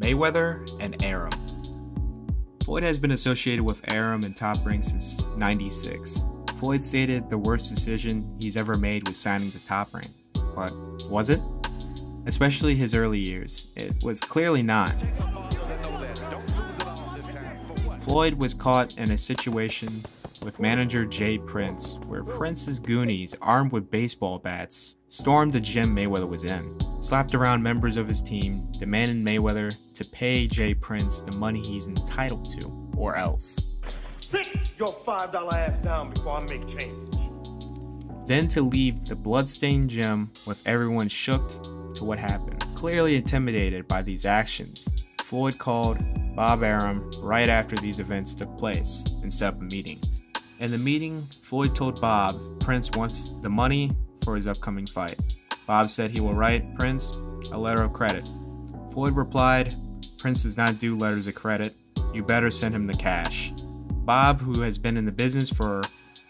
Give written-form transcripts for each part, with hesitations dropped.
Mayweather and Arum. Floyd has been associated with Arum and Top Rank since '96. Floyd stated the worst decision he's ever made was signing to Top Rank. But was it? Especially his early years, it was clearly not. Floyd was caught in a situation with manager Jay Prince, where Prince's goonies, armed with baseball bats, stormed the gym Mayweather was in, slapped around members of his team, demanded Mayweather to pay Jay Prince the money he's entitled to, or else. Sit your $5 ass down before I make change. Then to leave the bloodstained gym with everyone shook to what happened. Clearly intimidated by these actions, Floyd called Bob Arum right after these events took place and set up a meeting. In the meeting, Floyd told Bob Prince wants the money for his upcoming fight. Bob said he will write Prince a letter of credit. Floyd replied, "Prince does not do letters of credit. You better send him the cash." Bob, who has been in the business for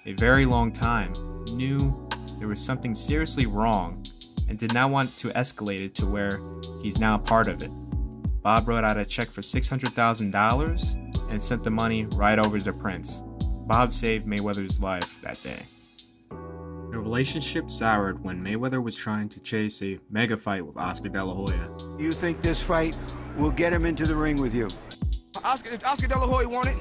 a very long time, knew there was something seriously wrong and did not want to escalate it to where he's now part of it. Bob wrote out a check for $600,000 and sent the money right over to Prince. Bob saved Mayweather's life that day. The relationship soured when Mayweather was trying to chase a mega fight with Oscar De La Hoya. You think this fight will get him into the ring with you? If Oscar De La Hoya wanted,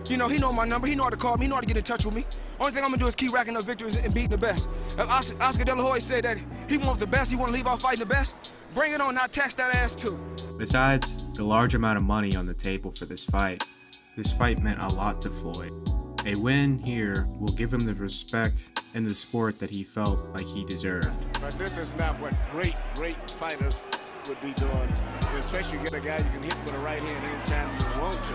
he know my number, he know how to call me, he know how to get in touch with me. Only thing I'm gonna do is keep racking up victories and beating the best. If Oscar De La Hoya said that he wants the best, he wanna leave off fighting the best, bring it on, I'll tax that ass too. Besides the large amount of money on the table for this fight meant a lot to Floyd. A win here will give him the respect in the sport that he felt like he deserved. But this is not what great fighters would be doing. Especially get a guy you can hit with a right hand anytime you want to.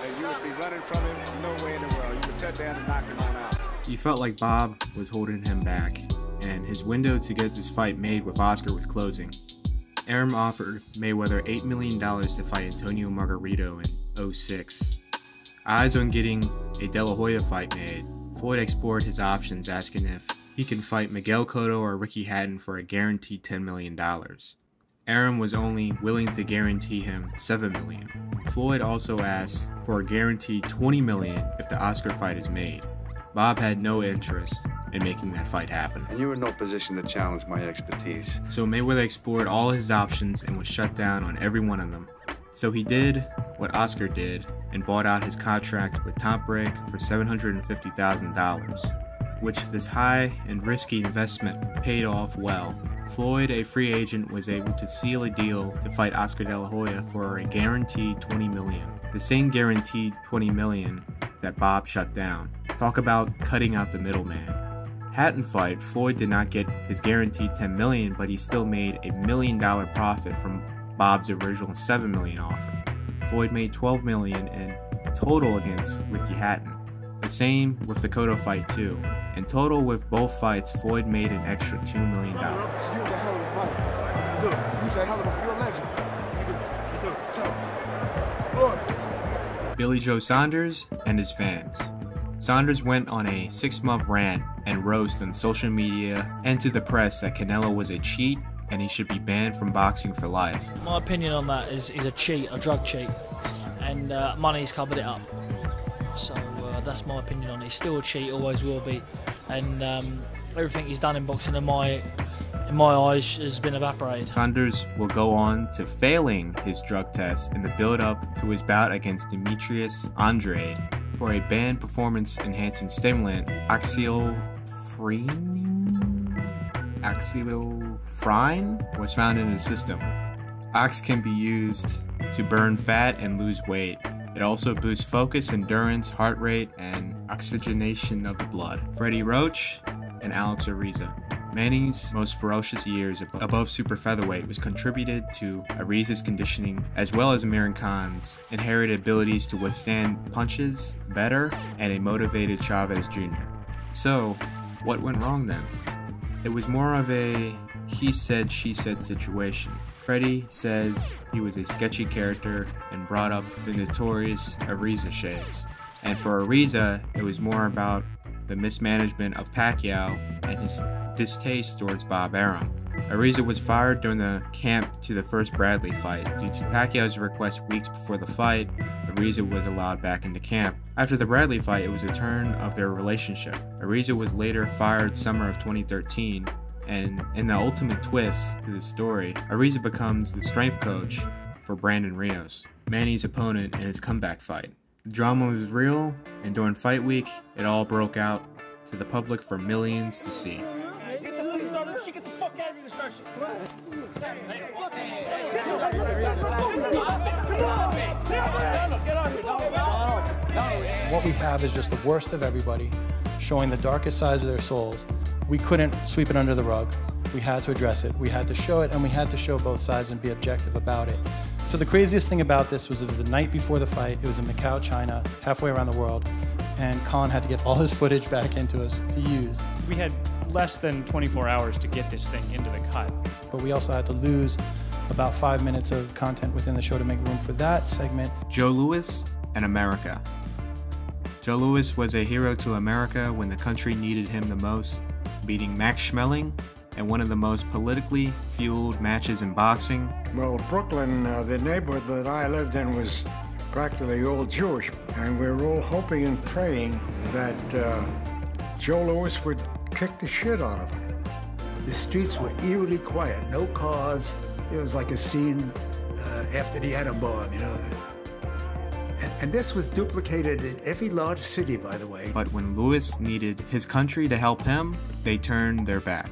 And you would be running from him, no way in the world. You would sit down and knock him on out. He felt like Bob was holding him back, and his window to get this fight made with Oscar was closing. Arum offered Mayweather $8 million to fight Antonio Margarito in '06. Eyes on getting a De La Hoya fight made, Floyd explored his options, asking if he can fight Miguel Cotto or Ricky Hatton for a guaranteed $10 million. Arum was only willing to guarantee him $7 million. Floyd also asked for a guaranteed $20 million if the Oscar fight is made. Bob had no interest in making that fight happen. And you're in no position to challenge my expertise. So Mayweather explored all his options and was shut down on every one of them. So he did what Oscar did and bought out his contract with Top Rank for $750,000, which this high and risky investment paid off well. Floyd, a free agent, was able to seal a deal to fight Oscar De La Hoya for a guaranteed $20 million. The same guaranteed $20 million that Bob shut down. Talk about cutting out the middleman. Hatton fight, Floyd did not get his guaranteed $10 million, but he still made a $1 million profit from Bob's original $7 million offer. Floyd made $12 million in total against Ricky Hatton. The same with the Cotto fight too. In total with both fights, Floyd made an extra $2 million. You was a hell of a fighter. Look, you was a hell of a, you're a legend. Look. Billy Joe Saunders and his fans. Saunders went on a 6-month rant and roast on social media and to the press that Canelo was a cheat and he should be banned from boxing for life. My opinion on that is he's a cheat, a drug cheat, and money's covered it up. So that's my opinion on it. He's still a cheat, always will be, and everything he's done in boxing, in my eyes, has been evaporated. Saunders will go on to failing his drug test in the build-up to his bout against Demetrius Andrade for a banned performance-enhancing stimulant, oxyfrine was found in his system. Ox can be used to burn fat and lose weight. It also boosts focus, endurance, heart rate, and oxygenation of the blood. Freddie Roach and Alex Ariza. Manny's most ferocious years above super featherweight was contributed to Ariza's conditioning, as well as Amir Khan's inherited abilities to withstand punches better and a motivated Chavez Jr. So, what went wrong then? It was more of a he said, she said situation. Freddie says he was a sketchy character and brought up the notorious Ariza shades. And for Ariza, it was more about the mismanagement of Pacquiao and his distaste towards Bob Arum. Ariza was fired during the camp to the first Bradley fight. Due to Pacquiao's request weeks before the fight, Ariza was allowed back into camp. After the Bradley fight, it was a turn of their relationship. Ariza was later fired summer of 2013, and in the ultimate twist to the story, Ariza becomes the strength coach for Brandon Rios, Manny's opponent in his comeback fight. The drama was real, and during fight week, it all broke out to the public for millions to see. What we have is just the worst of everybody, showing the darkest sides of their souls. We couldn't sweep it under the rug. We had to address it. We had to show it, and we had to show both sides and be objective about it. So the craziest thing about this was it was the night before the fight. It was in Macau, China, halfway around the world, and Khan had to get all his footage back into us to use. We had less than 24 hours to get this thing into the cut. But we also had to lose about 5 minutes of content within the show to make room for that segment. Joe Louis and America. Joe Louis was a hero to America when the country needed him the most, beating Max Schmeling in one of the most politically fueled matches in boxing. Well, Brooklyn, the neighborhood that I lived in was practically all Jewish, and we were all hoping and praying that Joe Louis would kick the shit out of him. The streets were eerily quiet, no cars. It was like a scene after the atom bomb, you know. And this was duplicated in every large city, by the way. But when Louis needed his country to help him, they turned their back.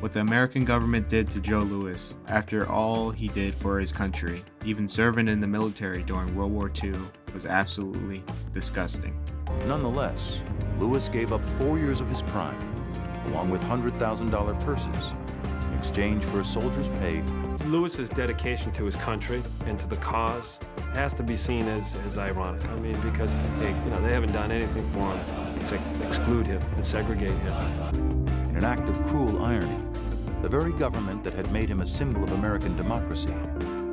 What the American government did to Joe Louis, after all he did for his country, even serving in the military during World War II, was absolutely disgusting. Nonetheless, Louis gave up 4 years of his prime, along with $100,000 purses, in exchange for a soldier's pay. Louis's dedication to his country and to the cause has to be seen as ironic. I mean, because they haven't done anything for him except exclude him and segregate him. In an act of cruel irony, the very government that had made him a symbol of American democracy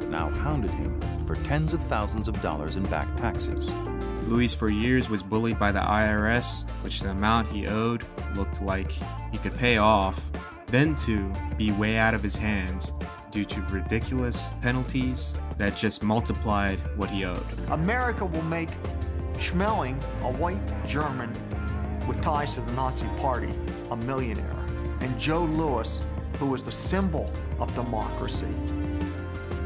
now hounded him for tens of thousands of dollars in back taxes. Louis for years was bullied by the IRS, which the amount he owed looked like he could pay off, then to be way out of his hands due to ridiculous penalties that just multiplied what he owed. America will make Schmeling, a white German with ties to the Nazi Party, a millionaire. And Joe Louis, who was the symbol of democracy,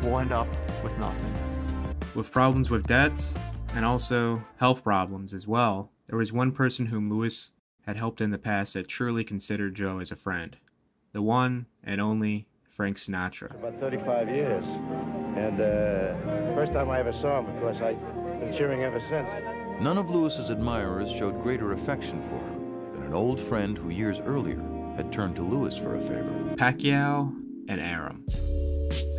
will end up with nothing. With problems with debts and also health problems as well, there was one person whom Louis had helped in the past that truly considered Joe as a friend. The one and only Frank Sinatra. About 35 years. And first time I ever saw him, of course, I've been cheering ever since. None of Louis's admirers showed greater affection for him than an old friend who years earlier had turned to Louis for a favor. Pacquiao and Arum.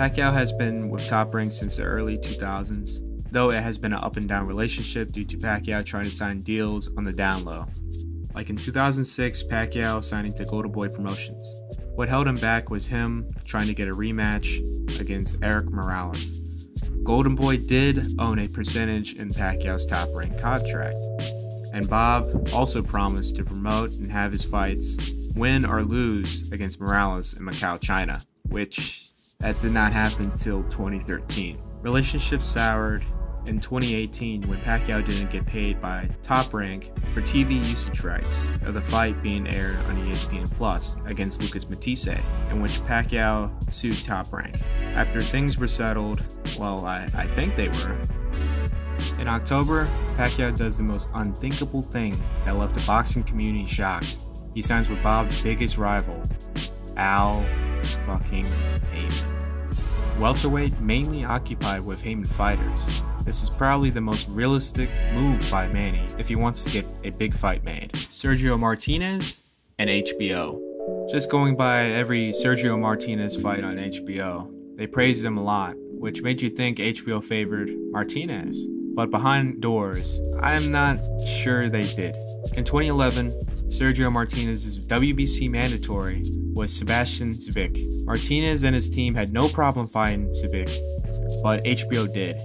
Pacquiao has been with Top Rank since the early 2000s, though it has been an up and down relationship due to Pacquiao trying to sign deals on the down low. Like in 2006, Pacquiao signing to Golden Boy Promotions. What held him back was him trying to get a rematch against Erik Morales. Golden Boy did own a percentage in Pacquiao's Top Rank contract, and Bob also promised to promote and have his fights win or lose against Morales in Macau, China, which that did not happen till 2013. Relationships soured in 2018 when Pacquiao didn't get paid by Top Rank for TV usage rights of the fight being aired on ESPN Plus against Lucas Matisse, in which Pacquiao sued Top Rank. After things were settled, well, I think they were. In October, Pacquiao does the most unthinkable thing that left the boxing community shocked. He signs with Bob's biggest rival, Al fucking Heyman. Welterweight mainly occupied with Heyman fighters. This is probably the most realistic move by Manny if he wants to get a big fight made. Sergio Martinez and HBO. Just going by every Sergio Martinez fight on HBO, they praised him a lot, which made you think HBO favored Martinez. But behind doors, I am not sure they did. In 2011, Sergio Martinez's WBC mandatory was Sebastian Zvick. Martinez and his team had no problem fighting Zvick, but HBO did.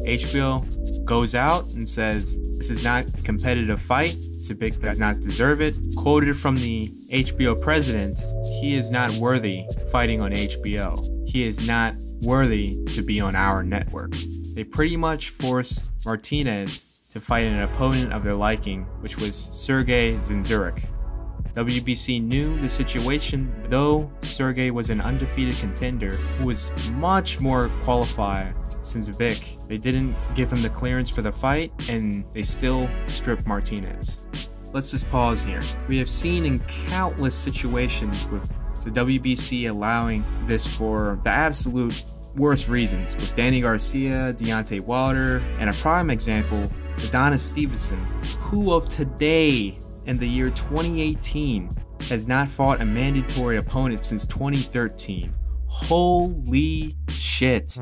HBO goes out and says, this is not a competitive fight. Zabik does not deserve it. Quoted from the HBO president, he is not worthy fighting on HBO. He is not worthy to be on our network. They pretty much forced Martinez to fight an opponent of their liking, which was Sergey Zinzurek. WBC knew the situation, though Sergey was an undefeated contender who was much more qualified than Zabik. They didn't give him the clearance for the fight, and they still stripped Martinez. Let's just pause here. We have seen in countless situations with the WBC allowing this for the absolute worst reasons, with Danny Garcia, Deontay Wilder, and a prime example, Adonis Stevenson, who of today in the year 2018 has not fought a mandatory opponent since 2013. Holy shit.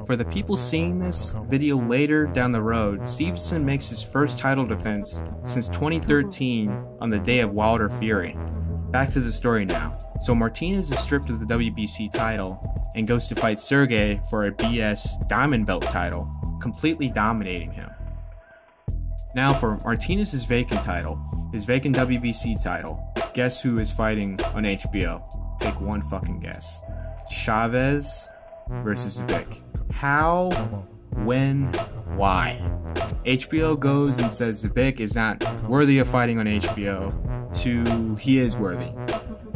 For the people seeing this video later down the road, Stevenson makes his first title defense since 2013 on the day of Wilder Fury. Back to the story now. So Martinez is stripped of the WBC title and goes to fight Sergey for a BS Diamond Belt title, completely dominating him. Now for Martinez's vacant title, his vacant WBC title, guess who is fighting on HBO? Take one fucking guess. Chavez versus Zabik. How? When? Why? HBO goes and says Zabik is not worthy of fighting on HBO to he is worthy.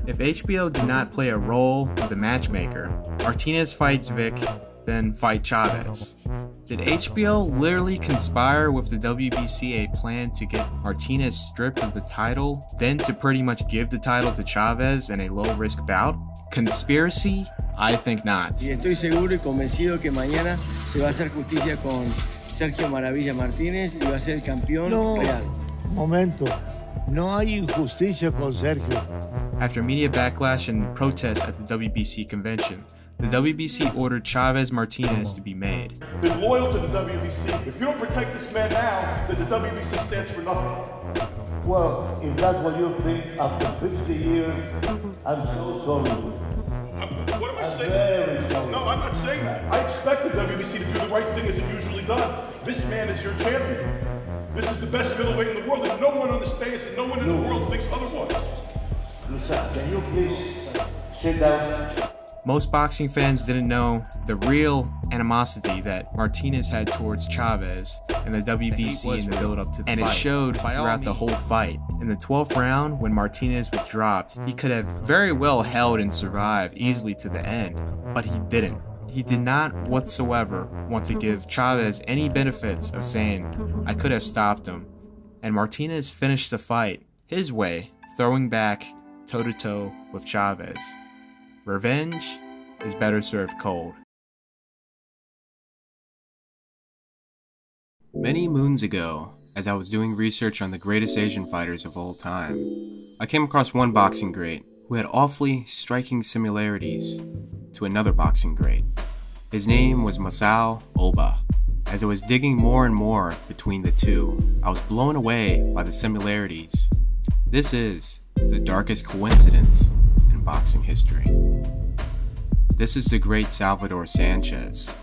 If HBO did not play a role with the matchmaker, Martinez fights Zabik, then fight Chavez. Did HBO literally conspire with the WBC a plan to get Martinez stripped of the title, then to pretty much give the title to Chavez in a low-risk bout? Conspiracy? I think not. Y estoy seguro y convencido que mañana se va a hacer justicia con Sergio Maravilla Martínez y va a ser el campeón real. Momento. No hay injusticia con Sergio. After media backlash and protests at the WBC convention, the WBC ordered Chavez Martinez to be made. Been loyal to the WBC. If you don't protect this man now, then the WBC stands for nothing. Well, if that's what you think after 50 years, I'm so sorry. What am I saying? No, I'm not saying that. I expect the WBC to do the right thing as it usually does. This man is your champion. This is the best middleweight in the world, and no one understands and no one in the world thinks otherwise. Lusa, can you please sit down? Most boxing fans didn't know the real animosity that Martinez had towards Chavez and the WBC in the build-up to the fight. And it showed throughout the whole fight. In the 12th round, when Martinez was dropped, he could have very well held and survived easily to the end, but he didn't. He did not whatsoever want to give Chavez any benefits of saying, I could have stopped him. And Martinez finished the fight his way, throwing back toe-to-toe with Chavez. Revenge is better served cold. Many moons ago, as I was doing research on the greatest Asian fighters of all time, I came across one boxing great who had awfully striking similarities to another boxing great. His name was Masao Oba. As I was digging more and more between the two, I was blown away by the similarities. This is the darkest coincidence in boxing history. This is the great Salvador Sanchez,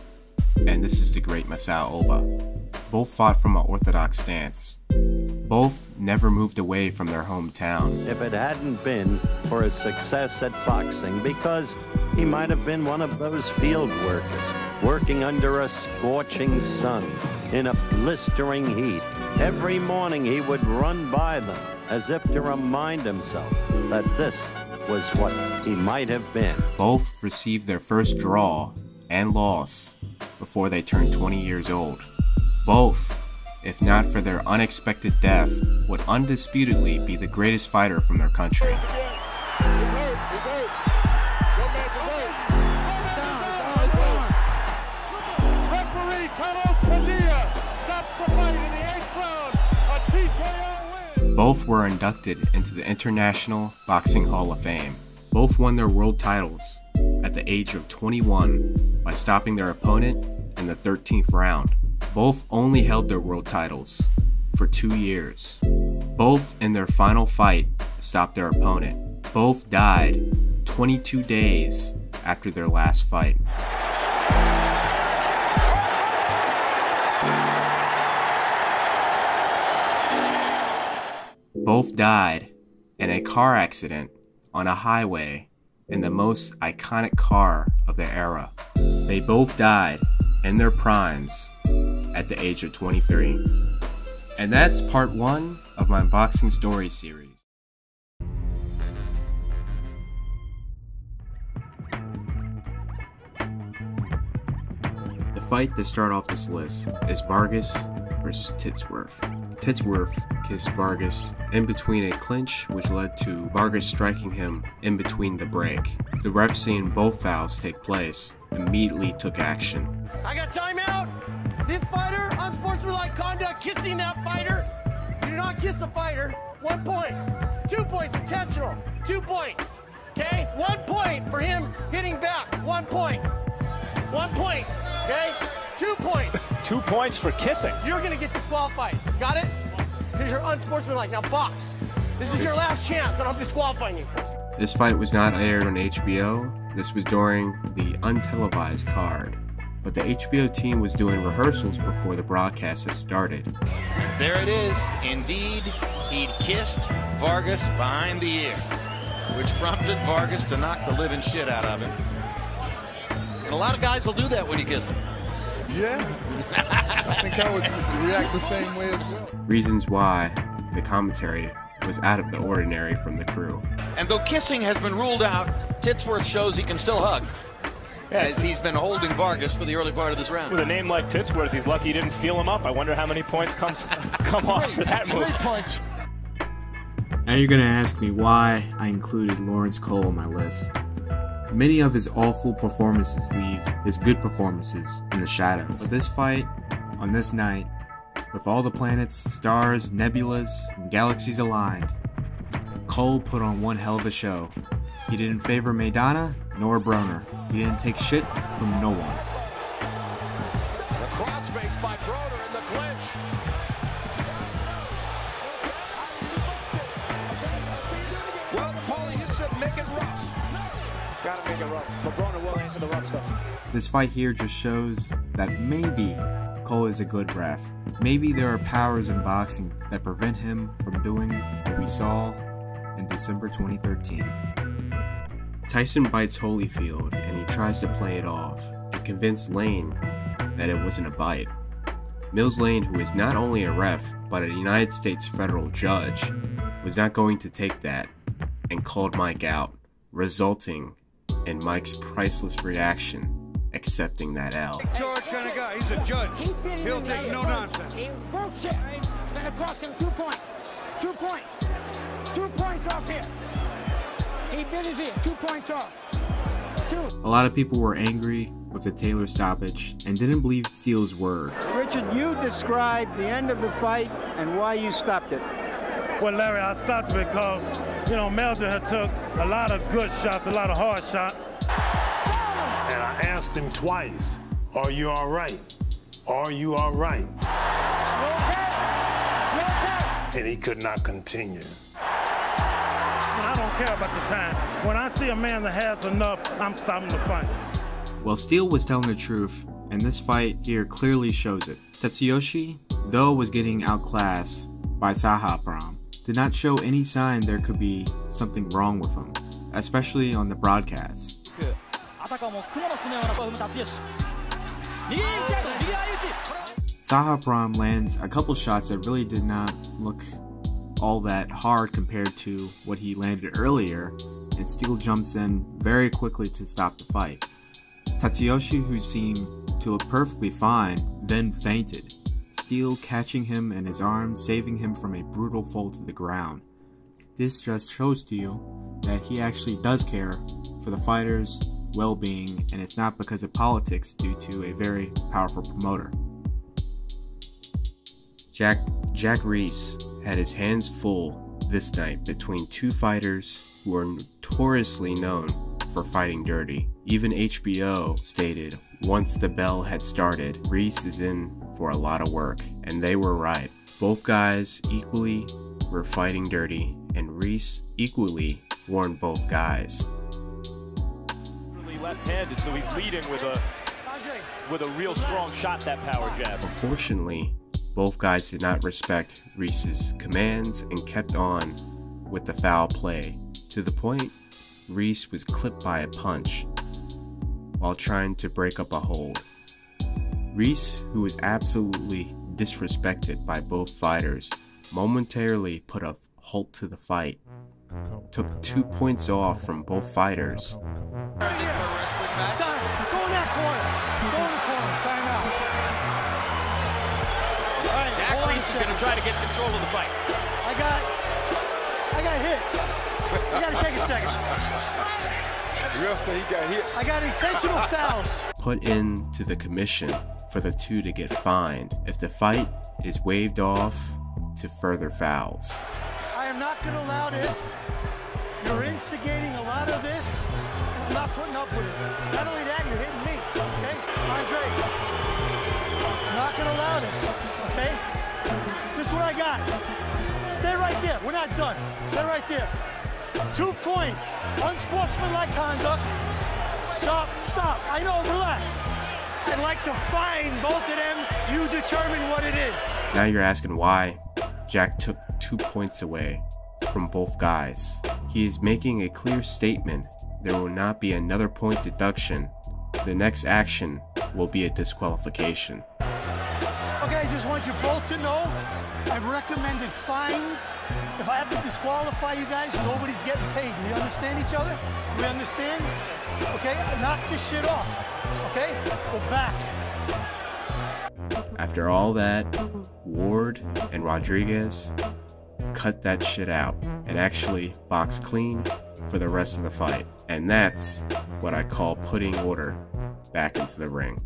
and this is the great Masao Oba. Both fought from an orthodox stance. Both never moved away from their hometown. If it hadn't been for his success at boxing, because he might have been one of those field workers working under a scorching sun in a blistering heat. Every morning he would run by them as if to remind himself that this was what he might have been. Both received their first draw and loss before they turned 20 years old. Both, if not for their unexpected death, would undisputedly be the greatest fighter from their country. Both were inducted into the International Boxing Hall of Fame. Both won their world titles at the age of 21 by stopping their opponent in the 13th round. Both only held their world titles for 2 years. Both in their final fight stopped their opponent. Both died 22 days after their last fight. both died in a car accident on a highway in the most iconic car of their era. They both died in their primes at the age of 23. And that's part 1 of my Boxing Stories series. The fight to start off this list is Vargas versus Titsworth. Titsworth kissed Vargas in between a clinch, which led to Vargas striking him in between the break. The ref, seeing both fouls take place, immediately took action. I got timeout! This fighter, unsportsmanlike conduct, kissing that fighter. You do not kiss a fighter. 1 point. 2 points, intentional. 2 points. Okay? 1 point for him hitting back. 1 point. 1 point. Okay? 2 points. 2 points for kissing. You're gonna get disqualified. Got it? Because you're unsportsmanlike. Now box. This is your last chance, and I'm disqualifying you. This fight was not aired on HBO. This was during the untelevised card. But the HBO team was doing rehearsals before the broadcast had started. There it is. Indeed, he'd kissed Vargas behind the ear, which prompted Vargas to knock the living shit out of him. And a lot of guys will do that when you kiss them. Yeah, I think I would react the same way as well. Reasons why the commentary was out of the ordinary from the crew. And though kissing has been ruled out, Titsworth shows he can still hug. As he's been holding Vargas for the early part of this round. With a name like Titsworth, he's lucky he didn't feel him up. I wonder how many points come off for that move. 3 points. Now you're gonna ask me why I included Lawrence Cole on my list. Many of his awful performances leave his good performances in the shadows. But this fight, on this night, with all the planets, stars, nebulas, and galaxies aligned, Cole put on one hell of a show. He didn't favor Maidana nor Broner. He didn't take shit from no one. The crossface by Broner in the clinch. Well, Paulie, you said make it rough. Gotta make it rough, but Broner will answer the rough stuff. This fight here just shows that maybe Cole is a good ref. Maybe there are powers in boxing that prevent him from doing what we saw in December 2013. Tyson bites Holyfield and he tries to play it off and convince Lane that it wasn't a bite. Mills Lane, who is not only a ref but a United States federal judge, was not going to take that and called Mike out, resulting in Mike's priceless reaction accepting that L. George gonna go. He's a judge. He'll take no nonsense. Bullshit. It's gonna cost him 2 points. 2 points. 2 points off here. He bit his ear. 2 points off. 2. A lot of people were angry with the Taylor stoppage and didn't believe Steele's word. Richard, you describe the end of the fight and why you stopped it. Well, Larry, I stopped because, Melton had took a lot of good shots, a lot of hard shots. And I asked him twice, are you all right? Are you all right? And he could not continue. I don't care about the time. When I see a man that has enough, I'm stopping the fight. Well, Steele was telling the truth, and this fight here clearly shows it. Tatsuyoshi, though was getting outclassed by Sahaprom, did not show any sign there could be something wrong with him, especially on the broadcast. Sahaprom lands a couple shots that really did not look all that hard compared to what he landed earlier, and Steele jumps in very quickly to stop the fight. Tatsuyoshi, who seemed to look perfectly fine, then fainted, Steele catching him in his arms, saving him from a brutal fall to the ground. This just shows to you that he actually does care for the fighter's well-being, and it's not because of politics due to a very powerful promoter. Jack Reese had his hands full this night between two fighters who are notoriously known for fighting dirty. Even HBO stated once the bell had started, Reese is in for a lot of work, and they were right. Both guys equally were fighting dirty, and Reese equally warned both guys. Left-handed, so he's leading with a real strong shot, that power jab. Unfortunately, Both guys did not respect Reese's commands and kept on with the foul play, to the point Reese was clipped by a punch while trying to break up a hold. Reese, who was absolutely disrespected by both fighters, momentarily put a halt to the fight, took 2 points off from both fighters. Go in that corner. Go in the corner. Time out. All right, Jack Reese is going to try to get control of the fight. I got hit. I got to take a second. The ref said he got hit. I got intentional fouls. Put into the commission for the two to get fined if the fight is waved off to further fouls. I am not going to allow this. You're instigating a lot of this, and I'm not putting up with it. Not only that, you're hitting me, okay? Andre, I'm not going to allow this, okay? This is what I got. Stay right there. We're not done. Stay right there. 2 points. Unsportsmanlike conduct. Stop. I know, relax. I'd like to fine both of them. You determine what it is. Now you're asking why Jack took 2 points away from both guys. He is making a clear statement. There will not be another point deduction. The next action will be a disqualification. Okay, I just want you both to know I've recommended fines. If I have to disqualify you guys, nobody's getting paid. We understand each other? We understand? Okay, knock this shit off. Okay, we're back. After all that, Ward and Rodriguez cut that shit out and actually boxed clean for the rest of the fight. And that's what I call putting order back into the ring.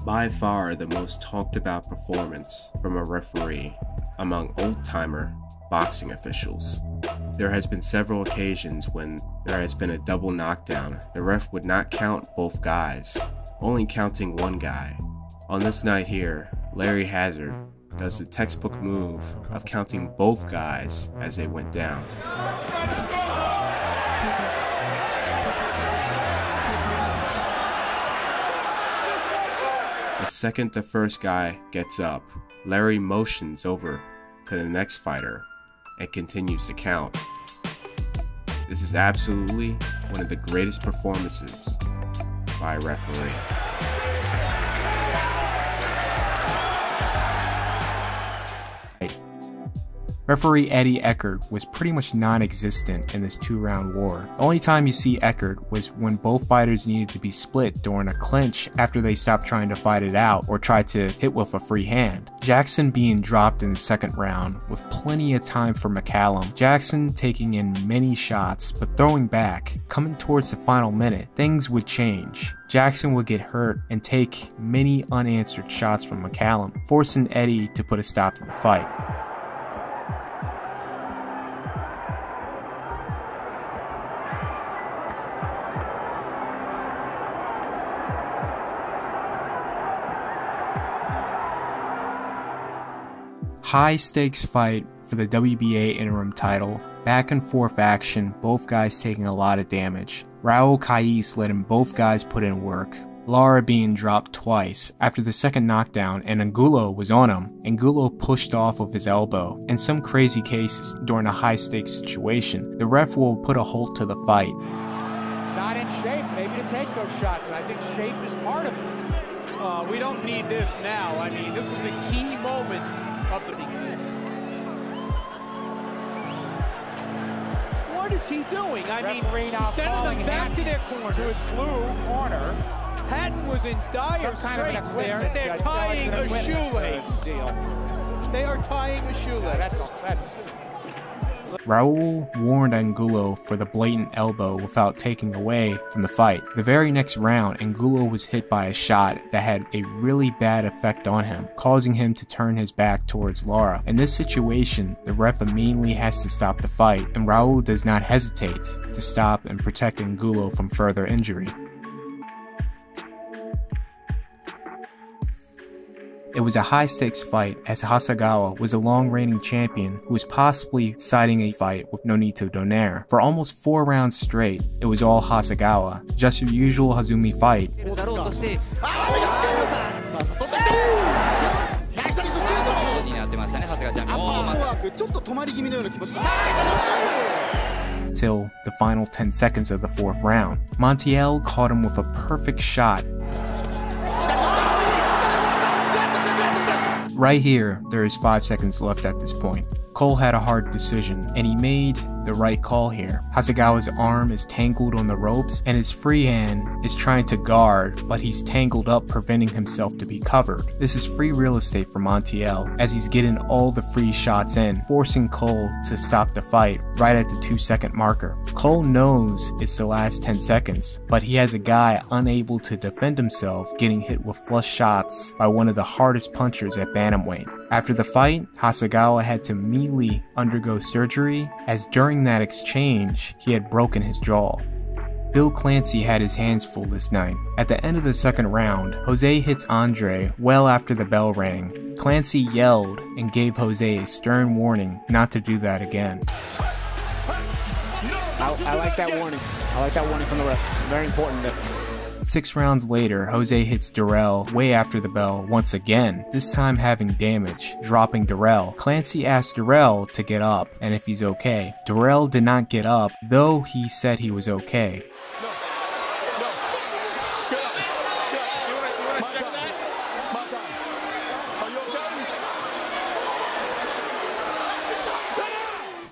By far the most talked about performance from a referee among old-timer boxing officials. There has been several occasions when there has been a double knockdown. The ref would not count both guys, only counting one guy. On this night here, Larry Hazzard does the textbook move of counting both guys as they went down. The second the first guy gets up, Larry motions over to the next fighter and continues to count. This is absolutely one of the greatest performances by a referee. Referee Eddie Eckert was pretty much non-existent in this 2-round war. The only time you see Eckert was when both fighters needed to be split during a clinch after they stopped trying to fight it out or tried to hit with a free hand. Jackson being dropped in the second round with plenty of time for McCallum. Jackson taking in many shots but throwing back. Coming towards the final minute, things would change. Jackson would get hurt and take many unanswered shots from McCallum, forcing Eddie to put a stop to the fight. High stakes fight for the WBA interim title, back and forth action, both guys taking a lot of damage. Raul Caiz letting both guys put in work. Lara being dropped twice after the second knockdown and Angulo was on him. Angulo pushed off with his elbow. In some crazy cases during a high stakes situation, the ref will put a halt to the fight. Not in shape maybe to take those shots, and I think shape is part of it. We don't need this now. I mean, this is a key moment. What is he doing? I mean, he's sending them back to their corner. To a slew corner. Hatton was in dire straits there. They're tying a shoelace. They are tying a shoelace. Raul warned Angulo for the blatant elbow without taking away from the fight. The very next round, Angulo was hit by a shot that had a really bad effect on him, causing him to turn his back towards Lara. In this situation, the ref immediately has to stop the fight, and Raul does not hesitate to stop and protect Angulo from further injury. It was a high-stakes fight as Hasegawa was a long-reigning champion who was possibly siding a fight with Nonito Donaire. For almost 4 rounds straight, it was all Hasegawa, just your usual Hazumi fight. Till the final 10 seconds of the 4th round. Montiel caught him with a perfect shot. Right here, there is 5 seconds left at this point. Cole had a hard decision, and he made the right call here. Hasegawa's arm is tangled on the ropes, and his free hand is trying to guard, but he's tangled up, preventing himself to be covered. This is free real estate for Montiel, as he's getting all the free shots in, forcing Cole to stop the fight right at the 2-second marker. Cole knows it's the last 10 seconds, but he has a guy unable to defend himself, getting hit with flush shots by one of the hardest punchers at bantamweight. After the fight, Hasegawa had to immediately undergo surgery, as during that exchange, he had broken his jaw. Bill Clancy had his hands full this night. At the end of the 2nd round, Jose hits Andre well after the bell rang. Clancy yelled and gave Jose a stern warning not to do that again. I like that warning. I like that warning from the ref. Very important. 6 rounds later, Jose hits Durrell way after the bell once again, this time having damage, dropping Durrell. Clancy asked Durrell to get up and if he's okay. Durrell did not get up, though he said he was okay.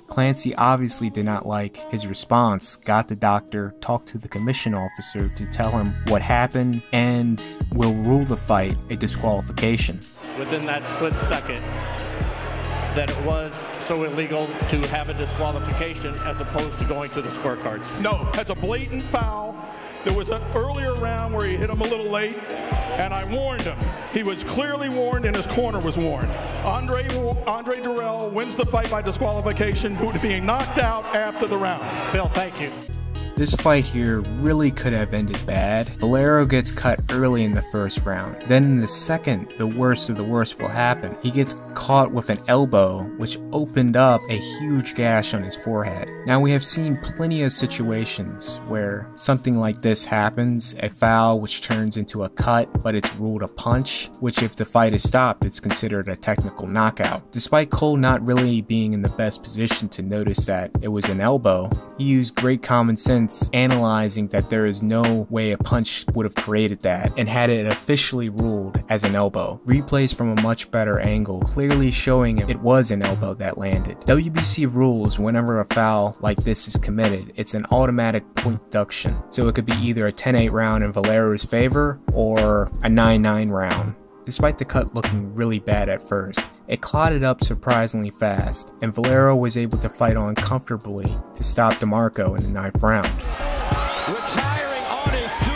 Clancy obviously did not like his response, got the doctor, talked to the commission officer to tell him what happened, and will rule the fight a disqualification. Within that split second, that it was so illegal to have a disqualification as opposed to going to the scorecards. No, that's a blatant foul. There was an earlier round where he hit him a little late, and I warned him. He was clearly warned, and his corner was warned. Andre Durrell wins the fight by disqualification, being knocked out after the round. Bill, thank you. This fight here really could have ended bad. Valero gets cut early in the 1st round. Then in the 2nd, the worst of the worst will happen. He gets caught with an elbow, which opened up a huge gash on his forehead. Now we have seen plenty of situations where something like this happens, a foul which turns into a cut, but it's ruled a punch, which if the fight is stopped, it's considered a technical knockout. Despite Cole not really being in the best position to notice that it was an elbow, he used great common sense analyzing that there is no way a punch would have created that and had it officially ruled as an elbow. Replays from a much better angle clearly showing it was an elbow that landed. WBC rules whenever a foul like this is committed, it's an automatic point deduction. So it could be either a 10-8 round in Valero's favor or a 9-9 round. Despite the cut looking really bad at first, it clotted up surprisingly fast, and Valero was able to fight on comfortably to stop DeMarco in the 9th round. Retiring on his stool,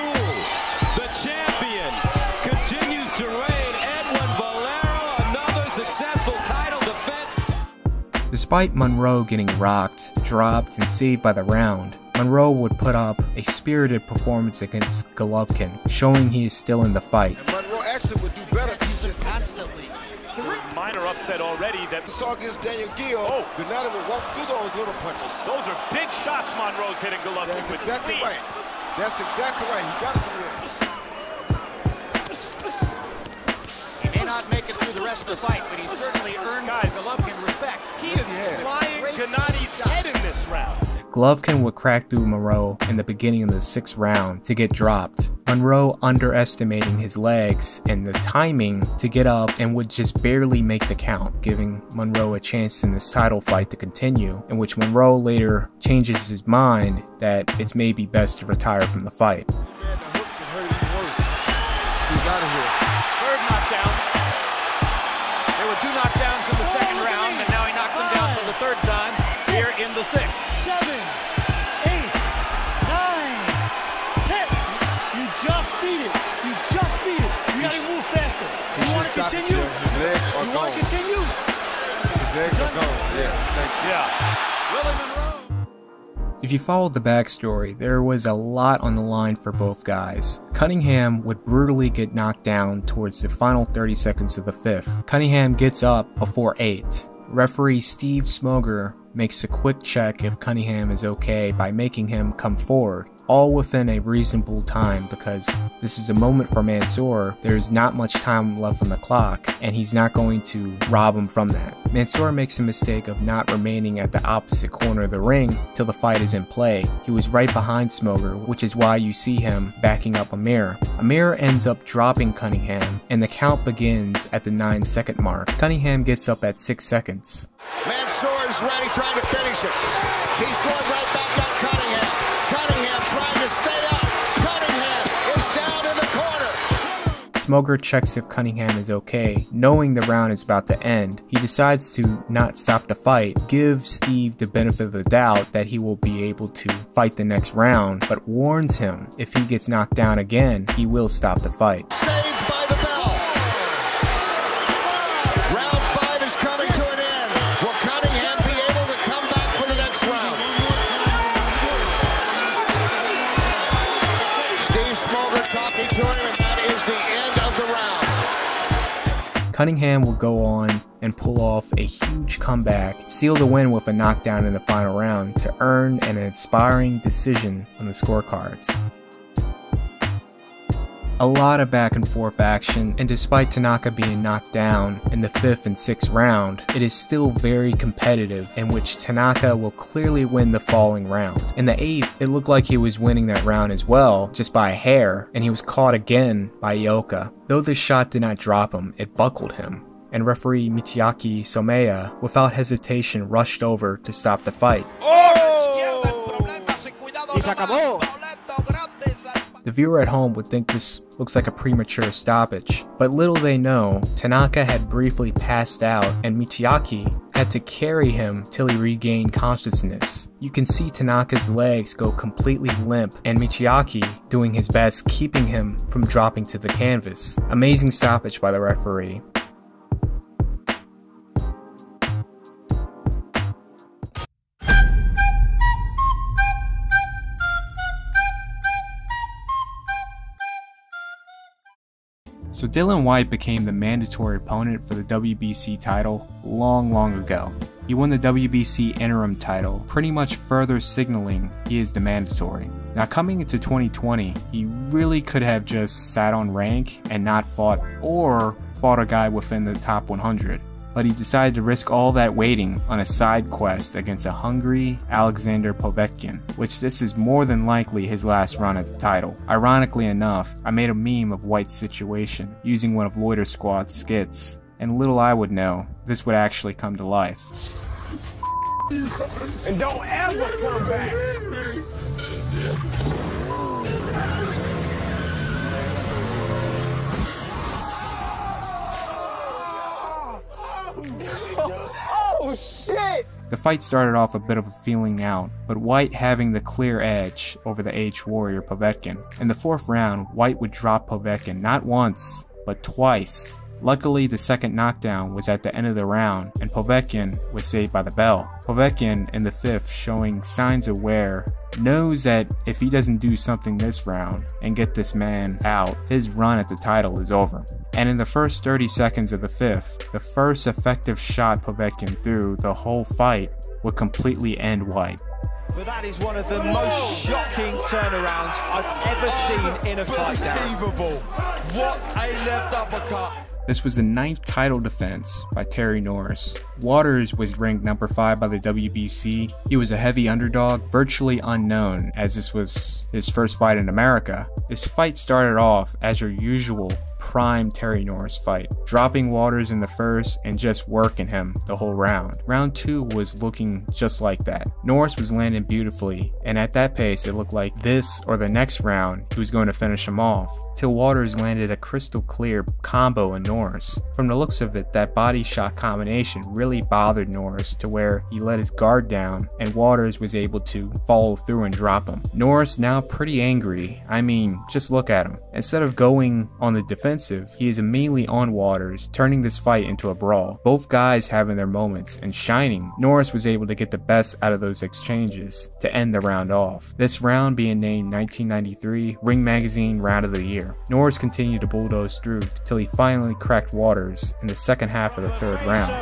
the champion continues to reign. Edwin Valero, another successful title defense. Despite Monroe getting rocked, dropped, and saved by the round, Monroe would put up a spirited performance against Golovkin, showing he is still in the fight. Monroe actually would do better if he just constantly. Minor upset already. That we saw against Daniel Gill. Granada would walk through those little punches. Those are big shots Monroe's hitting Golovkin with. That's exactly right. That's exactly right. He got to do that. He may not make it through the rest of the fight, but he certainly earned Golovkin respect. He is flying Gennadi's head in this round. Golovkin would crack through Monroe in the beginning of the 6th round to get dropped. Monroe underestimating his legs and the timing to get up and would just barely make the count, giving Monroe a chance in this title fight to continue, in which Monroe later changes his mind that it's maybe best to retire from the fight. He's out of here. Third knockdown. There were 2 knockdowns in the 2nd round, and now he knocks him down for the 3rd time here in the 6th. 7, 8, 9, 10. You just beat it. You just beat it. You got to move faster. You want to continue? His legs are gone. You want to continue? His legs are gone. Yes, thank you. Yeah. Willie Monroe. If you followed the backstory, there was a lot on the line for both guys. Cunningham would brutally get knocked down towards the final 30 seconds of the 5th. Cunningham gets up before 8. Referee Steve Smoger makes a quick check if Cunningham is okay by making him come forward. all within a reasonable time because this is a moment for Mansoor. There's not much time left on the clock, and he's not going to rob him from that. Mansoor makes a mistake of not remaining at the opposite corner of the ring till the fight is in play. He was right behind Smoger, which is why you see him backing up Amir. Amir ends up dropping Cunningham, and the count begins at the 9-second mark. Cunningham gets up at 6 seconds. Mansoor is ready, trying to finish it. He's going right back at Cunningham. Cunningham trying to stay up. Cunningham is down in the corner. Smoger checks if Cunningham is okay. Knowing the round is about to end, he decides to not stop the fight, give Steve the benefit of the doubt that he will be able to fight the next round, but warns him if he gets knocked down again, he will stop the fight. Saved by the bell. Round 5 is coming to an end. Will Cunningham be able to come back for the next round? Steve Smoger talking to him, and that is the end of the round. Cunningham will go on and pull off a huge comeback, seal the win with a knockdown in the final round to earn an inspiring decision on the scorecards. A lot of back and forth action, and despite Tanaka being knocked down in the 5th and 6th round, it is still very competitive, in which Tanaka will clearly win the following round. In the 8th, it looked like he was winning that round as well, just by a hair, and he was caught again by Ioka. Though this shot did not drop him, it buckled him, and referee Michiaki Someya, without hesitation, rushed over to stop the fight. The viewer at home would think this looks like a premature stoppage, but little they know, Tanaka had briefly passed out and Michiaki had to carry him till he regained consciousness. You can see Tanaka's legs go completely limp and Michiaki doing his best keeping him from dropping to the canvas. Amazing stoppage by the referee. So Dillian Whyte became the mandatory opponent for the WBC title long ago. He won the WBC interim title, pretty much further signaling he is the mandatory. Now coming into 2020, he really could have just sat on rank and not fought, or fought a guy within the top 100. But he decided to risk all that waiting on a side quest against a hungry Alexander Povetkin, which this is more than likely his last run at the title. Ironically enough, I made a meme of Whyte's situation using one of Loiter Squad's skits, and little I would know, this would actually come to life. And don't ever come back. Oh shit! The fight started off a bit of a feeling out, but Whyte having the clear edge over the H-Warrior Povetkin. In the 4th round, Whyte would drop Povetkin not once, but twice. Luckily, the second knockdown was at the end of the round, and Povetkin was saved by the bell. Povetkin in the 5th, showing signs of wear, knows that if he doesn't do something this round and get this man out, his run at the title is over. And in the first 30 seconds of the 5th, the first effective shot Povetkin threw the whole fight would completely end Whyte. But that is one of the most shocking turnarounds I've ever seen in a fight. Unbelievable. What a left uppercut. This was the 9th title defense by Terry Norris. Waters was ranked number 5 by the WBC. He was a heavy underdog, virtually unknown, as this was his first fight in America. This fight started off as your usual prime Terry Norris fight, dropping Waters in the first and just working him the whole round. Round 2 was looking just like that. Norris was landing beautifully, and at that pace it looked like this or the next round he was going to finish him off, till Waters landed a crystal clear combo in Norris. From the looks of it, that body shot combination really bothered Norris to where he let his guard down and Waters was able to follow through and drop him. Norris now pretty angry. I mean, just look at him. Instead of going on the defensive, he is immediately on Waters, turning this fight into a brawl. Both guys having their moments and shining. Norris was able to get the best out of those exchanges to end the round off. This round being named 1993 Ring Magazine Round of the Year. Norris continued to bulldoze through till he finally cracked Waters in the second half of the 3rd round.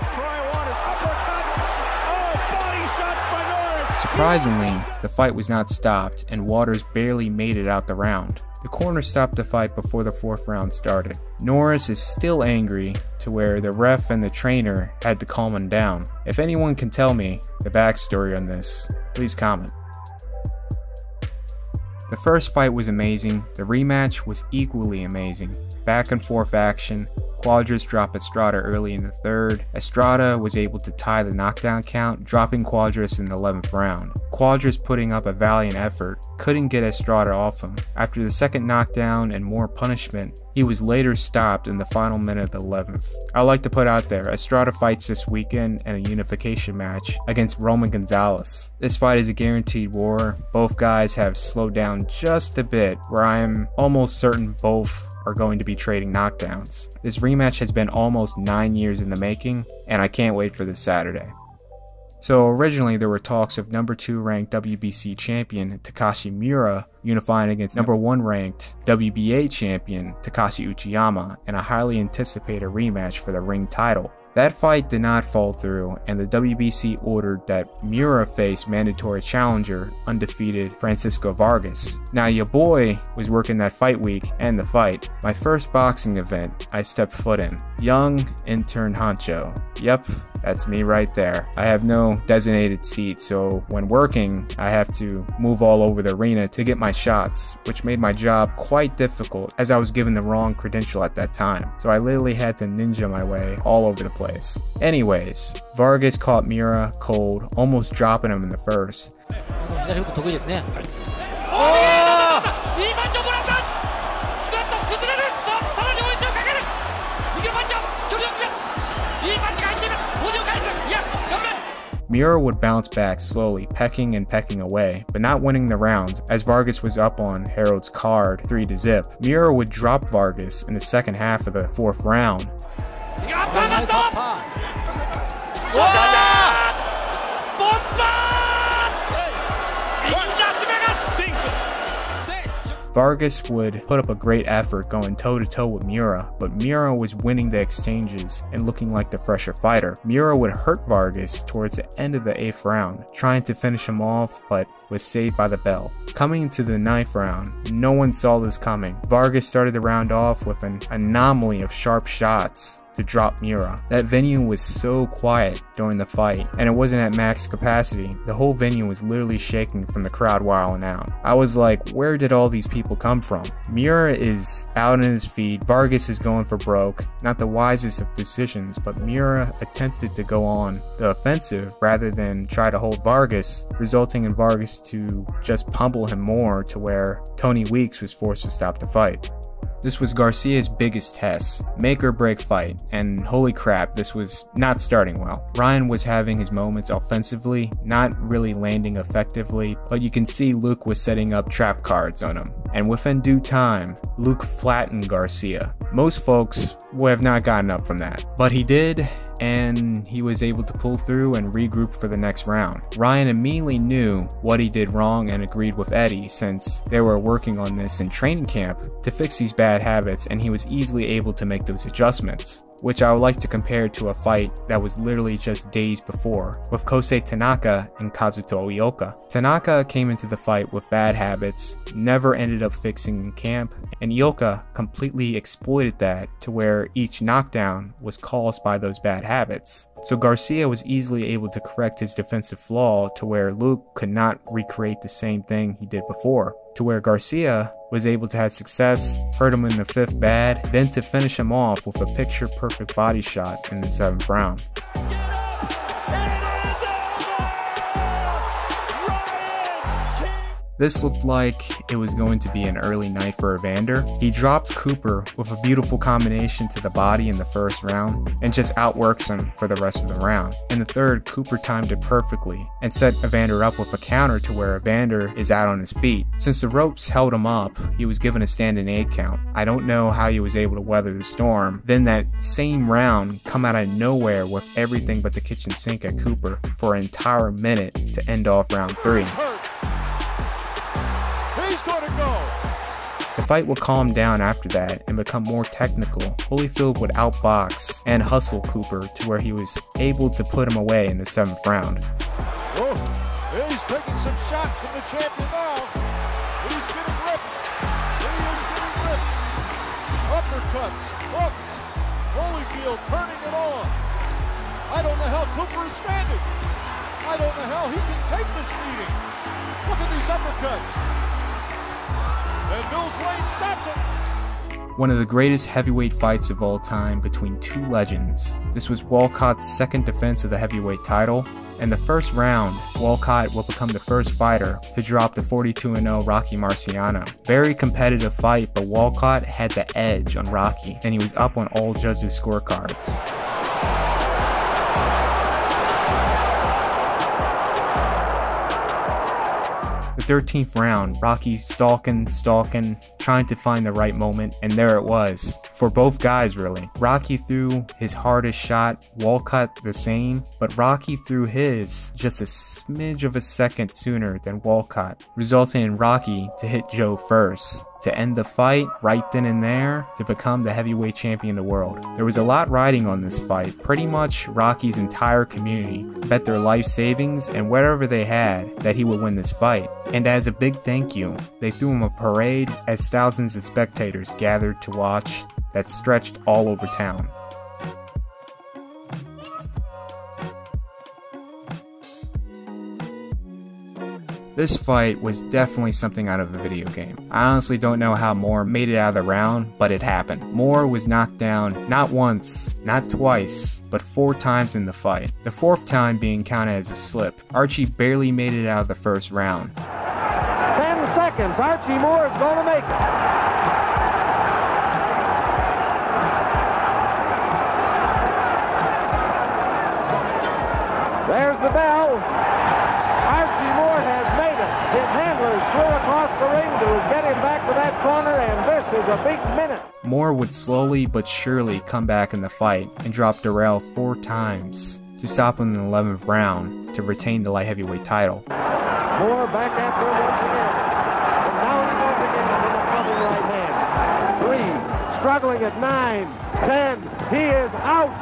Surprisingly, the fight was not stopped, and Waters barely made it out the round. The corner stopped the fight before the 4th round started. Norris is still angry to where the ref and the trainer had to calm him down. If anyone can tell me the backstory on this, please comment. The first fight was amazing, the rematch was equally amazing. Back and forth action. Cuadras dropped Estrada early in the 3rd. Estrada was able to tie the knockdown count, dropping Cuadras in the 11th round. Cuadras, putting up a valiant effort, couldn't get Estrada off him. After the 2nd knockdown and more punishment, he was later stopped in the final minute of the 11th. I like to put out there, Estrada fights this weekend in a unification match against Roman Gonzalez. This fight is a guaranteed war. Both guys have slowed down just a bit, where I am almost certain both are going to be trading knockdowns. This rematch has been almost 9 years in the making, and I can't wait for this Saturday. So originally there were talks of number 2 ranked WBC champion Takashi Miura unifying against number 1 ranked WBA champion Takashi Uchiyama in a highly anticipated rematch for the ring title. That fight did not fall through, and the WBC ordered that Miura face mandatory challenger undefeated Francisco Vargas. Now your boy was working that fight week and the fight. My first boxing event I stepped foot in. Young intern Honcho. Yep, that's me right there. I have no designated seat, so when working, I have to move all over the arena to get my shots, which made my job quite difficult as I was given the wrong credential at that time. So I literally had to ninja my way all over the place. Anyways, Vargas caught Miura cold, almost dropping him in the first. Miura would bounce back slowly, pecking and pecking away, but not winning the rounds, as Vargas was up on Harold's card 3-0. Miura would drop Vargas in the second half of the 4th round. Vargas would put up a great effort going toe-to-toe with Miura, but Miura was winning the exchanges and looking like the fresher fighter. Miura would hurt Vargas towards the end of the 8th round, trying to finish him off, but was saved by the bell. Coming into the 9th round, no one saw this coming. Vargas started the round off with an anomaly of sharp shots to drop Miura. That venue was so quiet during the fight, and it wasn't at max capacity. The whole venue was literally shaking from the crowd wilding out. I was like, where did all these people come from? Miura is out on his feet, Vargas is going for broke. Not the wisest of decisions, but Miura attempted to go on the offensive rather than try to hold Vargas, resulting in Vargas to just pummel him more to where Tony Weeks was forced to stop the fight. This was Garcia's biggest test, make or break fight, and holy crap, this was not starting well. Ryan was having his moments offensively, not really landing effectively, but you can see Luke was setting up trap cards on him. And within due time, Luke flattened Garcia. Most folks would have not gotten up from that, but he did, and he was able to pull through and regroup for the next round. Ryan immediately knew what he did wrong and agreed with Eddie, since they were working on this in training camp to fix these bad habits, and he was easily able to make those adjustments, which I would like to compare to a fight that was literally just days before with Kosei Tanaka and Kazuto Ioka. Tanaka came into the fight with bad habits, never ended up fixing in camp, and Ioka completely exploited that to where each knockdown was caused by those bad habits. So Garcia was easily able to correct his defensive flaw to where Luke could not recreate the same thing he did before, to where Garcia was able to have success, hurt him in the 5th bad, then to finish him off with a picture-perfect body shot in the 7th round. This looked like it was going to be an early night for Evander. He drops Cooper with a beautiful combination to the body in the 1st round and just outworks him for the rest of the round. In the 3rd, Cooper timed it perfectly and set Evander up with a counter to where Evander is out on his feet. Since the ropes held him up, he was given a standing 8 count. I don't know how he was able to weather the storm. Then that same round come out of nowhere with everything but the kitchen sink at Cooper for an entire minute to end off round 3. He's gonna go. The fight would calm down after that and become more technical. Holyfield would outbox and hustle Cooper to where he was able to put him away in the 7th round. Oh, he's He's taking some shots from the champion now, but he's getting ripped. He is getting ripped. Uppercuts, hooks. Holyfield turning it on. I don't know how Cooper is standing. I don't know how he can take this beating. Look at these uppercuts. And Mills Lane stops it. One of the greatest heavyweight fights of all time between two legends. This was Walcott's second defense of the heavyweight title. In the first round, Walcott will become the first fighter to drop the 42-0 Rocky Marciano. Very competitive fight, but Walcott had the edge on Rocky, and he was up on all judges' scorecards. The 13th round, Rocky stalking, trying to find the right moment, and there it was. For both guys, really. Rocky threw his hardest shot, Walcott the same, but Rocky threw his just a smidge of a second sooner than Walcott, resulting in Rocky to hit Joe first, to end the fight right then and there, to become the heavyweight champion of the world. There was a lot riding on this fight. Pretty much Rocky's entire community bet their life savings and whatever they had that he would win this fight. And as a big thank you, they threw him a parade as thousands of spectators gathered to watch that stretched all over town. This fight was definitely something out of a video game. I honestly don't know how Moore made it out of the round, but it happened. Moore was knocked down not once, not twice, but 4 times in the fight. The 4th time being counted as a slip. Archie barely made it out of the first round. 10 seconds, Archie Moore is going to make it. There's the bell. Archie Moore has made it. His handlers flew across the ring to get him back to that corner, and this is a big minute. Moore would slowly but surely come back in the fight and drop Darrell 4 times to stop him in the 11th round to retain the light heavyweight title. Moore back after it once again. And now he goes again with a clubbing right hand. 3, struggling at 9, 10. He is out.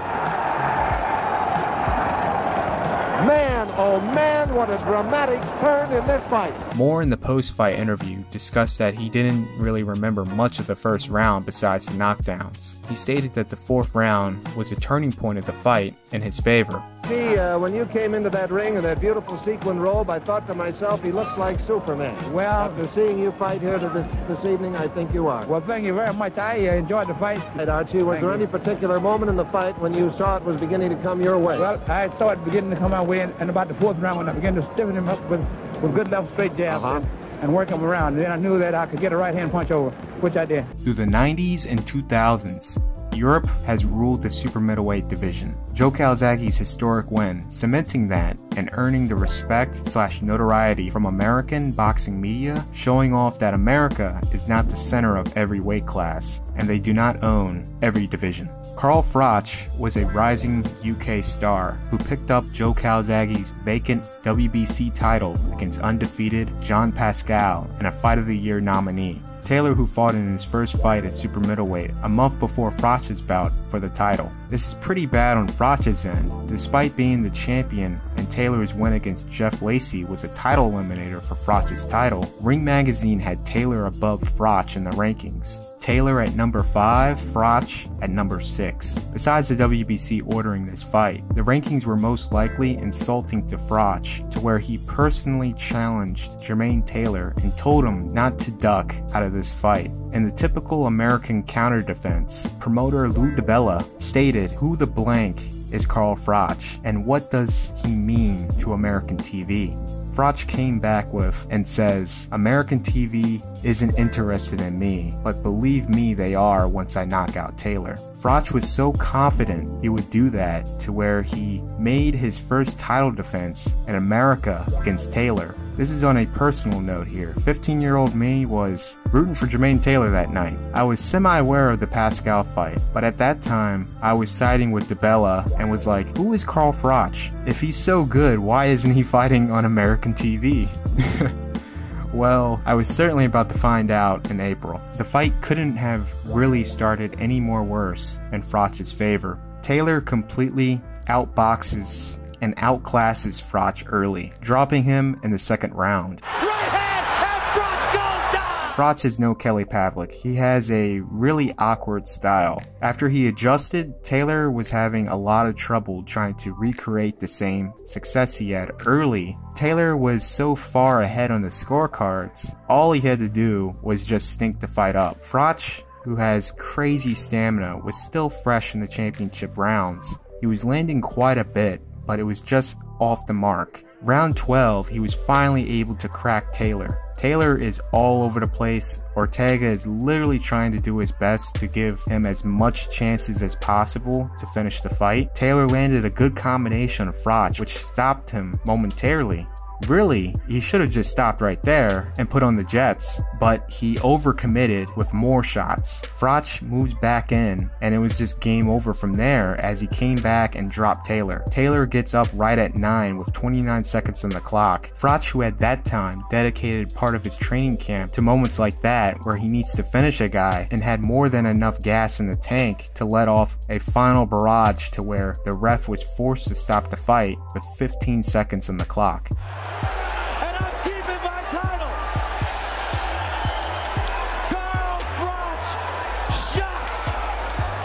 Man, oh man, what a dramatic turn in this fight. Moore in the post-fight interview discussed that he didn't really remember much of the first round besides the knockdowns. He stated that the 4th round was a turning point of the fight in his favor. When you came into that ring in that beautiful sequin robe, I thought to myself, he looks like Superman. Well, after seeing you fight here this evening, I think you are. Well, thank you very much. I enjoyed the fight. Hey, Archie, was there any particular moment in the fight when you saw it was beginning to come your way? Well, I saw it beginning to come my way, and about the 4th round when I began to stiffen him up with good left straight jabs and work him around. And then I knew that I could get a right-hand punch over, which I did. Through the 90s and 2000s, Europe has ruled the super middleweight division. Joe Calzaghe's historic win, cementing that and earning the respect/notoriety from American boxing media, showing off that America is not the center of every weight class, and they do not own every division. Carl Froch was a rising UK star who picked up Joe Calzaghe's vacant WBC title against undefeated John Pascal and a Fight of the Year nominee. Taylor, who fought in his first fight at super middleweight a month before Froch's bout for the title. This is pretty bad on Froch's end. Despite being the champion and Taylor's win against Jeff Lacey was a title eliminator for Froch's title, Ring Magazine had Taylor above Froch in the rankings. Taylor at number 5, Froch at number 6. Besides the WBC ordering this fight, the rankings were most likely insulting to Froch, to where he personally challenged Jermaine Taylor and told him not to duck out of this fight. In the typical American counter-defense, promoter Lou DiBella stated, "Who the blank is Carl Froch, and what does he mean to American TV?" Froch came back with and says, "American TV isn't interested in me, but believe me they are once I knock out Taylor." Froch was so confident he would do that to where he made his first title defense in America against Taylor. This is on a personal note here. 15-year-old me was rooting for Jermaine Taylor that night. I was semi-aware of the Pascal fight, but at that time, I was siding with DiBella and was like, who is Carl Froch? If he's so good, why isn't he fighting on American TV? Well, I was certainly about to find out in April. The fight couldn't have really started any more worse in Froch's favor. Taylor completely outboxes and outclasses Froch early, dropping him in the second round. Froch is no Kelly Pavlik. He has a really awkward style. After he adjusted, Taylor was having a lot of trouble trying to recreate the same success he had early. Taylor was so far ahead on the scorecards, all he had to do was just stink the fight up. Froch, who has crazy stamina, was still fresh in the championship rounds. He was landing quite a bit, but it was just off the mark. Round 12, he was finally able to crack Taylor. Taylor is all over the place. Ortega is literally trying to do his best to give him as much chances as possible to finish the fight. Taylor landed a good combination of Froch, which stopped him momentarily. Really, he should have just stopped right there and put on the jets, but he overcommitted with more shots. Froch moves back in, and it was just game over from there as he came back and dropped Taylor. Taylor gets up right at 9 with 29 seconds on the clock. Froch, who at that time dedicated part of his training camp to moments like that where he needs to finish a guy, and had more than enough gas in the tank to let off a final barrage to where the ref was forced to stop the fight with 15 seconds on the clock. And I'm keeping my title. Carl Froch shocks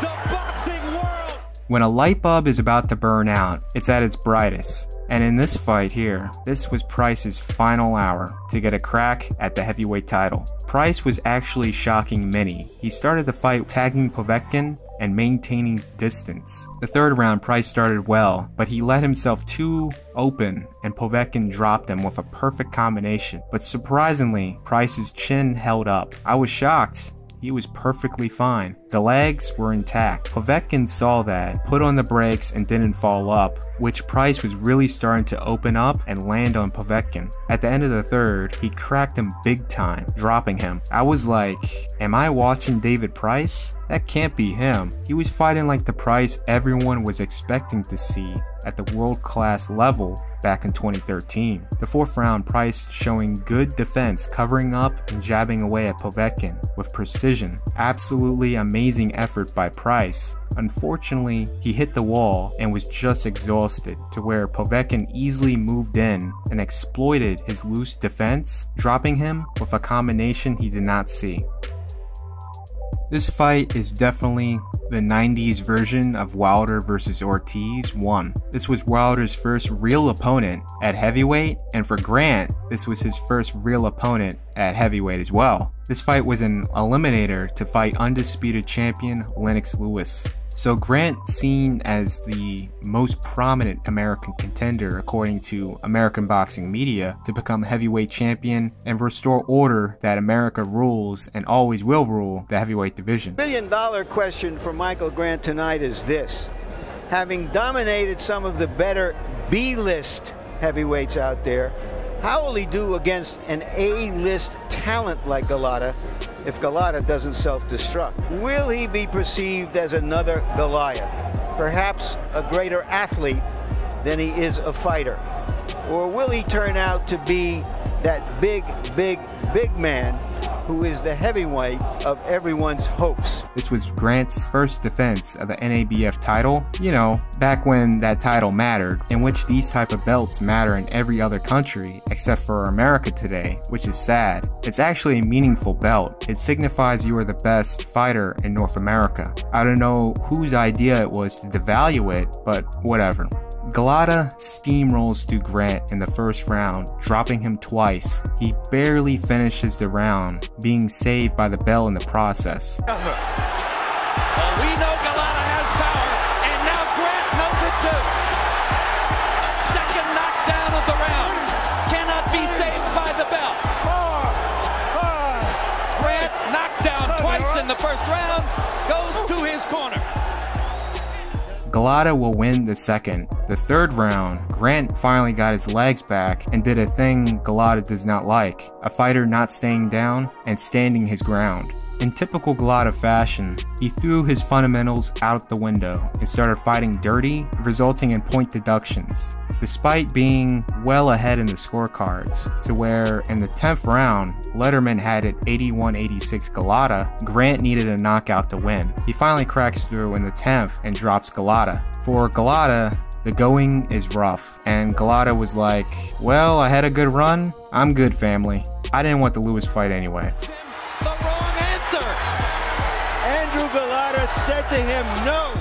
the boxing world. When a light bulb is about to burn out, it's at its brightest. And in this fight here, this was Price's final hour to get a crack at the heavyweight title. Price was actually shocking many. He started the fight tagging Povetkin and maintaining distance. The third round, Price started well, but he let himself too open and Povetkin dropped him with a perfect combination. But surprisingly, Price's chin held up. I was shocked. He was perfectly fine. The legs were intact. Povetkin saw that, put on the brakes, and didn't fall up, which Price was really starting to open up and land on Povetkin. At the end of the third, he cracked him big time, dropping him. I was like, am I watching David Price? That can't be him. He was fighting like the Price everyone was expecting to see at the world-class level back in 2013. The fourth round, Price showing good defense, covering up and jabbing away at Povetkin with precision. Absolutely amazing effort by Price. Unfortunately, he hit the wall and was just exhausted to where Povetkin easily moved in and exploited his loose defense, dropping him with a combination he did not see. This fight is definitely the 90s version of Wilder vs. Ortiz 1. This was Wilder's first real opponent at heavyweight, and for Grant, this was his first real opponent at heavyweight as well. This fight was an eliminator to fight undisputed champion Lennox Lewis. So Grant, seen as the most prominent American contender according to American boxing media to become heavyweight champion and restore order that America rules and always will rule the heavyweight division. $1 million question for Michael Grant tonight is this. Having dominated some of the better B-list heavyweights out there, how will he do against an A-list talent like Golota if Golota doesn't self-destruct? Will he be perceived as another Goliath? Perhaps a greater athlete than he is a fighter? Or will he turn out to be that big man who is the heavyweight of everyone's hopes? This was Grant's first defense of the NABF title, you know, back when that title mattered, in which these type of belts matter in every other country except for America today, which is sad. It's actually a meaningful belt. It signifies you are the best fighter in North America. I don't know whose idea it was to devalue it, but whatever. Golota steamrolls through Grant in the first round, dropping him twice. He barely finishes the round, being saved by the bell in the process. Well, we know Golota has power, and now Grant knows it too. Second knockdown of the round. Cannot be saved by the bell. Grant knocked down twice in the first round, goes to his corner. Golota will win the second. The third round, Grant finally got his legs back and did a thing Golota does not like, a fighter not staying down and standing his ground. In typical Golota fashion, he threw his fundamentals out the window and started fighting dirty, resulting in point deductions, despite being well ahead in the scorecards, to where in the 10th round, Letterman had it 81-86 Golota. Grant needed a knockout to win. He finally cracks through in the 10th and drops Golota. For Golota, The going is rough, and Golota was like, well, I had a good run, I'm good, family. I didn't want the Lewis fight anyway. The wrong answer! Andrew Golota said to him, no!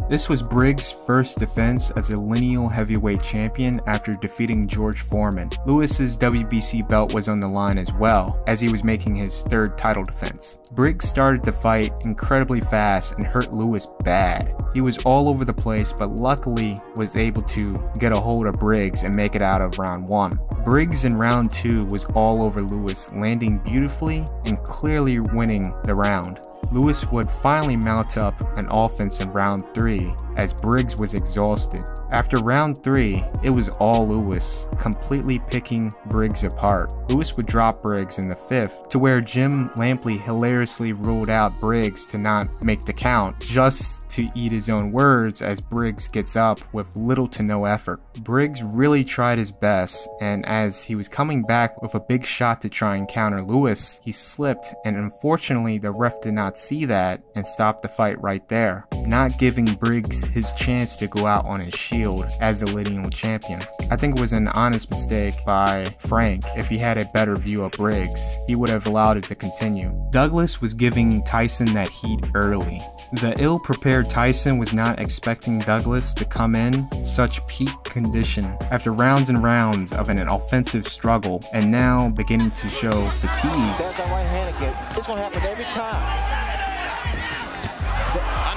This was Briggs' first defense as a lineal heavyweight champion after defeating George Foreman. Lewis's WBC belt was on the line as well, as he was making his third title defense. Briggs started the fight incredibly fast and hurt Lewis bad. He was all over the place, but luckily was able to get a hold of Briggs and make it out of round 1. Briggs in round 2 was all over Lewis, landing beautifully and clearly winning the round. Lewis would finally mount up an offense in round 3 as Briggs was exhausted. After round 3, it was all Lewis, completely picking Briggs apart. Lewis would drop Briggs in the 5th, to where Jim Lampley hilariously ruled out Briggs to not make the count, just to eat his own words as Briggs gets up with little to no effort. Briggs really tried his best, and as he was coming back with a big shot to try and counter Lewis, he slipped, and unfortunately the ref did not see that and stopped the fight right there, not giving Briggs his chance to go out on his shield as the lineal champion. I think it was an honest mistake by Frank. If he had a better view of Briggs, he would have allowed it to continue. Douglas was giving Tyson that heat early. The ill-prepared Tyson was not expecting Douglas to come in such peak condition after rounds and rounds of an offensive struggle, and now beginning to show fatigue. There's a right hand again. It's going to happen every time.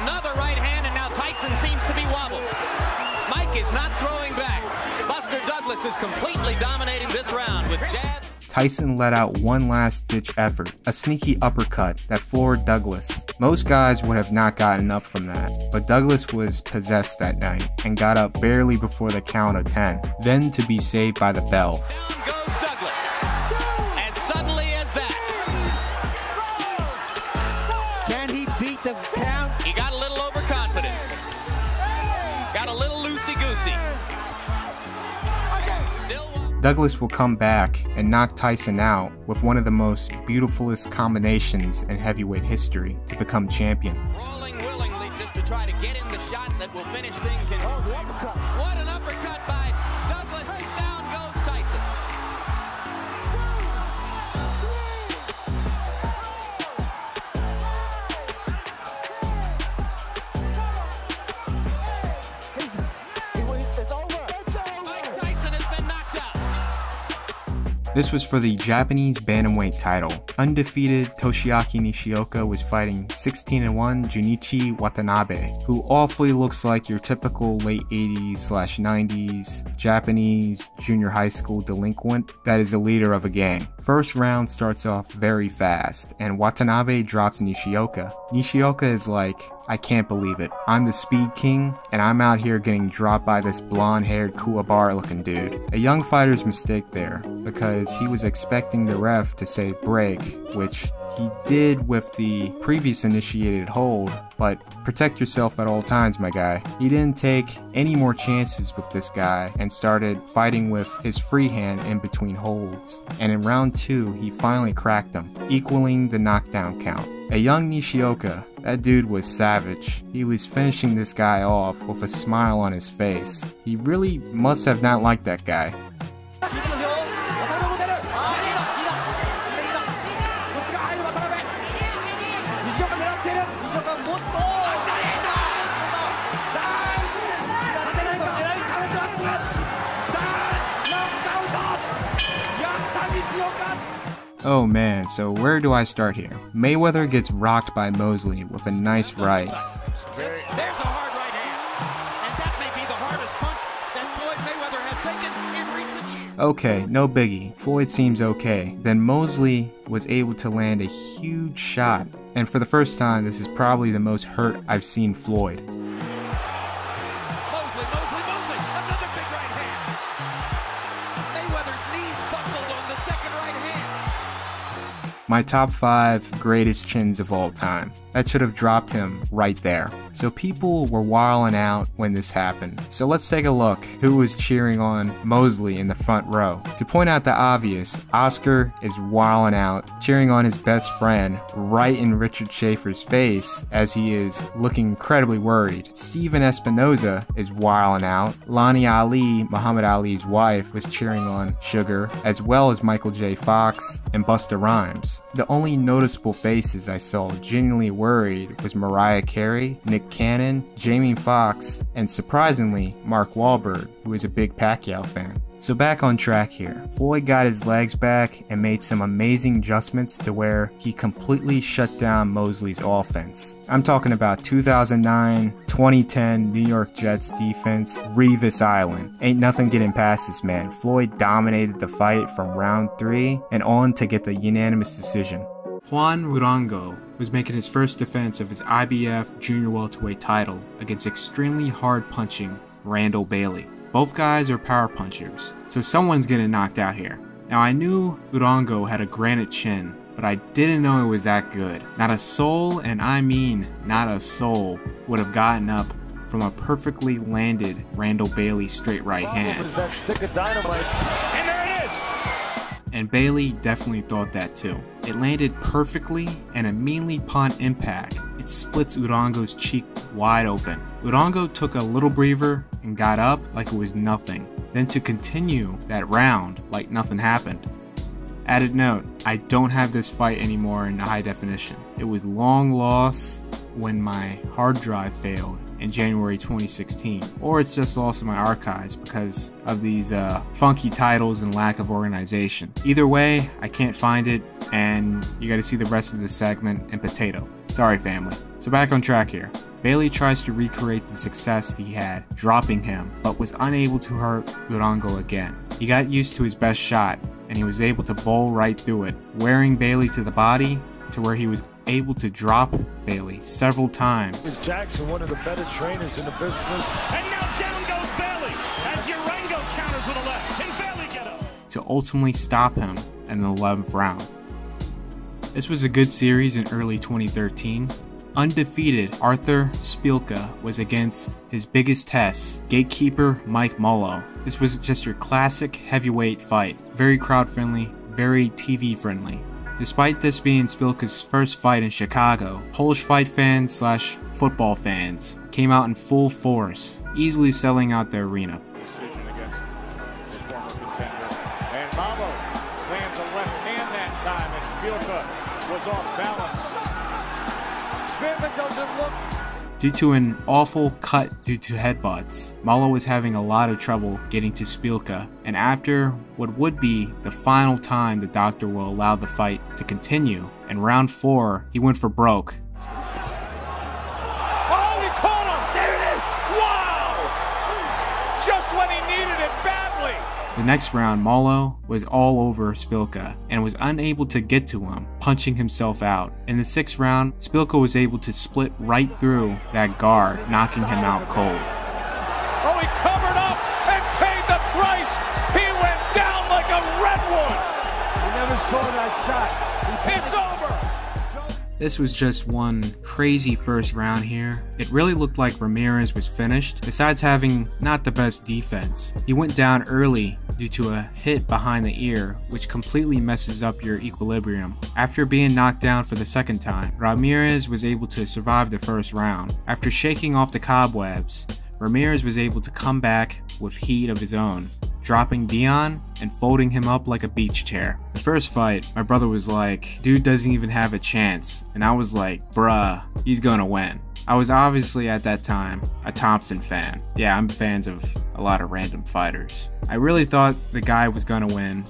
Another right hand, and now Tyson seems to be wobbled. Mike is not throwing back. Buster Douglas is completely dominating this round with jabs. Tyson let out one last-ditch effort, a sneaky uppercut that floored Douglas. Most guys would have not gotten up from that, but Douglas was possessed that night and got up barely before the count of 10, then to be saved by the bell. Down goes Douglas, as suddenly as that. Can he beat the count? He got a little overconfident. Got a little loosey-goosey. Still Douglas will come back and knock Tyson out with one of the most beautifulest combinations in heavyweight history to become champion. Rolling willingly just to try to get in the shot that will finish things in. Oh, the uppercut. What an uppercut by Douglas. Down goes Tyson. It's over. Mike Tyson has been knocked out. This was for the Japanese bantamweight title. Undefeated Toshiaki Nishioka was fighting 16-1 Junichi Watanabe, who awfully looks like your typical late 80s/90s Japanese junior high school delinquent that is the leader of a gang. First round starts off very fast, and Watanabe drops Nishioka. Nishioka is like, I can't believe it. I'm the Speed King, and I'm out here getting dropped by this blonde-haired Kuwabara looking dude. A young fighter's mistake there, because he was expecting the ref to say break, which he did with the previous initiated hold, but protect yourself at all times, my guy. He didn't take any more chances with this guy and started fighting with his free hand in between holds. And in round 2, he finally cracked him, equaling the knockdown count. A young Nishioka, that dude was savage. He was finishing this guy off with a smile on his face. He really must have not liked that guy. Oh man, so where do I start here? Mayweather gets rocked by Mosley with a nice right. There's a hard right hand, and that may be the hardest punch that Floyd Mayweather has taken in recent years. Okay, no biggie. Floyd seems okay. Then Mosley was able to land a huge shot, and for the first time, this is probably the most hurt I've seen Floyd. Mosley, another big right hand. Mayweather's knees buckled on the second right hand. My top 5 greatest chins of all time. that should have dropped him right there. So people were wilding out when this happened. So let's take a look who was cheering on Mosley in the front row. To point out the obvious, Oscar is wilding out, cheering on his best friend right in Richard Schaefer's face as he is looking incredibly worried. Steven Espinoza is wilding out. Lonnie Ali, Muhammad Ali's wife, was cheering on Sugar, as well as Michael J. Fox and Busta Rhymes. The only noticeable faces I saw genuinely worried was Mariah Carey, Nick Cannon, Jamie Foxx, and surprisingly, Mark Wahlberg, who is a big Pacquiao fan. So back on track here, Floyd got his legs back and made some amazing adjustments to where he completely shut down Mosley's offense. I'm talking about 2009, 2010 New York Jets defense, Revis Island. Ain't nothing getting past this man. Floyd dominated the fight from round 3 and on to get the unanimous decision. Juan Urango was making his first defense of his IBF junior welterweight title against extremely hard punching Randall Bailey. Both guys are power punchers, so someone's getting knocked out here. Now I knew Urango had a granite chin, but I didn't know it was that good. Not a soul, and I mean not a soul, would have gotten up from a perfectly landed Randall Bailey straight right hand. What is that stick of dynamite? And there it is! And Bailey definitely thought that too. It landed perfectly, and immediately upon impact, it splits Urango's cheek wide open. Urango took a little breather and got up like it was nothing, then to continue that round like nothing happened. Added note, I don't have this fight anymore in high definition. It was long lost when my hard drive failed in January 2016, or it's just lost in my archives because of these funky titles and lack of organization. Either way, I can't find it, and you gotta see the rest of the segment and potato. Sorry family. So back on track here. Bailey tries to recreate the success he had, dropping him, but was unable to hurt Urango again. He got used to his best shot, and he was able to bowl right through it, wearing Bailey to the body to where he was able to drop Bailey several times. Is Jackson one of the better trainers in the business? And now down goes Bailey as Urango counters with a left. Can Bailey get up? To ultimately stop him in the 11th round. This was a good series in early 2013. Undefeated Arthur Szpilka was against his biggest test, gatekeeper Mike Mullo. This was just your classic heavyweight fight. Very crowd friendly, very TV friendly. Despite this being Szpilka's first fight in Chicago, Polish fight fans / football fans came out in full force, easily selling out the arena. Decision against his former contender. And Mamo lands a left hand that time as Szpilka was off balance. Szpilka doesn't look. Due to an awful cut due to headbutts, Mullo was having a lot of trouble getting to Szpilka, and after what would be the final time the doctor will allow the fight to continue, in round 4, he went for broke. Oh, he caught him! There it is! Wow! Just when he needed it badly! The next round, Mullo was all over Szpilka and was unable to get to him, punching himself out. In the 6th round, Szpilka was able to split right through that guard, knocking him out cold. Oh, he covered up and paid the price! He went down like a redwood! We never saw that shot. It's over! This was just one crazy first round here. It really looked like Ramirez was finished. Besides having not the best defense, he went down early due to a hit behind the ear, which completely messes up your equilibrium. After being knocked down for the 2nd time, Ramirez was able to survive the 1st round. After shaking off the cobwebs, Ramirez was able to come back with heat of his own, dropping Dion and folding him up like a beach chair. The first fight, my brother was like, dude doesn't even have a chance, and I was like, bruh, he's gonna win. I was obviously at that time a Thompson fan. Yeah, I'm fans of a lot of random fighters. I really thought the guy was gonna win,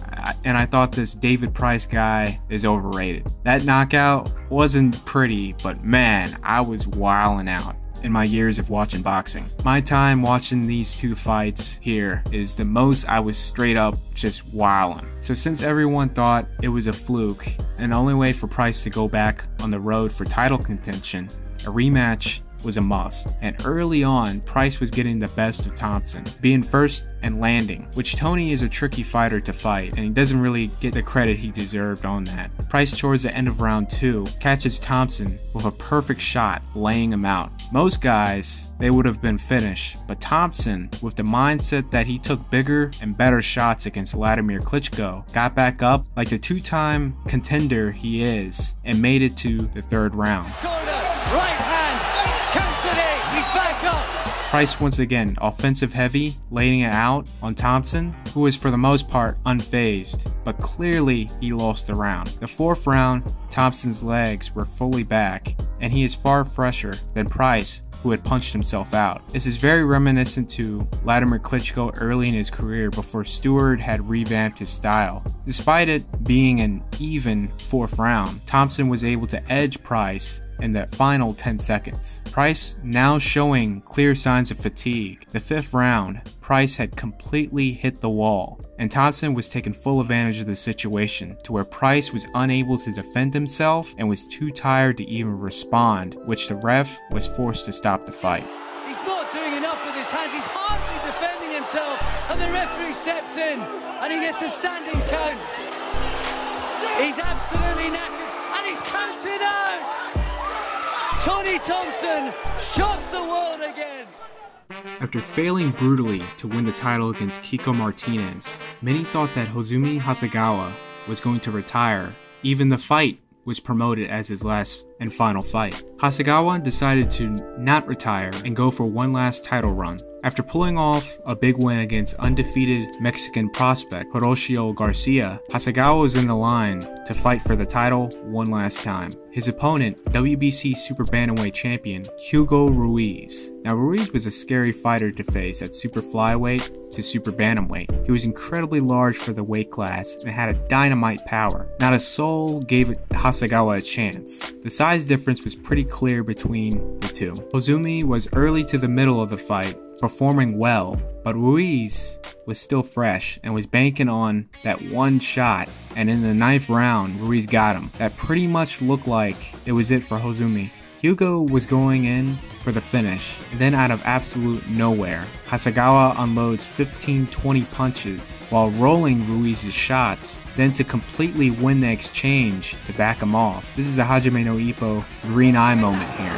and I thought this David Price guy is overrated. That knockout wasn't pretty, but man, I was wilding out in my years of watching boxing. My time watching these two fights here is the most I was straight up just wilding. So since everyone thought it was a fluke, and the only way for Price to go back on the road for title contention, a rematch was a must, and early on, Price was getting the best of Thompson, being first and landing, which Tony is a tricky fighter to fight, and he doesn't really get the credit he deserved on that. Price towards the end of round 2 catches Thompson with a perfect shot, laying him out. Most guys, they would have been finished, but Thompson, with the mindset that he took bigger and better shots against Vladimir Klitschko, got back up like the two-time contender he is and made it to the 3rd round. Right hand, counted it, he's back up. Price once again offensive heavy, laying it out on Thompson, who was for the most part unfazed, but clearly he lost the round. The 4th round, Thompson's legs were fully back, and he is far fresher than Price, who had punched himself out. This is very reminiscent to Vladimir Klitschko early in his career before Stewart had revamped his style. Despite it being an even 4th round, Thompson was able to edge Price in the final 10 seconds. Price now showing clear signs of fatigue. The 5th round, Price had completely hit the wall, and Thompson was taking full advantage of the situation to where Price was unable to defend himself and was too tired to even respond, which the ref was forced to stop the fight. He's not doing enough with his hands, he's hardly defending himself, and the referee steps in and he gets a standing count. He's absolutely knackered and he's counted out. Tony Thompson shocks the world again. After failing brutally to win the title against Kiko Martinez, many thought that Hozumi Hasegawa was going to retire. Even the fight was promoted as his last and final fight. Hasegawa decided to not retire and go for one last title run. After pulling off a big win against undefeated Mexican prospect Horacio Garcia, Hasegawa was in the line to fight for the title one last time. His opponent, WBC Super Bantamweight champion Hugo Ruiz. Now Ruiz was a scary fighter to face at Super Flyweight to Super Bantamweight. He was incredibly large for the weight class and had a dynamite power. Not a soul gave Hasegawa a chance. The size difference was pretty clear between the two. Hozumi was early to the middle of the fight, performing well, but Ruiz was still fresh and was banking on that one shot, and in the 9th round, Ruiz got him. That pretty much looked like it was it for Hozumi. Hugo was going in for the finish, and then out of absolute nowhere, Hasegawa unloads 15-20 punches while rolling Ruiz's shots, then to completely win the exchange to back him off. This is a Hajime no Ippo green eye moment here.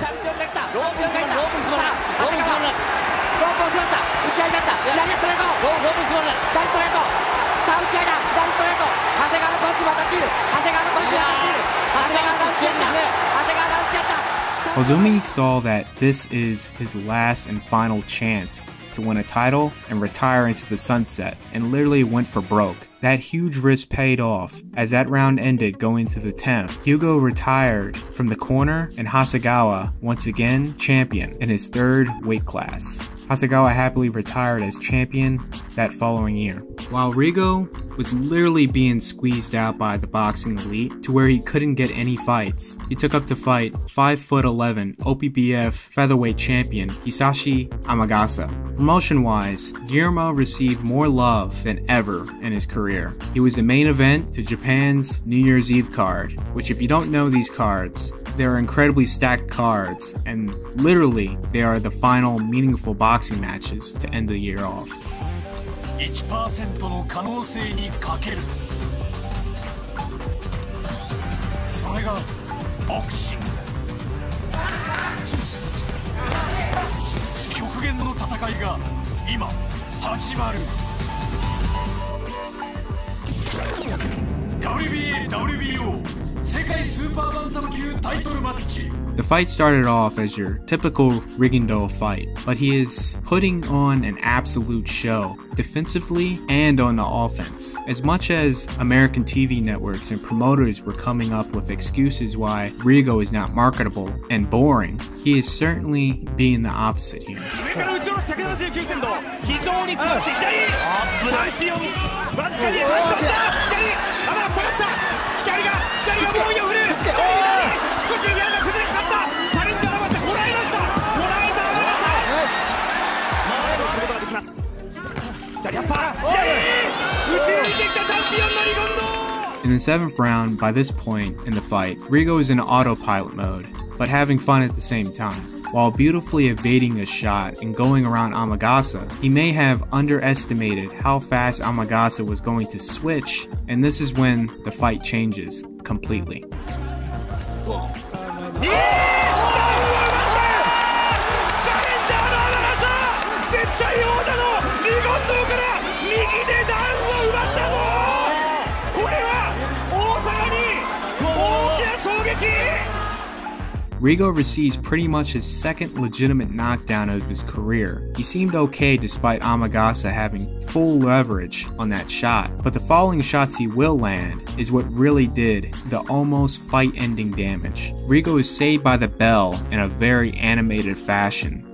Hozumi saw that this is his last and final chance to win a title and retire into the sunset, and literally went for broke. That huge risk paid off. As that round ended going to the 10th, Hugo retired from the corner and Hasegawa, once again, champion in his 3rd weight class. Hasegawa happily retired as champion that following year. While Rigo was literally being squeezed out by the boxing elite to where he couldn't get any fights, he took up to fight 5'11" OPBF featherweight champion Hisashi Amagasa. Promotion-wise, Guillermo received more love than ever in his career. He was the main event to Japan's New Year's Eve card, which if you don't know these cards, they are incredibly stacked cards, and literally they are the final meaningful boxing matches to end the year off. 1% の可能性にかける。それがボクシング。極限の戦いが今始まる。WBA、WBO 世界スーパーバンタム級タイトルマッチ。 The fight started off as your typical Rigondeaux fight, but he is putting on an absolute show, defensively and on the offense. As much as American TV networks and promoters were coming up with excuses why Rigo is not marketable and boring, he is certainly being the opposite here. In the 7th round, by this point in the fight, Rigo is in autopilot mode, but having fun at the same time. While beautifully evading a shot and going around Amagasa, he may have underestimated how fast Amagasa was going to switch, and this is when the fight changes completely. Rigo receives pretty much his second legitimate knockdown of his career. He seemed okay despite Amagasa having full leverage on that shot, but the following shots he will land is what really did the almost fight-ending damage. Rigo is saved by the bell in a very animated fashion.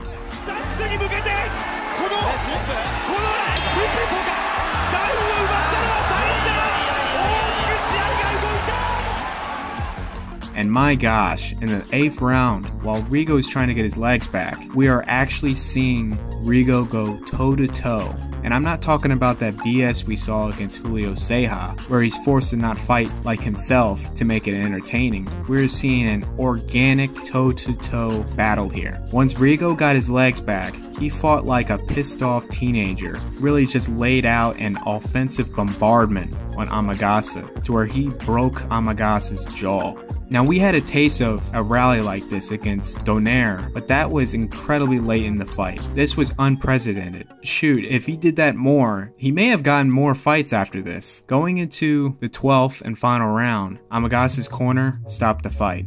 And my gosh, in the 8th round, while Rigo is trying to get his legs back, we are actually seeing Rigo go toe-to-toe. And I'm not talking about that BS we saw against Julio Ceja, where he's forced to not fight like himself to make it entertaining. We're seeing an organic toe-to-toe battle here. Once Rigo got his legs back, he fought like a pissed-off teenager, really just laid out an offensive bombardment on Amagasa, to where he broke Amagasa's jaw. Now, we had a taste of a rally like this against Donaire, but that was incredibly late in the fight. This was unprecedented. Shoot, if he did that more, he may have gotten more fights after this. Going into the 12th and final round, Amagasa's corner stopped the fight.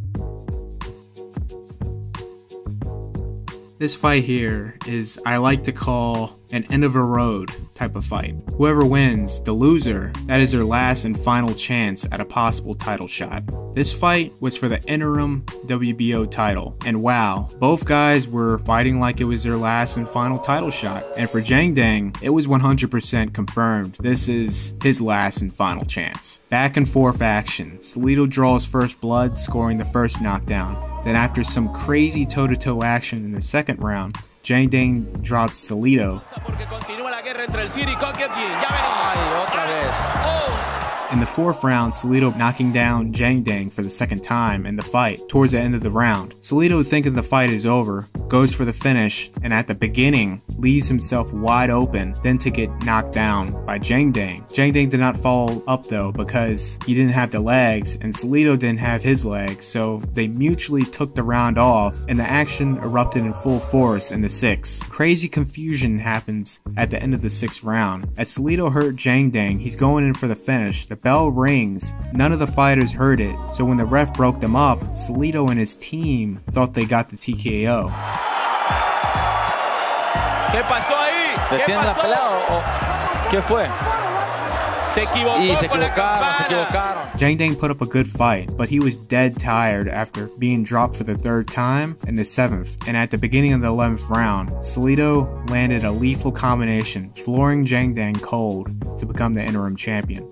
This fight here is, I like to call, an end of a road type of fight. Whoever wins, the loser, that is their last and final chance at a possible title shot. This fight was for the interim WBO title, and wow, both guys were fighting like it was their last and final title shot. And for Zhang Deng, it was 100% confirmed this is his last and final chance. Back and forth action. Salido draws first blood, scoring the first knockdown. Then after some crazy toe-to-toe action in the second round, Zhang Deng drops Salido. In the 4th round, Salido knocking down Zhang Deng for the second time in the fight towards the end of the round. Salido, thinking the fight is over, goes for the finish, and at the beginning leaves himself wide open, then to get knocked down by Zhang Deng. Zhang Deng did not follow up though because he didn't have the legs and Salido didn't have his legs, so they mutually took the round off and the action erupted in full force in the 6th. Crazy confusion happens at the end of the 6th round. As Salido hurt Zhang Deng, he's going in for the finish. The bell rings. None of the fighters heard it, so when the ref broke them up, Salido and his team thought they got the TKO. ¿Qué pasó ahí? ¿Detiene la pelea o qué fue? Se equivocaron. Zhang Deng put up a good fight, but he was dead tired after being dropped for the 3rd time in the 7th. And at the beginning of the 11th round, Salido landed a lethal combination, flooring Zhang Deng cold to become the interim champion.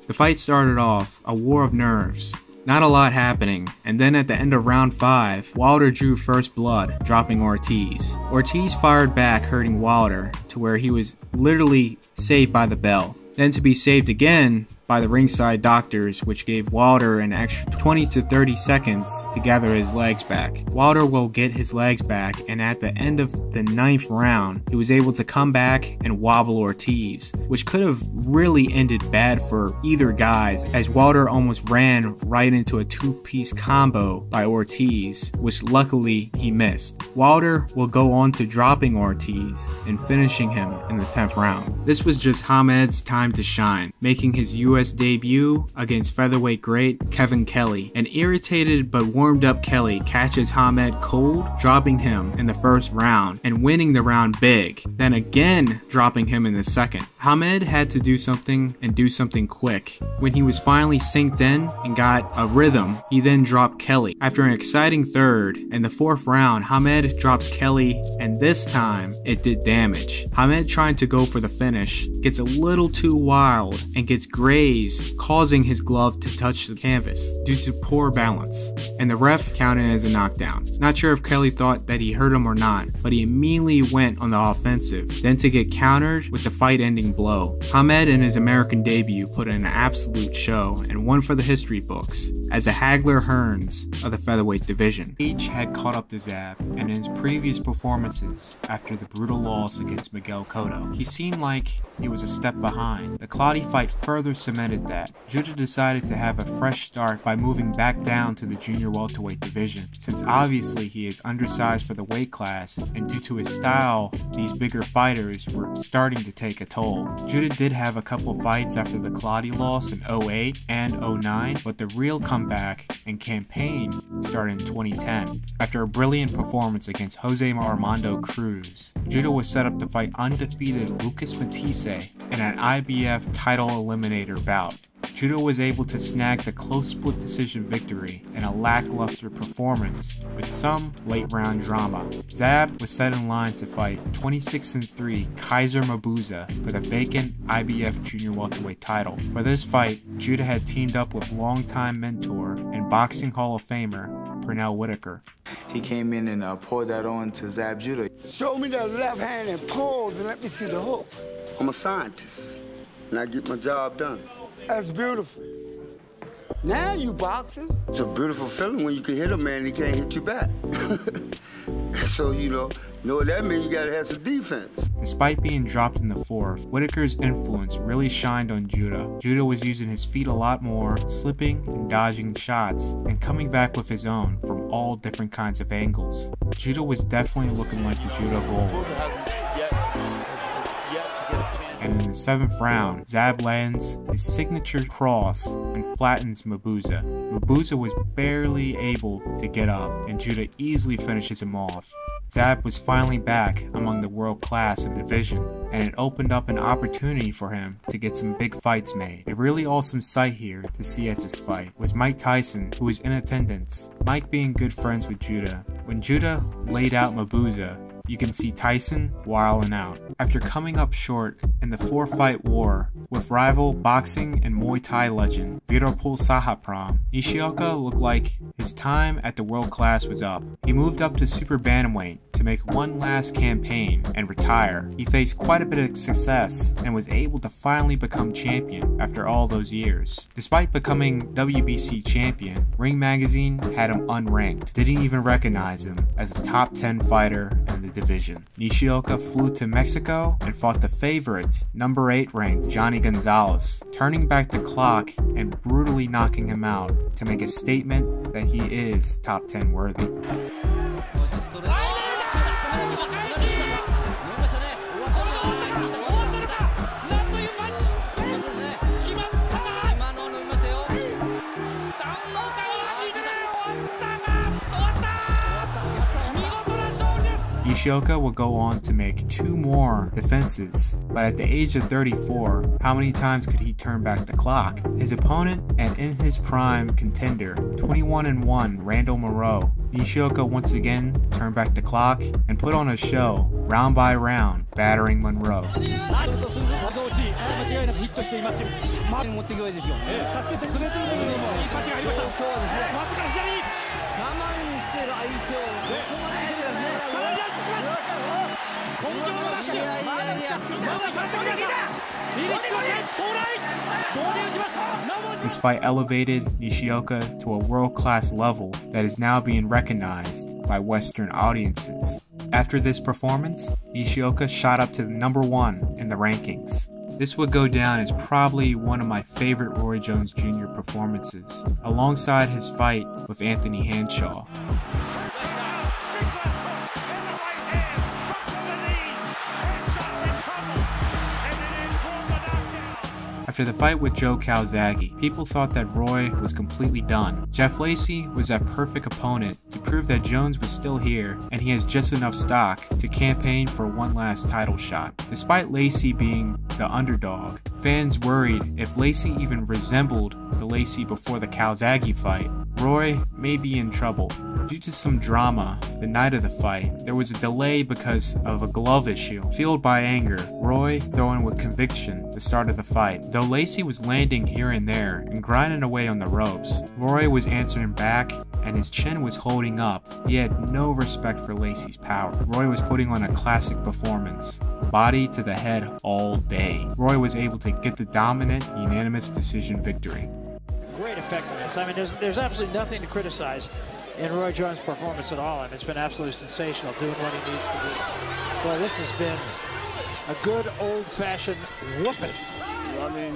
The fight started off a war of nerves. Not a lot happening, and then at the end of round 5, Wilder drew first blood, dropping Ortiz. Ortiz fired back, hurting Wilder to where he was literally saved by the bell. Then to be saved again by the ringside doctors, which gave Wilder an extra 20 to 30 seconds to gather his legs back. Wilder will get his legs back, and at the end of the 9th round, he was able to come back and wobble Ortiz, which could have really ended bad for either guys, as Wilder almost ran right into a 2-piece combo by Ortiz, which luckily he missed. Wilder will go on to dropping Ortiz and finishing him in the 10th round. This was just Hamed's time to shine, making his US debut against featherweight great Kevin Kelly. An irritated but warmed up Kelly catches Hamed cold, dropping him in the 1st round and winning the round big, then again dropping him in the 2nd. Hamed had to do something and do something quick. When he was finally synced in and got a rhythm, he then dropped Kelly. After an exciting 3rd, in the 4th round, Hamed drops Kelly, and this time it did damage. Hamed, trying to go for the finish, gets a little too wild and gets grazed phased, causing his glove to touch the canvas due to poor balance, and the ref counted as a knockdown. Not sure if Kelly thought that he hurt him or not, but he immediately went on the offensive, then to get countered with the fight-ending blow. Hamed in his American debut put in an absolute show and won for the history books as a Hagler Hearns of the featherweight division. Age had caught up to Zab, and in his previous performances after the brutal loss against Miguel Cotto, he seemed like he was a step behind. The Clottey fight further cemented that. Judah decided to have a fresh start by moving back down to the junior welterweight division, since obviously he is undersized for the weight class, and due to his style, these bigger fighters were starting to take a toll. Judah did have a couple fights after the Clottey loss in 08 and 09, but the real comeback and campaign started in 2010. After a brilliant performance against Jose Armando Cruz, Judah was set up to fight undefeated Lucas Matisse in an IBF title eliminator bout. Judah was able to snag the close split decision victory in a lackluster performance with some late round drama. Zab was set in line to fight 26-3 Kaiser Mabuza for the vacant IBF junior welterweight title. For this fight, Judah had teamed up with longtime mentor and boxing Hall of Famer Pernell Whitaker. He came in and poured that on to Zab Judah. Show me that left hand and pause and let me see the hook. I'm a scientist and I get my job done. That's beautiful. Now you boxing. It's a beautiful feeling when you can hit a man and he can't hit you back. So, you know what that means? You gotta have some defense. Despite being dropped in the fourth, Whitaker's influence really shined on Judah. Judah was using his feet a lot more, slipping and dodging shots, and coming back with his own from all different kinds of angles. Judah was definitely looking like the Judah of old. And in the 7th round, Zab lands his signature cross and flattens Mabuza. Mabuza was barely able to get up, and Judah easily finishes him off. Zab was finally back among the world class of the division, and it opened up an opportunity for him to get some big fights made. A really awesome sight here to see at this fight was Mike Tyson, who was in attendance. Mike being good friends with Judah. When Judah laid out Mabuza, you can see Tyson wilding out. After coming up short in the 4-fight war with rival boxing and Muay Thai legend Virapul Sahapram, Nishioka looked like his time at the world class was up. He moved up to super bantamweight to make one last campaign and retire. He faced quite a bit of success and was able to finally become champion after all those years. Despite becoming WBC champion, Ring Magazine had him unranked, didn't even recognize him as a top 10 fighter in the division. Nishioka flew to Mexico and fought the favorite, number 8 ranked Johnny Gonzalez, turning back the clock and brutally knocking him out to make a statement that he is top 10 worthy. Nishioka would go on to make 2 more defenses, but at the age of 34, how many times could he turn back the clock? His opponent and in his prime contender, 21-1 Randall Moreau, Nishioka once again turned back the clock and put on a show, round by round, battering Monroe. This fight elevated Nishioka to a world-class level that is now being recognized by Western audiences. After this performance, Nishioka shot up to number 1 in the rankings. This would go down as probably one of my favorite Roy Jones Jr. performances, alongside his fight with Anthony Hanshaw. After the fight with Joe Calzaghe, people thought that Roy was completely done. Jeff Lacy was that perfect opponent to prove that Jones was still here and he has just enough stock to campaign for one last title shot. Despite Lacy being the underdog, fans worried if Lacy even resembled the Lacy before the Calzaghe fight, Roy may be in trouble. Due to some drama the night of the fight, there was a delay because of a glove issue. Fueled by anger, Roy throwing with conviction the start of the fight. Though Lacy was landing here and there and grinding away on the ropes, Roy was answering back and his chin was holding up. He had no respect for Lacy's power. Roy was putting on a classic performance, body to the head all day. Roy was able to get the dominant, unanimous decision victory. Great effectiveness. I mean, there's absolutely nothing to criticize in Roy Jones' performance at all. I mean, it's been absolutely sensational, doing what he needs to do. Well, this has been a good old-fashioned whooping. I mean,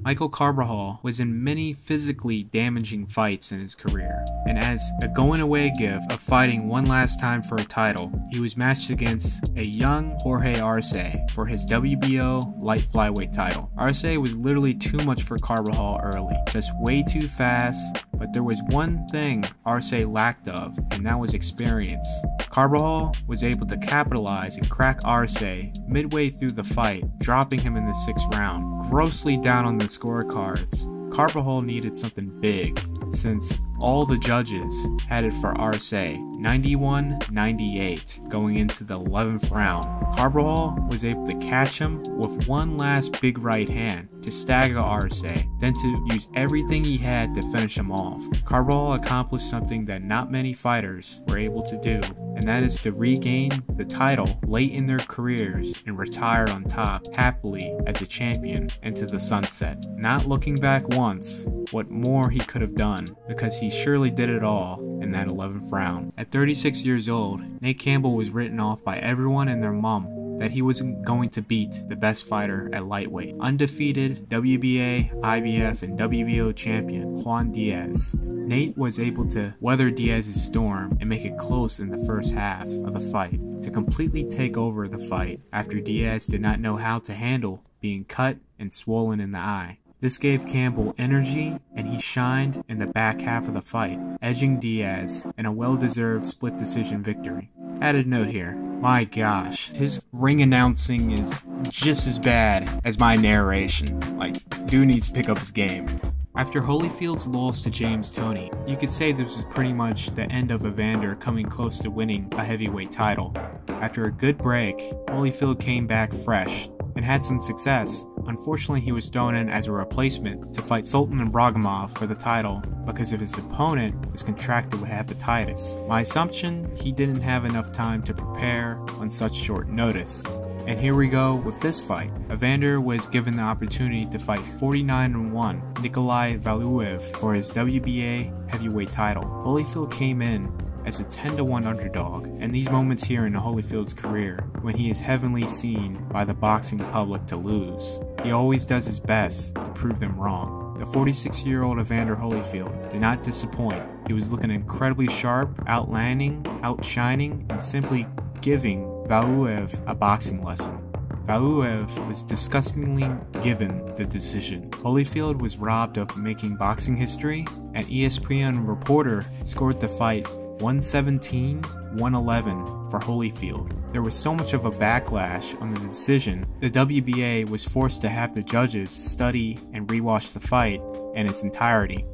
Michael Carbajal was in many physically damaging fights in his career, and as a going-away gift of fighting one last time for a title, he was matched against a young Jorge Arce for his WBO light flyweight title. Arce was literally too much for Carbajal early, just way too fast, but there was one thing Arce lacked of, and that was experience. Carbajal was able to capitalize and crack Arce midway through the fight, dropping him in the 6th round, grossly down on the scorecards. Carbajal needed something big, since all the judges had it for Arce, 91-98, going into the 11th round. Carbajal was able to catch him with one last big right hand to stagger Arce, then to use everything he had to finish him off. Carbajal accomplished something that not many fighters were able to do, and that is to regain the title late in their careers and retire on top happily as a champion into the sunset. Not looking back once what more he could have done, because he surely did it all in that 11th round. At 36 years old, Nate Campbell was written off by everyone and their mom that he wasn't going to beat the best fighter at lightweight. Undefeated WBA, IBF, and WBO champion Juan Diaz. Nate was able to weather Diaz's storm and make it close in the first half of the fight, to completely take over the fight after Diaz did not know how to handle being cut and swollen in the eye. This gave Campbell energy, and he shined in the back half of the fight, edging Diaz in a well-deserved split decision victory. Added note here, my gosh, his ring announcing is just as bad as my narration. Like, dude needs to pick up his game. After Holyfield's loss to James Toney, you could say this was pretty much the end of Evander coming close to winning a heavyweight title. After a good break, Holyfield came back fresh and had some success. Unfortunately, he was thrown in as a replacement to fight Sultan Ibragimov for the title because of his opponent was contracted with hepatitis. My assumption, he didn't have enough time to prepare on such short notice. And here we go with this fight. Evander was given the opportunity to fight 49-1 Nikolai Valuev for his WBA heavyweight title. Holyfield came in as a 10-1 underdog, and these moments here in Holyfield's career, when he is heavily seen by the boxing public to lose, he always does his best to prove them wrong. The 46-year-old Evander Holyfield did not disappoint. He was looking incredibly sharp, outlanding, outshining, and simply giving Valuev a boxing lesson. Valuev was disgustingly given the decision. Holyfield was robbed of making boxing history, and ESPN reporter scored the fight 117-111 for Holyfield. There was so much of a backlash on the decision, the WBA was forced to have the judges study and rewatch the fight in its entirety.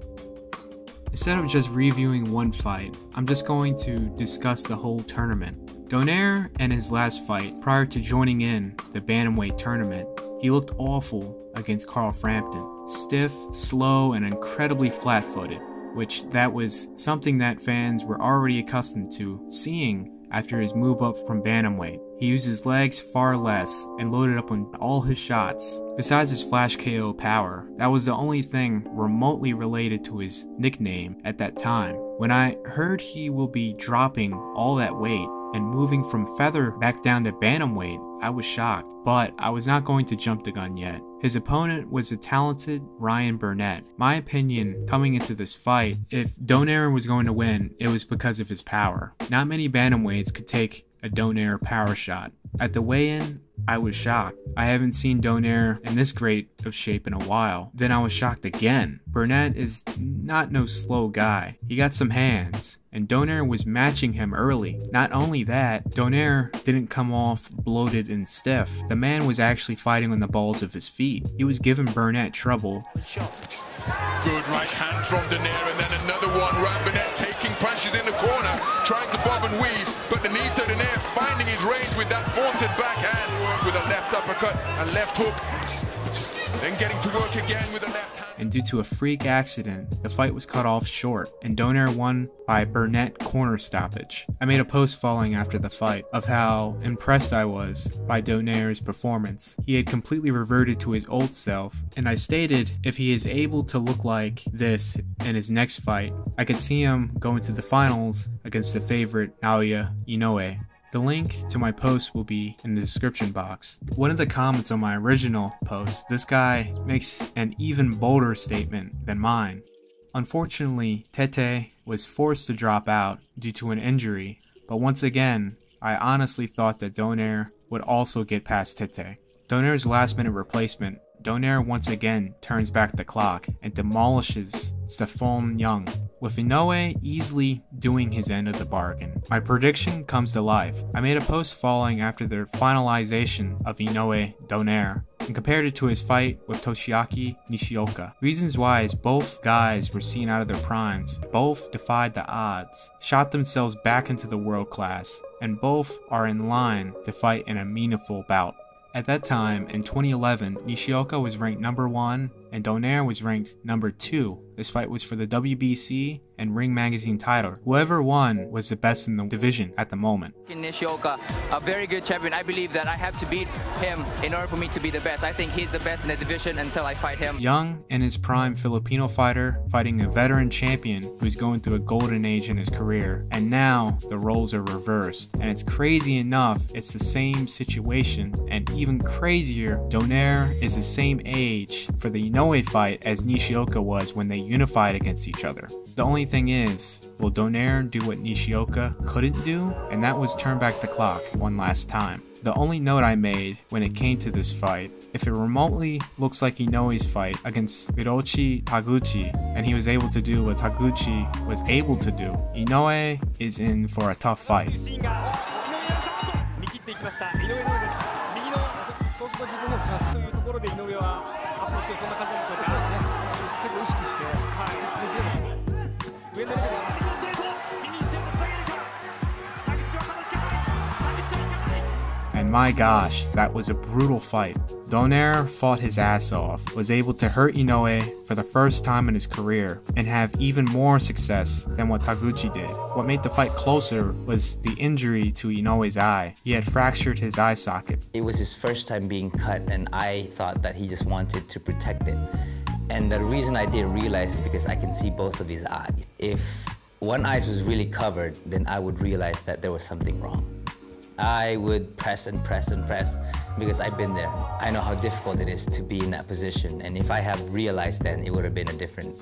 Instead of just reviewing one fight, I'm just going to discuss the whole tournament. Donaire in his last fight, prior to joining in the Bantamweight tournament, he looked awful against Carl Frampton. Stiff, slow, and incredibly flat-footed, which that was something that fans were already accustomed to seeing after his move up from bantamweight. He used his legs far less and loaded up on all his shots. Besides his flash KO power, that was the only thing remotely related to his nickname at that time. When I heard he will be dropping all that weight and moving from feather back down to bantamweight, I was shocked, but I was not going to jump the gun yet. His opponent was the talented Ryan Burnett. My opinion coming into this fight, if Donaire was going to win, it was because of his power. Not many bantamweights could take a Donaire power shot. At the weigh-in, I was shocked. I haven't seen Donaire in this great of shape in a while. Then I was shocked again. Burnett is not no slow guy. He got some hands, and Donaire was matching him early. Not only that, Donaire didn't come off bloated and stiff. The man was actually fighting on the balls of his feet. He was giving Burnett trouble. Good right hand from Donaire, and then another one. Right, Burnett taking punches in the corner, trying to bob and weave, but Nonito Donaire finding his range with that vaunted backhand, with a left uppercut and left hook, then getting to work again with a left hand. And due to a freak accident, the fight was cut off short, and Donaire won by Burnett corner stoppage. I made a post following after the fight of how impressed I was by Donaire's performance. He had completely reverted to his old self, and I stated if he is able to look like this in his next fight, I could see him going to the finals against the favorite Naoya Inoue. The link to my post will be in the description box. One of the comments on my original post, this guy makes an even bolder statement than mine. Unfortunately, Tete was forced to drop out due to an injury, but once again, I honestly thought that Donaire would also get past Tete. Donaire's last-minute replacement, Donaire once again turns back the clock and demolishes Stephon Young, with Inoue easily doing his end of the bargain. My prediction comes to life. I made a post following after the finalization of Inoue Donaire and compared it to his fight with Toshiaki Nishioka. Reasons why is both guys were seen out of their primes, both defied the odds, shot themselves back into the world class, and both are in line to fight in a meaningful bout. At that time, in 2011, Nishioka was ranked number 1 and Donaire was ranked number 2. This fight was for the WBC and Ring Magazine title. Whoever won was the best in the division at the moment. Nishioka, a very good champion. I believe that I have to beat him in order for me to be the best. I think he's the best in the division until I fight him. Young in his prime Filipino fighter fighting a veteran champion who's going through a golden age in his career. And now the roles are reversed. And it's crazy enough, it's the same situation. And even crazier, Donaire is the same age for the Inoue fight as Nishioka was when they unified against each other. The only thing is, will Donaire do what Nishioka couldn't do? And that was turn back the clock one last time. The only note I made when it came to this fight, if it remotely looks like Inoue's fight against Hiroshi Taguchi, and he was able to do what Taguchi was able to do, Inoue is in for a tough fight. And my gosh, that was a brutal fight. Donaire fought his ass off, was able to hurt Inoue for the first time in his career, and have even more success than what Taguchi did. What made the fight closer was the injury to Inoue's eye. He had fractured his eye socket. It was his first time being cut, and I thought that he just wanted to protect it. And the reason I didn't realize is because I can see both of his eyes. If one eye was really covered, then I would realize that there was something wrong. I would press and press and press because I've been there. I know how difficult it is to be in that position, and if I had realized then, it would have been a different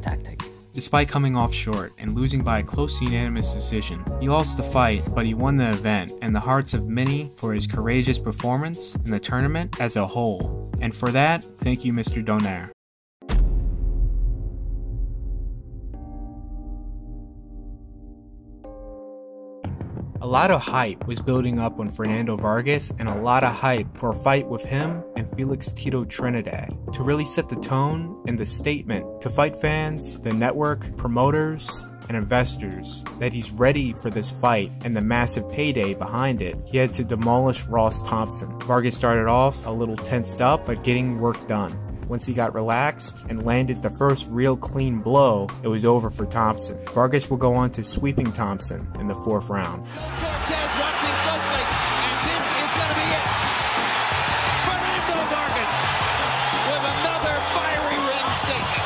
tactic. Despite coming off short and losing by a close unanimous decision, he lost the fight, but he won the event and the hearts of many for his courageous performance in the tournament as a whole. And for that, thank you, Mr. Donaire. A lot of hype was building up on Fernando Vargas and a lot of hype for a fight with him and Felix Tito Trinidad to really set the tone and the statement to fight fans, the network, promoters, and investors that he's ready for this fight and the massive payday behind it. He had to demolish Ross Thompson. Vargas started off a little tensed up, but getting work done. Once he got relaxed and landed the first real clean blow, it was over for Thompson. Vargas will go on to sweeping Thompson in the 4th round. Cortez watching closely, and this is going to be it. Fernando Vargas with another fiery ring statement.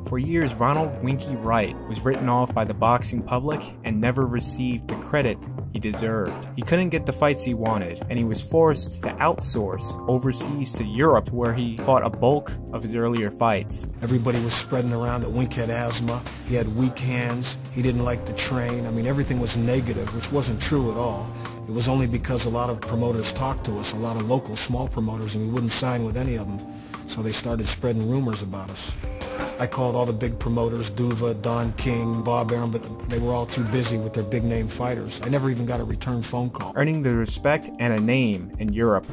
For years, Ronald Winky Wright was written off by the boxing public and never received the credit he deserved. He couldn't get the fights he wanted, and he was forced to outsource overseas to Europe, where he fought a bulk of his earlier fights. Everybody was spreading around that Wink had asthma, he had weak hands, he didn't like to train. I mean, everything was negative, which wasn't true at all. It was only because a lot of promoters talked to us, a lot of local small promoters, and we wouldn't sign with any of them. So they started spreading rumors about us. I called all the big promoters, Duva, Don King, Bob Arum, but they were all too busy with their big-name fighters. I never even got a return phone call. Earning the respect and a name in Europe.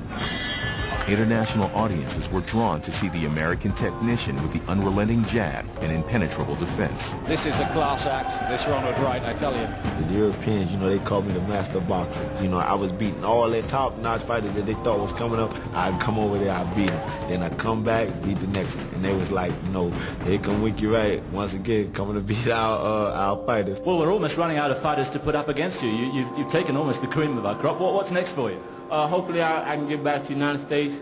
International audiences were drawn to see the American technician with the unrelenting jab and impenetrable defense. This is a class act, this Ronald Wright, I tell you. The Europeans, they called me the master boxer. I was beating all their top-notch fighters that they thought was coming up. I'd come over there, I'd beat them. Then I'd come back, beat the next one. And they was like, here come Wiki Wright, once again, coming to beat our fighters. Well, we're almost running out of fighters to put up against you. You've taken almost the cream of our crop. What's next for you? Hopefully I can get back to the United States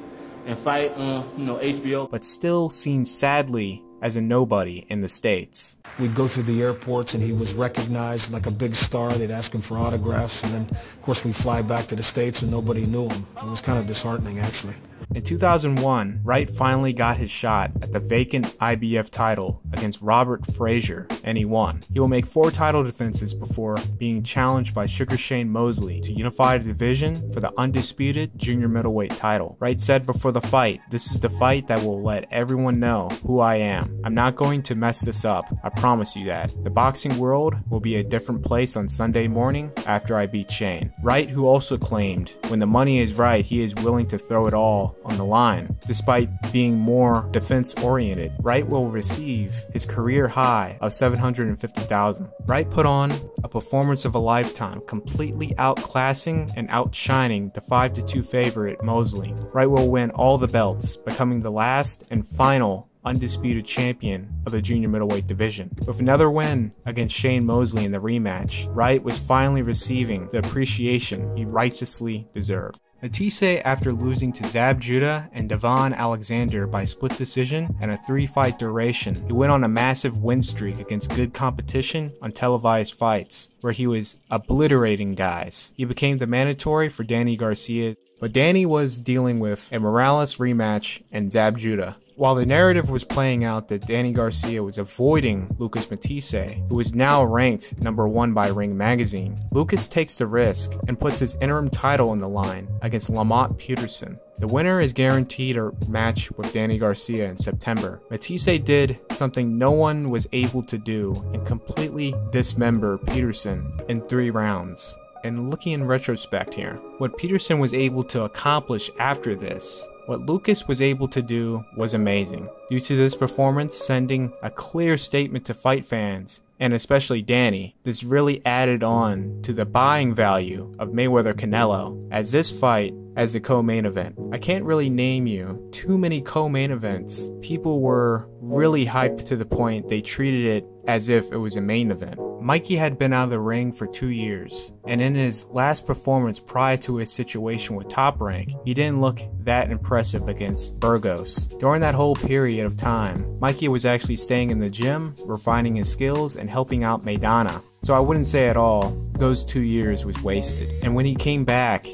and fight, HBO. But still seen sadly as a nobody in the States. We'd go through the airports and he was recognized like a big star. They'd ask him for autographs, and then, of course, we'd fly back to the States and nobody knew him. It was kind of disheartening, actually. In 2001, Wright finally got his shot at the vacant IBF title against Robert Frazier, and he won. He will make 4 title defenses before being challenged by Sugar Shane Mosley to unify the division for the undisputed junior middleweight title. Wright said before the fight, "This is the fight that will let everyone know who I am. I'm not going to mess this up, I promise you that. The boxing world will be a different place on Sunday morning after I beat Shane." Wright, who also claimed, when the money is right, he is willing to throw it all on the line. Despite being more defense-oriented, Wright will receive his career high of $750,000. Wright put on a performance of a lifetime, completely outclassing and outshining the 5-2 favorite Mosley. Wright will win all the belts, becoming the last and final undisputed champion of the junior middleweight division. With another win against Shane Mosley in the rematch, Wright was finally receiving the appreciation he righteously deserved. Matthysse, after losing to Zab Judah and Devon Alexander by split decision and a 3-fight duration, he went on a massive win streak against good competition on televised fights, where he was obliterating guys. He became the mandatory for Danny Garcia, but Danny was dealing with a Morales rematch and Zab Judah. While the narrative was playing out that Danny Garcia was avoiding Lucas Matthysse, who is now ranked #1 by Ring Magazine, Lucas takes the risk and puts his interim title on the line against Lamont Peterson. The winner is guaranteed a match with Danny Garcia in September. Matthysse did something no one was able to do and completely dismember Peterson in 3 rounds. And looking in retrospect here, what Peterson was able to accomplish after this, what Lucas was able to do was amazing. Due to this performance sending a clear statement to fight fans, and especially Danny, this really added on to the buying value of Mayweather-Canelo, as this fight as the co-main event. I can't really name you too many co-main events. People were really hyped to the point they treated it as if it was a main event. Mikey had been out of the ring for 2 years, and in his last performance prior to his situation with Top Rank, he didn't look that impressive against Burgos. During that whole period of time, Mikey was actually staying in the gym, refining his skills, and helping out Maidana. So I wouldn't say at all those 2 years was wasted. And when he came back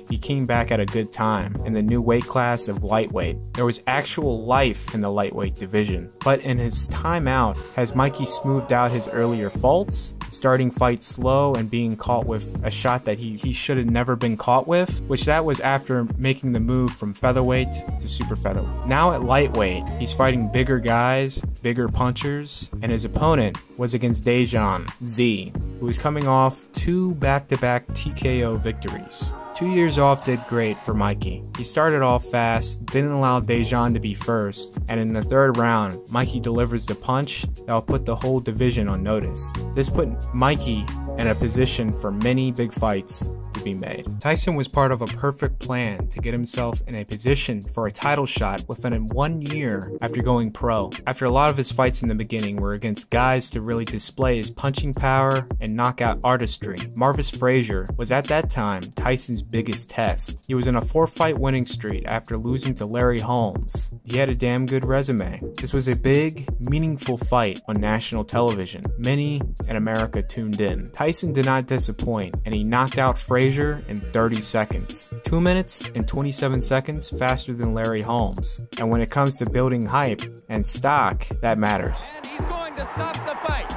at a good time in the new weight class of lightweight. There was actual life in the lightweight division. But in his time out, has Mikey smoothed out his earlier faults? Starting fights slow and being caught with a shot that he should have never been caught with, which that was after making the move from featherweight to super featherweight. Now at lightweight, he's fighting bigger guys, bigger punchers, and his opponent was against Dejan Z, who was coming off 2 back-to-back TKO victories. 2 years off did great for Mikey. He started off fast, didn't allow Dejan to be first, and in the 3rd round, Mikey delivers the punch that will put the whole division on notice. This put Mikey in a position for many big fights to be made. Tyson was part of a perfect plan to get himself in a position for a title shot within 1 year after going pro. After a lot of his fights in the beginning were against guys to really display his punching power and knockout artistry, Marvis Frazier was at that time Tyson's biggest test. He was in a 4-fight winning streak after losing to Larry Holmes. He had a damn good resume. This was a big, meaningful fight on national television. Many in America tuned in. Tyson did not disappoint, and he knocked out Frazier in 30 seconds. 2 minutes and 27 seconds faster than Larry Holmes. And when it comes to building hype and stock, that matters. And he's going to stop the fight.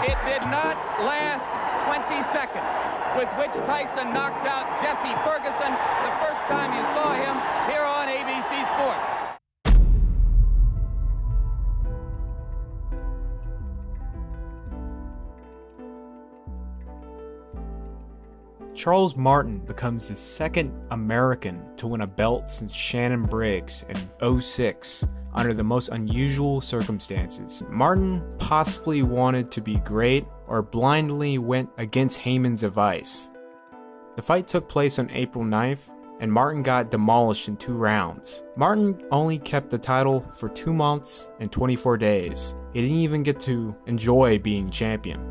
It did not last 20 seconds, with which Tyson knocked out Jesse Ferguson the first time you saw him here on ABC Sports. Charles Martin becomes the second American to win a belt since Shannon Briggs in '06 under the most unusual circumstances. Martin possibly wanted to be great or blindly went against Heyman's advice. The fight took place on April 9th, and Martin got demolished in 2 rounds. Martin only kept the title for 2 months and 24 days. He didn't even get to enjoy being champion.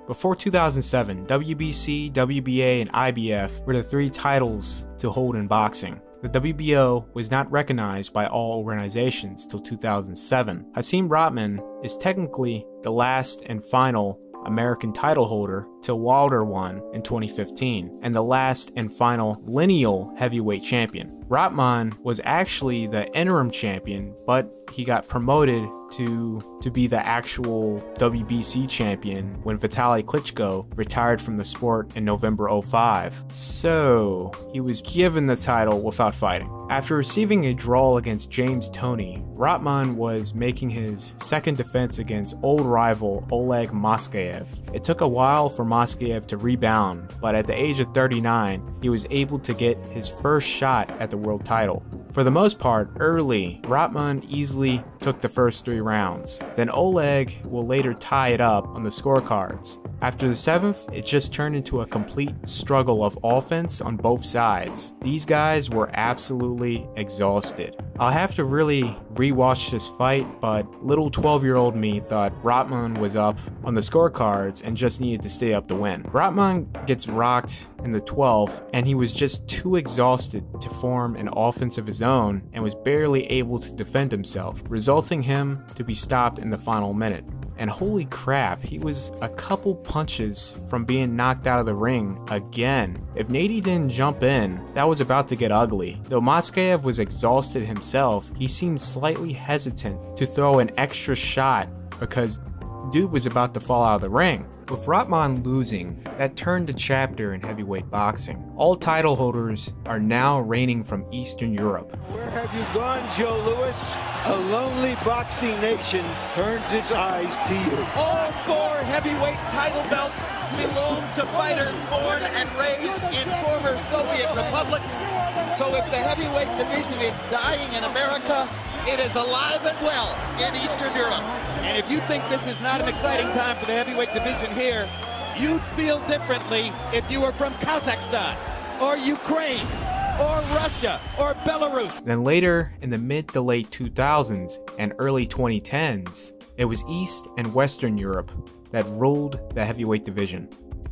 Before 2007, WBC, WBA, and IBF were the 3 titles to hold in boxing. The WBO was not recognized by all organizations till 2007. Hasim Rahman is technically the last and final American title holder till Wilder won in 2015, and the last and final lineal heavyweight champion. Rahman was actually the interim champion, but he got promoted to be the actual WBC champion when Vitaly Klitschko retired from the sport in November '05. So he was given the title without fighting. After receiving a draw against James Toney, Rahman was making his second defense against old rival Oleg Moskaev. It took a while for Moskaev to rebound, but at the age of 39, he was able to get his first shot at the world title. For the most part, early, Rahman easily took the first 3 rounds. Then Oleg will later tie it up on the scorecards. After the 7th, it just turned into a complete struggle of offense on both sides. These guys were absolutely exhausted. I'll have to really rewatch this fight, but little 12-year-old me thought Rahman was up on the scorecards and just needed to stay up to win. Rahman gets rocked in the 12th, and he was just too exhausted to form an offense of his own and was barely able to defend himself, resulting him to be stopped in the final minute. And holy crap, he was a couple punches from being knocked out of the ring again. If Nady didn't jump in, that was about to get ugly. Though Moskaev was exhausted himself, he seemed slightly hesitant to throw an extra shot because dude was about to fall out of the ring. With Rahman losing, that turned a chapter in heavyweight boxing. All title holders are now reigning from Eastern Europe. Where have you gone, Joe Louis? A lonely boxing nation turns its eyes to you. All 4 heavyweight title belts belong to fighters born and raised in former Soviet republics. So if the heavyweight division is dying in America, it is alive and well in Eastern Europe. And if you think this is not an exciting time for the heavyweight division here, you'd feel differently if you were from Kazakhstan or Ukraine or Russia or Belarus. Then later in the mid to late 2000s and early 2010s, it was East and Western Europe that ruled the heavyweight division.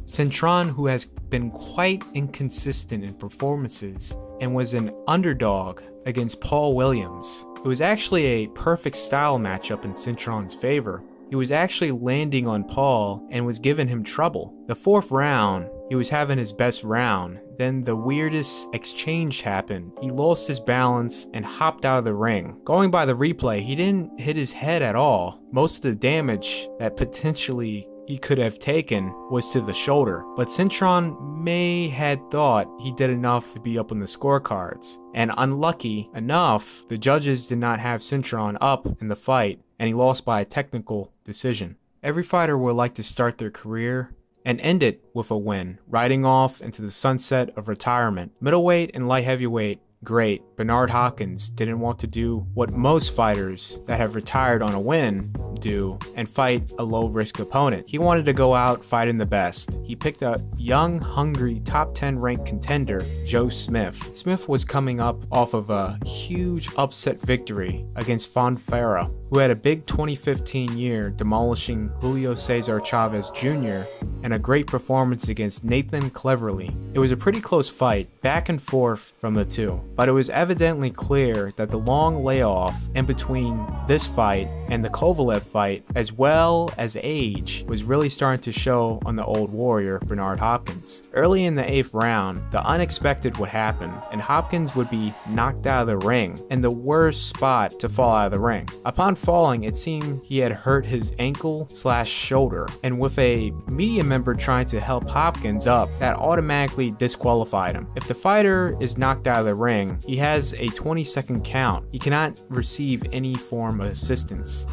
Cintron, who has been quite inconsistent in performances and was an underdog against Paul Williams. It was actually a perfect style matchup in Cintron's favor. He was actually landing on Paul and was giving him trouble. The 4th round, he was having his best round. Then the weirdest exchange happened. He lost his balance and hopped out of the ring. Going by the replay, he didn't hit his head at all. Most of the damage that potentially he could have taken was to the shoulder, but Cintron may had thought he did enough to be up on the scorecards. And unlucky enough, the judges did not have Cintron up in the fight, and he lost by a technical decision. Every fighter would like to start their career and end it with a win, riding off into the sunset of retirement. Middleweight and light heavyweight, great. Bernard Hopkins didn't want to do what most fighters that have retired on a win do and fight a low-risk opponent. He wanted to go out fighting the best. He picked a young, hungry, top 10 ranked contender, Joe Smith. Smith was coming up off of a huge upset victory against Fonfara, who had a big 2015 year demolishing Julio Cesar Chavez Jr. and a great performance against Nathan Cleverly. It was a pretty close fight, back and forth from the two, but it was evidently clear that the long layoff in between this fight and the Kovalev fight, as well as age, was really starting to show on the old warrior, Bernard Hopkins. Early in the 8th round, the unexpected would happen, and Hopkins would be knocked out of the ring, in the worst spot to fall out of the ring. Upon falling, it seemed he had hurt his ankle/shoulder, and with a media member trying to help Hopkins up, that automatically disqualified him. If the fighter is knocked out of the ring, he has a 20-second count. He cannot receive any form of assistance.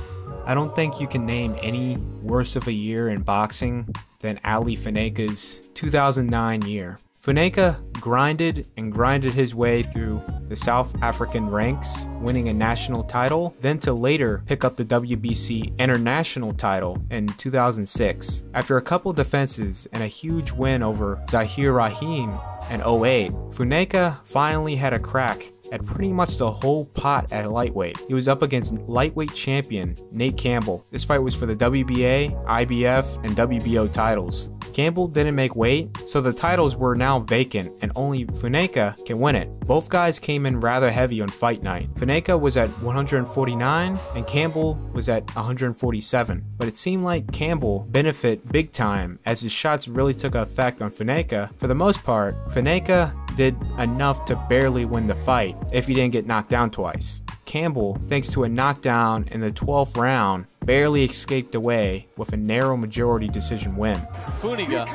I don't think you can name any worse of a year in boxing than Ali Funeka's 2009 year. Funeka grinded his way through the South African ranks, winning a national title, then to later pick up the WBC international title in 2006. After a couple defenses and a huge win over Zahir Rahim in 08, Funeka finally had a crack at pretty much the whole pot at lightweight. He was up against lightweight champion Nate Campbell. This fight was for the WBA, IBF, and WBO titles. Campbell didn't make weight, so the titles were now vacant and only Funeka can win it. Both guys came in rather heavy on fight night. Funeka was at 149 and Campbell was at 147, but it seemed like Campbell benefited big time as his shots really took effect on Funeka. For the most part, Funeka did enough to barely win the fight if he didn't get knocked down twice. Campbell, thanks to a knockdown in the 12th round, barely escaped away with a narrow majority decision win. Funeka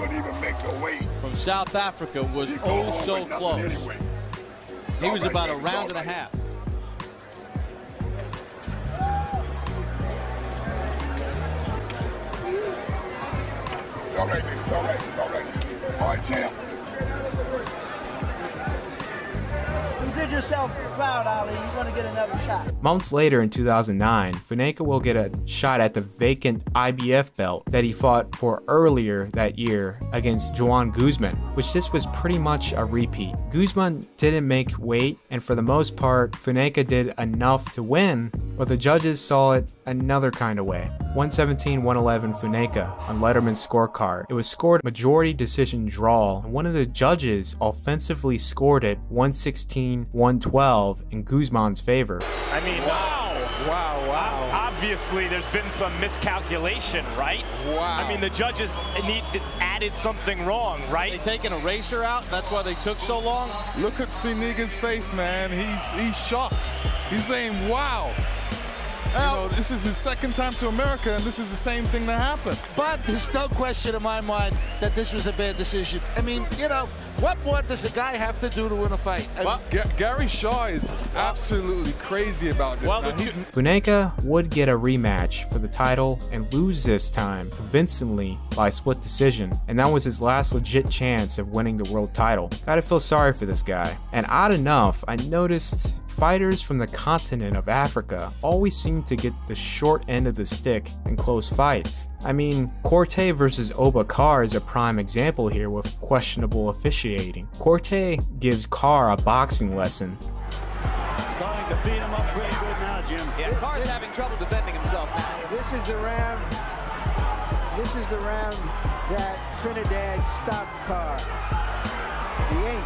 from South Africa was oh so close. He was about a round and a half. It's all right, baby. It's all right. It's all right. All right, champ. You did yourself proud, Ali. You're going to get another shot. Months later in 2009, Funeka will get a shot at the vacant IBF belt that he fought for earlier that year against Juan Guzman, which this was pretty much a repeat. Guzman didn't make weight, and for the most part, Funeka did enough to win, but the judges saw it another kind of way. 117-111 Funeka on Letterman's scorecard. It was scored majority decision draw, and one of the judges offensively scored it 116-112 in Guzman's favor. I mean, wow. Obviously, there's been some miscalculation, right? Wow. I mean, the judges added something wrong, right? They taking a racer out? That's why they took so long? Look at Funega's face, man. He's shocked. He's saying, wow. You know, this is his second time to America, and this is the same thing that happened. But there's no question in my mind that this was a bad decision. I mean, you know, what more does a guy have to do to win a fight? Well, Gary Shaw is absolutely crazy about this. Funeka would get a rematch for the title and lose this time convincingly by split decision, and that was his last legit chance of winning the world title. Gotta feel sorry for this guy. And odd enough, I noticed fighters from the continent of Africa always seem to get the short end of the stick in close fights. I mean, Corte versus Oba Carr is a prime example here with questionable officiating. Corte gives Carr a boxing lesson. Starting to beat him up pretty good now, Jim. Yeah, Carr's having trouble defending himself now. This is the round. This is the round that Trinidad stopped Carr. He ain't.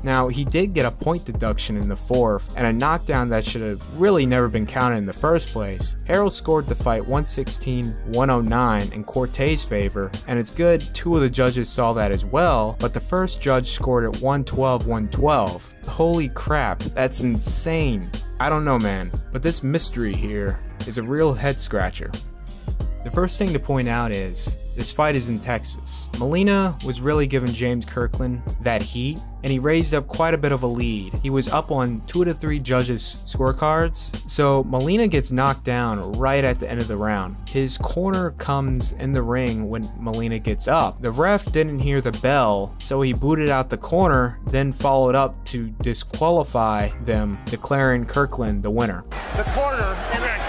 Now, he did get a point deduction in the 4th, and a knockdown that should have really never been counted in the first place. Harold scored the fight 116-109 in Corte's favor, and it's good 2 of the judges saw that as well, but the first judge scored it 112-112. Holy crap, that's insane. I don't know, man, but this mystery here is a real head scratcher. The first thing to point out is, this fight is in Texas. Molina was really giving James Kirkland that heat, and he raised up quite a bit of a lead. He was up on 2 to 3 judges' scorecards, so Molina gets knocked down right at the end of the round. His corner comes in the ring when Molina gets up. The ref didn't hear the bell, so he booted out the corner, then followed up to disqualify them, declaring Kirkland the winner. The corner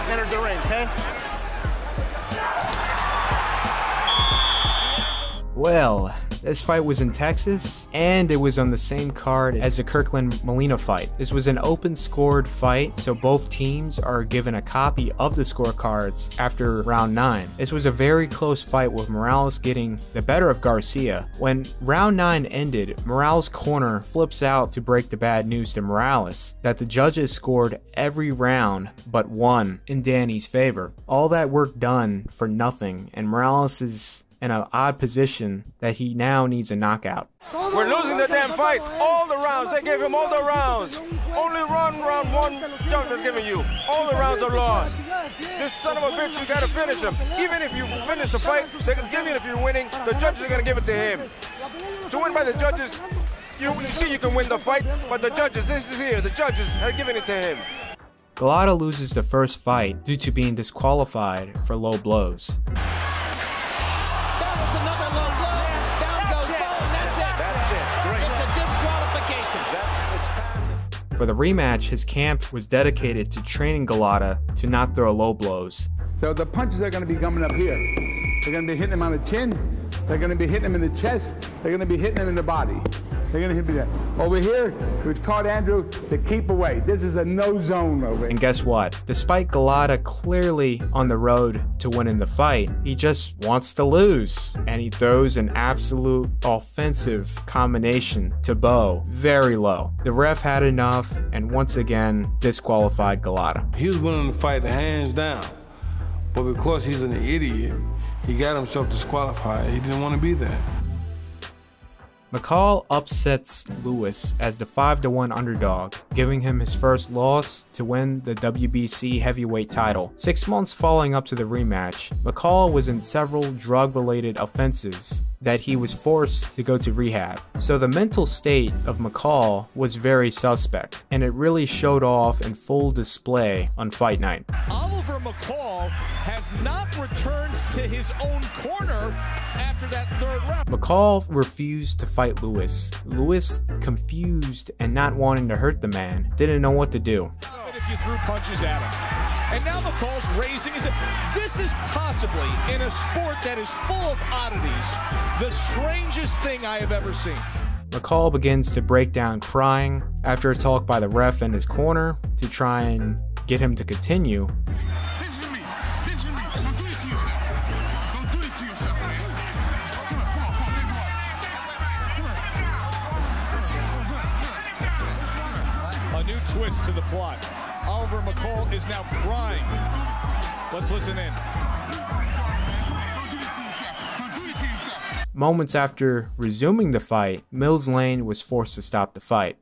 entered the ring, okay? Well, this fight was in Texas, and it was on the same card as the Kirkland-Molina fight. This was an open-scored fight, so both teams are given a copy of the scorecards after round 9. This was a very close fight with Morales getting the better of Garcia. When round 9 ended, Morales' corner flips out to break the bad news to Morales that the judges scored every round but 1 in Danny's favor. All that work done for nothing, and Morales is in an odd position that he now needs a knockout. We're losing the damn fight. All the rounds. They gave him all the rounds. Only round 1 judge is giving you. All the rounds are lost. This son of a bitch, you gotta finish him. Even if you finish the fight, they're gonna give you it if you're winning. The judges are gonna give it to him. To win by the judges, you see you can win the fight, but the judges, this is here, the judges are giving it to him. Golota loses the first fight due to being disqualified for low blows. For the rematch, his camp was dedicated to training Golota to not throw low blows. So the punches are going to be coming up here. They're going to be hitting him on the chin. They're going to be hitting him in the chest. They're going to be hitting him in the body. They're going to hit me there. Over here, we've taught Andrew to keep away. This is a no zone over here. And guess what? Despite Golota clearly on the road to winning the fight, he just wants to lose. And he throws an absolute offensive combination to Bo very low. The ref had enough and once again disqualified Golota. He was willing to fight hands down, but because he's an idiot, he got himself disqualified. He didn't want to be there. McCall upsets Lewis as the 5-1 underdog, giving him his first loss to win the WBC heavyweight title. 6 months following up to the rematch, McCall was in several drug-related offenses that he was forced to go to rehab. So the mental state of McCall was very suspect, and it really showed off in full display on fight night. Oliver McCall has not returned to his own corner after that third round. McCall refused to fight Lewis. Lewis, confused and not wanting to hurt the man, didn't know what to do. If you threw punches at him. And now McCall's raising his head. This is possibly, in a sport that is full of oddities, the strangest thing I have ever seen. McCall begins to break down crying after a talk by the ref in his corner to try and get him to continue. A new twist to the plot. Oliver McCall is now crying. Let's listen in. Moments after resuming the fight, Mills Lane was forced to stop the fight.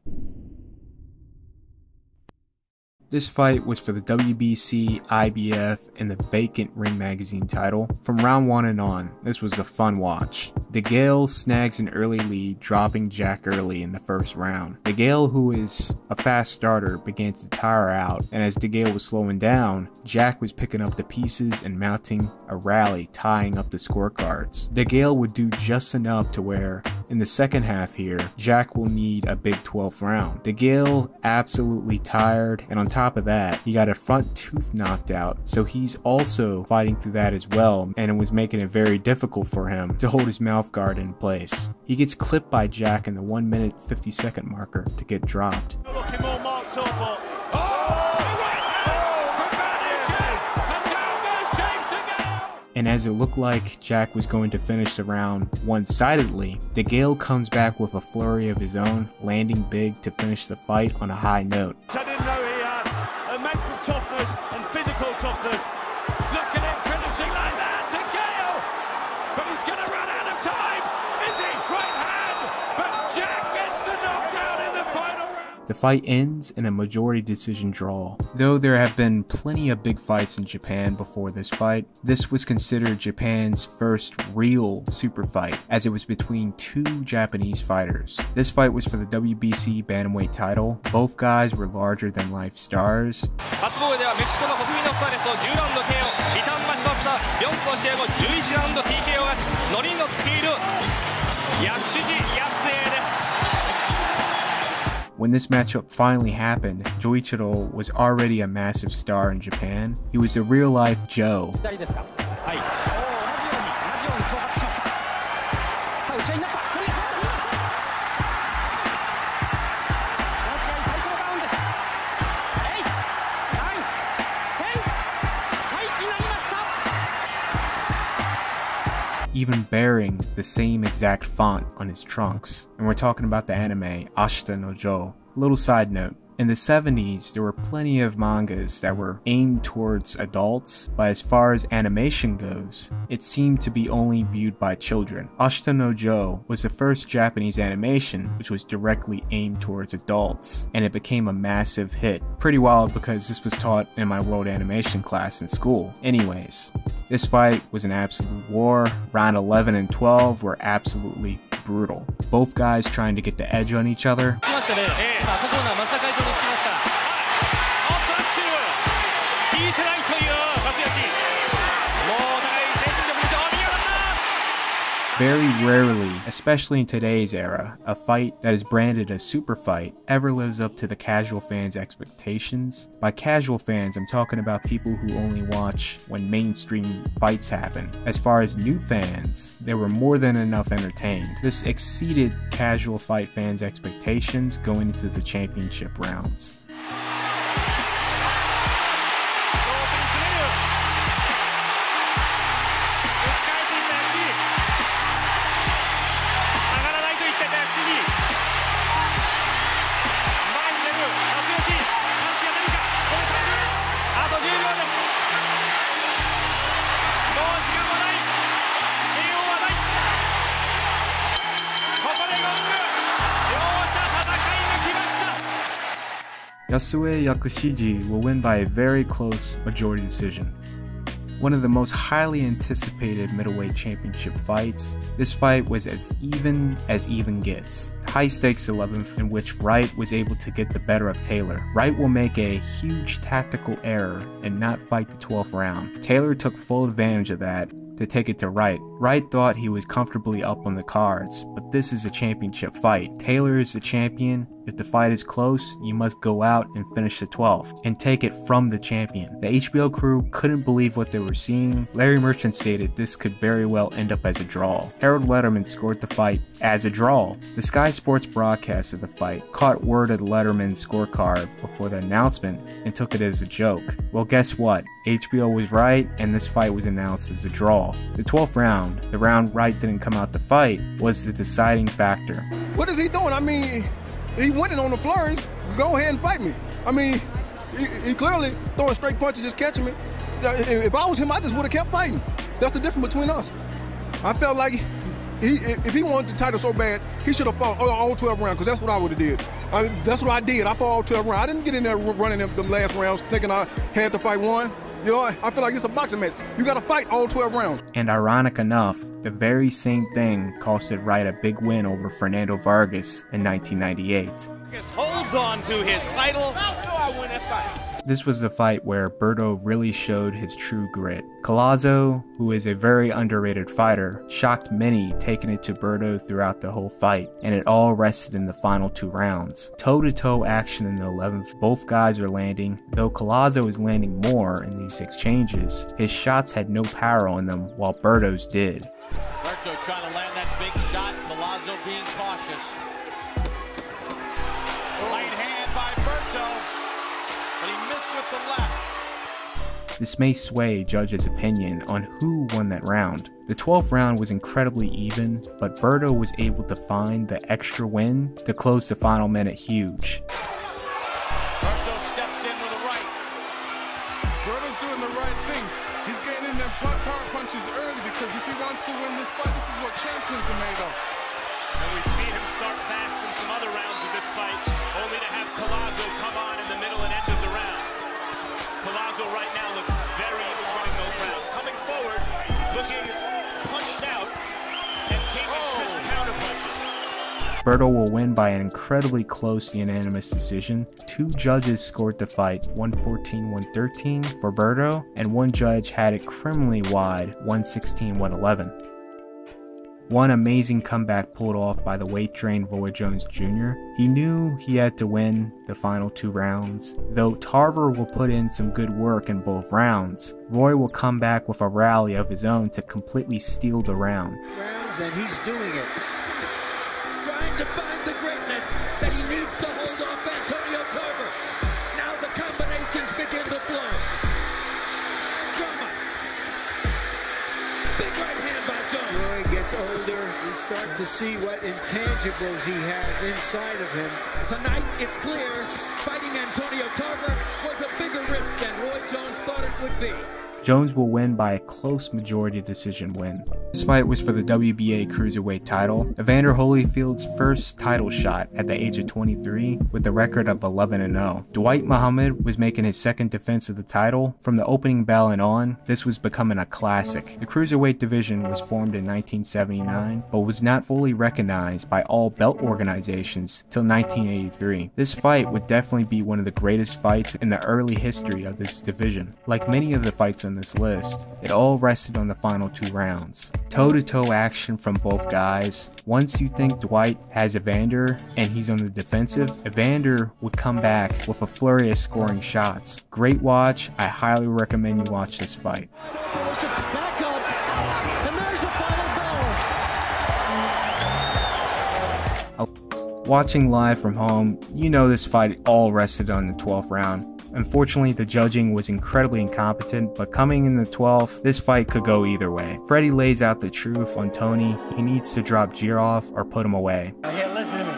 This fight was for the WBC, IBF, and the vacant Ring Magazine title. From round 1 and on, this was a fun watch. DeGale snags an early lead, dropping Jack early in the first round. DeGale, who is a fast starter, began to tire out, and as DeGale was slowing down, Jack was picking up the pieces and mounting a rally, tying up the scorecards. DeGale would do just enough to where, in the second half here, Jack will need a big 12th round. DeGale absolutely tired, and on top of that, he got a front tooth knocked out, so he's also fighting through that as well, and it was making it very difficult for him to hold his mouth guard in place. He gets clipped by Jack in the 1 minute 50-second marker to get dropped. And as it looked like Jack was going to finish the round one-sidedly, DeGale comes back with a flurry of his own, landing big to finish the fight on a high note. I didn't know he had a mental toughness and physical toughness. Look at him finishing like that, DeGale! But he's going to run out of time! Is he? Right hand! But Jack gets the knockdown in the final round! The fight ends in a majority decision draw. Though there have been plenty of big fights in Japan before this fight, this was considered Japan's first real super fight, as it was between two Japanese fighters. This fight was for the WBC bantamweight title. Both guys were larger than life stars. When this matchup finally happened, Joichiro was already a massive star in Japan. He was the real-life Joe. Even bearing the same exact font on his trunks. And we're talking about the anime Ashita no Joe. Little side note, in the 70s, there were plenty of mangas that were aimed towards adults, but as far as animation goes, it seemed to be only viewed by children. Ashita no Joe was the first Japanese animation which was directly aimed towards adults, and it became a massive hit. Pretty wild because this was taught in my world animation class in school. Anyways, this fight was an absolute war. Round 11 and 12 were absolutely brutal. Both guys trying to get the edge on each other. Very rarely, especially in today's era, a fight that is branded a super fight ever lives up to the casual fans' expectations. By casual fans, I'm talking about people who only watch when mainstream fights happen. As far as new fans, they were more than enough entertained. This exceeded casual fight fans' expectations going into the championship rounds. Yasue Yakushiji will win by a very close majority decision. One of the most highly anticipated middleweight championship fights, this fight was as even gets. High stakes 11th in which Wright was able to get the better of Taylor. Wright will make a huge tactical error and not fight the 12th round. Taylor took full advantage of that to take it to Wright. Wright thought he was comfortably up on the cards, but this is a championship fight. Taylor is the champion. If the fight is close, you must go out and finish the 12th and take it from the champion. The HBO crew couldn't believe what they were seeing. Larry Merchant stated this could very well end up as a draw. Harold Letterman scored the fight as a draw. The Sky Sports broadcast of the fight caught word of Letterman's scorecard before the announcement and took it as a joke. Well, guess what? HBO was right, and this fight was announced as a draw. The 12th round, the round Wright didn't come out to fight, was the deciding factor. What is he doing? I mean, he winning on the flurries. Go ahead and fight me. I mean, he clearly throwing straight punches, just catching me. If I was him, I just would have kept fighting. That's the difference between us. I felt like if he wanted the title so bad, he should have fought all 12 rounds, because that's what I would have did. That's what I did. I fought all 12 rounds. I didn't get in there running them last rounds thinking I had to fight one. You know, I feel like it's a boxing match. You got to fight all 12 rounds. And ironic enough, the very same thing costed Wright a big win over Fernando Vargas in 1998. Holds on to his title. How do I win a fight? This was the fight where Berto really showed his true grit. Collazo, who is a very underrated fighter, shocked many, taking it to Berto throughout the whole fight, and it all rested in the final 2 rounds. Toe-to-toe action in the 11th, both guys are landing. Though Collazo is landing more in these exchanges, his shots had no power on them, while Berto's did. Berto trying to land that big shot, Collazo being cautious. Right hand by Berto, but he missed with the left. This may sway judges' opinion on who won that round. The 12th round was incredibly even, but Berto was able to find the extra win to close the final minute huge. Berto steps in with a right. Berto's doing the right thing. He's getting in them power punches early, because if he wants to win this fight, this is what champions are made of. And we've seen him start fast in some other rounds of this fight, only to have Collazo come on in the middle and end of the round. Collazo right now looks very running those rounds. Coming forward, looking punched out, and taking crisp counter punches. Berto will win by an incredibly close unanimous decision. 2 judges scored the fight 114-113 for Berto, and 1 judge had it criminally wide 116-111. One amazing comeback pulled off by the weight-trained Roy Jones Jr. He knew he had to win the final 2 rounds. Though Tarver will put in some good work in both rounds, Roy will come back with a rally of his own to completely steal the round. And he's doing it. Trying to find the greatness that he needs to hold off Antonio Tarver. Now the combinations begin to flow. Drama. Big right hand by Jones. Roy gets older. We start to see what intangibles he has inside of him. Tonight, it's clear, fighting Antonio Tarver was a bigger risk than Roy Jones thought it would be. Jones will win by a close majority decision win. This fight was for the WBA Cruiserweight title, Evander Holyfield's first title shot at the age of 23 with a record of 11-0. Dwight Muhammad was making his second defense of the title. From the opening bell and on, this was becoming a classic. The Cruiserweight division was formed in 1979, but was not fully recognized by all belt organizations till 1983. This fight would definitely be one of the greatest fights in the early history of this division. Like many of the fights on this list, it all rested on the final 2 rounds. Toe-to-toe action from both guys. Once you think Dwight has Evander and he's on the defensive, Evander would come back with a flurry of scoring shots. Great watch. I highly recommend you watch this fight. Back up, and there's the final bell. Watching live from home, you know this fight all rested on the 12th round. Unfortunately, the judging was incredibly incompetent, but coming in the 12th, this fight could go either way. Freddie lays out the truth on Tony. He needs to drop Jirov or put him away. Here, listen to me,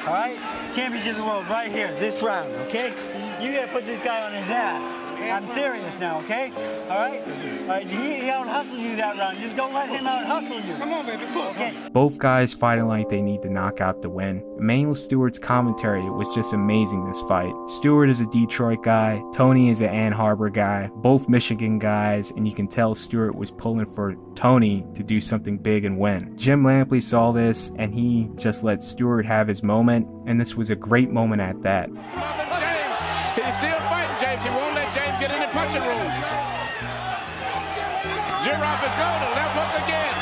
all right? Championship of the world right here, this round, okay? You gotta put this guy on his ass. I'm serious now, okay? All right? He out-hustles you that round. You don't let him out-hustle you. Come on, baby. Okay. Both guys fighting like they need to knock out the win. Emanuel Stewart's commentary was just amazing this fight. Stewart is a Detroit guy. Tony is an Ann Arbor guy. Both Michigan guys, and you can tell Stewart was pulling for Tony to do something big and win. Jim Lampley saw this, and he just let Stewart have his moment, and this was a great moment at that. He's still fighting, James. He won't let James get in the punching rooms. Jirov is going to left hook again.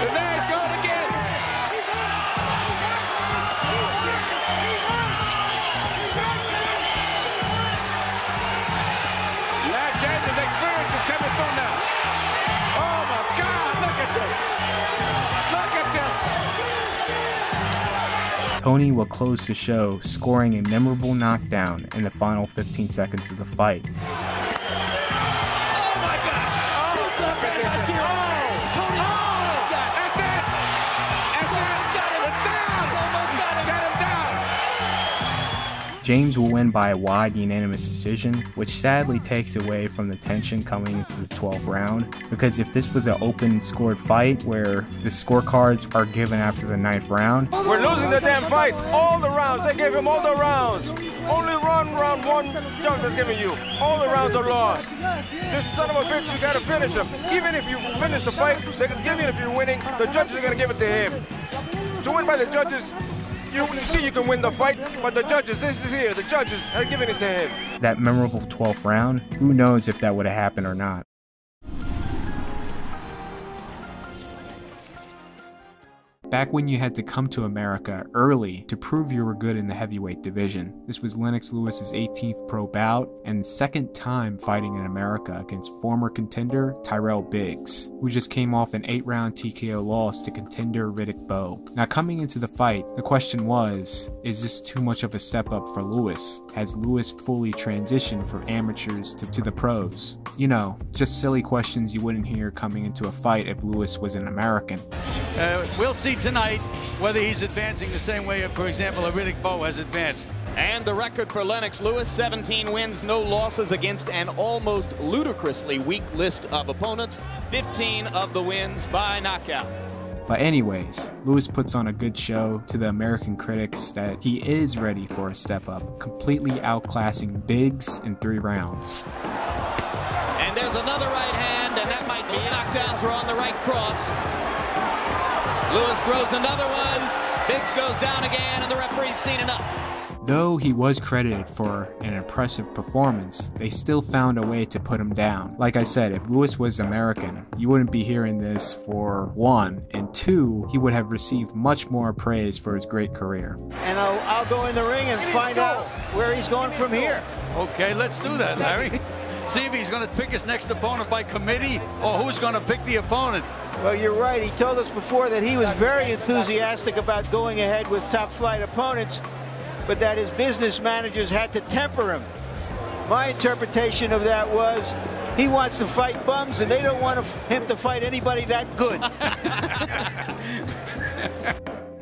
The leg's going again. Now James' experience is coming through now. Oh my God, look at this. Look at this. Tony will close the show, scoring a memorable knockdown in the final 15 seconds of the fight. James will win by a wide unanimous decision, which sadly takes away from the tension coming into the 12th round, because if this was an open scored fight where the scorecards are given after the 9th round, we're losing the damn fight. All the rounds, they gave him all the rounds. Only round 1 judge is giving you. All the rounds are lost. This son of a bitch, you gotta finish him. Even if you finish the fight, they can give you if you're winning, the judges are gonna give it to him. To win by the judges, you see you can win the fight, but the judges, this is here, the judges are giving it to him. That memorable 12th round, who knows if that would have happened or not. Back when you had to come to America early to prove you were good in the heavyweight division. This was Lennox Lewis's 18th pro bout and second time fighting in America against former contender Tyrell Biggs, who just came off an 8-round TKO loss to contender Riddick Bowe. Now coming into the fight, the question was, is this too much of a step up for Lewis? Has Lewis fully transitioned from amateurs to the pros? You know, just silly questions you wouldn't hear coming into a fight if Lewis was an American. We'll see tonight whether he's advancing the same way, for example, Riddick Bowe has advanced. And the record for Lennox Lewis, 17 wins, no losses against an almost ludicrously weak list of opponents. 15 of the wins by knockout. But anyways, Lewis puts on a good show to the American critics that he is ready for a step up, completely outclassing Biggs in 3 rounds. And there's another right hand, and that might be knockdowns are on the right cross. Lewis throws another one. Biggs goes down again, and the referee's seen enough. Though he was credited for an impressive performance, they still found a way to put him down. Like I said, if Lewis was American, you wouldn't be hearing this for 1, and 2, he would have received much more praise for his great career. And I'll go in the ring and find out where he's going from here. Okay, let's do that, Larry. See if he's going to pick his next opponent by committee or who's going to pick the opponent. Well, you're right. He told us before that he was very enthusiastic about going ahead with top-flight opponents, but that his business managers had to temper him. My interpretation of that was he wants to fight bums, and they don't want him to fight anybody that good.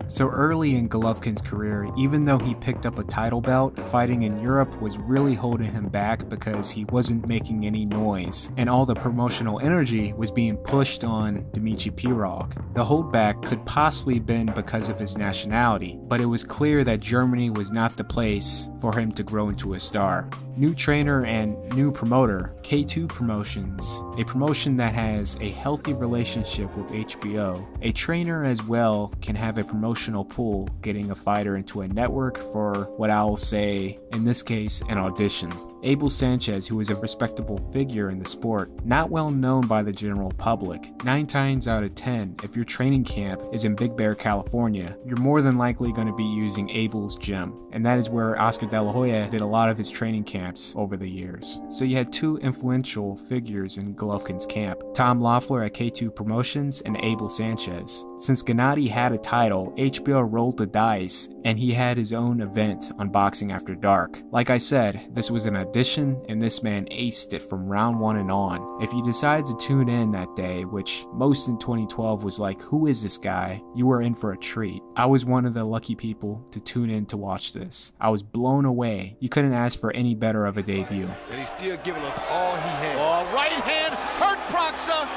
So early in Golovkin's career, even though he picked up a title belt, fighting in Europe was really holding him back because he wasn't making any noise, and all the promotional energy was being pushed on Dmitry Pirog. The holdback could possibly have been because of his nationality, but it was clear that Germany was not the place for him to grow into a star. New trainer and new promoter, K2 Promotions, a promotion that has a healthy relationship with HBO. A trainer as well can have a promotional pull, getting a fighter into a network for what I'll say, in this case, an audition. Abel Sanchez, who is a respectable figure in the sport, not well known by the general public. 9 times out of 10, if your training camp is in Big Bear, California, you're more than likely going to be using Abel's gym, and that is where Oscar De La Hoya did a lot of his training camps over the years. So you had 2 influential figures in Golovkin's camp, Tom Loeffler at K2 Promotions and Abel Sanchez. Since Gennady had a title, HBO rolled the dice, and he had his own event on Boxing After Dark. Like I said, this was an audition, and this man aced it from round 1 and on. If you decided to tune in that day, which most in 2012 was like, who is this guy? You were in for a treat. I was one of the lucky people to tune in to watch this. I was blown away. You couldn't ask for any better of a debut. And he's still giving us all he has. Oh, right hand, hurt Proxima.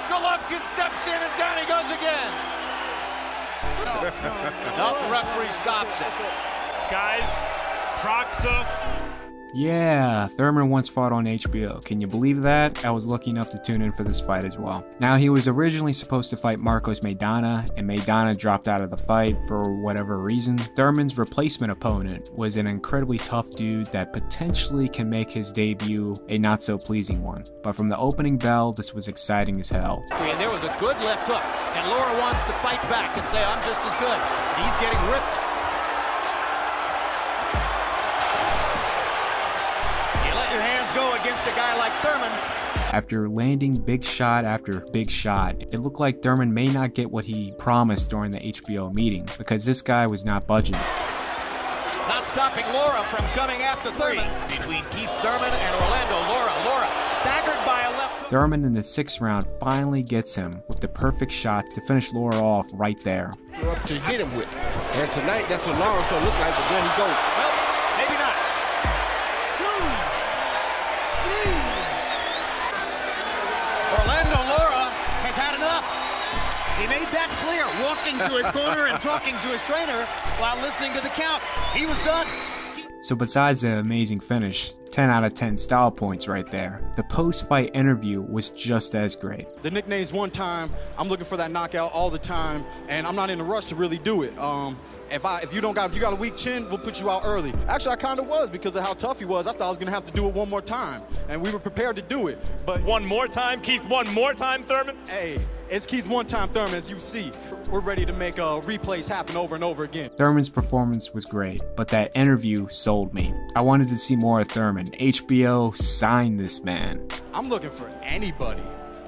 Golovkin steps in and down he goes again. No, the referee stops it. Guys, Proxima. Yeah, Thurman once fought on HBO. Can you believe that? I was lucky enough to tune in for this fight as well. Now, he was originally supposed to fight Marcos Maidana, and Maidana dropped out of the fight for whatever reason. Thurman's replacement opponent was an incredibly tough dude that potentially can make his debut a not-so-pleasing one. But from the opening bell, this was exciting as hell. And there was a good left hook, and Lara wants to fight back and say, I'm just as good. He's getting ripped. Go against a guy like Thurman. After landing big shot after big shot, it looked like Thurman may not get what he promised during the HBO meeting, because this guy was not budging. Not stopping Lara from coming after Thurman. Between Keith Thurman and Orlando Lara. Lara staggered by a left hook. Thurman in the 6th round finally gets him with the perfect shot to finish Lara off right there. Up to hit him with. And tonight, that's what Lara's going to look like, but there he goes. Well, maybe not. Orlando Lara has had enough. He made that clear, walking to his corner and talking to his trainer while listening to the count. He was done. So besides the amazing finish, 10 out of 10 style points right there, the post-fight interview was just as great. The nickname's one time. I'm looking for that knockout all the time, and I'm not in a rush to really do it. If you got a weak chin, we'll put you out early. Actually, I kind of was because of how tough he was. I thought I was gonna have to do it one more time, and we were prepared to do it. But one more time, Keith. One more time, Thurman. Hey, it's Keith one time, Thurman. As you see, we're ready to make replays happen over and over again. Thurman's performance was great, but that interview sold me. I wanted to see more of Thurman. HBO signed this man. I'm looking for anybody.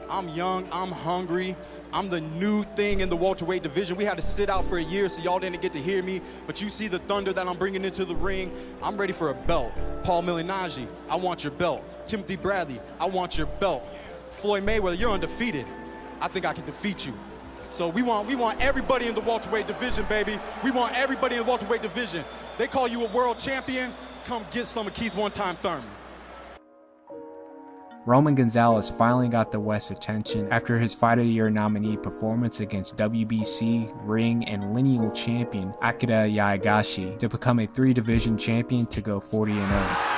I'm young. I'm hungry. I'm the new thing in the welterweight division. We had to sit out for a year, so y'all didn't get to hear me. But you see the thunder that I'm bringing into the ring. I'm ready for a belt. Paul Malignaggi, I want your belt. Timothy Bradley, I want your belt. Floyd Mayweather, you're undefeated. I think I can defeat you. So we want everybody in the welterweight division, baby. We want everybody in the welterweight division. They call you a world champion. Come get some of Keith one-time Thurman. Roman Gonzalez finally got the West's attention after his Fight of the Year nominee performance against WBC, ring, and lineal champion Akira Yayagashi to become a 3-division champion to go 40-0.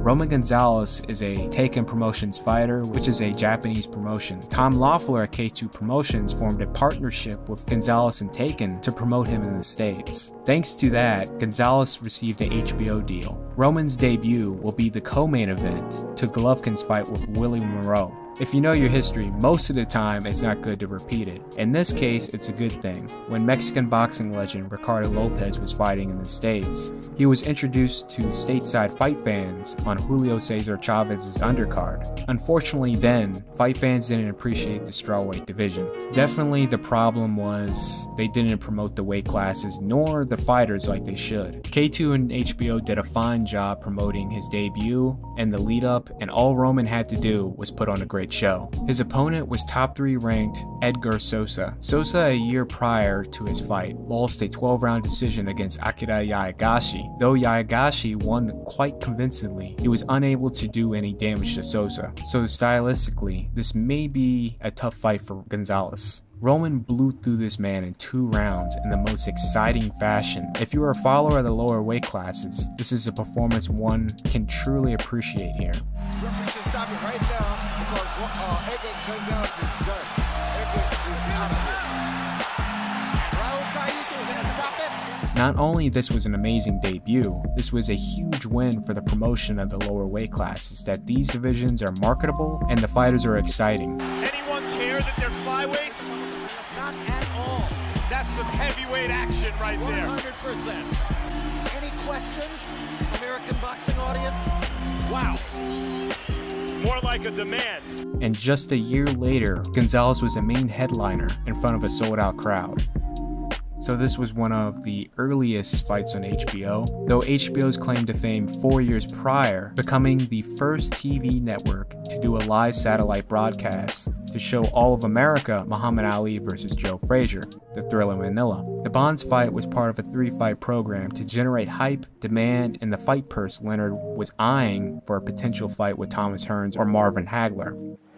Roman Gonzalez is a Taken Promotions fighter, which is a Japanese promotion. Tom Loeffler at K2 Promotions formed a partnership with Gonzalez and Taken to promote him in the States. Thanks to that, Gonzalez received a HBO deal. Roman's debut will be the co-main event to Golovkin's fight with Willie Monroe. If you know your history, most of the time it's not good to repeat it. In this case, it's a good thing. When Mexican boxing legend Ricardo Lopez was fighting in the States, he was introduced to stateside fight fans on Julio Cesar Chavez's undercard. Unfortunately then, fight fans didn't appreciate the strawweight division. Definitely the problem was they didn't promote the weight classes nor the fighters like they should. K2 and HBO did a fine job promoting his debut and the lead up, and all Roman had to do was put on a great show. His opponent was top 3 ranked Edgar Sosa. Sosa, a year prior to his fight, lost a 12-round decision against Akira Yaegashi. Though Yaegashi won quite convincingly, he was unable to do any damage to Sosa. So stylistically, this may be a tough fight for Gonzalez. Roman blew through this man in 2 rounds in the most exciting fashion. If you are a follower of the lower weight classes, this is a performance one can truly appreciate here. Referee should stop it right now because Edgar Gonzalez is done. Edgar is out of here. Raul Caiuto is going to stop it. Not only this was an amazing debut, this was a huge win for the promotion of the lower weight classes, that these divisions are marketable and the fighters are exciting. Anyone care that they're flyweights? Not at all. That's some heavyweight action right there. 100%. Any questions, American boxing audience? Wow. More like a demand. And just a year later, Gonzalez was the main headliner in front of a sold-out crowd. So this was one of the earliest fights on HBO, though HBO's claim to fame 4 years prior, becoming the first TV network to do a live satellite broadcast to show all of America Muhammad Ali versus Joe Frazier, the Thrilla Manila. The Bonds fight was part of a 3-fight program to generate hype, demand, and the fight purse Leonard was eyeing for a potential fight with Thomas Hearns or Marvin Hagler.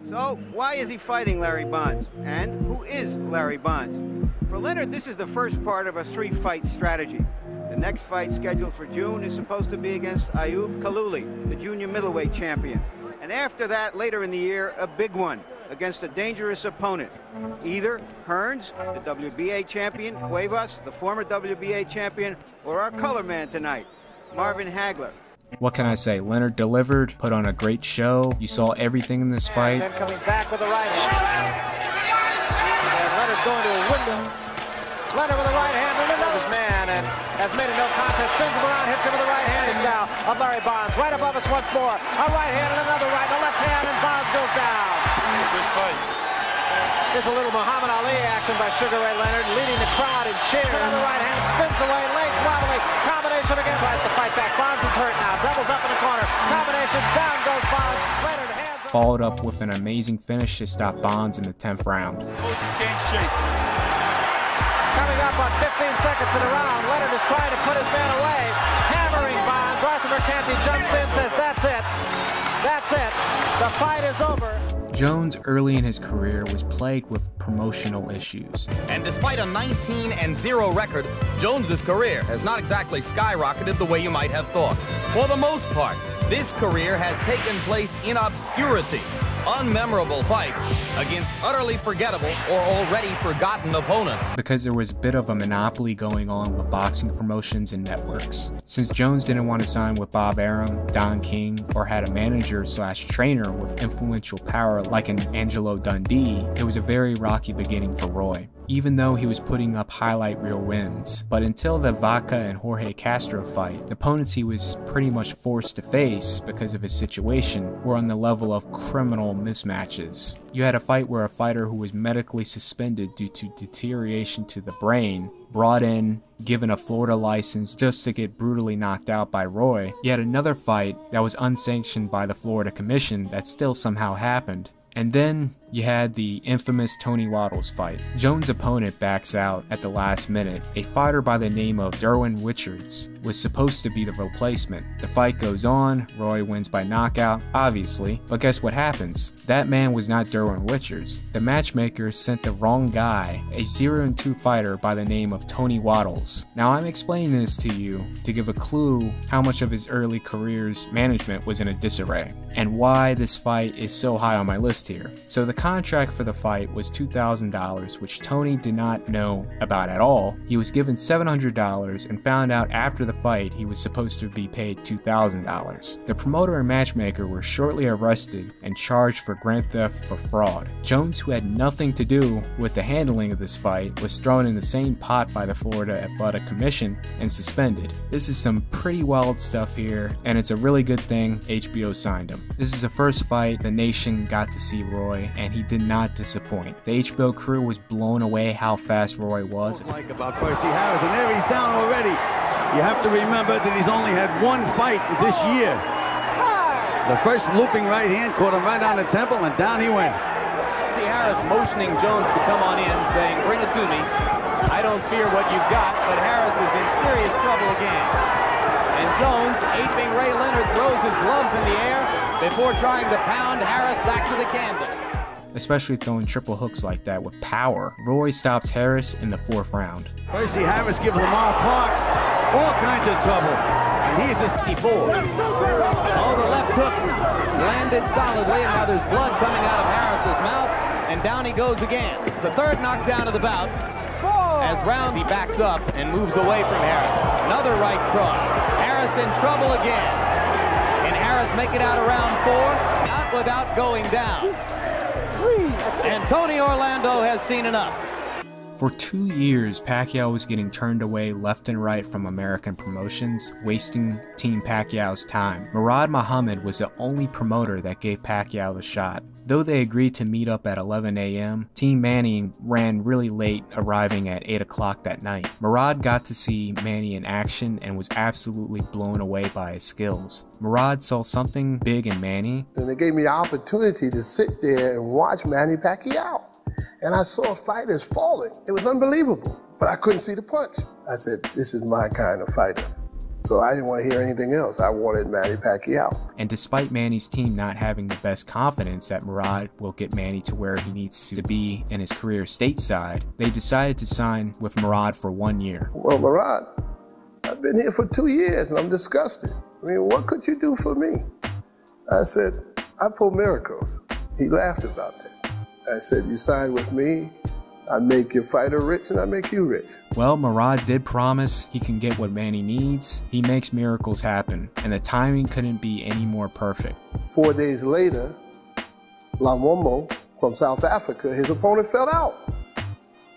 So, why is he fighting Larry Bonds? And who is Larry Bonds? For Leonard, this is the first part of a 3-fight strategy. The next fight scheduled for June is supposed to be against Ayub Kalouli, the junior middleweight champion. And after that, later in the year, a big one against a dangerous opponent. Either Hearns, the WBA champion, Cuevas, the former WBA champion, or our color man tonight, Marvin Hagler. What can I say? Leonard delivered, put on a great show. You saw everything in this fight. And then coming back with the right hand. And Leonard going to a window. Leonard with the right hand, and another man, and has made a no contest. Spins him around, hits him with the right hand. He's now of Larry Bonds. Right above us once more. A right hand and another right, and a left hand, and Bonds goes down. Good fight. There's a little Muhammad Ali action by Sugar Ray Leonard, leading the crowd in cheers. Another right hand, spins away, legs wobbly, combination against, tries to fight back. Bonds is hurt now, doubles up in the corner, combinations, down goes Bonds. Leonard hands up. Followed up with an amazing finish to stop Bonds in the 10th round. Coming up on 15 seconds in a round, Leonard is trying to put his man away, hammering Bonds. Arthur Mercanti jumps in, says that's it. That's it. The fight is over. Jones early in his career was plagued with promotional issues. And despite a 19-0 record, Jones's career has not exactly skyrocketed the way you might have thought. For the most part, this career has taken place in obscurity. Unmemorable fights against utterly forgettable or already forgotten opponents. Because there was a bit of a monopoly going on with boxing promotions and networks. Since Jones didn't want to sign with Bob Arum, Don King, or had a manager/trainer with influential power like an Angelo Dundee, it was a very rocky beginning for Roy, even though he was putting up highlight reel wins. But until the Vaca and Jorge Castro fight, the opponents he was pretty much forced to face because of his situation were on the level of criminal mismatches. You had a fight where a fighter who was medically suspended due to deterioration to the brain, brought in, given a Florida license just to get brutally knocked out by Roy. You had another fight that was unsanctioned by the Florida Commission that still somehow happened. And then you had the infamous Tony Waddles fight. Jones' opponent backs out at the last minute. A fighter by the name of Derwin Richards was supposed to be the replacement. The fight goes on, Roy wins by knockout, obviously, but guess what happens? That man was not Derwin Richards. The matchmaker sent the wrong guy, a 0-2 fighter by the name of Tony Waddles. Now I'm explaining this to you to give a clue how much of his early career's management was in a disarray, and why this fight is so high on my list here. So the contract for the fight was $2,000, which Tony did not know about at all. He was given $700 and found out after the fight he was supposed to be paid $2,000. The promoter and matchmaker were shortly arrested and charged for grand theft for fraud. Jones, who had nothing to do with the handling of this fight, was thrown in the same pot by the Florida Athletic Commission and suspended. This is some pretty wild stuff here, and it's a really good thing HBO signed him. This is the first fight the nation got to see Roy, and he did not disappoint. The HBO crew was blown away how fast Roy was. Like about Percy Harris, and there he's down already. You have to remember that he's only had one fight this year. The first looping right hand caught him right on the temple, and down he went. Percy Harris motioning Jones to come on in, saying, "Bring it to me. I don't fear what you've got," but Harris is in serious trouble again. And Jones, aping Ray Leonard, throws his gloves in the air before trying to pound Harris back to the canvas. Especially throwing triple hooks like that with power. Roy stops Harris in the 4th round. Percy Harris gives Lamar Parks all kinds of trouble, and he's a 64. Oh, the left hook landed solidly, and now there's blood coming out of Harris's mouth, and down he goes again. The 3rd knockdown of the bout. As Round, he backs up and moves away from Harris. Another right cross. Harris in trouble again. Can Harris make it out of round 4? Not without going down. And Tony Orlando has seen enough. For 2 years, Pacquiao was getting turned away left and right from American promotions, wasting Team Pacquiao's time. Murad Muhammad was the only promoter that gave Pacquiao the shot. Though they agreed to meet up at 11 a.m., Team Manny ran really late, arriving at 8 o'clock that night. Murad got to see Manny in action and was absolutely blown away by his skills. Murad saw something big in Manny. And they gave me the opportunity to sit there and watch Manny Pacquiao. And I saw fighters falling. It was unbelievable, but I couldn't see the punch. I said, this is my kind of fighter. So I didn't want to hear anything else. I wanted Manny Pacquiao. And despite Manny's team not having the best confidence that Murad will get Manny to where he needs to be in his career stateside, they decided to sign with Murad for 1 year. Well, Murad, I've been here for 2 years and I'm disgusted. I mean, what could you do for me? I said, I pull miracles. He laughed about that. I said, you sign with me, I make your fighter rich and I make you rich. Well, Murad did promise he can get what Manny needs. He makes miracles happen, and the timing couldn't be any more perfect. 4 days later, Lamomo from South Africa, his opponent fell out.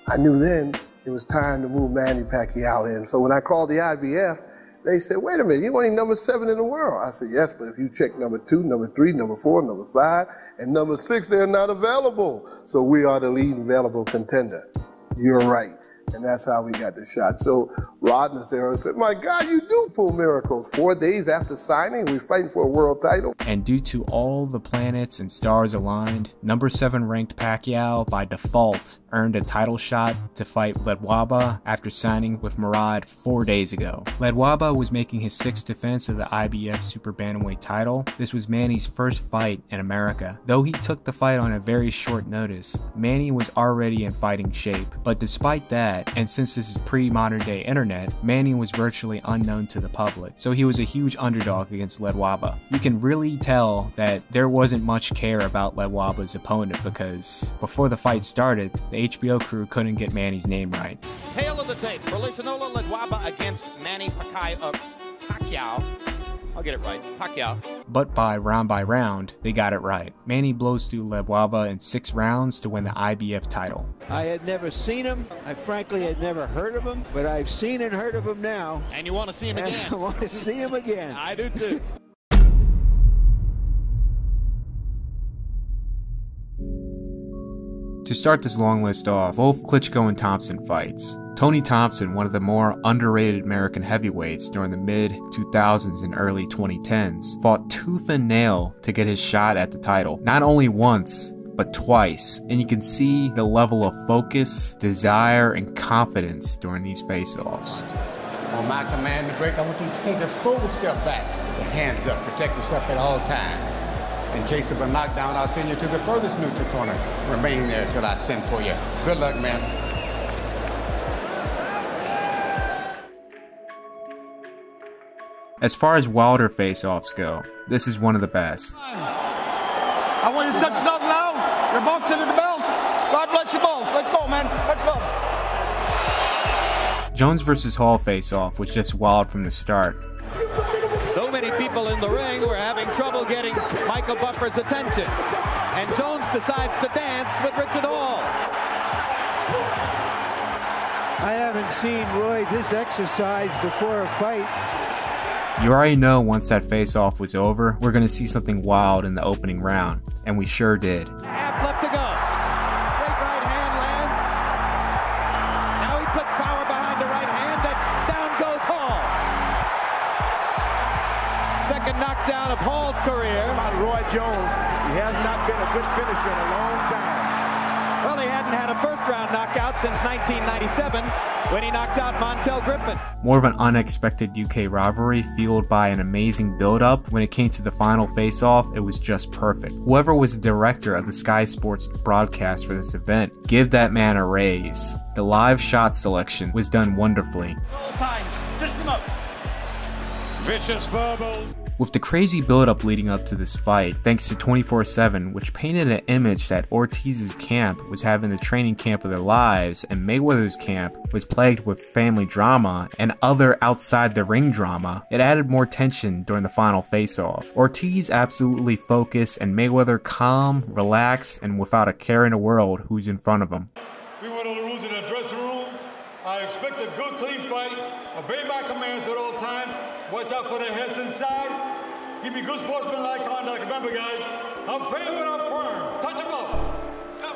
I knew then it was time to move Manny Pacquiao in. So when I called the IBF, they said, wait a minute, you're only number 7 in the world. I said, yes, but if you check number 2, number 3, number 4, number 5, and number 6, they're not available. So we are the lead available contender. You're right. And that's how we got the shot. So Rod Nassero said, my God, you do pull miracles. 4 days after signing, we're fighting for a world title. And due to all the planets and stars aligned, number 7 ranked Pacquiao by default earned a title shot to fight Ledwaba after signing with Murad 4 days ago. Ledwaba was making his 6th defense of the IBF Super Bantamweight title. This was Manny's first fight in America. Though he took the fight on a very short notice, Manny was already in fighting shape. But despite that, and since this is pre-modern day internet, Manny was virtually unknown to the public, so he was a huge underdog against Ledwaba. You can really tell that there wasn't much care about Ledwaba's opponent because before the fight started, the HBO crew couldn't get Manny's name right. Tail of the tape, Berlisanola Ledwaba against Manny Pacquiao. I'll get it right, Pacquiao. But by round, they got it right. Manny blows through Ledwaba in 6 rounds to win the IBF title. I had never seen him. I frankly had never heard of him, but I've seen and heard of him now. And you want to see him again? I want to see him again. I do too. To start this long list off, both Klitschko and Thompson fights. Tony Thompson, one of the more underrated American heavyweights during the mid-2000s and early 2010s, fought tooth and nail to get his shot at the title. Not only once, but twice. And you can see the level of focus, desire, and confidence during these face-offs. On my command to break, I want you to take a full step back, the hands up, protect yourself at all times. In case of a knockdown, I'll send you to the furthest neutral corner. Remain there till I send for you. Good luck, man. As far as Wilder face-offs go, this is one of the best. I want you to touch love now. You're boxing at the bell. God bless you both. Let's go, man. Let's go. Jones versus Hall face-off was just wild from the start. So many people in the ring were having trouble getting Michael Buffer's attention. And Jones decides to dance with Richard Hall. I haven't seen Roy this exercise before a fight. You already know once that face-off was over, we're going to see something wild in the opening round. And we sure did. Half left to go. Great right hand lands. Now he puts power behind the right hand, and down goes Hall. Second knockdown of Hall's career. About Roy Jones, he has not been a good finisher in a long time. Well, he hadn't had a first-round knockout since 1997 when he knocked out Montel Griffin. More of an unexpected UK rivalry fueled by an amazing build-up. When it came to the final face-off, it was just perfect. Whoever was the director of the Sky Sports broadcast for this event, give that man a raise. The live shot selection was done wonderfully. All times, dish them up. Vicious verbals. With the crazy build-up leading up to this fight, thanks to 24/7, which painted an image that Ortiz's camp was having the training camp of their lives, and Mayweather's camp was plagued with family drama and other outside-the-ring drama, it added more tension during the final face-off. Ortiz absolutely focused, and Mayweather calm, relaxed, and without a care in the world who's in front of him. We went over the rules in the dressing room. I expect a good, clean fight. Obey my commands at all times. Watch out for their heads inside. Give me good sportsmanlike conduct. Remember, guys, I'm fair but I'm firm. Touch them up. Yep.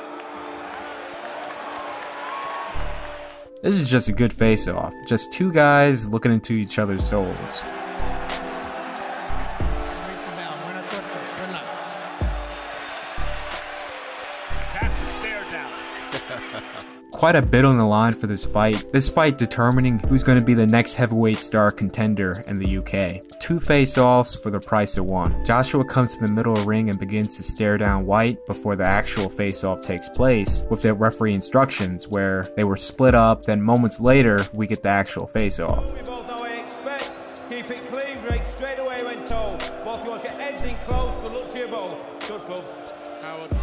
This is just a good face-off. Just two guys looking into each other's souls. That's a stare down. Quite a bit on the line for this fight. This fight determining who's going to be the next heavyweight star contender in the UK. Two face-offs for the price of one. Joshua comes to the middle of the ring and begins to stare down White before the actual face-off takes place with the referee instructions where they were split up, then moments later we get the actual face-off. We both know what to expect. Keep it clean, Greg, straight away when told. Both your heads in close, good luck to you both. Touch gloves.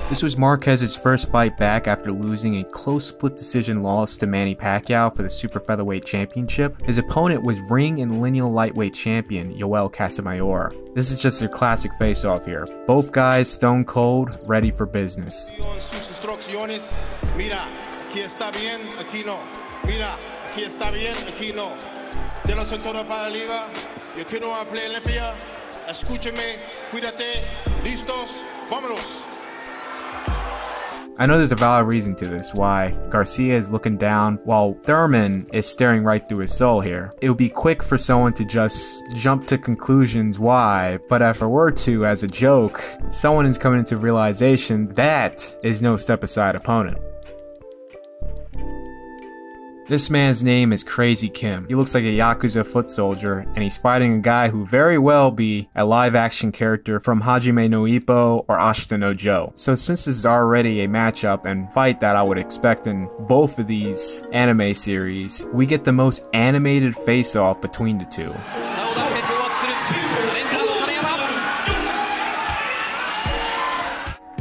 This was Marquez's first fight back after losing a close split decision loss to Manny Pacquiao for the Super Featherweight Championship. His opponent was ring and lineal lightweight champion Yoel Casamayor. This is just a classic face-off here. Both guys stone cold, ready for business. Mira, aquí está bien, aquí no. Mira, aquí está bien, aquí no. De los sectores para arriba, yo quiero una pelea limpia. Escúcheme, cuídate, listos, vámonos. I know there's a valid reason to this, why Garcia is looking down while Thurman is staring right through his soul here. It would be quick for someone to just jump to conclusions why, but if I were to, as a joke, someone is coming into realization that is no step-aside opponent. This man's name is Crazy Kim. He looks like a Yakuza foot soldier, and he's fighting a guy who very well be a live-action character from Hajime no Ippo or Ashita no Joe. So since this is already a matchup and fight that I would expect in both of these anime series, we get the most animated face-off between the two.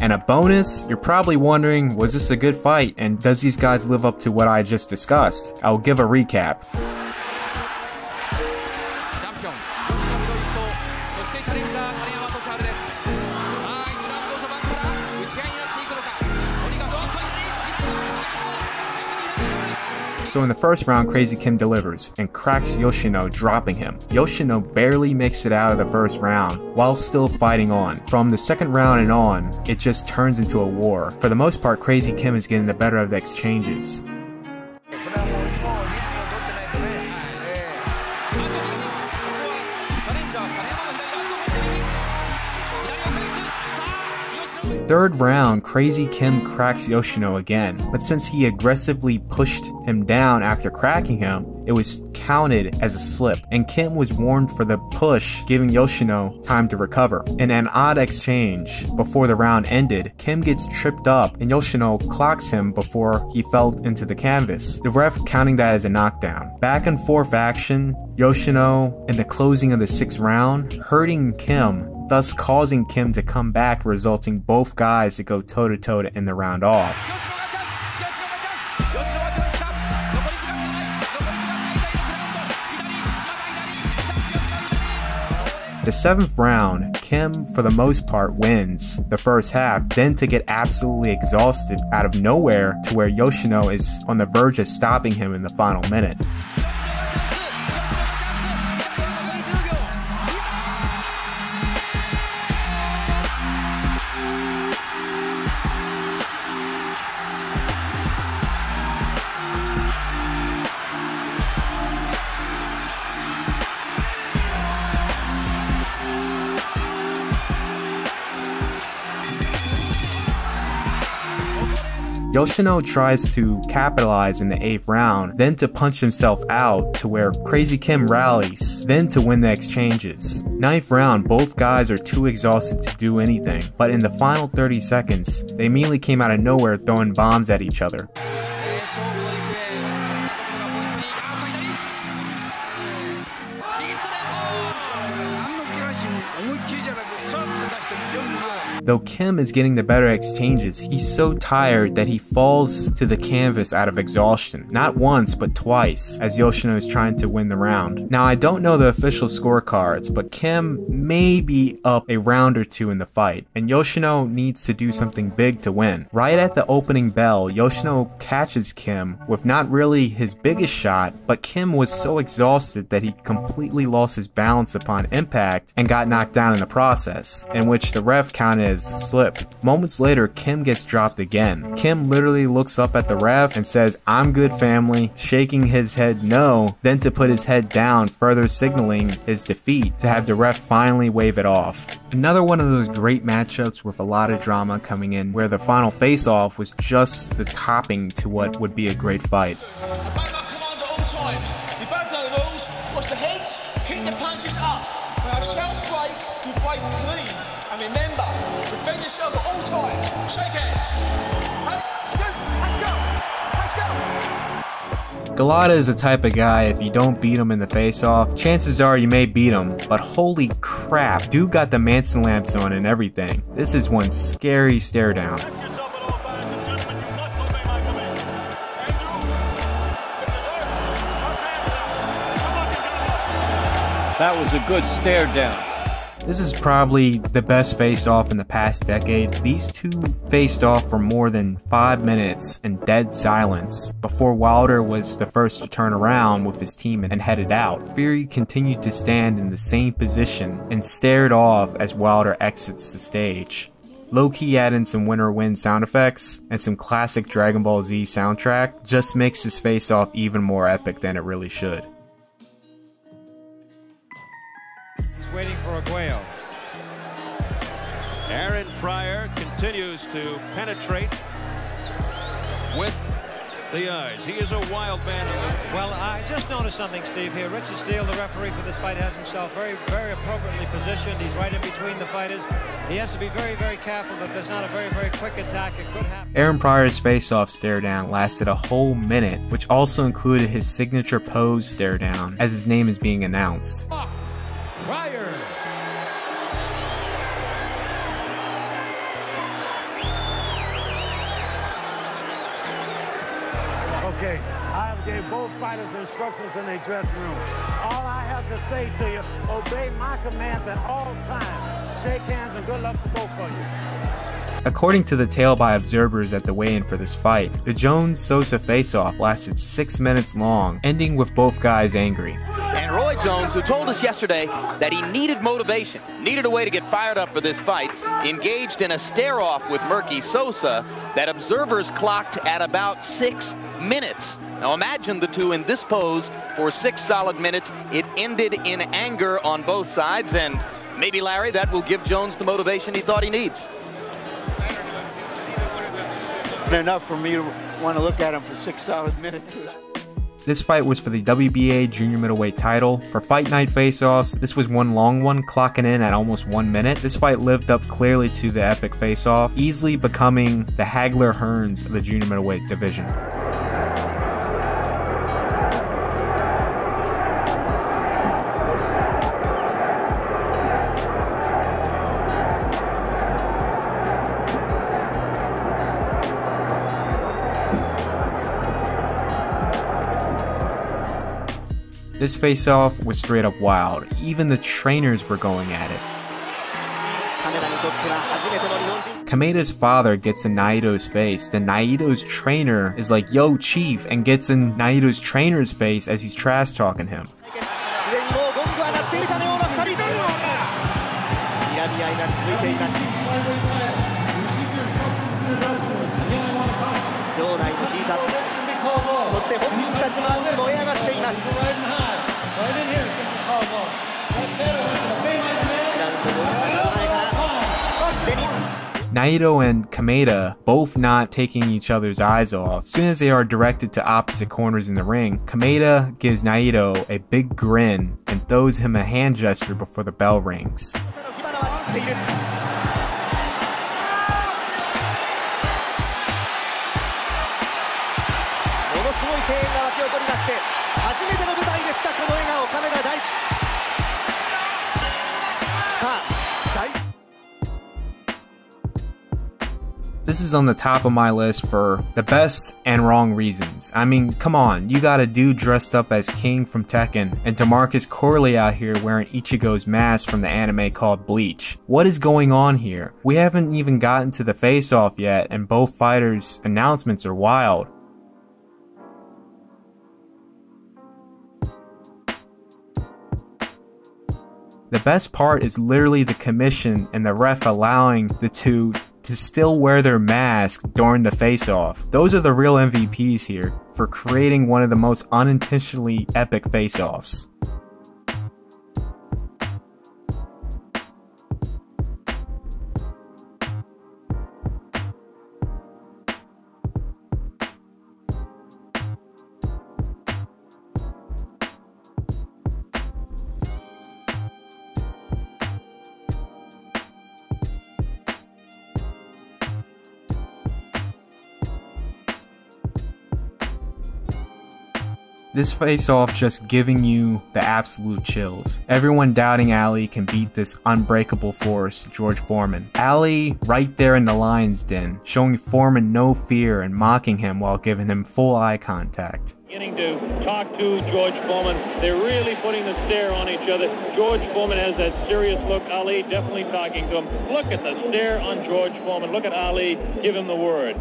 And a bonus, you're probably wondering, was this a good fight and does these guys live up to what I just discussed? I'll give a recap. So in the first round, Crazy Kim delivers and cracks Yoshino, dropping him. Yoshino barely makes it out of the first round while still fighting on. From the second round and on, it just turns into a war. For the most part, Crazy Kim is getting the better of the exchanges. Third round, Crazy Kim cracks Yoshino again, but since he aggressively pushed him down after cracking him, it was counted as a slip, and Kim was warned for the push, giving Yoshino time to recover. In an odd exchange, before the round ended, Kim gets tripped up and Yoshino clocks him before he fell into the canvas, the ref counting that as a knockdown. Back and forth action, Yoshino in the closing of the sixth round, hurting Kim thus causing Kim to come back, resulting both guys to go toe-to-toe to end the round off. The 7th round, Kim, for the most part, wins the first half, then to get absolutely exhausted out of nowhere to where Yoshino is on the verge of stopping him in the final minute. Yoshino tries to capitalize in the 8th round, then to punch himself out to where Crazy Kim rallies, then to win the exchanges. 9th round, both guys are too exhausted to do anything, but in the final 30 seconds, they immediately came out of nowhere throwing bombs at each other. Though Kim is getting the better exchanges, he's so tired that he falls to the canvas out of exhaustion. Not once, but twice, as Yoshino is trying to win the round. Now, I don't know the official scorecards, but Kim may be up a round or two in the fight, and Yoshino needs to do something big to win. Right at the opening bell, Yoshino catches Kim with not really his biggest shot, but Kim was so exhausted that he completely lost his balance upon impact and got knocked down in the process, in which the ref counted as a slip. Moments later, Kim gets dropped again. Kim literally looks up at the ref and says, "I'm good, family," shaking his head no, then to put his head down, further signaling his defeat, to have the ref finally wave it off. Another one of those great matchups with a lot of drama coming in, where the final face-off was just the topping to what would be a great fight. Watch the heads, keep the punches up. When I shout break, you break clean. And remember, defend yourself at all times. Shake hands. Right? Let's go. Let's go. Galata is the type of guy, if you don't beat him in the face-off, chances are you may beat him, but holy crap, dude got the Manson lamps on and everything. This is one scary stare down. That was a good stare down. This is probably the best face-off in the past decade. These two faced off for more than 5 minutes in dead silence before Wilder was the first to turn around with his team and headed out. Fury continued to stand in the same position and stared off as Wilder exits the stage. Low-key adding some winner win sound effects and some classic Dragon Ball Z soundtrack just makes this face-off even more epic than it really should. Waiting for Aguayo. Aaron Pryor continues to penetrate with the eyes. He is a wild man. Well, I just noticed something, Steve, here. Richard Steele, the referee for this fight, has himself very, very appropriately positioned. He's right in between the fighters. He has to be very, very careful that there's not a very, very quick attack. It could happen. Aaron Pryor's face-off stare down lasted a whole minute, which also included his signature pose stare down as his name is being announced. Pryor. Okay, I have gave both fighters instructions in their dressing room. All I have to say to you, obey my commands at all times. Shake hands and good luck to both of you. According to the tale by observers at the weigh-in for this fight, the Jones-Sosa face-off lasted 6 minutes long, ending with both guys angry. And Roy Jones, who told us yesterday that he needed motivation, needed a way to get fired up for this fight, engaged in a stare-off with Murky Sosa that observers clocked at about 6 minutes. Now imagine the two in this pose for 6 solid minutes. It ended in anger on both sides, and maybe, Larry, that will give Jones the motivation he thought he needs. Enough for me to want to look at him for 6 solid minutes. This fight was for the WBA junior middleweight title. For Fight Night face-offs, this was one long one, clocking in at almost 1 minute. This fight lived up clearly to the epic face-off, easily becoming the Hagler-Hearns of the junior middleweight division. This face-off was straight up wild. Even the trainers were going at it. Kameda's father gets in Naito's face. Then Naito's trainer is like, "Yo, Chief," and gets in Naito's trainer's face as he's trash talking him. Naito and Kameda both not taking each other's eyes off. As soon as they are directed to opposite corners in the ring, Kameda gives Naito a big grin and throws him a hand gesture before the bell rings. This is on the top of my list for the best and wrong reasons. I mean, come on, you got a dude dressed up as King from Tekken and DeMarcus Corley out here wearing Ichigo's mask from the anime called Bleach. What is going on here? We haven't even gotten to the face-off yet and both fighters' announcements are wild. The best part is literally the commission and the ref allowing the two to still wear their mask during the face-off. Those are the real MVPs here for creating one of the most unintentionally epic face-offs. This face-off just giving you the absolute chills. Everyone doubting Ali can beat this unbreakable force, George Foreman. Ali right there in the lion's den, showing Foreman no fear and mocking him while giving him full eye contact. Beginning to talk to George Foreman. They're really putting the stare on each other. George Foreman has that serious look. Ali definitely talking to him. Look at the stare on George Foreman. Look at Ali. Give him the word.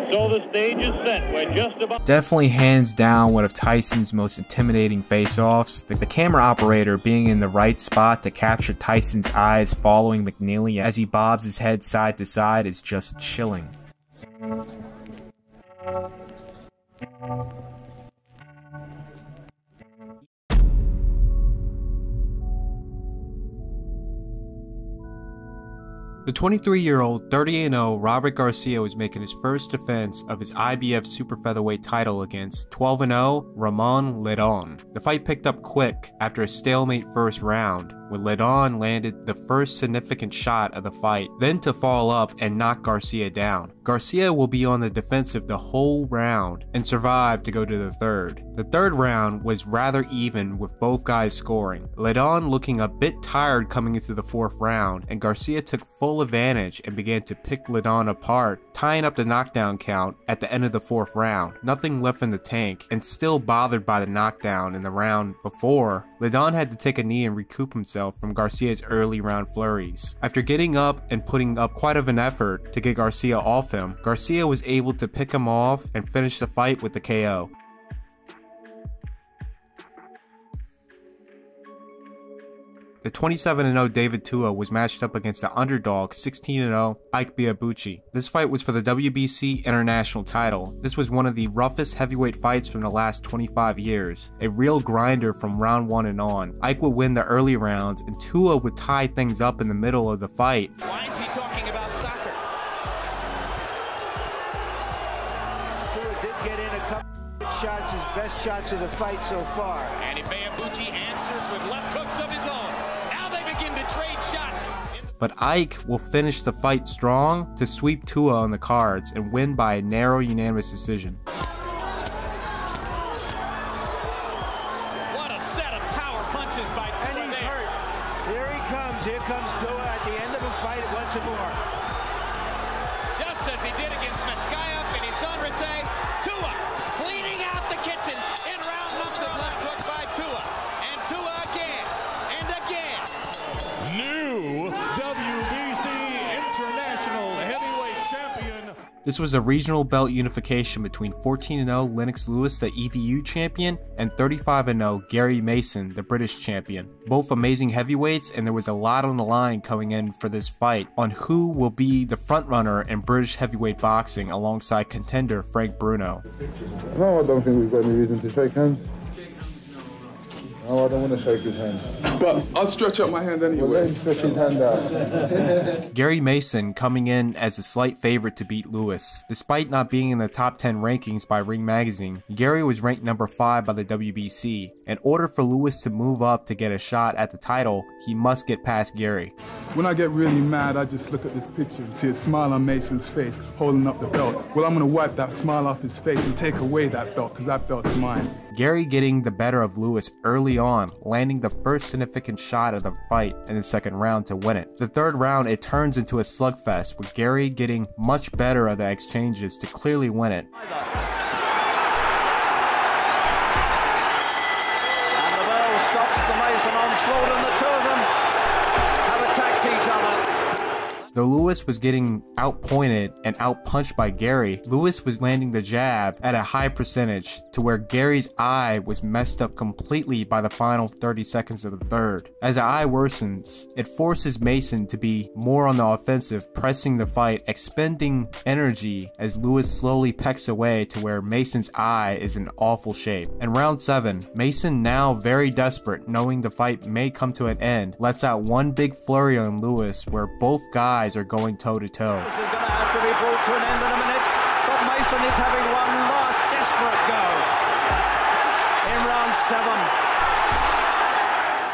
So the stage is set. We're just about... Definitely hands down one of Tyson's most intimidating face-offs. The camera operator being in the right spot to capture Tyson's eyes following McNeely as he bobs his head side to side is just chilling. The 23-year-old 30-0 Robert Garcia was making his first defense of his IBF Super Featherweight title against 12-0 Ramon Ledon. The fight picked up quick after a stalemate first round, when Ledon landed the first significant shot of the fight, then to fall up and knock Garcia down. Garcia will be on the defensive the whole round and survive to go to the third. The third round was rather even with both guys scoring. Ledon looking a bit tired coming into the fourth round, and Garcia took full advantage and began to pick Ledon apart, tying up the knockdown count at the end of the fourth round. Nothing left in the tank, and still bothered by the knockdown in the round before, Ledon had to take a knee and recoup himself from Garcia's early round flurries. After getting up and putting up quite of an effort to get Garcia off him, Garcia was able to pick him off and finish the fight with the KO. The 27-0 David Tua was matched up against the underdog 16-0 Ike Biabuchi. This fight was for the WBC International title. This was one of the roughest heavyweight fights from the last 25 years. A real grinder from round 1 and on. Ike would win the early rounds and Tua would tie things up in the middle of the fight. Why is he talking about soccer? Tua did get in a couple of shots, his best shots of the fight so far. And Biabuchi answers with left hooks of his own. Trade shots. But Ike will finish the fight strong to sweep Tua on the cards and win by a narrow unanimous decision. What a set of power punches by Tua there. Hurt. Here he comes. Here comes Tua at the end of a fight once more. Just as he did against Maskayev and Isonrite, Tua cleaning out the kitchen in round number left hook by Tua. new WBC International Heavyweight Champion. This was a regional belt unification between 14-0 Lennox Lewis, the EBU champion, and 35-0 Gary Mason, the British champion. Both amazing heavyweights, and there was a lot on the line coming in for this fight on who will be the frontrunner in British heavyweight boxing alongside contender Frank Bruno. No, I don't think we've got any reason to shake hands. No, I don't want to shake his hand. But I'll stretch out my hand anyway. Well, let him stretch his hand out. Gary Mason coming in as a slight favorite to beat Lewis. Despite not being in the top 10 rankings by Ring Magazine, Gary was ranked number 5 by the WBC. In order for Lewis to move up to get a shot at the title, he must get past Gary. When I get really mad, I just look at this picture and see a smile on Mason's face holding up the belt. Well, I'm going to wipe that smile off his face and take away that belt, because that belt's mine. Gary getting the better of Lewis early on, landing the first significant shot of the fight in the second round to win it. The third round, it turns into a slugfest, with Gary getting much better of the exchanges to clearly win it. And the bell stops the Mason onslaught, and the two of them have attacked each other. Though Lewis was getting outpointed and outpunched by Gary, Lewis was landing the jab at a high percentage to where Gary's eye was messed up completely by the final 30 seconds of the third. As the eye worsens, it forces Mason to be more on the offensive, pressing the fight, expending energy as Lewis slowly pecks away to where Mason's eye is in awful shape. In round 7, Mason, now very desperate, knowing the fight may come to an end, lets out one big flurry on Lewis where both guys are going toe-to-toe. This is going to have to be brought to an end in a minute, but Mason is having one last desperate go in round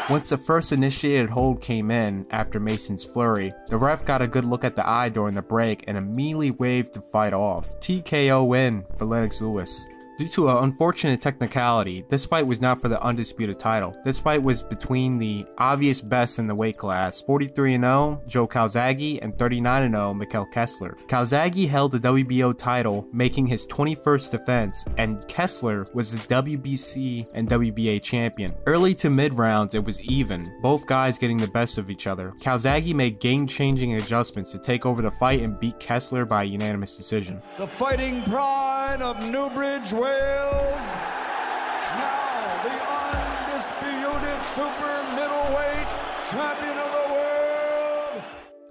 7. Once the first initiated hold came in after Mason's flurry, the ref got a good look at the eye during the break and immediately waved the fight off. TKO win for Lennox Lewis. Due to an unfortunate technicality, this fight was not for the undisputed title. This fight was between the obvious best in the weight class, 43-0 Joe Calzaghe and 39-0 Mikhail Kessler. Calzaghe held the WBO title, making his 21st defense, and Kessler was the WBC and WBA champion. Early to mid-rounds, it was even, both guys getting the best of each other. Calzaghe made game-changing adjustments to take over the fight and beat Kessler by unanimous decision. The fighting pride of Newbridge, Wales. Now the undisputed super middleweight champion of the world.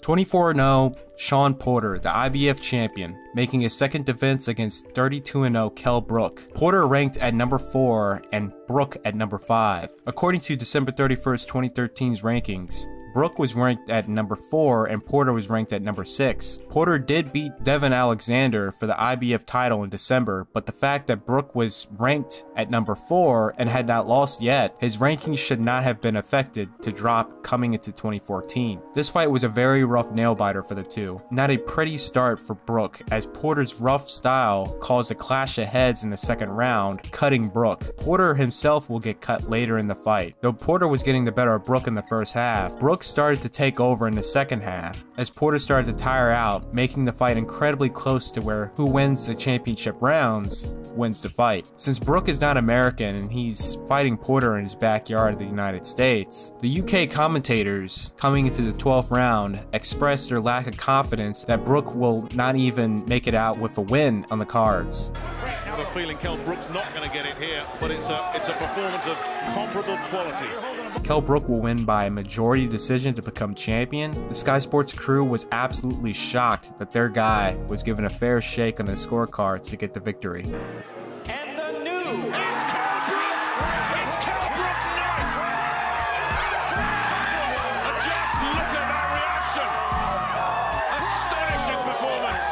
24-0 Shawn Porter, the IBF champion, making his second defense against 32-0 Kell Brook. Porter ranked at number 4 and Brook at number 5. According to December 31st, 2013's rankings, Brook was ranked at number 4 and Porter was ranked at number 6. Porter did beat Devin Alexander for the IBF title in December, but the fact that Brook was ranked at number 4 and had not lost yet, his rankings should not have been affected to drop coming into 2014. This fight was a very rough nail-biter for the two. Not a pretty start for Brook, as Porter's rough style caused a clash of heads in the second round, cutting Brook. Porter himself will get cut later in the fight. Though Porter was getting the better of Brook in the first half, Brook started to take over in the second half as Porter started to tire out, making the fight incredibly close to where who wins the championship rounds wins the fight. Since Brook is not American and he's fighting Porter in his backyard of the United States, the UK commentators coming into the 12th round expressed their lack of confidence that Brook will not even make it out with a win on the cards. I have a feeling Kell Brook's not going to get it here, but it's a performance of comparable quality. Kell Brook will win by a majority decision to become champion. The Sky Sports crew was absolutely shocked that their guy was given a fair shake on the scorecards to get the victory. And the new, it's Kell Brook! It's Kell Brook's night! Just look at that reaction! Astonishing performance!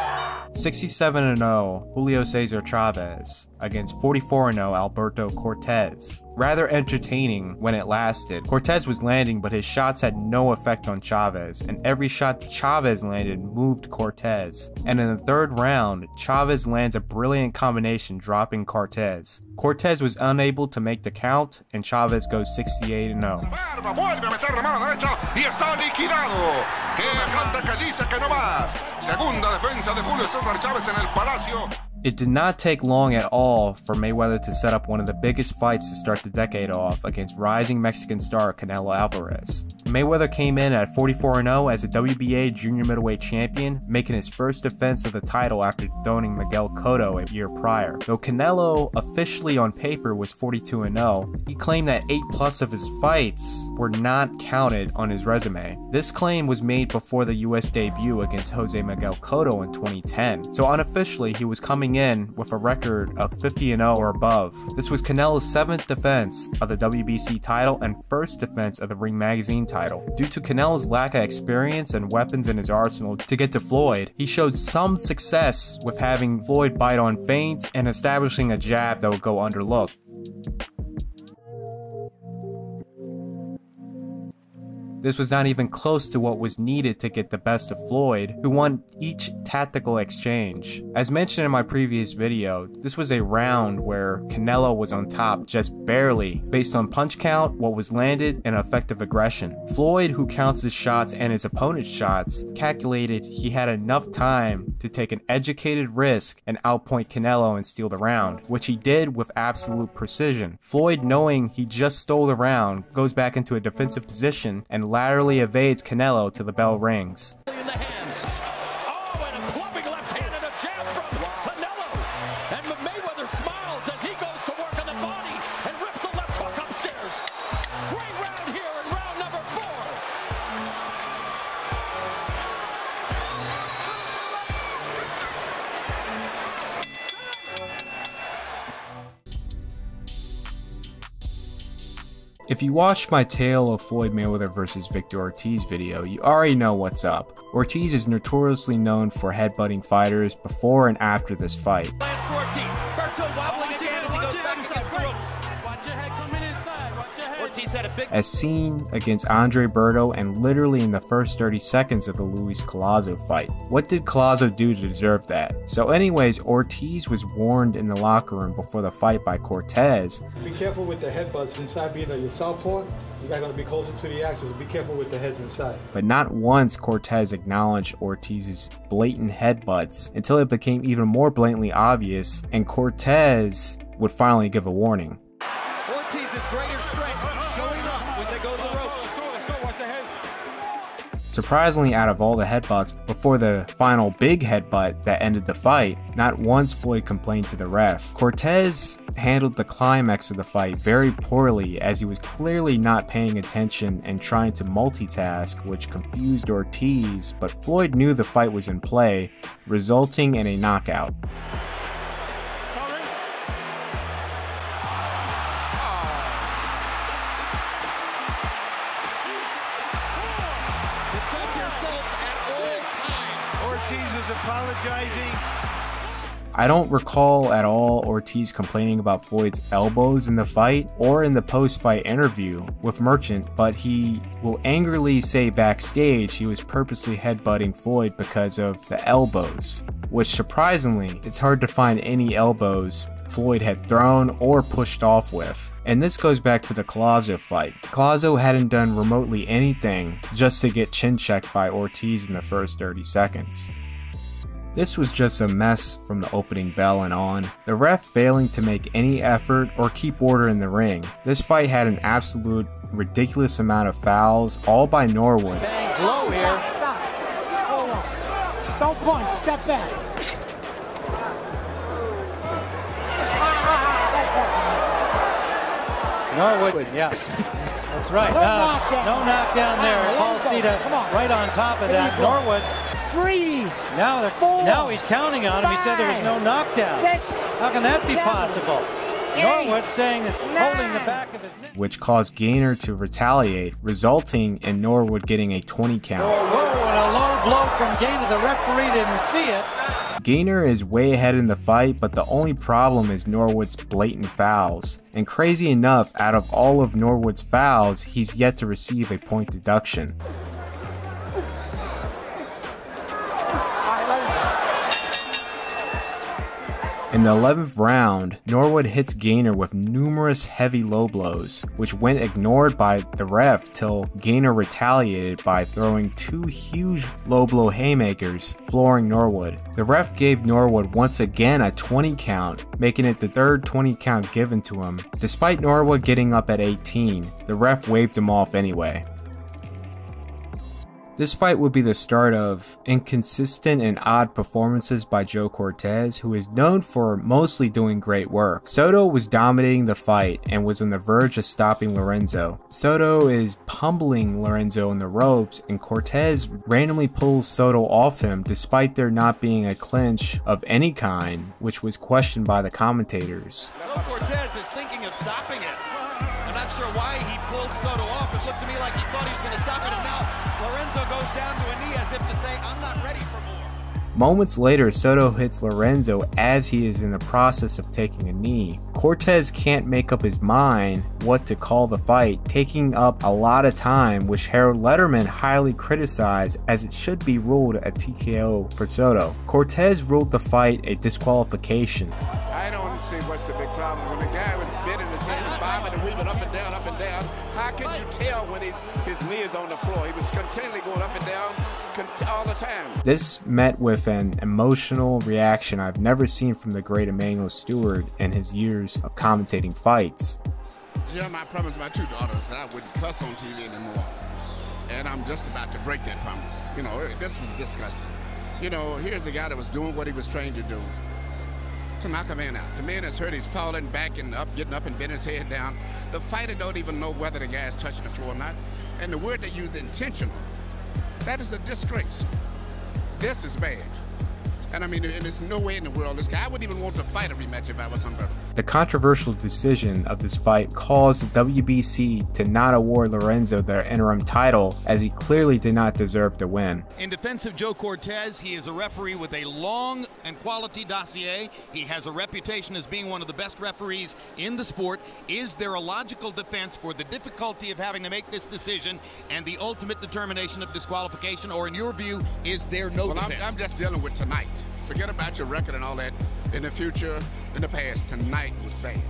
67-0 Julio Cesar Chavez against 44-0 Alberto Cortez. Rather entertaining when it lasted. Cortez was landing, but his shots had no effect on Chavez, and every shot that Chavez landed moved Cortez. And in the third round, Chavez lands a brilliant combination, dropping Cortez. Cortez was unable to make the count, and Chavez goes 68-0. Vuelve a meter la mano derecha y está liquidado. Que canta que dice que no más. Segunda defensa de Julio César Chávez en el Palacio. It did not take long at all for Mayweather to set up one of the biggest fights to start the decade off against rising Mexican star Canelo Alvarez. Mayweather came in at 44-0 as a WBA junior middleweight champion, making his first defense of the title after dethroning Miguel Cotto a year prior. Though Canelo officially on paper was 42-0, he claimed that 8+ of his fights were not counted on his resume. This claim was made before the US debut against Jose Miguel Cotto in 2010, so unofficially he was coming in with a record of 50-0 or above. This was Canelo's 7th defense of the WBC title and first defense of the Ring Magazine title. Due to Canelo's lack of experience and weapons in his arsenal to get to Floyd, he showed some success with having Floyd bite on feints and establishing a jab that would go underlooked. This was not even close to what was needed to get the best of Floyd, who won each tactical exchange. As mentioned in my previous video, this was a round where Canelo was on top just barely, based on punch count, what was landed, and effective aggression. Floyd, who counts his shots and his opponent's shots, calculated he had enough time to take an educated risk and outpoint Canelo and steal the round, which he did with absolute precision. Floyd, knowing he just stole the round, goes back into a defensive position and laterally evades Canelo till the bell rings. In the hands. Oh, and a clubbing left hand and a jab from Canelo. And Mayweather smiles as he goes to work on the body and rips a left hook upstairs. Great round here in round number 4. If you watched my Tale of Floyd Mayweather vs. Victor Ortiz video, you already know what's up. Ortiz is notoriously known for headbutting fighters before and after this fight. As seen against Andre Berto and literally in the first 30 seconds of the Luis Collazo fight. What did Collazo do to deserve that? So anyways, Ortiz was warned in the locker room before the fight by Cortez. Be careful with the headbutts inside being your southpaw. You guys gotta be closer to the action, so be careful with the heads inside. But not once Cortez acknowledged Ortiz's blatant headbutts until it became even more blatantly obvious and Cortez would finally give a warning. Ortiz's greater strength showing up when they go to the ropes. Let's go, watch the heads. Surprisingly, out of all the headbutts before the final big headbutt that ended the fight, not once Floyd complained to the ref. Cortez handled the climax of the fight very poorly as he was clearly not paying attention and trying to multitask, which confused Ortiz, but Floyd knew the fight was in play, resulting in a knockout. Apologizing. I don't recall at all Ortiz complaining about Floyd's elbows in the fight or in the post-fight interview with Merchant, but he will angrily say backstage he was purposely headbutting Floyd because of the elbows, which surprisingly, it's hard to find any elbows Floyd had thrown or pushed off with. And this goes back to the Collazo fight. Collazo hadn't done remotely anything just to get chin checked by Ortiz in the first 30 seconds. This was just a mess from the opening bell and on, the ref failing to make any effort or keep order in the ring. This fight had an absolute ridiculous amount of fouls, all by Norwood. Bangs low here. Stop. Hold on. Don't punch. Step back. Norwood, yes. That's right. No knockdown there. Paul Cita right on top of that. Norwood. 3, now 4, now he's counting on him. He said there was no knockdown. 6, how can that be 7, possible? 8, Norwood saying that 9, holding the back of his neck, which caused Gainer to retaliate, resulting in Norwood getting a 20 count. Whoa, and a low blow from Gainer. The referee didn't see it. Gainer is way ahead in the fight, but the only problem is Norwood's blatant fouls. And crazy enough, out of all of Norwood's fouls, he's yet to receive a point deduction. In the 11th round, Norwood hits Gainer with numerous heavy low blows, which went ignored by the ref till Gainer retaliated by throwing 2 huge low blow haymakers, flooring Norwood. The ref gave Norwood once again a 20 count, making it the 3rd 20 count given to him. Despite Norwood getting up at 18, the ref waved him off anyway. This fight would be the start of inconsistent and odd performances by Joe Cortez, who is known for mostly doing great work. Soto was dominating the fight and was on the verge of stopping Lorenzo. Soto is pummeling Lorenzo in the ropes, and Cortez randomly pulls Soto off him despite there not being a clinch of any kind, which was questioned by the commentators. Joe Cortez is thinking of stopping it. I'm not sure why he pulled Soto off. It looked to me like he thought he was going to stop it, and now Lorenzo goes down to a knee as if to say, I'm not ready for more. Moments later, Soto hits Lorenzo as he is in the process of taking a knee. Cortez can't make up his mind what to call the fight, taking up a lot of time, which Harold Letterman highly criticized as it should be ruled a TKO for Soto. Cortez ruled the fight a disqualification. I don't see what's the big problem. When the guy was bending his head and bobbing and weaving up and down, how can you tell when his knee is on the floor? He was continually going up and down all the time. This met with an emotional reaction I've never seen from the great Emanuel Stewart in his years of commentating fights. Jim, I promised my 2 daughters that I wouldn't cuss on TV anymore. And I'm just about to break that promise. You know, this was disgusting. You know, here's a guy that was doing what he was trained to do. To knock a man out. The man is hurt, he's falling back and up, getting up and bending his head down. The fighter don't even know whether the guy is touching the floor or not. And the word they use, intentional, that is a disgrace. This is bad. And I mean, there's no way in the world this guy, I wouldn't even want to fight a rematch if I was Humberto. The controversial decision of this fight caused the WBC to not award Lorenzo their interim title, as he clearly did not deserve to win. In defense of Joe Cortez, he is a referee with a long and quality dossier. He has a reputation as being one of the best referees in the sport. Is there a logical defense for the difficulty of having to make this decision and the ultimate determination of disqualification, or in your view, is there no defense? I'm just dealing with tonight. Forget about your record and all that. In the future, in the past, tonight was bad.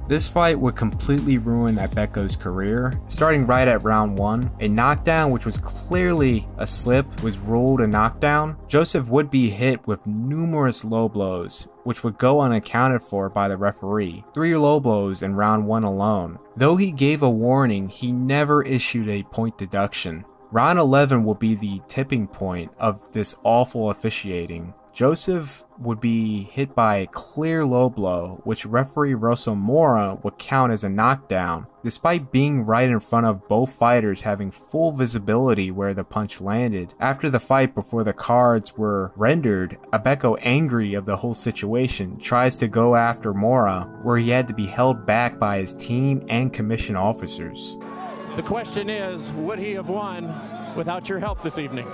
This fight would completely ruin Abeko's career. Starting right at round 1, a knockdown which was clearly a slip was ruled a knockdown. Joseph would be hit with numerous low blows, which would go unaccounted for by the referee. 3 low blows in round 1 alone. Though he gave a warning, he never issued a point deduction. Round 11 will be the tipping point of this awful officiating. Joseph would be hit by a clear low blow, which referee Russell Mora would count as a knockdown, despite being right in front of both fighters having full visibility where the punch landed. After the fight, before the cards were rendered, Abeko, angry of the whole situation, tries to go after Mora, where he had to be held back by his team and commission officers. The question is, would he have won without your help this evening?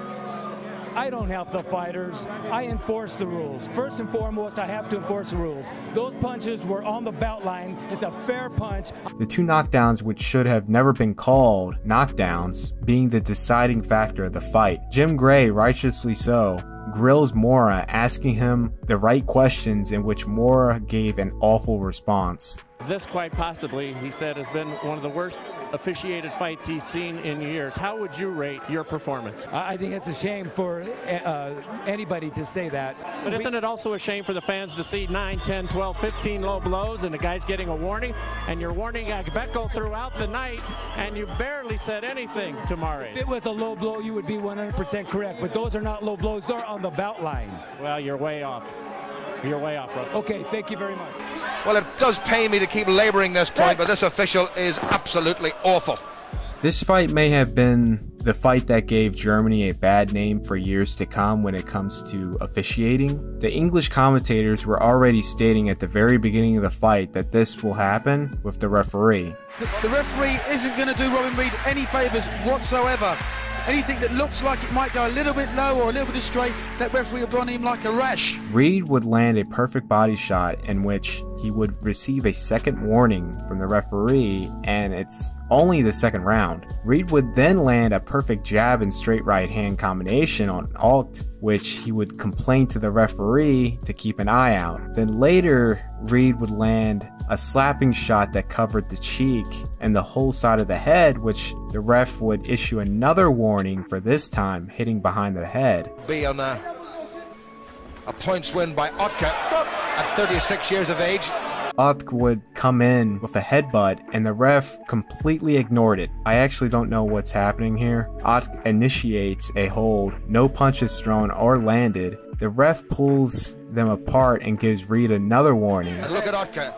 I don't help the fighters. I enforce the rules. First and foremost, I have to enforce the rules. Those punches were on the belt line. It's a fair punch. The 2 knockdowns, which should have never been called knockdowns, being the deciding factor of the fight. Jim Gray, righteously so, grills Mora, asking him the right questions, in which Mora gave an awful response. This, quite possibly, he said, has been one of the worst officiated fights he's seen in years. How would you rate your performance? I think it's a shame for anybody to say that. But isn't it also a shame for the fans to see 9, 10, 12, 15 low blows and the guy's getting a warning, and you're warning Agbeko throughout the night, and you barely said anything to Mares? If it was a low blow, you would be 100% correct, but those are not low blows. They're on the belt line. Well, you're way off. You're way off, Russell. Okay, thank you very much. Well, it does pain me to keep laboring this point, but this official is absolutely awful. This fight may have been the fight that gave Germany a bad name for years to come when it comes to officiating. The English commentators were already stating at the very beginning of the fight that this will happen with the referee. The referee isn't going to do Robin Reed any favours whatsoever. Anything that looks like it might go a little bit low or a little bit straight, that referee will run him like a rash. Reed would land a perfect body shot in which he would receive a second warning from the referee, and it's only the second round. Reed would then land a perfect jab and straight right hand combination on Acht, which he would complain to the referee to keep an eye out. Then later, Reed would land a slapping shot that covered the cheek and the whole side of the head, which the ref would issue another warning for, this time hitting behind the head. Be on a points win by Oetker at 36 years of age. Oetker would come in with a headbutt, and the ref completely ignored it. I actually don't know what's happening here. Oetker initiates a hold, no punches thrown or landed. The ref pulls them apart and gives Reed another warning. And look at Oetker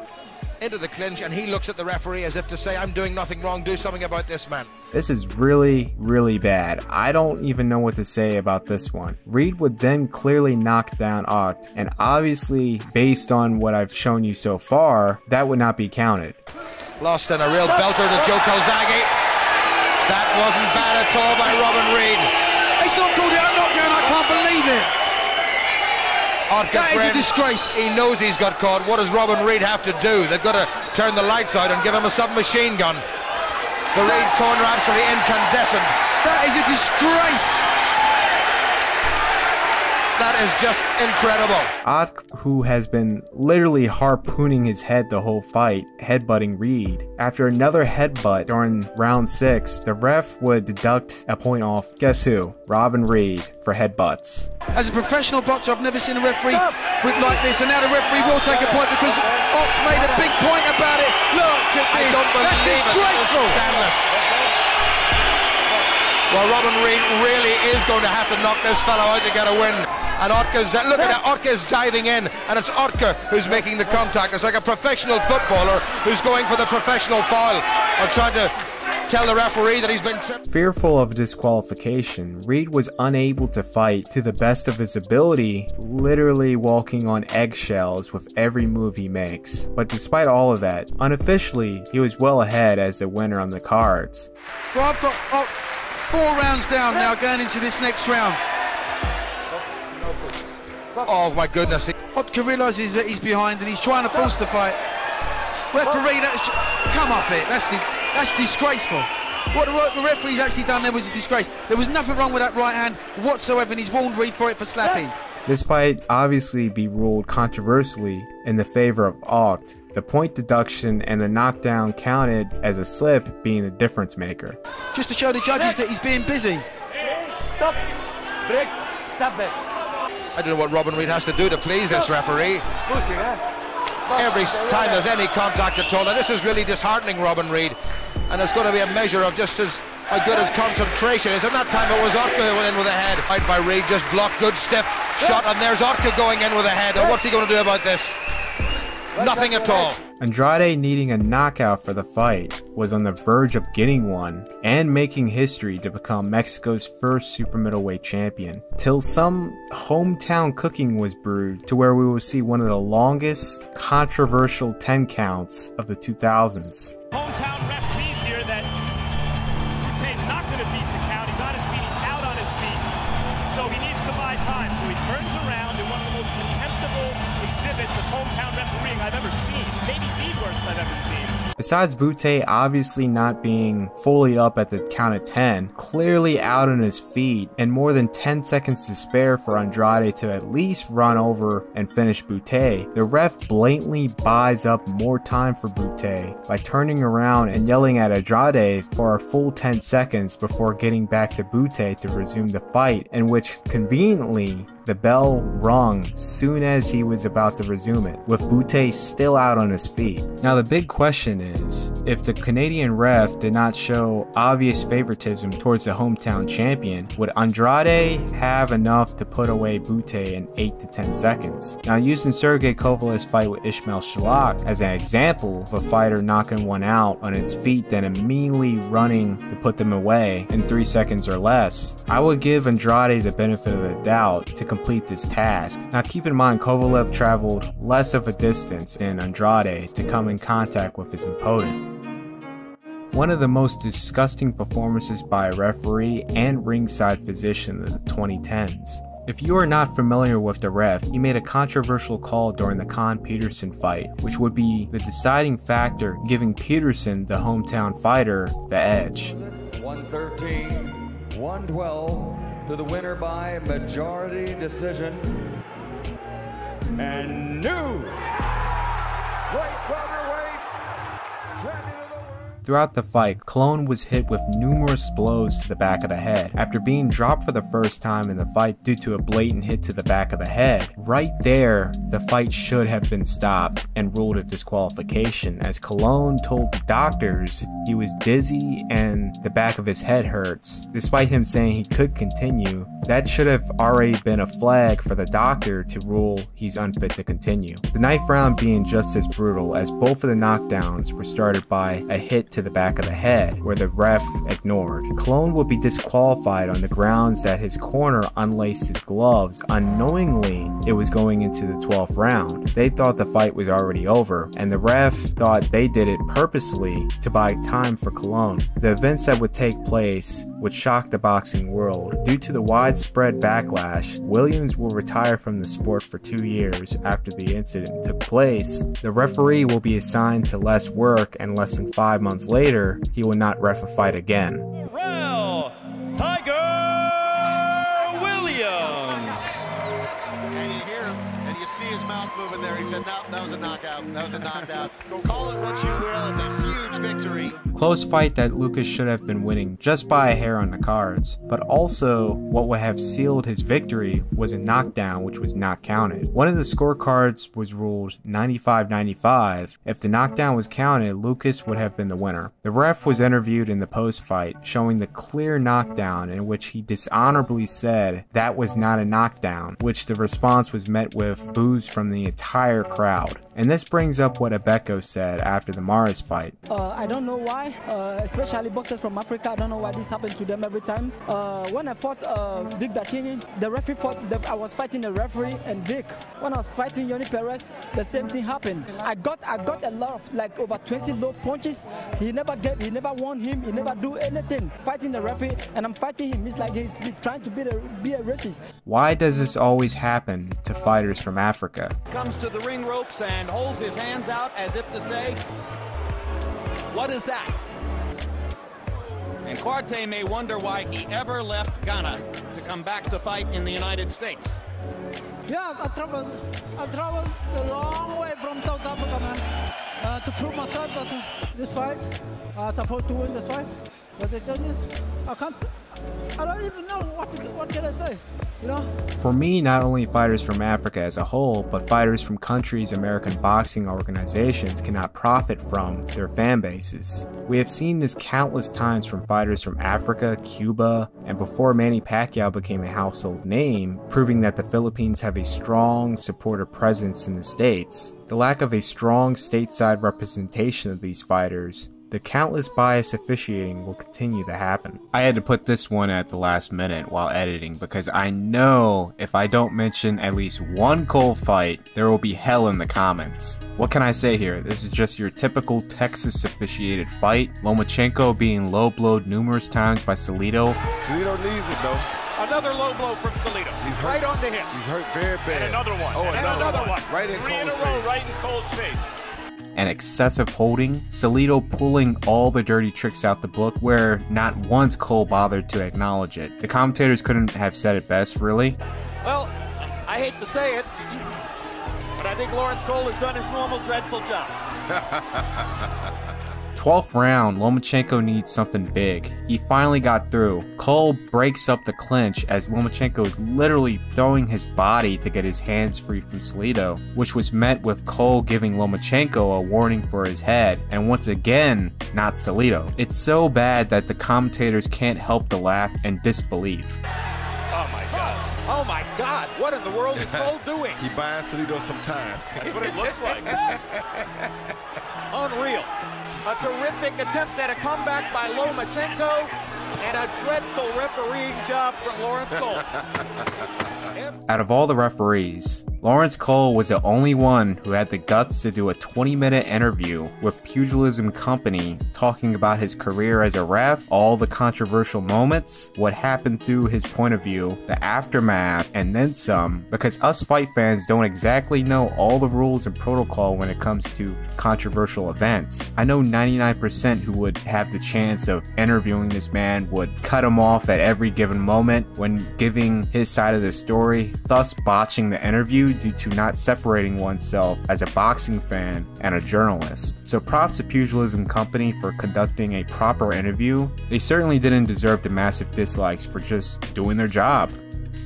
into the clinch, and he looks at the referee as if to say, I'm doing nothing wrong, do something about this man. This is really, really bad. I don't even know what to say about this one. Reed would then clearly knock down Oetker, and obviously, based on what I've shown you so far, that would not be counted. Lost in a real belter to Joe Calzaghe. That wasn't bad at all by Robin Reed. It's not called out knockdown, I can't believe it. Oetker, that is a disgrace. He knows he's got caught. What does Robin Reed have to do? They've got to turn the lights out and give him a submachine gun. The Reed corner absolutely incandescent. That is a disgrace. That is just incredible. Oetker, who has been literally harpooning his head the whole fight, headbutting Reed. After another headbutt during round 6, the ref would deduct a point off, guess who? Robin Reed for headbutts. As a professional boxer, I've never seen a referee like this, and now the referee will take a point because Ox made a big point about it. Look at this. I don't believe that's disgraceful. Well, Robin Reed really is going to have to knock this fellow out to get a win. And Oetker's, look at that, Oetker's diving in, and it's Oetker who's making the contact. It's like a professional footballer who's going for the professional foul, or trying to tell the referee that he's been tripped. Fearful of disqualification, Reed was unable to fight to the best of his ability, literally walking on eggshells with every move he makes. But despite all of that, unofficially, he was well ahead as the winner on the cards. Well, I've got 4 rounds down now going into this next round. Oh my goodness. Oetker realises that he's behind and he's trying to force the fight. Referee, come off it. That's disgraceful. What the referee's actually done there was a disgrace. There was nothing wrong with that right hand whatsoever, and he's warned Reed for it for slapping. This fight obviously be ruled controversially in the favor of Oetker. The point deduction and the knockdown counted as a slip being the difference maker. Just to show the judges that he's being busy. Stop. Break. Stop it. I don't know what Robin Reed has to do to please this referee. Every time there's any contact at all. Now this is really disheartening, Robin Reed. And it's going to be a measure of just how good his concentration is. And that time it was Oetker who went in with a head. Right by Reed, just blocked, good stiff shot. And there's Oetker going in with a head. And what's he going to do about this? Nothing at all. Andrade, needing a knockout for the fight, was on the verge of getting one and making history to become Mexico's first super middleweight champion, till some hometown cooking was brewed to where we will see one of the longest controversial 10 counts of the 2000s. Hometown ref sees here that Bute's not going to beat the count. He's on his feet, he's out on his feet, so he needs to buy time. So he turns around in one of the most contemptible exhibits of hometown refereeing I've ever seen. Maybe the worst I've ever seen. Besides Bute obviously not being fully up at the count of 10, clearly out on his feet, and more than 10 seconds to spare for Andrade to at least run over and finish Bute, the ref blatantly buys up more time for Bute by turning around and yelling at Andrade for a full 10 seconds before getting back to Bute to resume the fight, in which conveniently the bell rung soon as he was about to resume it, with Bute still out on his feet. Now the big question is, if the Canadian ref did not show obvious favoritism towards the hometown champion, would Andrade have enough to put away Bute in 8 to 10 seconds? Now using Sergey Kovalev's fight with Ismail Shalak as an example of a fighter knocking one out on its feet then immediately running to put them away in 3 seconds or less, I would give Andrade the benefit of the doubt to complete this task. Now keep in mind Kovalev traveled less of a distance than Andrade to come in contact with his opponent. One of the most disgusting performances by a referee and ringside physician in the 2010s. If you are not familiar with the ref, he made a controversial call during the Conn Peterson fight, which would be the deciding factor giving Peterson, the hometown fighter, the edge. 113-112 to the winner by majority decision. And new light welterweight champion. Throughout the fight, Colon was hit with numerous blows to the back of the head. After being dropped for the first time in the fight due to a blatant hit to the back of the head, right there, the fight should have been stopped and ruled a disqualification, as Colon told the doctors he was dizzy and the back of his head hurts. Despite him saying he could continue, that should have already been a flag for the doctor to rule he's unfit to continue. The 9th round being just as brutal, as both of the knockdowns were started by a hit to the back of the head, where the ref ignored. Colon would be disqualified on the grounds that his corner unlaced his gloves unknowingly. It was going into the 12th round. They thought the fight was already over, and the ref thought they did it purposely to buy time for Colon. The events that would take place would shock the boxing world. Due to the widespread backlash, Williams will retire from the sport for 2 years after the incident took place. The referee will be assigned to less work, and less than 5 months later, he will not ref a fight again. Real Tiger Williams. And you hear him, and you see his mouth moving there. He said, no, that was a knockout. That was a knockout. Call it what you will. It's a huge victory. Close fight that Lucas should have been winning just by a hair on the cards, but also what would have sealed his victory was a knockdown which was not counted. One of the scorecards was ruled 95-95. If the knockdown was counted, Lucas would have been the winner. The ref was interviewed in the post-fight, showing the clear knockdown, in which he dishonorably said that was not a knockdown, which the response was met with boos from the entire crowd. And this brings up what Abeko said after the Mares fight. I don't know why, especially boxers from Africa, I don't know why this happened to them every time. When I fought Vic Dachini, the referee I was fighting the referee and Vic. When I was fighting Yoni Perez, the same thing happened. I got a lot of, like, over 20 low punches. He never won him, he never do anything. Fighting the referee, and I'm fighting him. It's like he's trying to be a racist. Why does this always happen to fighters from Africa? Comes to the ring ropes and holds his hands out as if to say, what is that? And Quartey may wonder why he ever left Ghana to come back to fight in the United States. Yeah, I traveled a long way from South Africa, man, to prove myself that this fight, I'm supposed to win this fight. But the judges, I don't even know what can I say, you know? For me, not only fighters from Africa as a whole, but fighters from countries American boxing organizations cannot profit from their fan bases. We have seen this countless times from fighters from Africa, Cuba, and before Manny Pacquiao became a household name, proving that the Philippines have a strong supporter presence in the States. The lack of a strong stateside representation of these fighters, the countless bias officiating will continue to happen. I had to put this one at the last minute while editing because I know if I don't mention at least one Cole fight, there will be hell in the comments. What can I say here? This is just your typical Texas officiated fight. Lomachenko being low-blowed numerous times by Salido. Salido needs it though. Another low blow from Salido. He's hurt. Right onto him. He's hurt very bad. And another one. Oh, and another one. Right in Three in a Cole's row, face. right in Cole's face. And excessive holding, Salido pulling all the dirty tricks out the book where not once Cole bothered to acknowledge it. The commentators couldn't have said it best, really. Well, I hate to say it, but I think Lawrence Cole has done his normal dreadful job. 12th round, Lomachenko needs something big. He finally got through. Cole breaks up the clinch as Lomachenko is literally throwing his body to get his hands free from Salido, which was met with Cole giving Lomachenko a warning for his head, and once again, not Salido. It's so bad that the commentators can't help to laugh in disbelief. Oh my gosh. Oh my God, what in the world is Cole doing? He buys Salido some time. That's what it looks like. Unreal. A terrific attempt at a comeback by Lomachenko. And a dreadful refereeing job from Lawrence Cole. Out of all the referees, Lawrence Cole was the only one who had the guts to do a 20-minute interview with Pugilism Company talking about his career as a ref, all the controversial moments, what happened through his point of view, the aftermath, and then some, because us fight fans don't exactly know all the rules and protocol when it comes to controversial events. I know 99% who would have the chance of interviewing this man would cut him off at every given moment when giving his side of the story, thus botching the interview due to not separating oneself as a boxing fan and a journalist. So props to Pugilism Company for conducting a proper interview. They certainly didn't deserve the massive dislikes for just doing their job.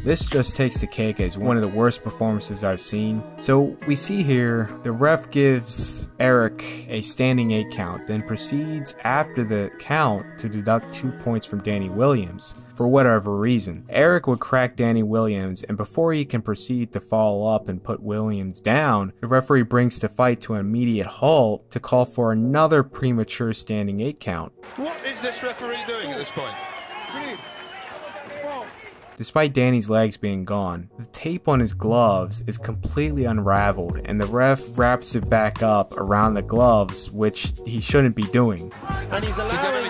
This just takes the cake as one of the worst performances I've seen. So we see here, the ref gives Eric a standing 8 count, then proceeds after the count to deduct 2 points from Danny Williams. For whatever reason, Eric would crack Danny Williams, and before he can proceed to follow up and put Williams down, the referee brings the fight to an immediate halt to call for another premature standing 8 count. What is this referee doing at this point? Despite Danny's legs being gone, the tape on his gloves is completely unraveled, and the ref wraps it back up around the gloves, which he shouldn't be doing. And he's allowing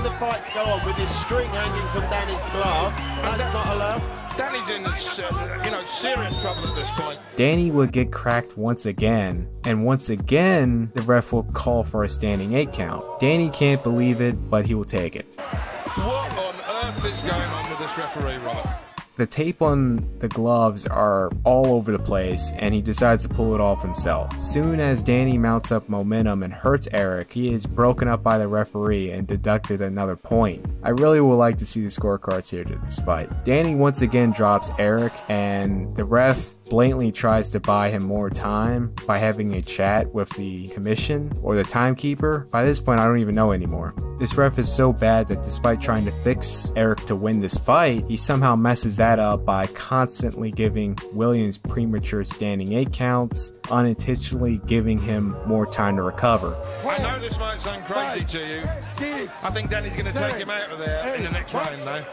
the fight to go on with his string hanging from Danny's glove. That's not allowed. Danny's in serious trouble at this point. Danny would get cracked once again, and once again, the ref will call for a standing 8 count. Danny can't believe it, but he will take it. What on earth is going on with this referee, Robert? The tape on the gloves are all over the place, and he decides to pull it off himself. Soon as Danny mounts up momentum and hurts Eric, he is broken up by the referee and deducted another point. I really would like to see the scorecards here to this fight. Danny once again drops Eric, and the ref blatantly tries to buy him more time by having a chat with the commission or the timekeeper. By this point, I don't even know anymore. This ref is so bad that despite trying to fix Eric to win this fight, he somehow messes that up by constantly giving Williams premature standing 8 counts, unintentionally giving him more time to recover. I know this might sound crazy to you. I think Danny's going to take him out of there in the next round, though.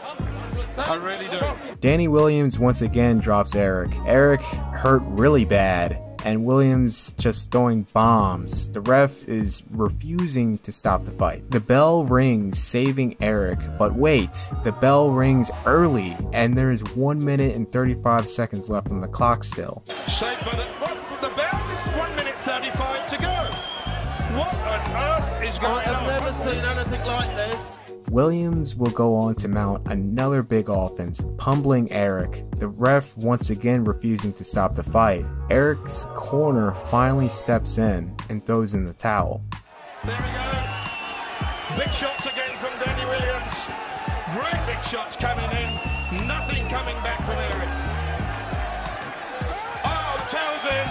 I really do. Danny Williams once again drops Eric. Eric hurt really bad, and Williams just throwing bombs. The ref is refusing to stop the fight. The bell rings, saving Eric, but wait, the bell rings early, and there is 1 minute and 35 seconds left on the clock still. Saved by the bell? This is 1 minute 35 to go. What on earth is going on? I have never seen anything like this. Williams will go on to mount another big offense, pummeling Eric, the ref once again refusing to stop the fight. Eric's corner finally steps in and throws in the towel. There we go. Big shots again from Danny Williams. Great big shots coming in. Nothing coming back from Eric. Oh, Townsend.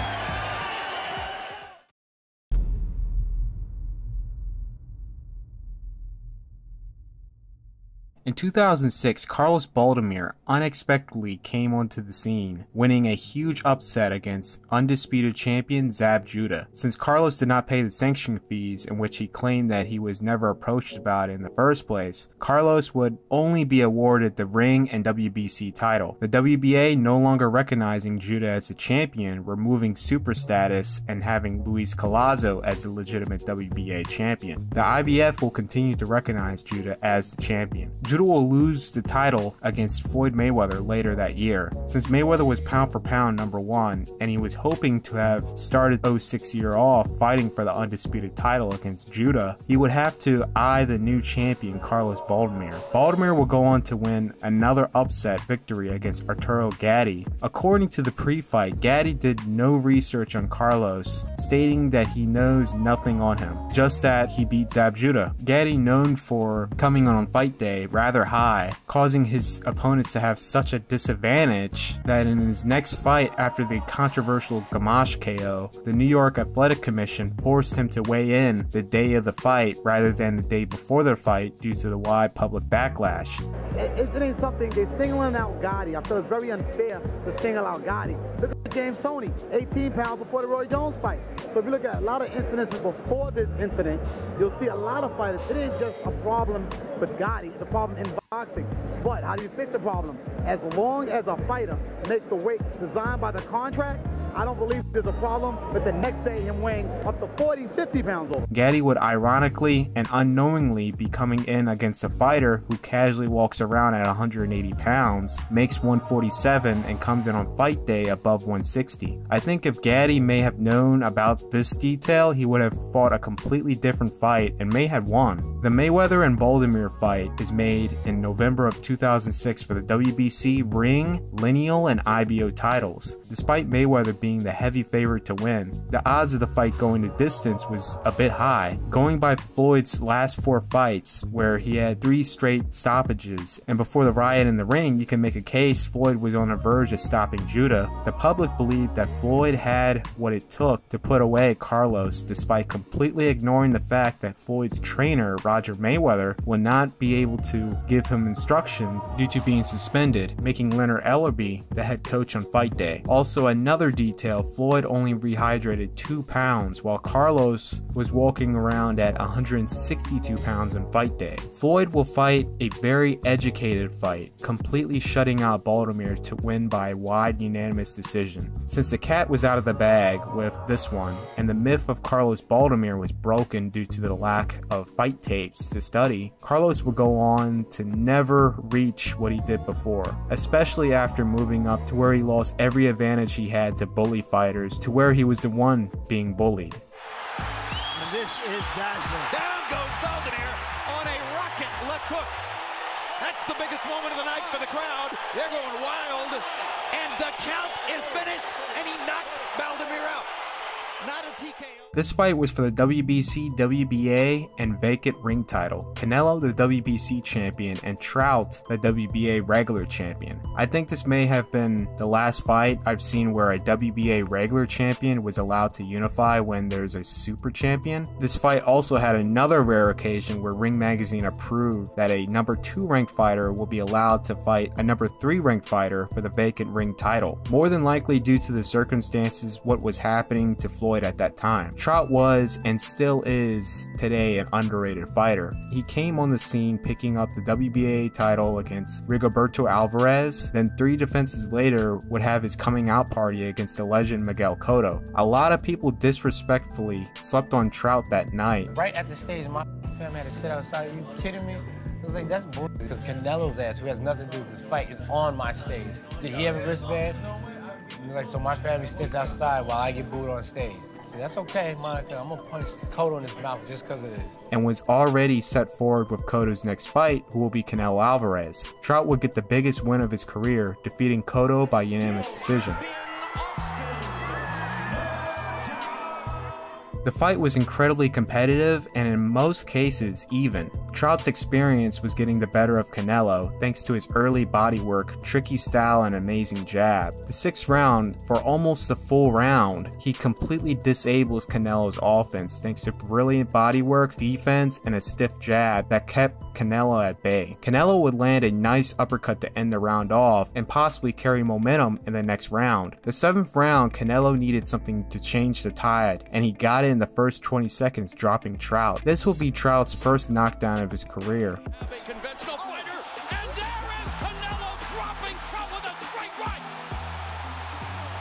In 2006, Carlos Baldomir unexpectedly came onto the scene, winning a huge upset against undisputed champion Zab Judah. Since Carlos did not pay the sanction fees, in which he claimed that he was never approached about in the first place, Carlos would only be awarded the ring and WBC title. The WBA no longer recognizing Judah as the champion, removing super status and having Luis Collazo as the legitimate WBA champion. The IBF will continue to recognize Judah as the champion. Judah will lose the title against Floyd Mayweather later that year. Since Mayweather was pound for pound #1, and he was hoping to have started 06 year off fighting for the undisputed title against Judah, he would have to eye the new champion Carlos Baldomir. Baldomir will go on to win another upset victory against Arturo Gatti. According to the pre-fight, Gatti did no research on Carlos, stating that he knows nothing on him, just that he beat Zab Judah. Gatti, known for coming on fight day rather high, causing his opponents to have such a disadvantage that in his next fight after the controversial Gamache KO, the New York Athletic Commission forced him to weigh in the day of the fight rather than the day before the fight due to the wide public backlash. Isn't it something, they're singling out Gatti. I feel it's very unfair to single out Gatti. James Toney, 18 pounds before the Roy Jones fight. So if you look at a lot of incidences before this incident, you'll see a lot of fighters. It ain't just a problem with Gotti, it's a problem in boxing. But how do you fix the problem? As long as a fighter makes the weight designed by the contract, I don't believe there's a problem with the next day him weighing up to 40, 50 pounds over. Gatti would ironically and unknowingly be coming in against a fighter who casually walks around at 180 pounds, makes 147, and comes in on fight day above 160. I think if Gatti may have known about this detail, he would have fought a completely different fight and may have won. The Mayweather and Baldomir fight is made in November of 2006 for the WBC Ring, Lineal, and IBO titles. Despite Mayweather being the heavy favorite to win, the odds of the fight going the distance was a bit high. Going by Floyd's last 4 fights, where he had 3 straight stoppages, and before the riot in the ring, you can make a case Floyd was on the verge of stopping Judah. The public believed that Floyd had what it took to put away Carlos, despite completely ignoring the fact that Floyd's trainer, Roger Mayweather, would not be able to give him instructions due to being suspended, making Leonard Ellerbe the head coach on fight day. Also, another detail, Floyd only rehydrated 2 pounds, while Carlos was walking around at 162 pounds on fight day. Floyd will fight a very educated fight, completely shutting out Baldomir to win by wide unanimous decision. Since the cat was out of the bag with this one, and the myth of Carlos Baldomir was broken due to the lack of fight tapes to study, Carlos would go on to never reach what he did before, especially after moving up to where he lost every advantage he had to bully fighters, to where he was the one being bullied. And this is dazzling. Down goes Baldomir on a rocket left hook. That's the biggest moment of the night for the crowd. They're going wild. And the count is finished, and he knocked Baldomir out. Not a TKO. This fight was for the WBC, WBA, and vacant ring title. Canelo, the WBC champion, and Trout, the WBA regular champion. I think this may have been the last fight I've seen where a WBA regular champion was allowed to unify when there's a super champion. This fight also had another rare occasion where Ring Magazine approved that a number 2 ranked fighter will be allowed to fight a number 3 ranked fighter for the vacant ring title. More than likely due to the circumstances what was happening to Floyd at that time. Trout was and still is today an underrated fighter. He came on the scene picking up the WBA title against Rigoberto Alvarez, then 3 defenses later would have his coming out party against the legend Miguel Cotto. A lot of people disrespectfully slept on Trout that night. Right at the stage, my family had to sit outside. Are you kidding me? I was like, that's bullshit. Because Canelo's ass, who has nothing to do with this fight, is on my stage. Did he have a wristband? He's like, so my family sits outside while I get booed on stage. See, that's okay, Monica. I'm gonna punch Cotto in his mouth just because of this. And was already set forward with Cotto's next fight, who will be Canelo Alvarez. Trout would get the biggest win of his career, defeating Cotto by unanimous decision. The fight was incredibly competitive and in most cases even. Trout's experience was getting the better of Canelo thanks to his early body work, tricky style, and amazing jab. The 6th round, for almost the full round, he completely disables Canelo's offense thanks to brilliant body work, defense, and a stiff jab that kept Canelo at bay. Canelo would land a nice uppercut to end the round off and possibly carry momentum in the next round. The 7th round, Canelo needed something to change the tide, and he got it in the first 20 seconds, dropping Trout. This will be Trout's first knockdown of his career.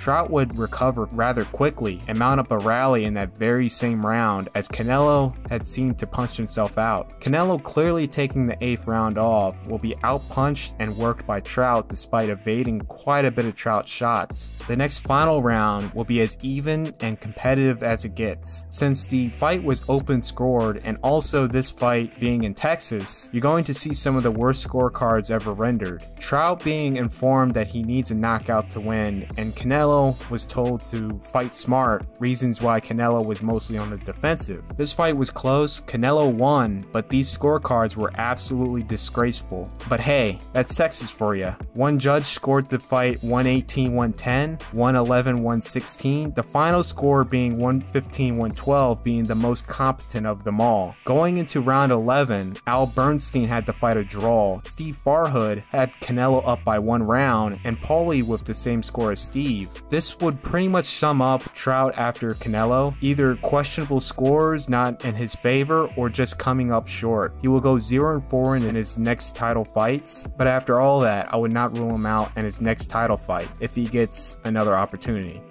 Trout would recover rather quickly and mount up a rally in that very same round as Canelo had seemed to punch himself out. Canelo, clearly taking the 8th round off, will be outpunched and worked by Trout despite evading quite a bit of Trout's shots. The next final round will be as even and competitive as it gets. Since the fight was open scored and also this fight being in Texas, you're going to see some of the worst scorecards ever rendered. Trout being informed that he needs a knockout to win, and Canelo was told to fight smart, reasons why Canelo was mostly on the defensive. This fight was close, Canelo won, but these scorecards were absolutely disgraceful. But hey, that's Texas for you. One judge scored the fight 118-110, 111-116, the final score being 115-112 being the most competent of them all. Going into round 11, Al Bernstein had the fight a draw, Steve Farhood had Canelo up by 1 round, and Paulie with the same score as Steve. This would pretty much sum up Trout after Canelo, either questionable scores not in his favor or just coming up short. He will go 0-4 in his next title fights, but after all that, I would not rule him out in his next title fight if he gets another opportunity.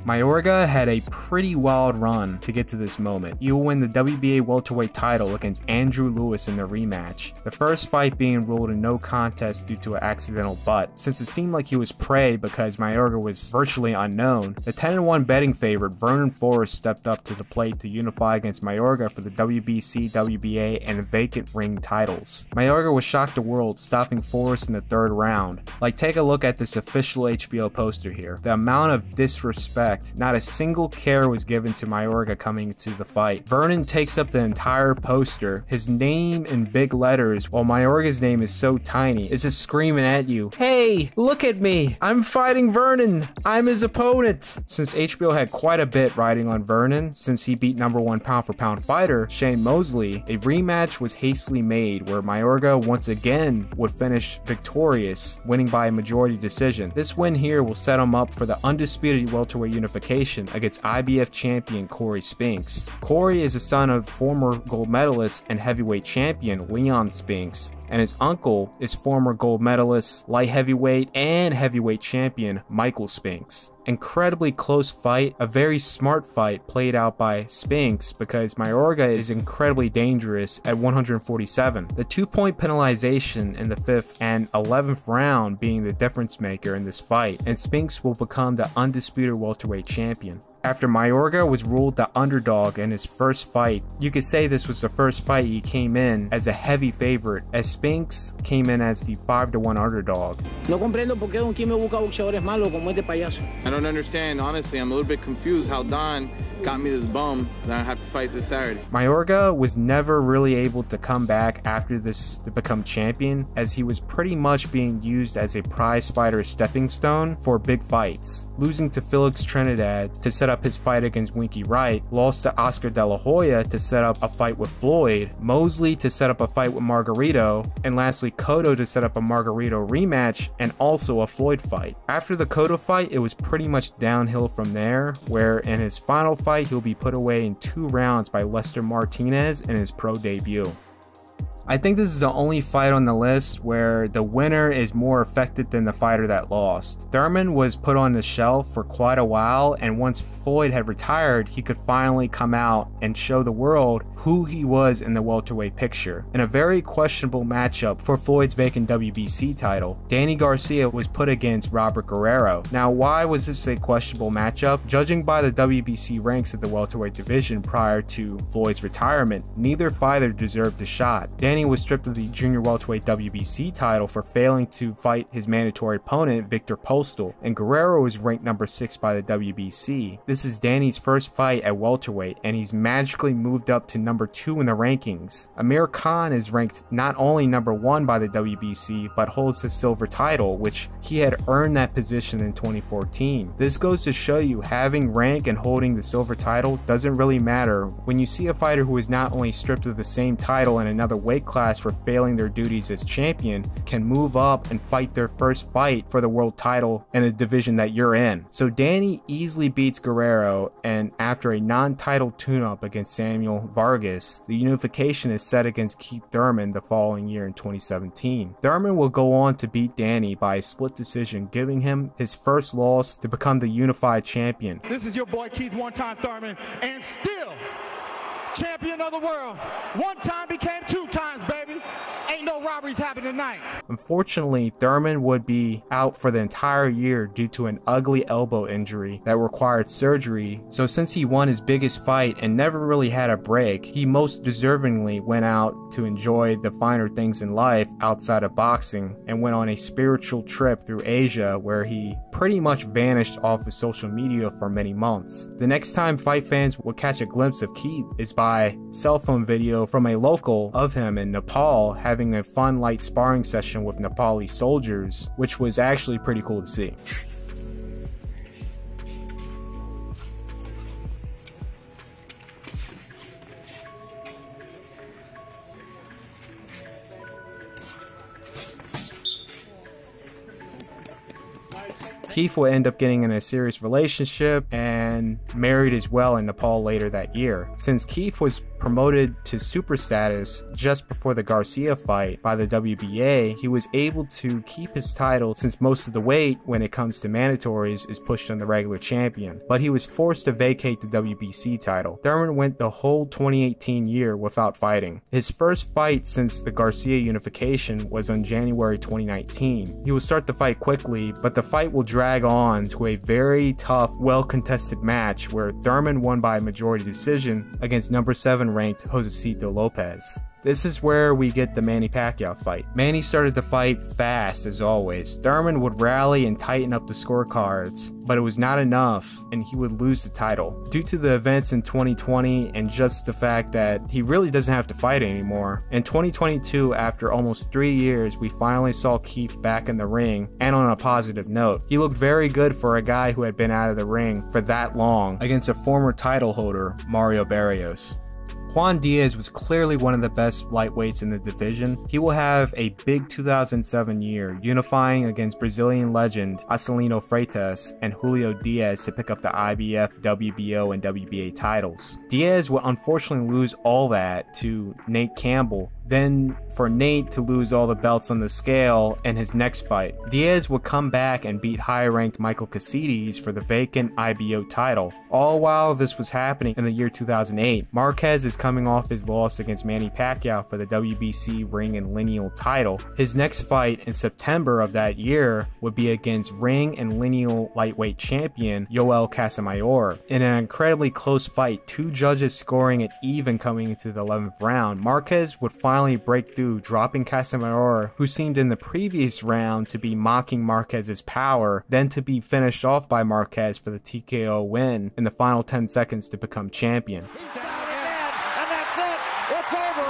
Mayorga had a pretty wild run to get to this moment. He will win the WBA welterweight title against Andrew Lewis in the rematch, the first fight being ruled a no contest due to an accidental butt. Since it seemed like he was prey because Mayorga was virtually unknown, the 10-1 betting favorite Vernon Forrest stepped up to the plate to unify against Mayorga for the WBC, WBA, and vacant ring titles. Mayorga was shocked the world, stopping Forrest in the 3rd round. Like, take a look at this official HBO poster here. The amount of disrespect, not a single care was given to Mayorga coming to the fight. Vernon takes up the entire poster, his name in big letters, while Mayorga's name is so tiny. It's just screaming at you, "Hey, look at me! I'm fighting Vernon! I'm his opponent!" Since HBO had quite a bit riding on Vernon, since he beat #1 pound-for-pound fighter Shane Mosley, a rematch was hastily made where Mayorga once again would finish victorious, winning by a majority decision. This win here will set him up for the undisputed welterweight unification against IBF champion Corey Spinks. Corey is the son of former gold medalist and heavyweight champion Leon Spinks, and his uncle is former gold medalist, light heavyweight, and heavyweight champion Michael Spinks. Incredibly close fight, a very smart fight played out by Spinks because Mayorga is incredibly dangerous at 147. The 2-point penalization in the 5th and 11th round being the difference maker in this fight, and Spinks will become the undisputed welterweight champion. After Mayorga was ruled the underdog in his first fight, you could say this was the first fight he came in as a heavy favorite, as Spinks came in as the 5-1 underdog. No comprendo por qué Don Kim busca boxeadores malos como este payaso. I don't understand, honestly. I'm a little bit confused how Don got me this bum that I have to fight this Saturday. Mayorga was never really able to come back after this to become champion, as he was pretty much being used as a prize fighter stepping stone for big fights, losing to Felix Trinidad to set up his fight against Winky Wright, lost to Oscar De La Hoya to set up a fight with Floyd, Mosley to set up a fight with Margarito, and lastly Cotto to set up a Margarito rematch and also a Floyd fight. After the Cotto fight, it was pretty much downhill from there, where in his final fight he'll be put away in 2 rounds by Lester Martinez in his pro debut. I think this is the only fight on the list where the winner is more affected than the fighter that lost. Thurman was put on the shelf for quite a while, and once Floyd had retired, he could finally come out and show the world who he was in the welterweight picture. In a very questionable matchup for Floyd's vacant WBC title, Danny Garcia was put against Robert Guerrero. Now, why was this a questionable matchup? Judging by the WBC ranks of the welterweight division prior to Floyd's retirement, neither fighter deserved a shot. Danny was stripped of the junior welterweight WBC title for failing to fight his mandatory opponent Victor Postal, and Guerrero is ranked number 6 by the WBC. This is Danny's first fight at welterweight, and he's magically moved up to number 2 in the rankings. Amir Khan is ranked not only number 1 by the WBC, but holds the silver title, which he had earned that position in 2014. This goes to show you having rank and holding the silver title doesn't really matter when you see a fighter who is not only stripped of the same title in another weight class for failing their duties as champion can move up and fight their first fight for the world title in a division that you're in. So Danny easily beats Guerrero, and after a non-title tune-up against Samuel Vargas, the unification is set against Keith Thurman the following year in 2017. Thurman will go on to beat Danny by a split decision, giving him his first loss to become the unified champion. This is your boy Keith One-Time Thurman, and still champion of the world. 1 time became 2 times, baby. Ain't no robberies happening tonight. Unfortunately, Thurman would be out for the entire year due to an ugly elbow injury that required surgery. So since he won his biggest fight and never really had a break, he most deservingly went out to enjoy the finer things in life outside of boxing and went on a spiritual trip through Asia where he pretty much vanished off of social media for many months. The next time fight fans will catch a glimpse of Keith is by cell phone video from a local of him in Nepal having a fun light sparring session with Nepali soldiers, which was actually pretty cool to see. Keith would end up getting in a serious relationship and married as well in Nepal later that year. Since Keith was promoted to super status just before the Garcia fight by the WBA, he was able to keep his title since most of the weight when it comes to mandatories is pushed on the regular champion, but he was forced to vacate the WBC title. Thurman went the whole 2018 year without fighting. His first fight since the Garcia unification was on January 2019. He will start the fight quickly, but the fight will drag on to a very tough, well-contested match where Thurman won by majority decision against number 7 ranked Josecito Lopez. This is where we get the Manny Pacquiao fight. Manny started the fight fast as always. Thurman would rally and tighten up the scorecards, but it was not enough and he would lose the title. Due to the events in 2020 and just the fact that he really doesn't have to fight anymore. In 2022, after almost 3 years, we finally saw Keith back in the ring and on a positive note. He looked very good for a guy who had been out of the ring for that long against a former title holder, Mario Barrios. Juan Diaz was clearly one of the best lightweights in the division. He will have a big 2007 year, unifying against Brazilian legend Acelino Freitas and Julio Diaz to pick up the IBF, WBO, and WBA titles. Diaz will unfortunately lose all that to Nate Campbell, then for Nate to lose all the belts on the scale in his next fight. Diaz would come back and beat high-ranked Michael Caceres for the vacant IBO title. All while this was happening in the year 2008, Marquez is coming off his loss against Manny Pacquiao for the WBC ring and lineal title. His next fight in September of that year would be against ring and lineal lightweight champion Yoel Casamayor. In an incredibly close fight, 2 judges scoring it even coming into the 11th round, Marquez would finally break through, dropping Casamayor, who seemed in the previous round to be mocking Marquez's power, then to be finished off by Marquez for the TKO win in the final 10 seconds to become champion. He's down again, and that's it. It's over.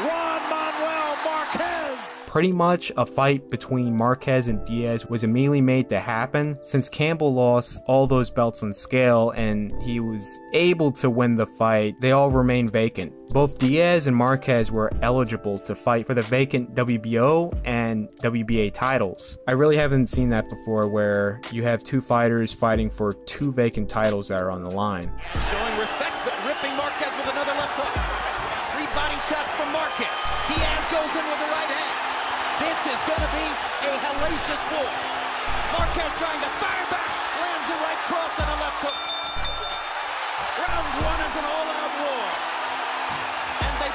Juan Manuel Marquez. Pretty much a fight between Marquez and Diaz was immediately made to happen since Campbell lost all those belts on scale and he was able to win the fight. They all remained vacant. Both Diaz and Marquez were eligible to fight for the vacant WBO and WBA titles. I really haven't seen that before where you have 2 fighters fighting for 2 vacant titles that are on the line. Showing respect, ripping Marquez with another left hook. 3 body shots from Marquez. Diaz goes in with the right hand. This is going to be a hellacious war. Marquez trying to fire back. Lands a right cross and a left hook. Round 1 is an all-out war.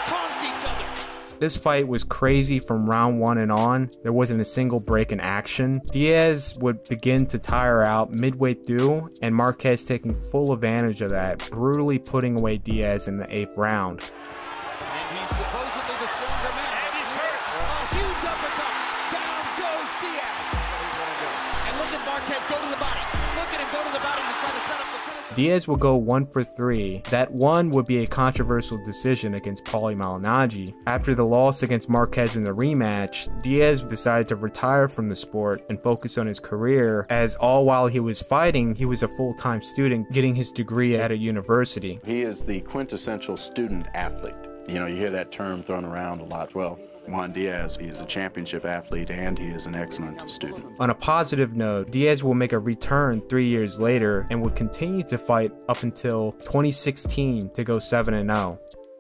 Taunt each other. This fight was crazy from round 1 and on. There wasn't a single break in action. Diaz would begin to tire out midway through, and Marquez taking full advantage of that, brutally putting away Diaz in the 8th round. And he's supposedly the stronger man. And he's hurt. A huge uppercut. Down goes Diaz. And look at Marquez go to the body. Look at him go to the body and try to set up the finish. Diaz will go 1 for 3. That one would be a controversial decision against Paulie Malignaggi. After the loss against Marquez in the rematch, Diaz decided to retire from the sport and focus on his career, as all while he was fighting, he was a full-time student getting his degree at a university. He is the quintessential student athlete. You know, you hear that term thrown around a lot. Well, Juan Diaz, he is a championship athlete and he is an excellent student. On a positive note, Diaz will make a return 3 years later and will continue to fight up until 2016 to go 7-0.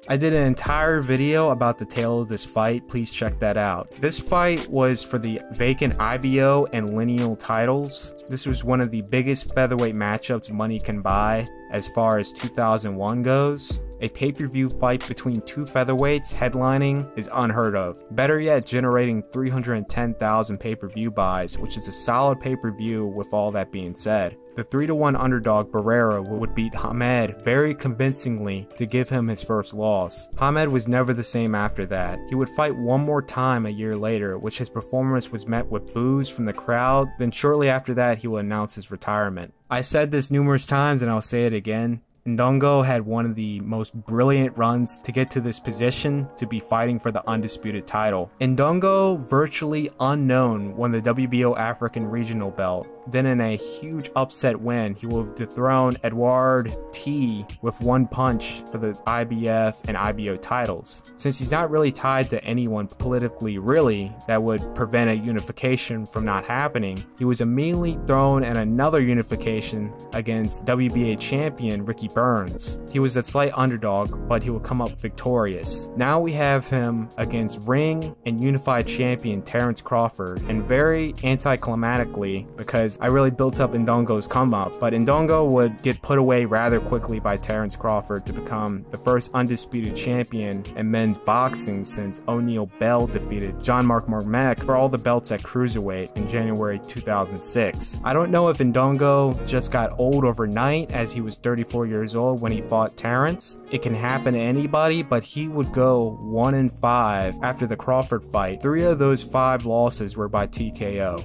I did an entire video about the tale of this fight, please check that out. This fight was for the vacant IBO and lineal titles. This was one of the biggest featherweight matchups money can buy as far as 2001 goes. A pay-per-view fight between 2 featherweights headlining is unheard of. Better yet, generating 310,000 pay-per-view buys, which is a solid pay-per-view with all that being said. The 3-1 underdog Barrera would beat Hamed very convincingly to give him his first loss. Hamed was never the same after that. He would fight one more time a year later, which his performance was met with boos from the crowd, then shortly after that he would announce his retirement. I said this numerous times and I'll say it again. Ndongo had one of the most brilliant runs to get to this position to be fighting for the undisputed title. Ndongo, virtually unknown, won the WBO African Regional belt. Then in a huge upset win, he will dethrone Edouard T with one punch for the IBF and IBO titles. Since he's not really tied to anyone politically really that would prevent a unification from not happening, he was immediately thrown in another unification against WBA champion Ricky Burns. He was a slight underdog, but he will come up victorious. Now we have him against ring and unified champion Terence Crawford, and very anticlimactically, because I really built up Ndongo's come up, but Ndongo would get put away rather quickly by Terence Crawford to become the first undisputed champion in men's boxing since O'Neal Bell defeated John Mark Marmack for all the belts at cruiserweight in January 2006. I don't know if Ndongo just got old overnight as he was 34 years old when he fought Terence. It can happen to anybody, but he would go 1-5 after the Crawford fight. 3 of those 5 losses were by TKO.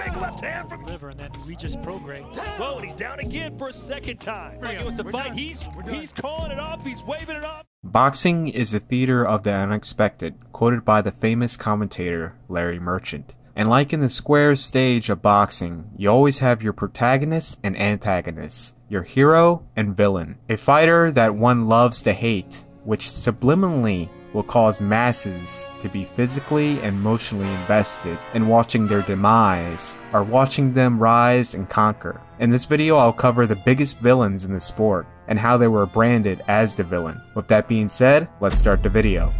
Big left hand from liver, and then we just programmed. Whoa, and he's down again for a second time. Like he wants to fight. He's calling it off. He's waving it off. Boxing is a theater of the unexpected, quoted by the famous commentator Larry Merchant. And like in the square stage of boxing, you always have your protagonist and antagonist, your hero and villain. A fighter that one loves to hate, which subliminally will cause masses to be physically and emotionally invested in watching their demise or watching them rise and conquer. In this video, I'll cover the biggest villains in the sport and how they were branded as the villain. With that being said, let's start the video.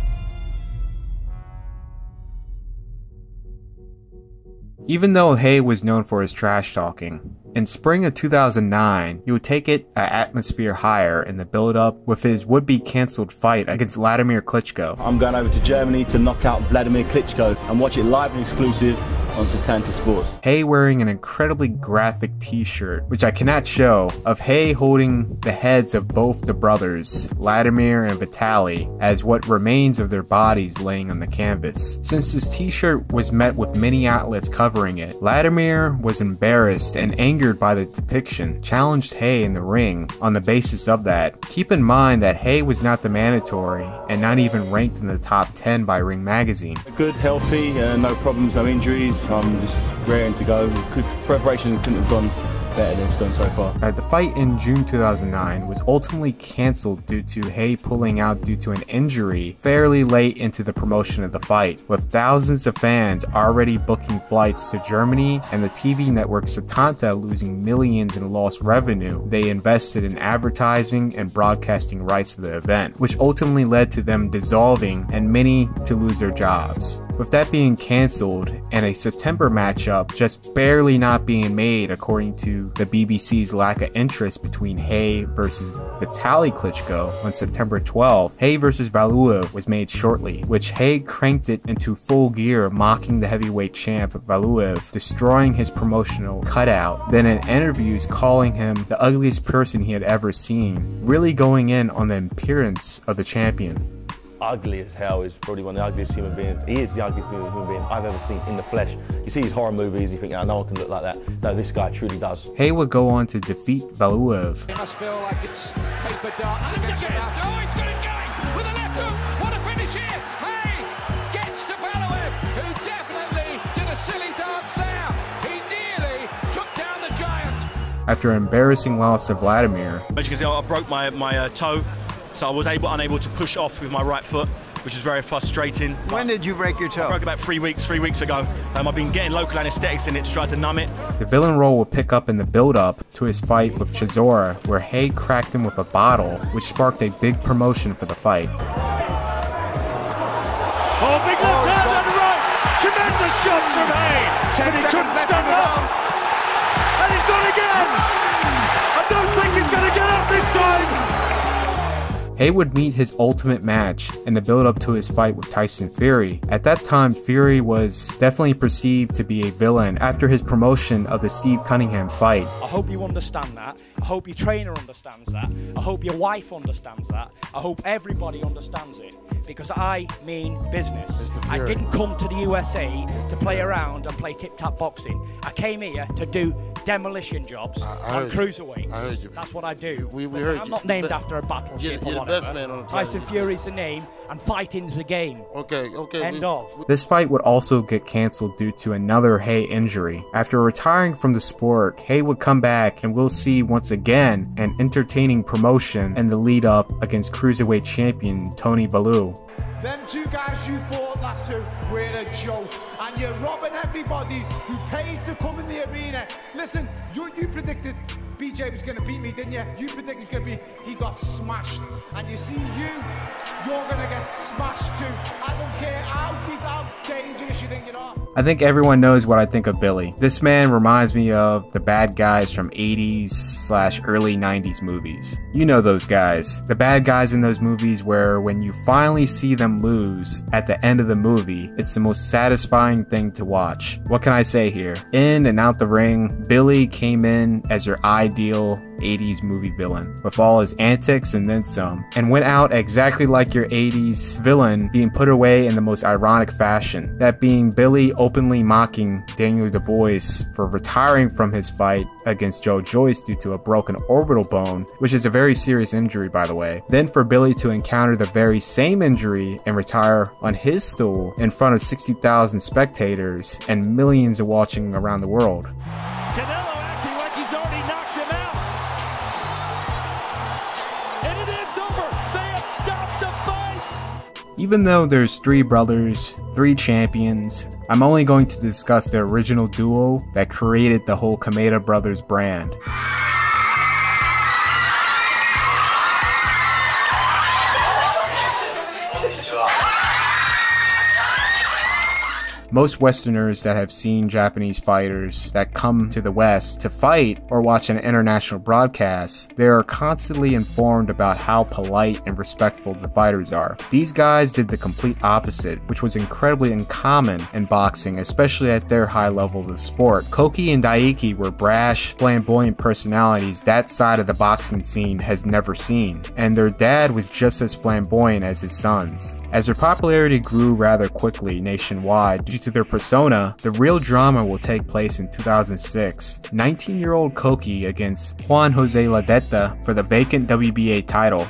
Even though Haye was known for his trash talking, in spring of 2009, he would take it an atmosphere higher in the build-up with his would-be cancelled fight against Vladimir Klitschko. I'm going over to Germany to knock out Vladimir Klitschko and watch it live and exclusive on Setanta Sports. Haye wearing an incredibly graphic t-shirt, which I cannot show, of Haye holding the heads of both the brothers, Vladimir and Vitaly, as what remains of their bodies laying on the canvas. Since this t-shirt was met with many outlets covering it, Vladimir was embarrassed and angered by the depiction, challenged Haye in the ring on the basis of that. Keep in mind that Haye was not the mandatory and not even ranked in the top 10 by Ring Magazine. Good, healthy, no problems, no injuries. I'm just raring to go. Preparation couldn't have gone better than it's gone so far. The fight in June 2009 was ultimately cancelled due to Haye pulling out due to an injury fairly late into the promotion of the fight, with thousands of fans already booking flights to Germany and the TV network Setanta losing millions in lost revenue they invested in advertising and broadcasting rights to the event, which ultimately led to them dissolving and many to lose their jobs. With that being cancelled and a September matchup just barely not being made according to the BBC's lack of interest between Haye versus Vitaly Klitschko on September 12th, Haye versus Valuev was made shortly, which Haye cranked it into full gear, mocking the heavyweight champ Valuev, destroying his promotional cutout, then in interviews calling him the ugliest person he had ever seen, really going in on the appearance of the champion. Ugly as hell, is probably one of the ugliest human beings. He is the ugliest human being I've ever seen in the flesh. You see these horror movies, you think, oh, no one can look like that. No, this guy truly does. Haye would go on to defeat Valuev. It must feel like it's paper darts against him. Oh, he's got it going with a left hook. What a finish here. Haye gets to Valuev, who definitely did a silly dance there. He nearly took down the giant. After an embarrassing loss to Vladimir, as you can see, I broke my toe. So I was unable to push off with my right foot, which is very frustrating. When did you break your toe? I broke about 3 weeks ago. I've been getting local anesthetics in it to try to numb it. The villain role will pick up in the build-up to his fight with Chisora, where Haye cracked him with a bottle, which sparked a big promotion for the fight. Oh, big left hand on the right! Tremendous shots from Haye! 10 seconds left in the round. And he's gone again! I don't think he's going to get up this time! Haye would meet his ultimate match in the build-up to his fight with Tyson Fury. At that time, Fury was definitely perceived to be a villain after his promotion of the Steve Cunningham fight. I hope you understand that. I hope your trainer understands that. I hope your wife understands that. I hope everybody understands it. Because I mean business. I didn't come to the USA to play around and play tip-tap boxing. I came here to do demolition jobs on cruiserweights. I heard you. That's what I do. We Listen, heard I'm you. not named after a battleship or whatever. Best man on the Tyson planet. Fury's the name, and fighting's the game. Okay. End of. This fight would also get cancelled due to another Hay injury. After retiring from the sport, Hay would come back, and we'll see once again an entertaining promotion in the lead up against cruiserweight champion Tony Bellew. Them two guys you fought last two were a joke, and you're robbing everybody who pays to come in the arena. Listen, you predicted BJ was going to beat me, didn't you? You predicted he was going to beat. He got smashed, and you see you're going to get smashed too. I don't care how dangerous you think you are. I think everyone knows what I think of Billy. This man reminds me of the bad guys from 80s/early 90s movies. You know those guys. The bad guys in those movies where when you finally see them lose at the end of the movie, it's the most satisfying thing to watch. What can I say here? In and out the ring, Billy came in as your ideal 80s movie villain, with all his antics and then some, and went out exactly like your 80s villain, being put away in the most ironic fashion. That being Billy openly mocking Daniel Dubois for retiring from his fight against Joe Joyce due to a broken orbital bone, which is a very serious injury by the way. Then for Billy to encounter the very same injury and retire on his stool in front of 60,000 spectators and millions of watching around the world. Canelo acting like he's already knocked him out. And it is over. They have stopped the fight. Even though there's 3 brothers, 3 champions, I'm only going to discuss the original duo that created the whole Kameda Brothers brand. Most Westerners that have seen Japanese fighters that come to the West to fight or watch an international broadcast, they are constantly informed about how polite and respectful the fighters are. These guys did the complete opposite, which was incredibly uncommon in boxing, especially at their high level of the sport. Koki and Daiki were brash, flamboyant personalities that side of the boxing scene has never seen, and their dad was just as flamboyant as his sons. As their popularity grew rather quickly nationwide due to their persona, the real drama will take place in 2006. 19-year-old Koki against Juan Jose Ledetta for the vacant WBA title.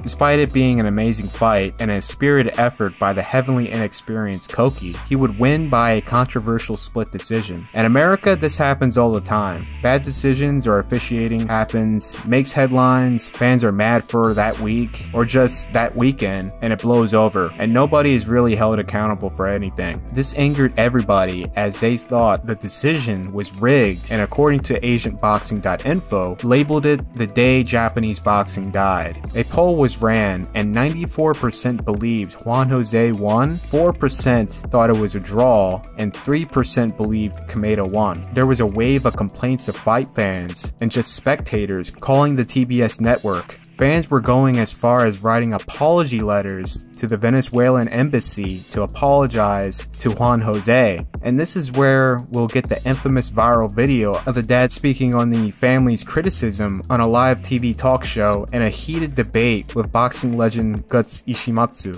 Despite it being an amazing fight and a spirited effort by the heavily inexperienced Koki, he would win by a controversial split decision. In America, this happens all the time. Bad decisions or officiating happens, makes headlines, fans are mad for that week or just that weekend, and it blows over, and nobody is really held accountable for anything. This angered everybody as they thought the decision was rigged, and according to AsianBoxing.info, labeled it the day Japanese boxing died. A poll was ran and 94% believed Juan Jose won, 4% thought it was a draw, and 3% believed Kameda won. There was a wave of complaints of fight fans and just spectators calling the TBS network. Fans were going as far as writing apology letters to the Venezuelan embassy to apologize to Juan Jose. And this is where we'll get the infamous viral video of the dad speaking on the family's criticism on a live TV talk show in a heated debate with boxing legend Guts Ishimatsu.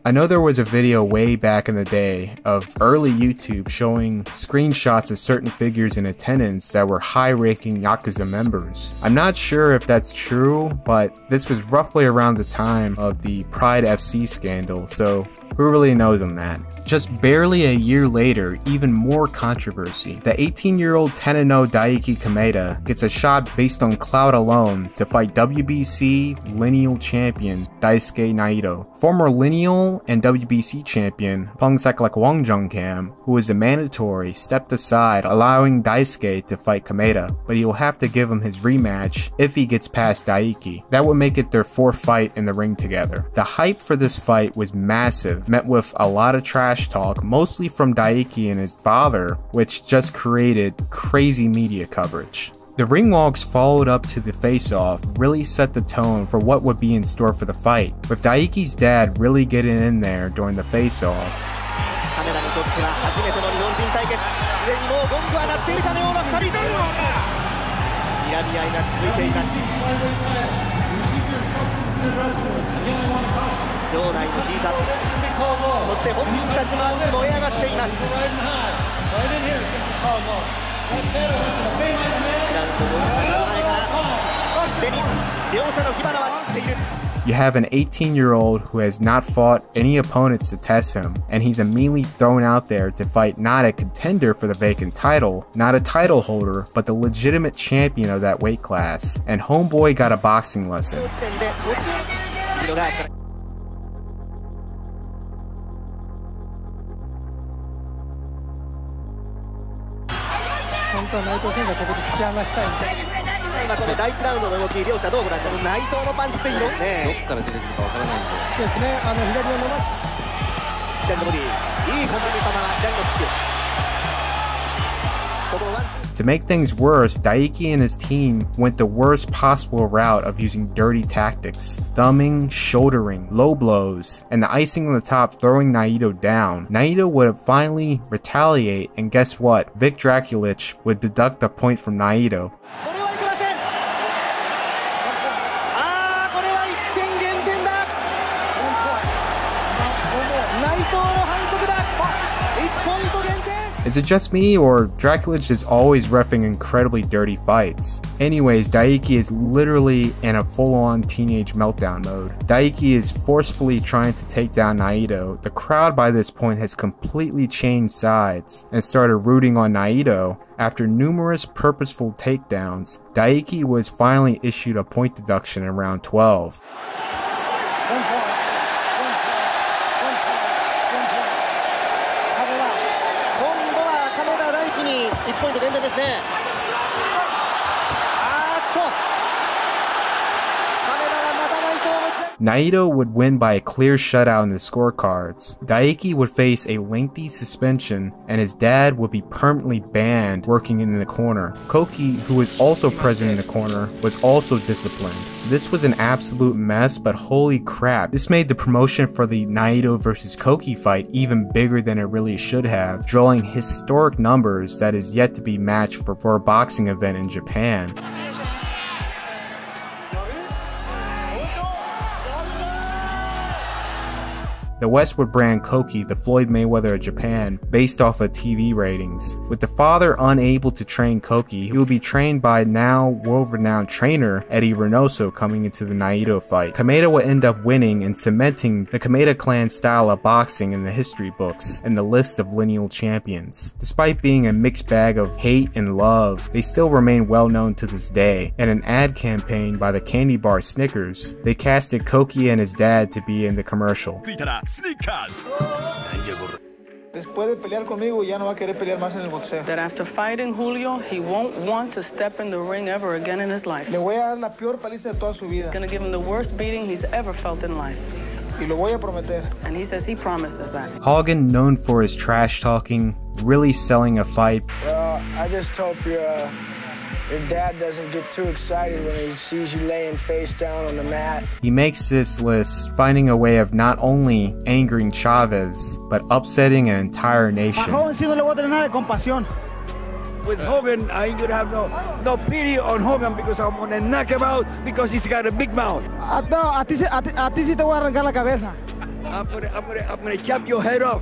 I know there was a video way back in the day of early YouTube showing screenshots of certain figures in attendance that were high-ranking Yakuza members. I'm not sure if that's true, but this was roughly around the time of the Pride FC scandal, so who really knows on that? Just barely a year later, even more controversy. The 18-year-old 10-0 Daiki Kameda gets a shot based on clout alone to fight WBC lineal champion Daisuke Naito. Former lineal and WBC champion Pongsaklak Wongjongkam, who was a mandatory, stepped aside, allowing Daisuke to fight Kameda, but he will have to give him his rematch if he gets past Daiki. That would make it their 4th fight in the ring together. The hype for this fight was massive, met with a lot of trash talk, mostly from Daiki and his father, which just created crazy media coverage. The ring walks followed up to the face-off really set the tone for what would be in store for the fight, with Daiki's dad really getting in there during the face-off. You have an 18-year-old who has not fought any opponents to test him, and he's immediately thrown out there to fight not a contender for the vacant title, not a title holder, but the legitimate champion of that weight class. And homeboy got a boxing lesson. 本当は内藤選手はここで突き放したいんで。今この第1ラウンドの動き、両者どうご覧になる？内藤のパンチっていいですね。どこから出てくるかわからないんで。そうですね。左を伸ばす。左のボディ、いい本気の球、左のキック。 To make things worse, Daiki and his team went the worst possible route of using dirty tactics, thumbing, shouldering, low blows, and the icing on the top throwing Naito down. Naito would finally retaliate, and guess what? Vic Draculich would deduct a point from Naito. Is it just me, or Draculich is always reffing incredibly dirty fights? Anyways, Daiki is literally in a full-on teenage meltdown mode. Daiki is forcefully trying to take down Naito. The crowd by this point has completely changed sides and started rooting on Naito. After numerous purposeful takedowns, Daiki was finally issued a point deduction in round 12. Naito would win by a clear shutout in the scorecards. Daiki would face a lengthy suspension, and his dad would be permanently banned working in the corner. Koki, who was also present in the corner, was also disciplined. This was an absolute mess, but holy crap, this made the promotion for the Naito vs Koki fight even bigger than it really should have, drawing historic numbers that is yet to be matched for a boxing event in Japan. The West would brand Koki the Floyd Mayweather of Japan based off of TV ratings. With the father unable to train Koki, he would be trained by now world-renowned trainer Eddie Reynoso coming into the Naito fight. Kameda would end up winning and cementing the Kameda clan style of boxing in the history books and the list of lineal champions. Despite being a mixed bag of hate and love, they still remain well known to this day. In an ad campaign by the candy bar Snickers, they casted Koki and his dad to be in the commercial. Sneakers. Después de pelear conmigo, ya no va a querer pelear más en el boxeo. That after fighting Julio, he won't want to step in the ring ever again in his life. Le voy a dar la peor paliza de toda su vida. He's going to give him the worst beating he's ever felt in life. Y lo voy a prometer. And he says he promises that. Hogan, known for his trash talking, really selling a fight. Well, I just hope your dad doesn't get too excited when he sees you laying face down on the mat. He makes this list, finding a way of not only angering Chavez, but upsetting an entire nation. With Hogan, I ain't gonna have no pity on Hogan because I'm gonna knock him out because he's got a big mouth. I'm gonna chop your head off.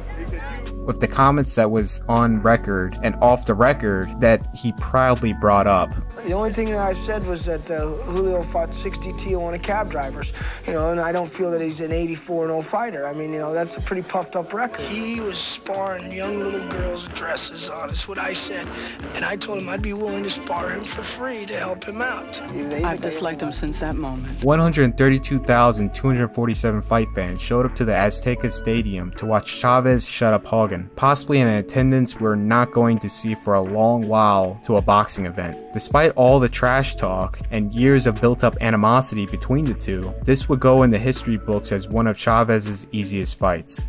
With the comments that was on record and off the record that he proudly brought up. The only thing that I said was that Julio fought 60 Tijuana cab drivers, and I don't feel that he's an 84-0 fighter. I mean, that's a pretty puffed up record. He was sparring young little girls' dresses on, is what I said. And I told him I'd be willing to spar him for free to help him out. I've disliked him since that moment. 132,247 fight fans showed up to the Azteca Stadium to watch Chavez shut up Hogan. American, possibly an attendance we're not going to see for a long while to a boxing event. Despite all the trash talk and years of built-up animosity between the two, this would go in the history books as one of Chavez's easiest fights.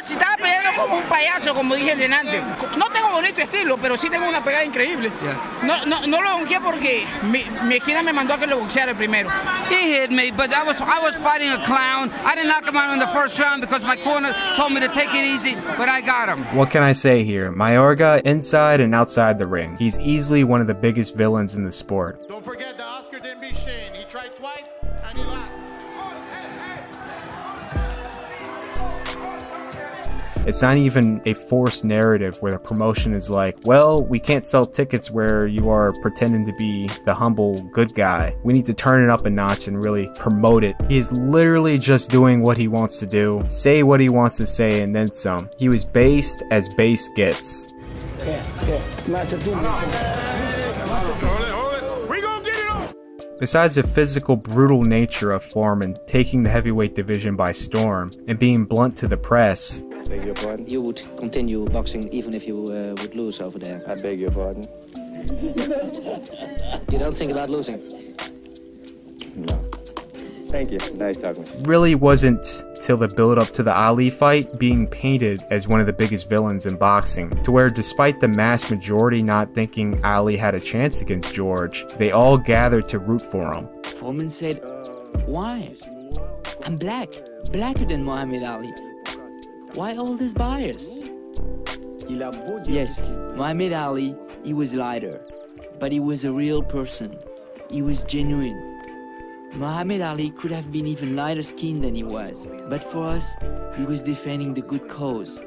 Si estaba peleando como un payaso, como dije delante. No tengo bonito estilo, pero sí tengo una pegada increíble. No lo boxeé porque mi esquina me mandó a que lo boxeara primero. He hit me, but I was fighting a clown. I didn't knock him out in the first round because my corner told me to take it easy, but I got him. What can I say here? Mayorga, inside and outside the ring, he's easily one of the biggest villains in the sport. Don't forget that Oscar didn't beat Shane. He tried twice and he lost. It's not even a forced narrative where the promotion is like, well, we can't sell tickets where you are pretending to be the humble good guy. We need to turn it up a notch and really promote it. He is literally just doing what he wants to do, say what he wants to say, and then some. He was based as base gets. Besides the physical, brutal nature of Foreman taking the heavyweight division by storm and being blunt to the press, beg your pardon? You would continue boxing even if you would lose over there. I beg your pardon? You don't think about losing? No. Thank you. Nice talking. Really wasn't till the build-up to the Ali fight being painted as one of the biggest villains in boxing, to where despite the mass majority not thinking Ali had a chance against George, they all gathered to root for him. Foreman said, why? I'm blacker than Muhammad Ali. Why all this bias? Yes, Muhammad Ali, he was lighter, but he was a real person. He was genuine. Muhammad Ali could have been even lighter skinned than he was, but for us, he was defending the good cause,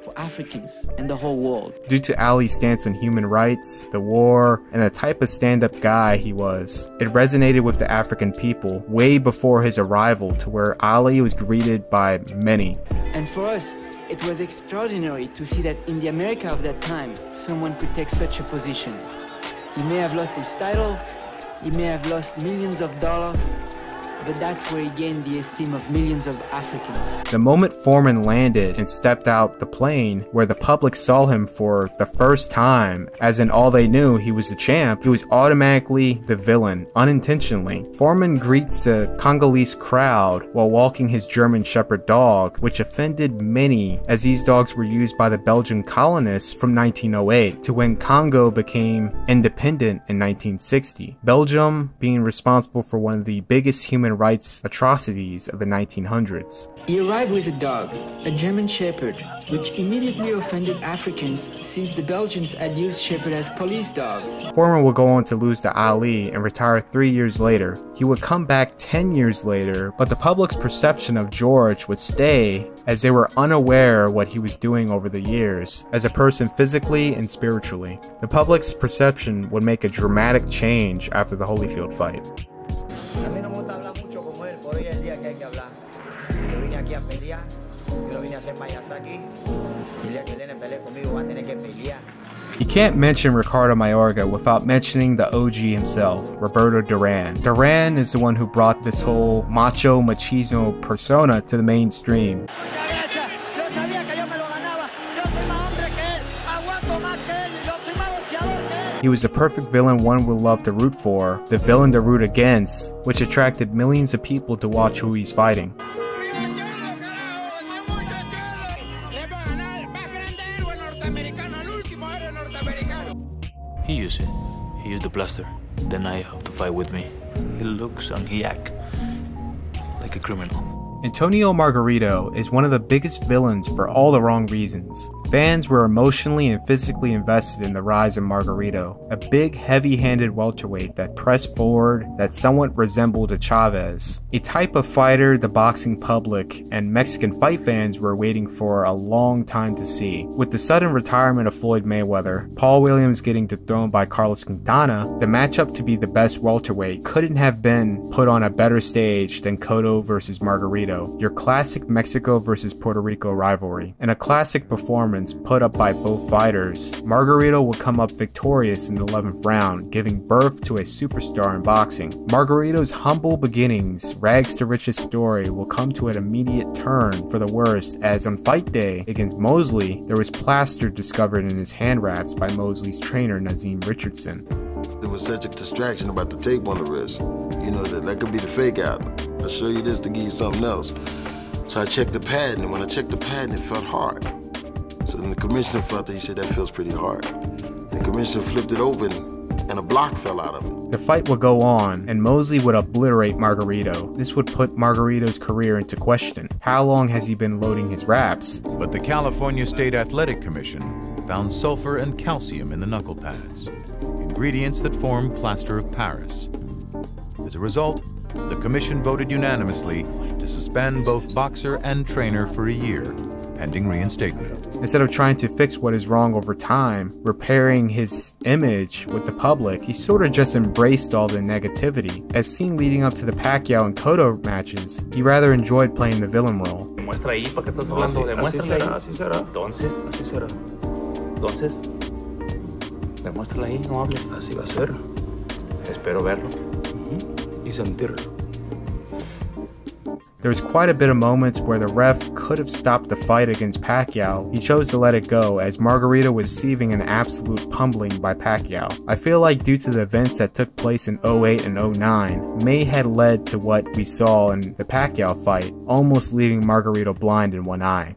for Africans and the whole world. Due to Ali's stance on human rights, the war, and the type of stand-up guy he was, it resonated with the African people way before his arrival, to where Ali was greeted by many. And for us, it was extraordinary to see that in the America of that time, someone could take such a position. He may have lost his title, he may have lost millions of dollars, but that's where he gained the esteem of millions of Africans. The moment Foreman landed and stepped out the plane, where the public saw him for the first time, as in all they knew he was the champ, he was automatically the villain, unintentionally. Foreman greets the Congolese crowd while walking his German Shepherd dog, which offended many, as these dogs were used by the Belgian colonists from 1908 to when Congo became independent in 1960. Belgium being responsible for one of the biggest human rights atrocities of the 1900s. He arrived with a dog, a German Shepherd, which immediately offended Africans since the Belgians had used Shepherd as police dogs. Foreman would go on to lose to Ali and retire 3 years later. He would come back 10 years later, but the public's perception of George would stay, as they were unaware what he was doing over the years, as a person physically and spiritually. The public's perception would make a dramatic change after the Holyfield fight. You can't mention Ricardo Mayorga without mentioning the OG himself, Roberto Duran. Duran is the one who brought this whole macho machismo persona to the mainstream. He was the perfect villain one would love to root for, the villain to root against, which attracted millions of people to watch who he's fighting. He used it. He used the blaster, the knife of the fight with me. He looks and he acts like a criminal. Antonio Margarito is one of the biggest villains for all the wrong reasons. Fans were emotionally and physically invested in the rise of Margarito, a big, heavy-handed welterweight that pressed forward that somewhat resembled a Chavez, a type of fighter the boxing public and Mexican fight fans were waiting for a long time to see. With the sudden retirement of Floyd Mayweather, Paul Williams getting dethroned by Carlos Quintana, the matchup to be the best welterweight couldn't have been put on a better stage than Cotto versus Margarito, your classic Mexico versus Puerto Rico rivalry, and a classic performance performance put up by both fighters, Margarito would come up victorious in the 11th round, giving birth to a superstar in boxing. Margarito's humble beginnings, rags to riches story will come to an immediate turn for the worse, as on fight day against Mosley, there was plaster discovered in his hand wraps by Mosley's trainer Nazeem Richardson. There was such a distraction about the tape on the wrist. You know, that could be the fake out. I'll show you this to give you something else. So I checked the pad, and when I checked the pad, it felt hard. So then the commissioner felt that, he said, that feels pretty hard. And the commissioner flipped it open, and a block fell out of it. The fight would go on, and Mosley would obliterate Margarito. This would put Margarito's career into question. How long has he been loading his wraps? But the California State Athletic Commission found sulfur and calcium in the knuckle pads, ingredients that form plaster of Paris. As a result, the commission voted unanimously to suspend both boxer and trainer for a year, pending reinstatement. Instead of trying to fix what is wrong over time, repairing his image with the public, he sort of just embraced all the negativity. As seen leading up to the Pacquiao and Cotto matches, he rather enjoyed playing the villain role. Muestra ahí, ¿para qué estás hablando? Demuéstrale ahí. Así será. Entonces, así será. Entonces, demuéstrale ahí, no hables. Así va a ser. Espero verlo y sentirlo. There was quite a bit of moments where the ref could have stopped the fight against Pacquiao. He chose to let it go as Margarito was receiving an absolute pummeling by Pacquiao. I feel like due to the events that took place in 08 and 09 may have led to what we saw in the Pacquiao fight, almost leaving Margarito blind in one eye.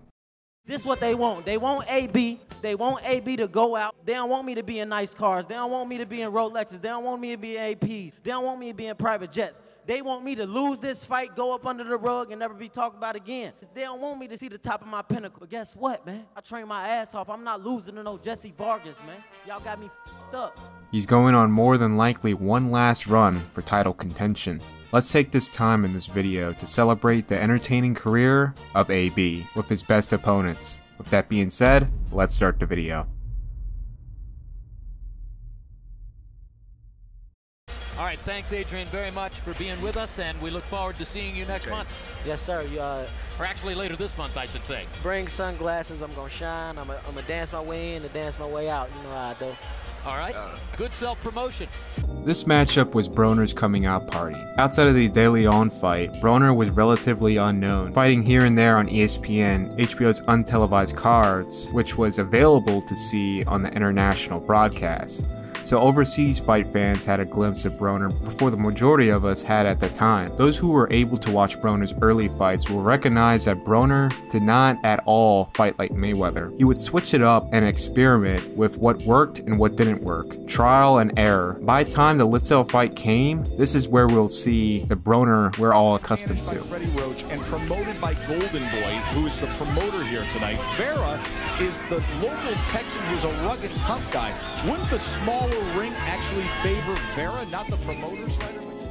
This is what they want. They want AB. They want AB to go out. They don't want me to be in nice cars. They don't want me to be in Rolexes. They don't want me to be in APs. They don't want me to be in private jets. They want me to lose this fight, go up under the rug, and never be talked about again. They don't want me to see the top of my pinnacle. But guess what, man? I train my ass off. I'm not losing to no Jesse Vargas, man. Y'all got me f***ed up. He's going on more than likely one last run for title contention. Let's take this time in this video to celebrate the entertaining career of AB with his best opponents. With that being said, let's start the video. All right, thanks, Adrian, very much for being with us, and we look forward to seeing you next month. Yes, sir. Or actually later this month, I should say. Bring sunglasses. I'm going to shine. I'm going to dance my way in and dance my way out. You know how I do. All right. Good self-promotion. This matchup was Broner's coming out party. Outside of the De Leon fight, Broner was relatively unknown, fighting here and there on ESPN, HBO's untelevised cards, which was available to see on the international broadcast. So overseas fight fans had a glimpse of Broner before the majority of us had at the time. Those who were able to watch Broner's early fights will recognize that Broner did not at all fight like Mayweather. He would switch it up and experiment with what worked and what didn't work. Trial and error. By the time the Litzel fight came, this is where we'll see the Broner we're all accustomed to. Freddie Roach and promoted by Golden Boy, who is the promoter here tonight. Vera is the local Texan who's a rugged, tough guy. Wouldn't the smaller ring actually favor Vera, not the promoters?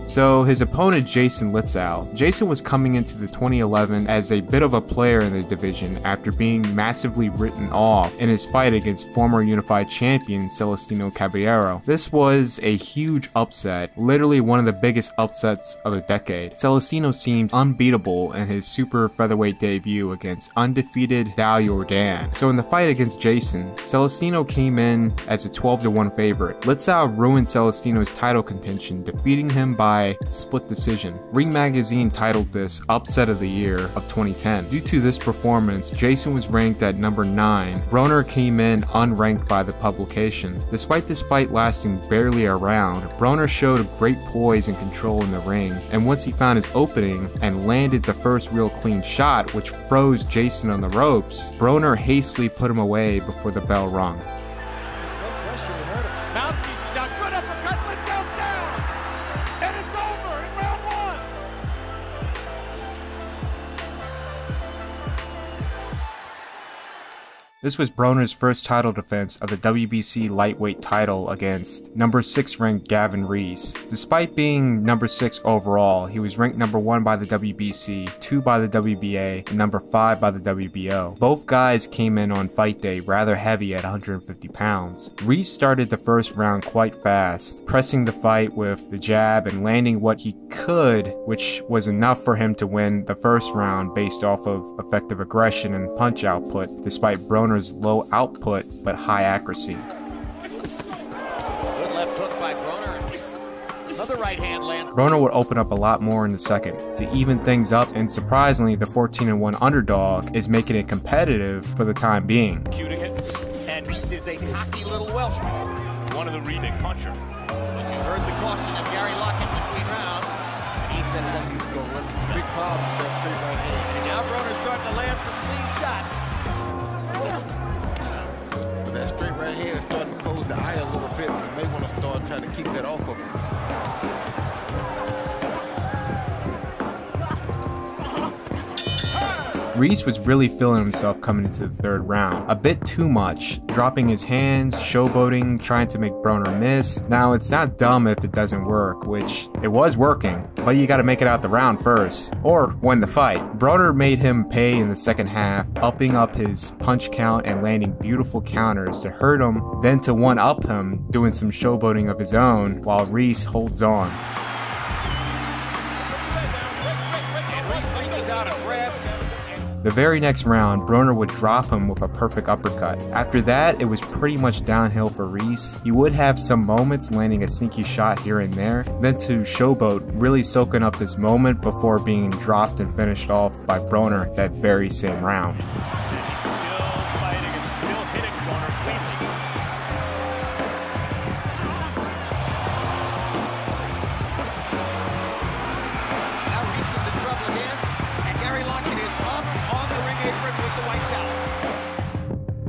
So his opponent Jason Litzel. Jason was coming into the 2011 as a bit of a player in the division after being massively written off in his fight against former unified champion Celestino Caballero. This was a huge upset, literally one of the biggest upsets of the decade. Celestino seemed unbeatable in his super featherweight debut against undefeated Dal Jordan. So in the fight against Jason, Celestino came in as a 12-1 favorite. Litzel ruined Celestino's title contention, defeating him by split decision. Ring Magazine titled this Upset of the Year of 2010. Due to this performance, Jason was ranked at number 9. Broner came in unranked by the publication. Despite this fight lasting barely a round, Broner showed great poise and control in the ring, and once he found his opening and landed the first real clean shot, which froze Jason on the ropes, Broner hastily put him away before the bell rung. This was Broner's first title defense of the WBC lightweight title against number 6 ranked Gavin Rees. Despite being number 6 overall, he was ranked number 1 by the WBC, 2 by the WBA, and number 5 by the WBO. Both guys came in on fight day rather heavy at 150 pounds. Rees started the first round quite fast, pressing the fight with the jab and landing what he could, which was enough for him to win the first round based off of effective aggression and punch output, despite Broner's Broner's low output but high accuracy. Good left hook by Broner. Another right hand land. Broner would open up a lot more in the second to even things up, and surprisingly, the 14-1 underdog is making it competitive for the time being. And Reese is a cocky little Welshman. One of the big puncher. But you heard the caution of Gary Lockett between rounds. And he said, let me go. Big problem with that straight right hand. And now Broner's starting to land some clean shots. But that straight right hand is starting to close the eye a little bit. You may want to start trying to keep that off of him. Reese was really feeling himself coming into the third round. A bit too much, dropping his hands, showboating, trying to make Broner miss. Now, it's not dumb if it doesn't work, which it was working, but you gotta make it out the round first, or win the fight. Broner made him pay in the second half, upping up his punch count and landing beautiful counters to hurt him, then to one-up him, doing some showboating of his own, while Reese holds on. The very next round, Broner would drop him with a perfect uppercut. After that, it was pretty much downhill for Reese. He would have some moments landing a sneaky shot here and there, then to showboat, really soaking up this moment before being dropped and finished off by Broner that very same round.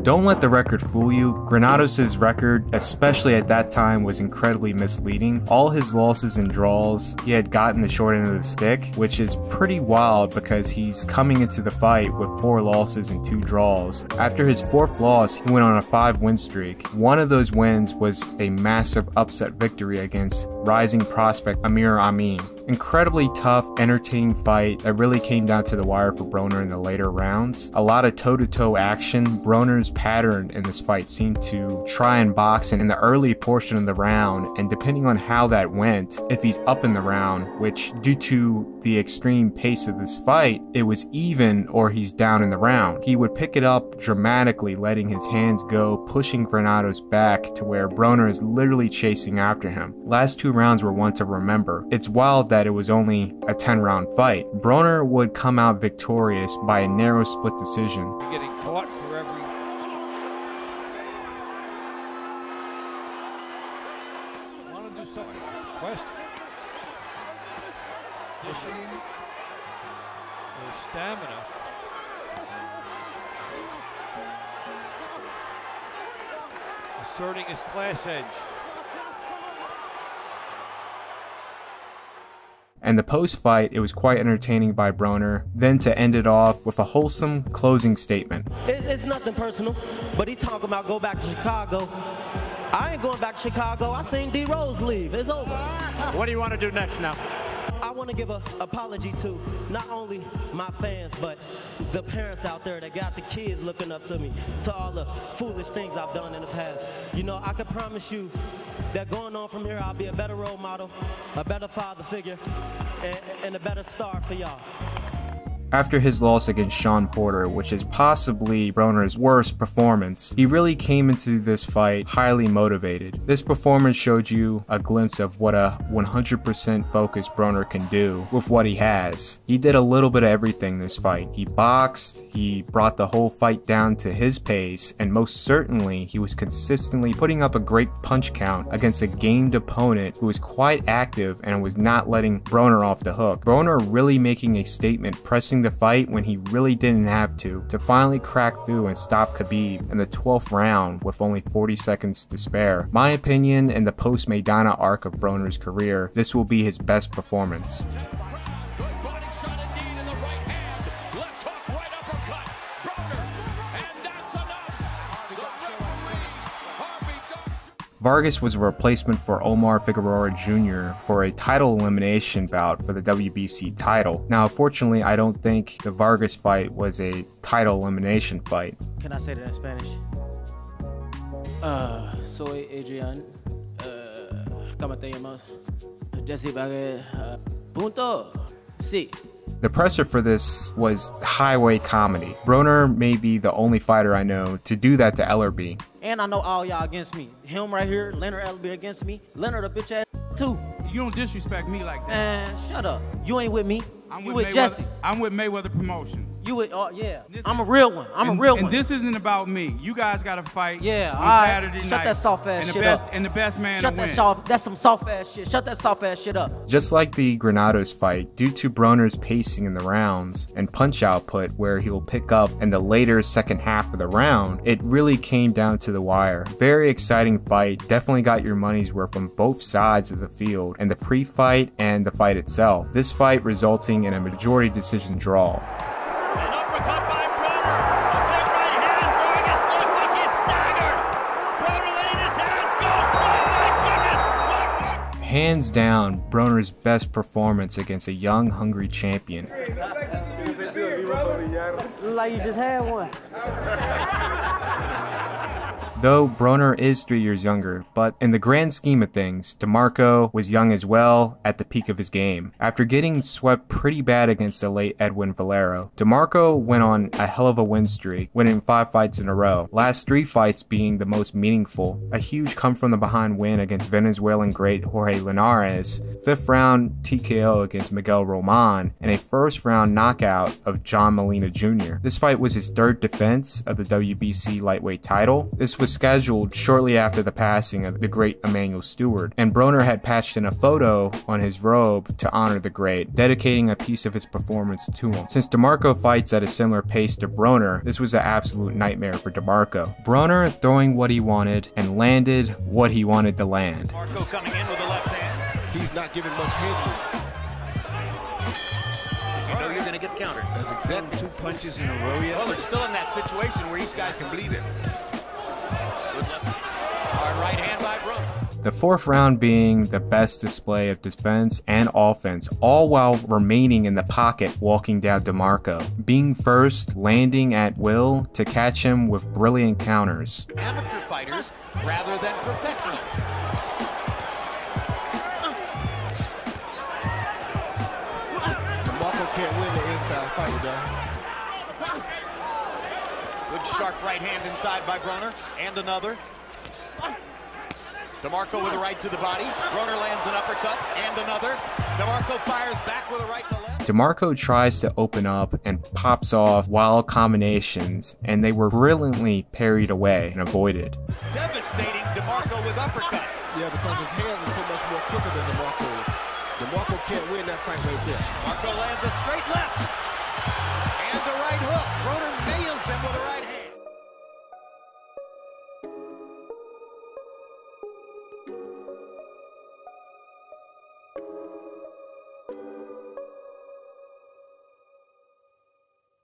Don't let the record fool you. Granados' record, especially at that time, was incredibly misleading. All his losses and draws, he had gotten the short end of the stick, which is pretty wild because he's coming into the fight with 4 losses and 2 draws. After his 4th loss, he went on a 5-win streak. One of those wins was a massive upset victory against rising prospect Amir Amin. Incredibly tough, entertaining fight that really came down to the wire for Broner in the later rounds. A lot of toe-to-toe action. Broner's pattern in this fight seemed to try and box in the early portion of the round, and depending on how that went, if he's up in the round, which due to the extreme pace of this fight, it was even or he's down in the round, he would pick it up dramatically, letting his hands go, pushing Granados back to where Broner is literally chasing after him. Last 2 rounds were one to remember. It's wild that it was only a 10-round fight. Broner would come out victorious by a narrow split decision. You're getting caught for every... Want to do something? Question. Pushing or stamina. Asserting his class edge. And the post-fight, it was quite entertaining by Broner, then to end it off with a wholesome closing statement. It's nothing personal, but he talking about go back to Chicago. I ain't going back to Chicago. I seen D. Rose leave. It's over. What do you want to do next now? I want to give an apology to not only my fans, but the parents out there that got the kids looking up to me, to all the foolish things I've done in the past. You know, I can promise you that going on from here, I'll be a better role model, a better father figure, and a better star for y'all. After his loss against Shawn Porter, which is possibly Broner's worst performance, he really came into this fight highly motivated. This performance showed you a glimpse of what a 100% focused Broner can do with what he has. He did a little bit of everything this fight. He boxed, he brought the whole fight down to his pace, and most certainly he was consistently putting up a great punch count against a gamed opponent who was quite active and was not letting Broner off the hook. Broner really making a statement, pressing the fight when he really didn't have to finally crack through and stop Khabib in the 12th round with only 40 seconds to spare. My opinion, in the post-Maidana arc of Broner's career, this will be his best performance. Vargas was a replacement for Omar Figueroa Jr. for a title elimination bout for the WBC title. Now, unfortunately, I don't think the Vargas fight was a title elimination fight. Can I say that in Spanish? Soy Adrian. ¿Cómo te llamas? Jesse Baguette. Punto. Sí. The presser for this was highway comedy. Broner may be the only fighter I know to do that to Ellerbe. And I know all y'all against me. Him right here, Leonard Ellerbe against me. Leonard a bitch ass too. You don't disrespect me like that. Man, shut up. You ain't with me. You with Jesse. I'm with Mayweather Promotions. You with, yeah. I'm a real one. I'm a real one. And this isn't about me. You guys got to fight. Yeah, on Saturday night. Shut that soft ass shit up. And the best man to win. That's some soft ass shit. Shut that soft ass shit up. Just like the Granados fight, due to Broner's pacing in the rounds and punch output where he will pick up in the later second half of the round, it really came down to the wire. Very exciting fight. Definitely got your money's worth from both sides of the field, and the pre-fight and the fight itself. This fight resulting in a majority decision draw. An uppercut by Broner. A big right hand. Vargas looks like he's staggered. Broner letting his hands go. Oh my goodness. Hands down, Broner's best performance against a young, hungry champion. Look like you just had one. Though Broner is 3 years younger, but in the grand scheme of things, DeMarco was young as well at the peak of his game. After getting swept pretty bad against the late Edwin Valero, DeMarco went on a hell of a win streak, winning 5 fights in a row. Last 3 fights being the most meaningful. A huge come-from-the-behind win against Venezuelan great Jorge Linares, 5th round TKO against Miguel Roman, and a 1st round knockout of John Molina Jr. This fight was his 3rd defense of the WBC lightweight title. This was scheduled shortly after the passing of the great Emanuel Stewart, and Broner had patched in a photo on his robe to honor the great, dedicating a piece of his performance to him. Since DeMarco fights at a similar pace to Broner, this was an absolute nightmare for DeMarco. Broner throwing what he wanted and landed what he wanted to land. DeMarco coming in with the left hand. He's not giving much head movement. You know you're going to get countered. That's exactly 2 punches in a row yet. Well, they're still in that situation where each guy can bleed it. Hard right hand by Broner. The 4th round being the best display of defense and offense, all while remaining in the pocket walking down DeMarco. Being first, landing at will to catch him with brilliant counters. Amateur fighters rather than professionals. DeMarco can't win the inside fight, though. Good sharp right hand inside by Broner, and another. DeMarco with a right to the body. Broner lands an uppercut, and another. DeMarco fires back with a right to left. DeMarco tries to open up and pops off wild combinations, and they were brilliantly parried away and avoided. Devastating DeMarco with uppercuts. Yeah, because his hands are so much more quicker than DeMarco. DeMarco can't win that fight right there. DeMarco lands a straight left. And a right hook. Broner nails him with a right hand.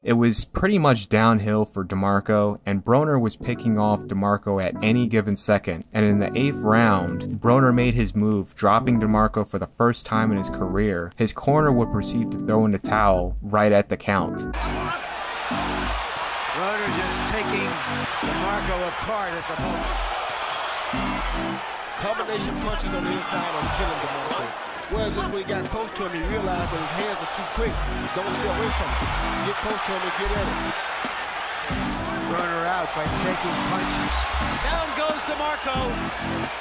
It was pretty much downhill for DeMarco, and Broner was picking off DeMarco at any given second, and in the 8th round, Broner made his move, dropping DeMarco for the first time in his career. His corner would proceed to throw in the towel right at the count. Broner just taking DeMarco apart at the moment. Combination punches on the inside are killing DeMarco. Whereas just when he got close to him, he realized that his hands are too quick. Don't stay away from him. Get close to him and get at him. Broner out by taking punches. Down goes DeMarco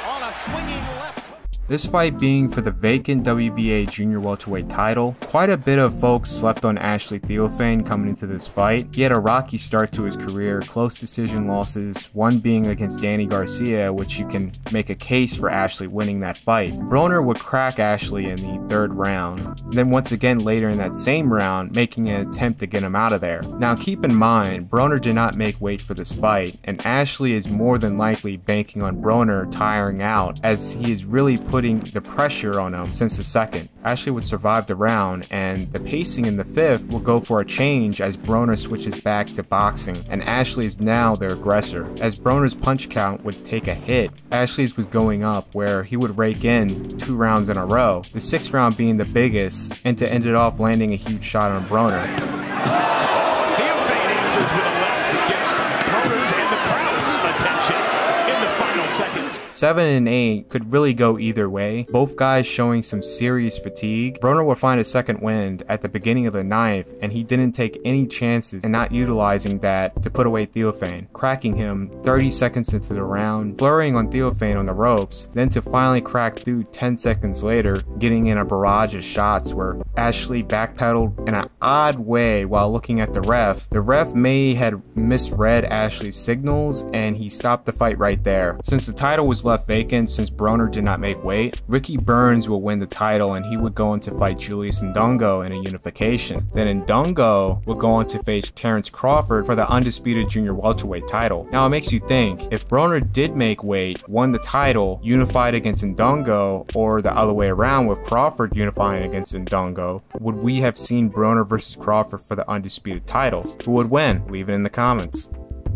on a swinging left. This fight being for the vacant WBA junior welterweight title, quite a bit of folks slept on Ashley Theophane coming into this fight. He had a rocky start to his career, close decision losses, one being against Danny Garcia, which you can make a case for Ashley winning that fight. Broner would crack Ashley in the 3rd round, then once again later in that same round, making an attempt to get him out of there. Now keep in mind, Broner did not make weight for this fight, and Ashley is more than likely banking on Broner tiring out, as he is really putting the pressure on him since the 2nd. Ashley would survive the round, and the pacing in the 5th will go for a change as Broner switches back to boxing, and Ashley is now the aggressor. As Broner's punch count would take a hit, Ashley's was going up, where he would rake in 2 rounds in a row, the 6th round being the biggest, and to end it off landing a huge shot on Broner. Theophane answers with a left that gets Broner's and the crowd's attention in the final seconds. 7 and 8 could really go either way, both guys showing some serious fatigue. Broner would find a second wind at the beginning of the 9th, and he didn't take any chances in not utilizing that to put away Theophane, cracking him 30 seconds into the round, flurrying on Theophane on the ropes, then to finally crack through 10 seconds later, getting in a barrage of shots where Ashley backpedaled in an odd way while looking at the ref. The ref may have misread Ashley's signals, and he stopped the fight right there. Since the title was left vacant since Broner did not make weight, Ricky Burns will win the title, and he would go on to fight Julius Ndongo in a unification. Then Ndongo would go on to face Terrence Crawford for the undisputed junior welterweight title. Now it makes you think, if Broner did make weight, won the title, unified against Ndongo, or the other way around with Crawford unifying against Ndongo, would we have seen Broner versus Crawford for the undisputed title? Who would win? Leave it in the comments.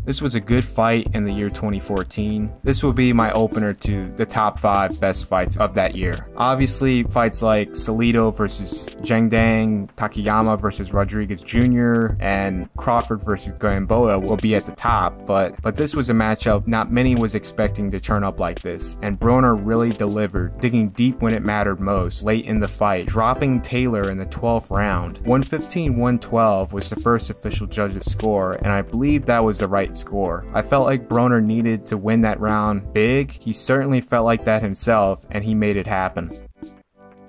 This was a good fight in the year 2014. This will be my opener to the top 5 best fights of that year. Obviously, fights like Salido versus Zheng Dang, Takayama versus Rodriguez Jr., and Crawford versus Gamboa will be at the top, but this was a matchup not many was expecting to turn up like this, and Broner really delivered, digging deep when it mattered most late in the fight, dropping Taylor in the 12th round. 115-112 was the first official judge's score, and I believe that was the right score. I felt like Broner needed to win that round big. He certainly felt like that himself, and he made it happen.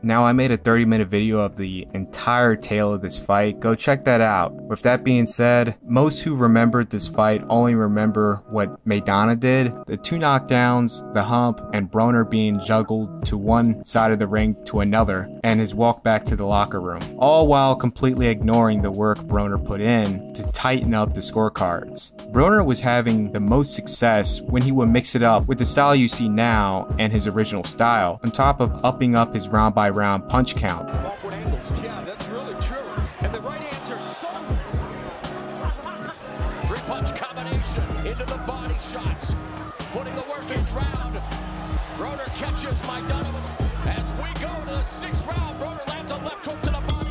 Now, I made a 30-minute video of the entire tale of this fight. Go check that out. With that being said, most who remembered this fight only remember what Maidana did. The 2 knockdowns, the hump, and Broner being juggled to one side of the ring to another, and his walk back to the locker room. All while completely ignoring the work Broner put in to tighten up the scorecards. Broner was having the most success when he would mix it up with the style you see now and his original style, on top of upping up his round by round punch count. Yeah, that's really true. And the right answer is so. 3-punch combination into the body shots. Putting the work in round. Broner catches Maidana. As we go to the 6th round, Broner lands a left hook to the body.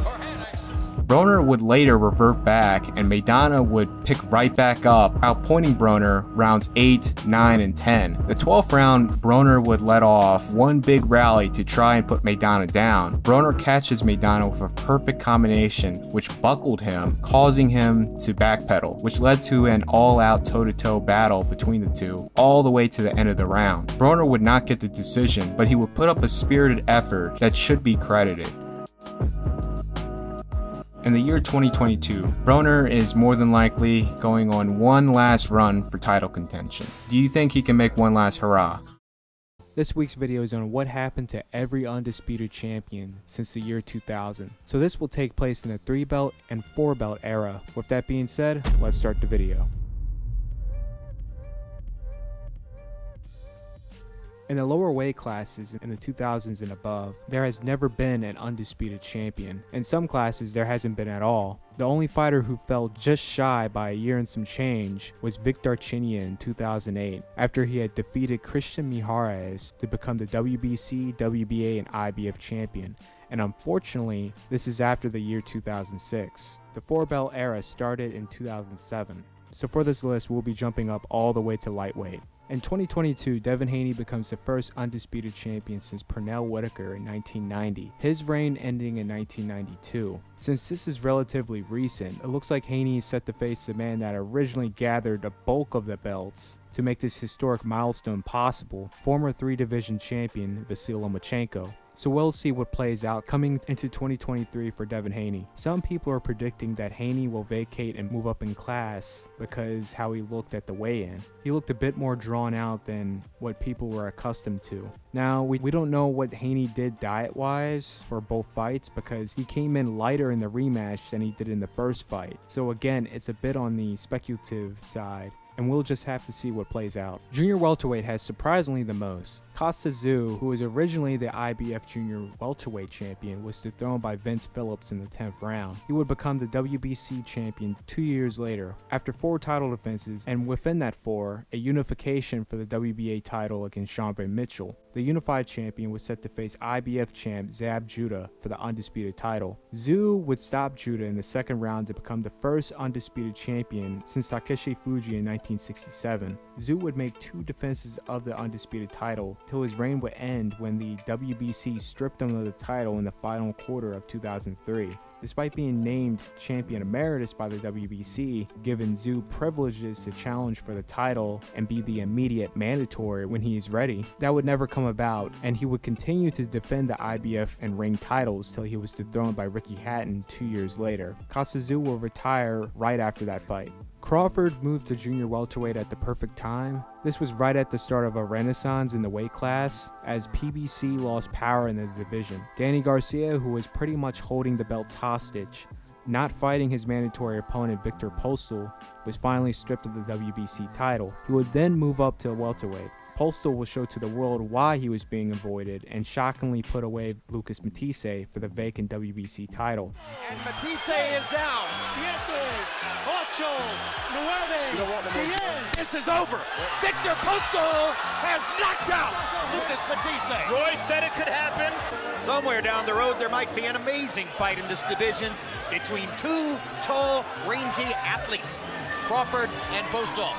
Or head axis. Broner would later revert back, and Maidana would pick right back up, outpointing Broner rounds 8, 9, and 10. The 12th round, Broner would let off one big rally to try and put Maidana down. Broner catches Maidana with a perfect combination, which buckled him, causing him to backpedal, which led to an all-out toe-to-toe battle between the two, all the way to the end of the round. Broner would not get the decision, but he would put up a spirited effort that should be credited. In the year 2022, Broner is more than likely going on one last run for title contention. Do you think he can make one last hurrah? This week's video is on what happened to every undisputed champion since the year 2000. So this will take place in the 3-belt and 4-belt era. With that being said, let's start the video. In the lower weight classes in the 2000s and above, there has never been an undisputed champion. In some classes, there hasn't been at all. The only fighter who fell just shy by a year and some change was Vic Darchinyan in 2008, after he had defeated Christian Mijares to become the WBC, WBA, and IBF champion. And unfortunately, this is after the year 2006. The 4-belt era started in 2007. So for this list, we'll be jumping up all the way to lightweight. In 2022, Devin Haney becomes the first undisputed champion since Pernell Whitaker in 1990, his reign ending in 1992. Since this is relatively recent, it looks like Haney is set to face the man that originally gathered the bulk of the belts to make this historic milestone possible, former 3-division champion Vasyl Lomachenko. So we'll see what plays out coming into 2023 for Devin Haney. Some people are predicting that Haney will vacate and move up in class because how he looked at the weigh-in. He looked a bit more drawn out than what people were accustomed to. Now, we don't know what Haney did diet-wise for both fights because he came in lighter in the rematch than he did in the first fight. So again, it's a bit on the speculative side, and we'll just have to see what plays out. Junior welterweight has surprisingly the most. Costa Tszyu, who was originally the IBF junior welterweight champion, was dethroned by Vince Phillips in the 10th round. He would become the WBC champion 2 years later, after 4 title defenses, and within that 4, a unification for the WBA title against Sean Mitchell. The the unified champion was set to face IBF champ Zab Judah for the undisputed title. Zhu would stop Judah in the second round to become the first undisputed champion since Takeshi Fuji in 1967. Zhu would make 2 defenses of the undisputed title till his reign would end when the WBC stripped him of the title in the final quarter of 2003. Despite being named champion emeritus by the WBC, given Zhu privileges to challenge for the title and be the immediate mandatory when he is ready, that would never come about, and he would continue to defend the IBF and ring titles till he was dethroned by Ricky Hatton 2 years later. Kostya Tszyu will retire right after that fight. Crawford moved to junior welterweight at the perfect time. This was right at the start of a renaissance in the weight class, as PBC lost power in the division. Danny Garcia, who was pretty much holding the belts hostage, not fighting his mandatory opponent Viktor Postol, was finally stripped of the WBC title. He would then move up to welterweight. Postol will show to the world why he was being avoided and shockingly put away Lucas Matisse for the vacant WBC title. And Matisse is down. 7, 8, 9, 10. This is over. Viktor Postol has knocked out Lucas Matisse. Roy said it could happen. Somewhere down the road, there might be an amazing fight in this division between 2 tall, rangy athletes, Crawford and Postol.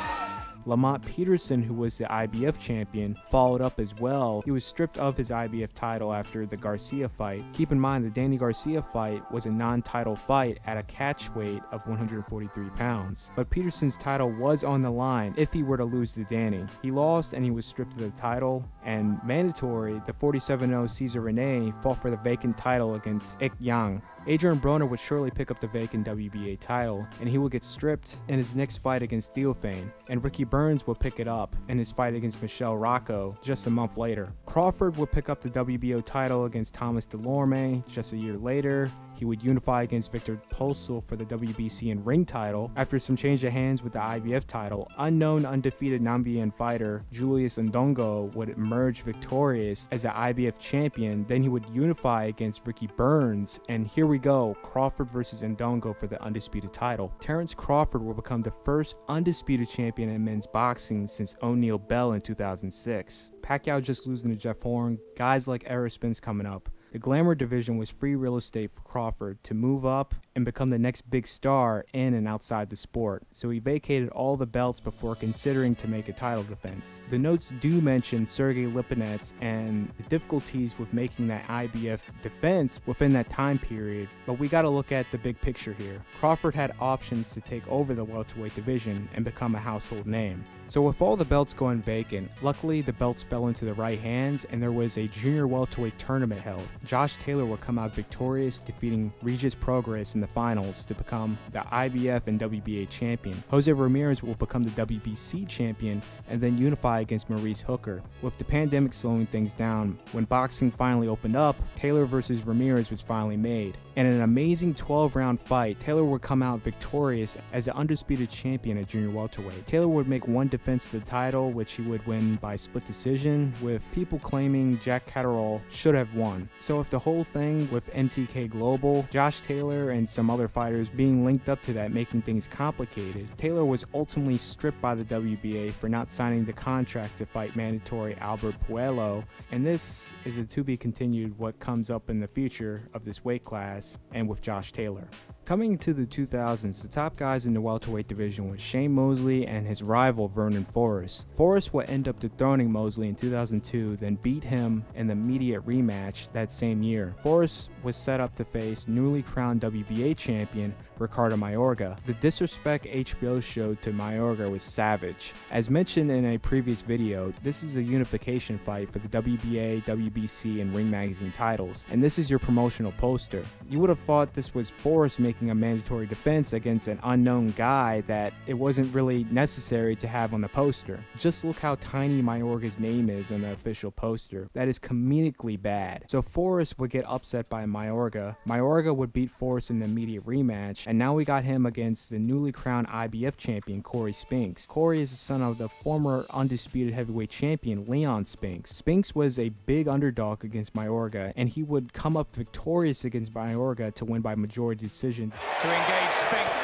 Lamont Peterson, who was the IBF champion, followed up as well. He was stripped of his IBF title after the Garcia fight. Keep in mind the Danny Garcia fight was a non-title fight at a catch weight of 143 pounds. But Peterson's title was on the line if he were to lose to Danny. He lost and he was stripped of the title, and mandatory, the 47-0 Cesar Rene fought for the vacant title against Ik Yang. Adrian Broner would surely pick up the vacant WBA title, and he would get stripped in his next fight against Theophane, and Ricky Burns would pick it up in his fight against Michelle Rocco just a month later. Crawford would pick up the WBO title against Thomas Delorme just a year later. He would unify against Viktor Postol for the WBC and ring title. After some change of hands with the IBF title, unknown undefeated Namibian fighter Julius Ndongo would emerge victorious as the IBF champion. Then he would unify against Ricky Burns, and here we go, Crawford versus Ndongo for the undisputed title. Terrence Crawford will become the first undisputed champion in men's boxing since O'Neal Bell in 2006. Pacquiao just losing to Jeff Horn, guys like Errol Spence coming up. The glamour division was free real estate for Crawford to move up and become the next big star in and outside the sport, so he vacated all the belts before considering to make a title defense. The notes do mention Sergey Lipinets and the difficulties with making that IBF defense within that time period, but we gotta look at the big picture here. Crawford had options to take over the welterweight division and become a household name. So with all the belts going vacant, luckily the belts fell into the right hands and there was a junior welterweight tournament held. Josh Taylor will come out victorious, defeating Regis Prograis in the finals to become the IBF and WBA champion. Jose Ramirez will become the WBC champion and then unify against Maurice Hooker. With the pandemic slowing things down, when boxing finally opened up, Taylor versus Ramirez was finally made. In an amazing 12-round fight, Taylor would come out victorious as the undisputed champion at junior welterweight. Taylor would make one defense of the title, which he would win by split decision, with people claiming Jack Catterall should have won. So if the whole thing with MTK Global, Josh Taylor and some other fighters being linked up to that making things complicated, Taylor was ultimately stripped by the WBA for not signing the contract to fight mandatory Albert Puello, and this is a to be continued what comes up in the future of this weight class and with Josh Taylor. Coming to the 2000s, the top guys in the welterweight division was Shane Mosley and his rival Vernon Forrest. Forrest would end up dethroning Mosley in 2002, then beat him in the immediate rematch that same year. Forrest was set up to face newly crowned WBA champion Ricardo Mayorga. The disrespect HBO showed to Mayorga was savage. As mentioned in a previous video, this is a unification fight for the WBA, WBC, and Ring Magazine titles, and this is your promotional poster. You would have thought this was Forrest making a mandatory defense against an unknown guy that it wasn't really necessary to have on the poster. Just look how tiny Mayorga's name is on the official poster. That is comedically bad. So Forrest would get upset by Mayorga. Mayorga would beat Forrest in the immediate rematch, and now we got him against the newly crowned IBF champion Corey Spinks. Corey is the son of the former undisputed heavyweight champion Leon Spinks. Spinks was a big underdog against Mayorga, and he would come up victorious against Mayorga to win by majority decision. To engage Spinks.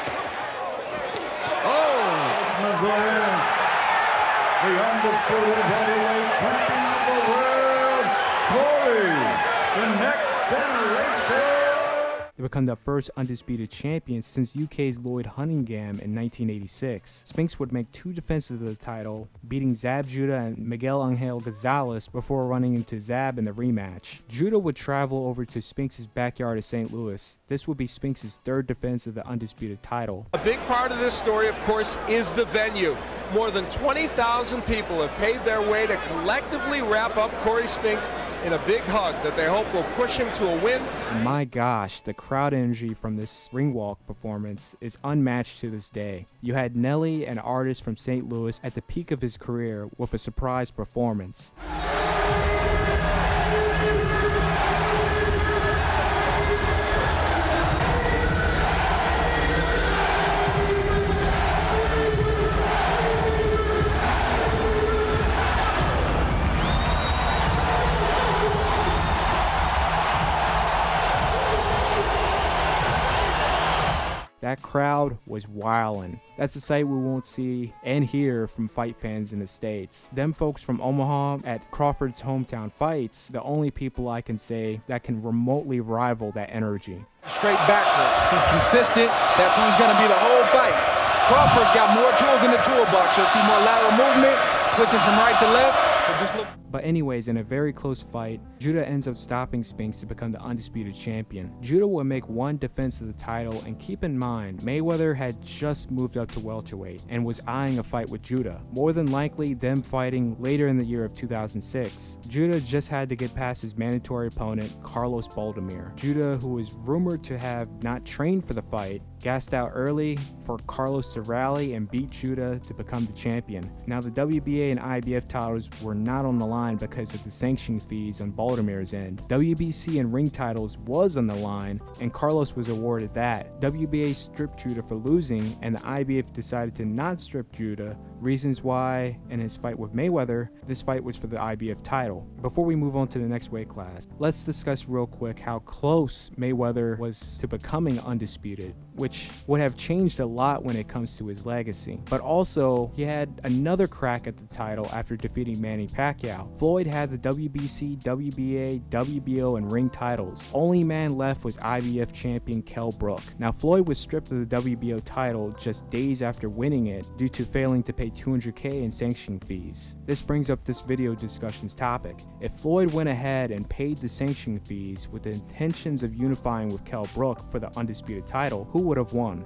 Mazoya, the undisputed heavyweight champion of the world. Corey, the next generation. They become the first undisputed champion since UK's Lloyd Cunningham in 1986. Spinks would make 2 defenses of the title, beating Zab Judah and Miguel Angel Gonzalez before running into Zab in the rematch. Judah would travel over to Spinks' backyard of St. Louis. This would be Spinks' 3rd defense of the undisputed title. A big part of this story, of course, is the venue. More than 20,000 people have paid their way to collectively wrap up Corey Spinks in a big hug that they hope will push him to a win. My gosh, the crowd energy from this ring walk performance is unmatched to this day. You had Nelly, an artist from St. Louis, at the peak of his career with a surprise performance. That crowd was wildin'. That's a sight we won't see and hear from fight fans in the States. Them folks from Omaha at Crawford's Hometown Fights, the only people I can say that can remotely rival that energy. Straight backwards. He's consistent. That's who's going to be the whole fight. Crawford's got more tools in the toolbox. You'll see more lateral movement, switching from right to left. So just look. But anyways, in a very close fight, Judah ends up stopping Spinks to become the undisputed champion. Judah will make 1 defense of the title, and keep in mind, Mayweather had just moved up to welterweight and was eyeing a fight with Judah, more than likely them fighting later in the year of 2006. Judah just had to get past his mandatory opponent, Carlos Baldomir. Judah, who was rumored to have not trained for the fight, gassed out early for Carlos to rally and beat Judah to become the champion. Now the WBA and IBF titles were not on the line because of the sanction fees on Baldomir's end. WBC and ring titles was on the line, and Carlos was awarded that. WBA stripped Judah for losing, and the IBF decided to not strip Judah. Reasons why, in his fight with Mayweather, this fight was for the IBF title. Before we move on to the next weight class, let's discuss real quick how close Mayweather was to becoming undisputed, which would have changed a lot when it comes to his legacy. But also, he had another crack at the title after defeating Manny Pacquiao. Floyd had the WBC, WBA, WBO, and ring titles. Only man left was IBF champion Kell Brook. Now, Floyd was stripped of the WBO title just days after winning it due to failing to pay $200K in sanction fees. This brings up this video discussion's topic. If Floyd went ahead and paid the sanction fees with the intentions of unifying with Kell Brook for the undisputed title, who would have won?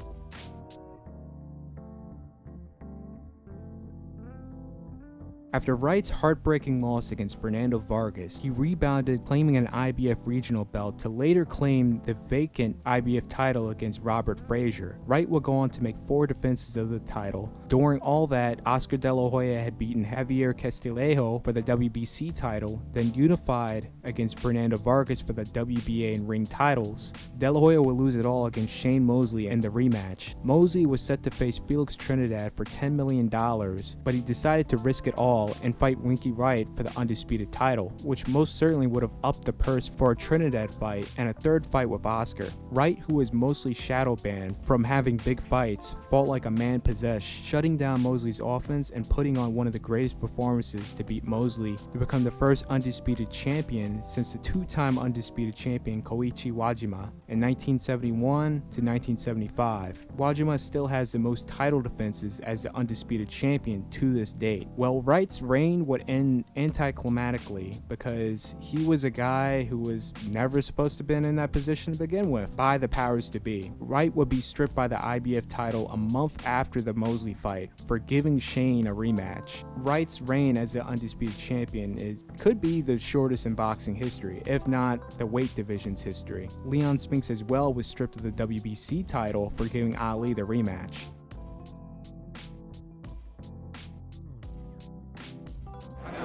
After Wright's heartbreaking loss against Fernando Vargas, he rebounded, claiming an IBF regional belt to later claim the vacant IBF title against Robert Frazier. Wright would go on to make 4 defenses of the title. During all that, Oscar De La Hoya had beaten Javier Castillejo for the WBC title, then unified against Fernando Vargas for the WBA and ring titles. De La Hoya would lose it all against Shane Mosley in the rematch. Mosley was set to face Felix Trinidad for $10 million, but he decided to risk it all and fight Winky Wright for the undisputed title, which most certainly would have upped the purse for a Trinidad fight and a 3rd fight with Oscar. Wright, who was mostly shadow banned from having big fights, fought like a man possessed, shutting down Mosley's offense and putting on one of the greatest performances to beat Mosley to become the first undisputed champion since the 2-time undisputed champion Koichi Wajima in 1971 to 1975. Wajima still has the most title defenses as the undisputed champion to this date. Well, Wright's reign would end anticlimactically because he was a guy who was never supposed to have been in that position to begin with by the powers to be. Wright would be stripped by the IBF title a month after the Mosley fight for giving Shane a rematch. Wright's reign as the undisputed champion could be the shortest in boxing history, if not the weight division's history. Leon Spinks as well was stripped of the WBC title for giving Ali the rematch.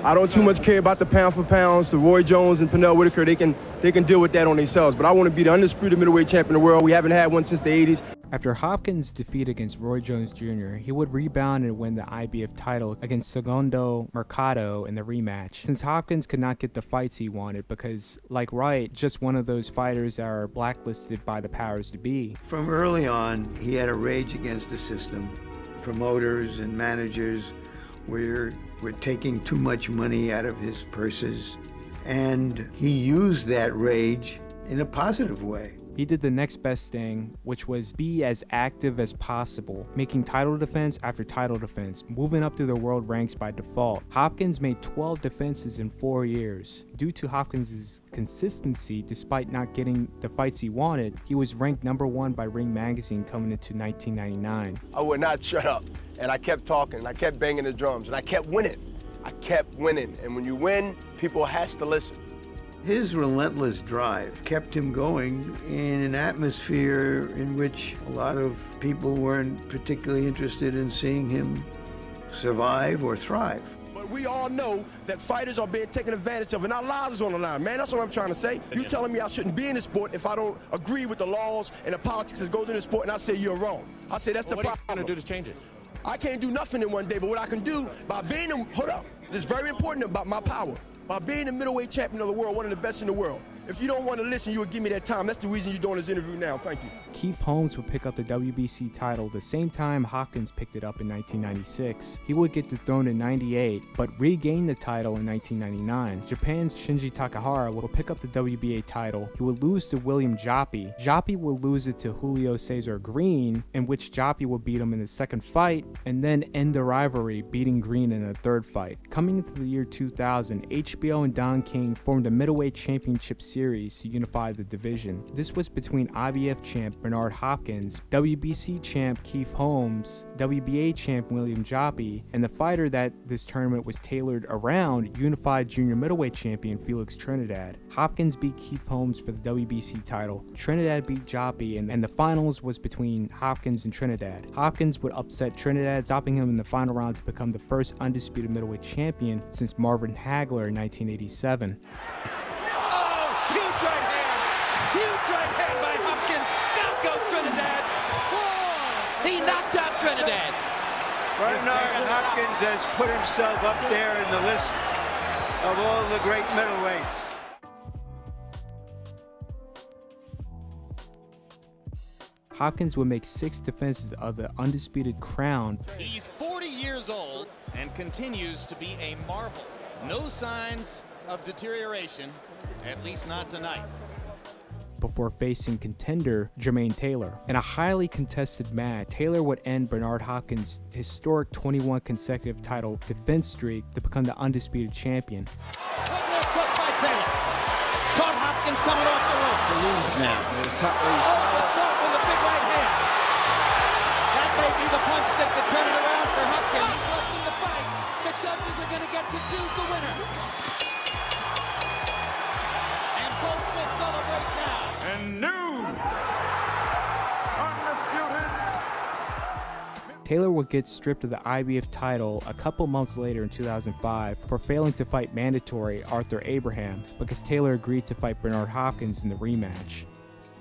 I don't too much care about the pound for pounds. The Roy Jones and Pernell Whitaker, they can deal with that on themselves. But I want to be the undisputed middleweight champion of the world. We haven't had one since the 80s. After Hopkins' defeat against Roy Jones Jr., he would rebound and win the IBF title against Segundo Mercado in the rematch. Since Hopkins could not get the fights he wanted because, like Wright, just one of those fighters that are blacklisted by the powers to be. From early on, he had a rage against the system. Promoters and managers were taking too much money out of his purses, and he used that rage in a positive way. He did the next best thing, which was be as active as possible, making title defense after title defense, moving up through the world ranks by default. Hopkins made 12 defenses in 4 years. Due to Hopkins' consistency, despite not getting the fights he wanted, he was ranked #1 by Ring Magazine coming into 1999. I would not shut up, and I kept talking, and I kept banging the drums, and I kept winning. I kept winning, and when you win, people has to listen. His relentless drive kept him going in an atmosphere in which a lot of people weren't particularly interested in seeing him survive or thrive. But we all know that fighters are being taken advantage of, and our lives is on the line, man. That's what I'm trying to say. You telling me I shouldn't be in this sport if I don't agree with the laws and the politics that goes in the sport, and I say you're wrong. I say that's the problem. What are you going to do to change it? I can't do nothing in one day, but what I can do by being, hold up, this is very important about my power. By being the middleweight champion of the world, one of the best in the world. If you don't want to listen, you would give me that time. That's the reason you're doing this interview now. Thank you. Keith Holmes would pick up the WBC title the same time Hopkins picked it up in 1996. He would get dethroned in 98, but regain the title in 1999. Japan's Shinji Takahara would pick up the WBA title. He would lose to William Joppy. Joppy would lose it to Julio Cesar Green, in which Joppy would beat him in the second fight, and then end the rivalry, beating Green in the third fight. Coming into the year 2000, HBO and Don King formed a middleweight championship series to unify the division. This was between IBF champ Bernard Hopkins, WBC champ Keith Holmes, WBA champ William Joppy, and the fighter that this tournament was tailored around, unified junior middleweight champion Felix Trinidad. Hopkins beat Keith Holmes for the WBC title. Trinidad beat Joppy, and the finals was between Hopkins and Trinidad. Hopkins would upset Trinidad, stopping him in the final round to become the first undisputed middleweight champion since Marvin Hagler in 1987. Huge right hand by Hopkins. Down goes Trinidad. He knocked out Trinidad. Bernard Hopkins has put himself up there in the list of all the great middleweights. Hopkins would make 6 defenses of the undisputed crown. He's 40 years old and continues to be a marvel. No signs of deterioration, at least not tonight. Before facing contender Jermaine Taylor. In a highly contested match, Taylor would end Bernard Hopkins' historic 21 consecutive title defense streak to become the undisputed champion. Good left hook by Taylor. Caught Hopkins coming off the ropes. To lose now. It's caught with a big right hand. That may be the punch that could turn it around for Hopkins. Left in the fight. The judges are going to get to choose the winner. And both will celebrate now. And new undisputed. Taylor would get stripped of the IBF title a couple months later in 2005 for failing to fight mandatory Arthur Abraham because Taylor agreed to fight Bernard Hopkins in the rematch.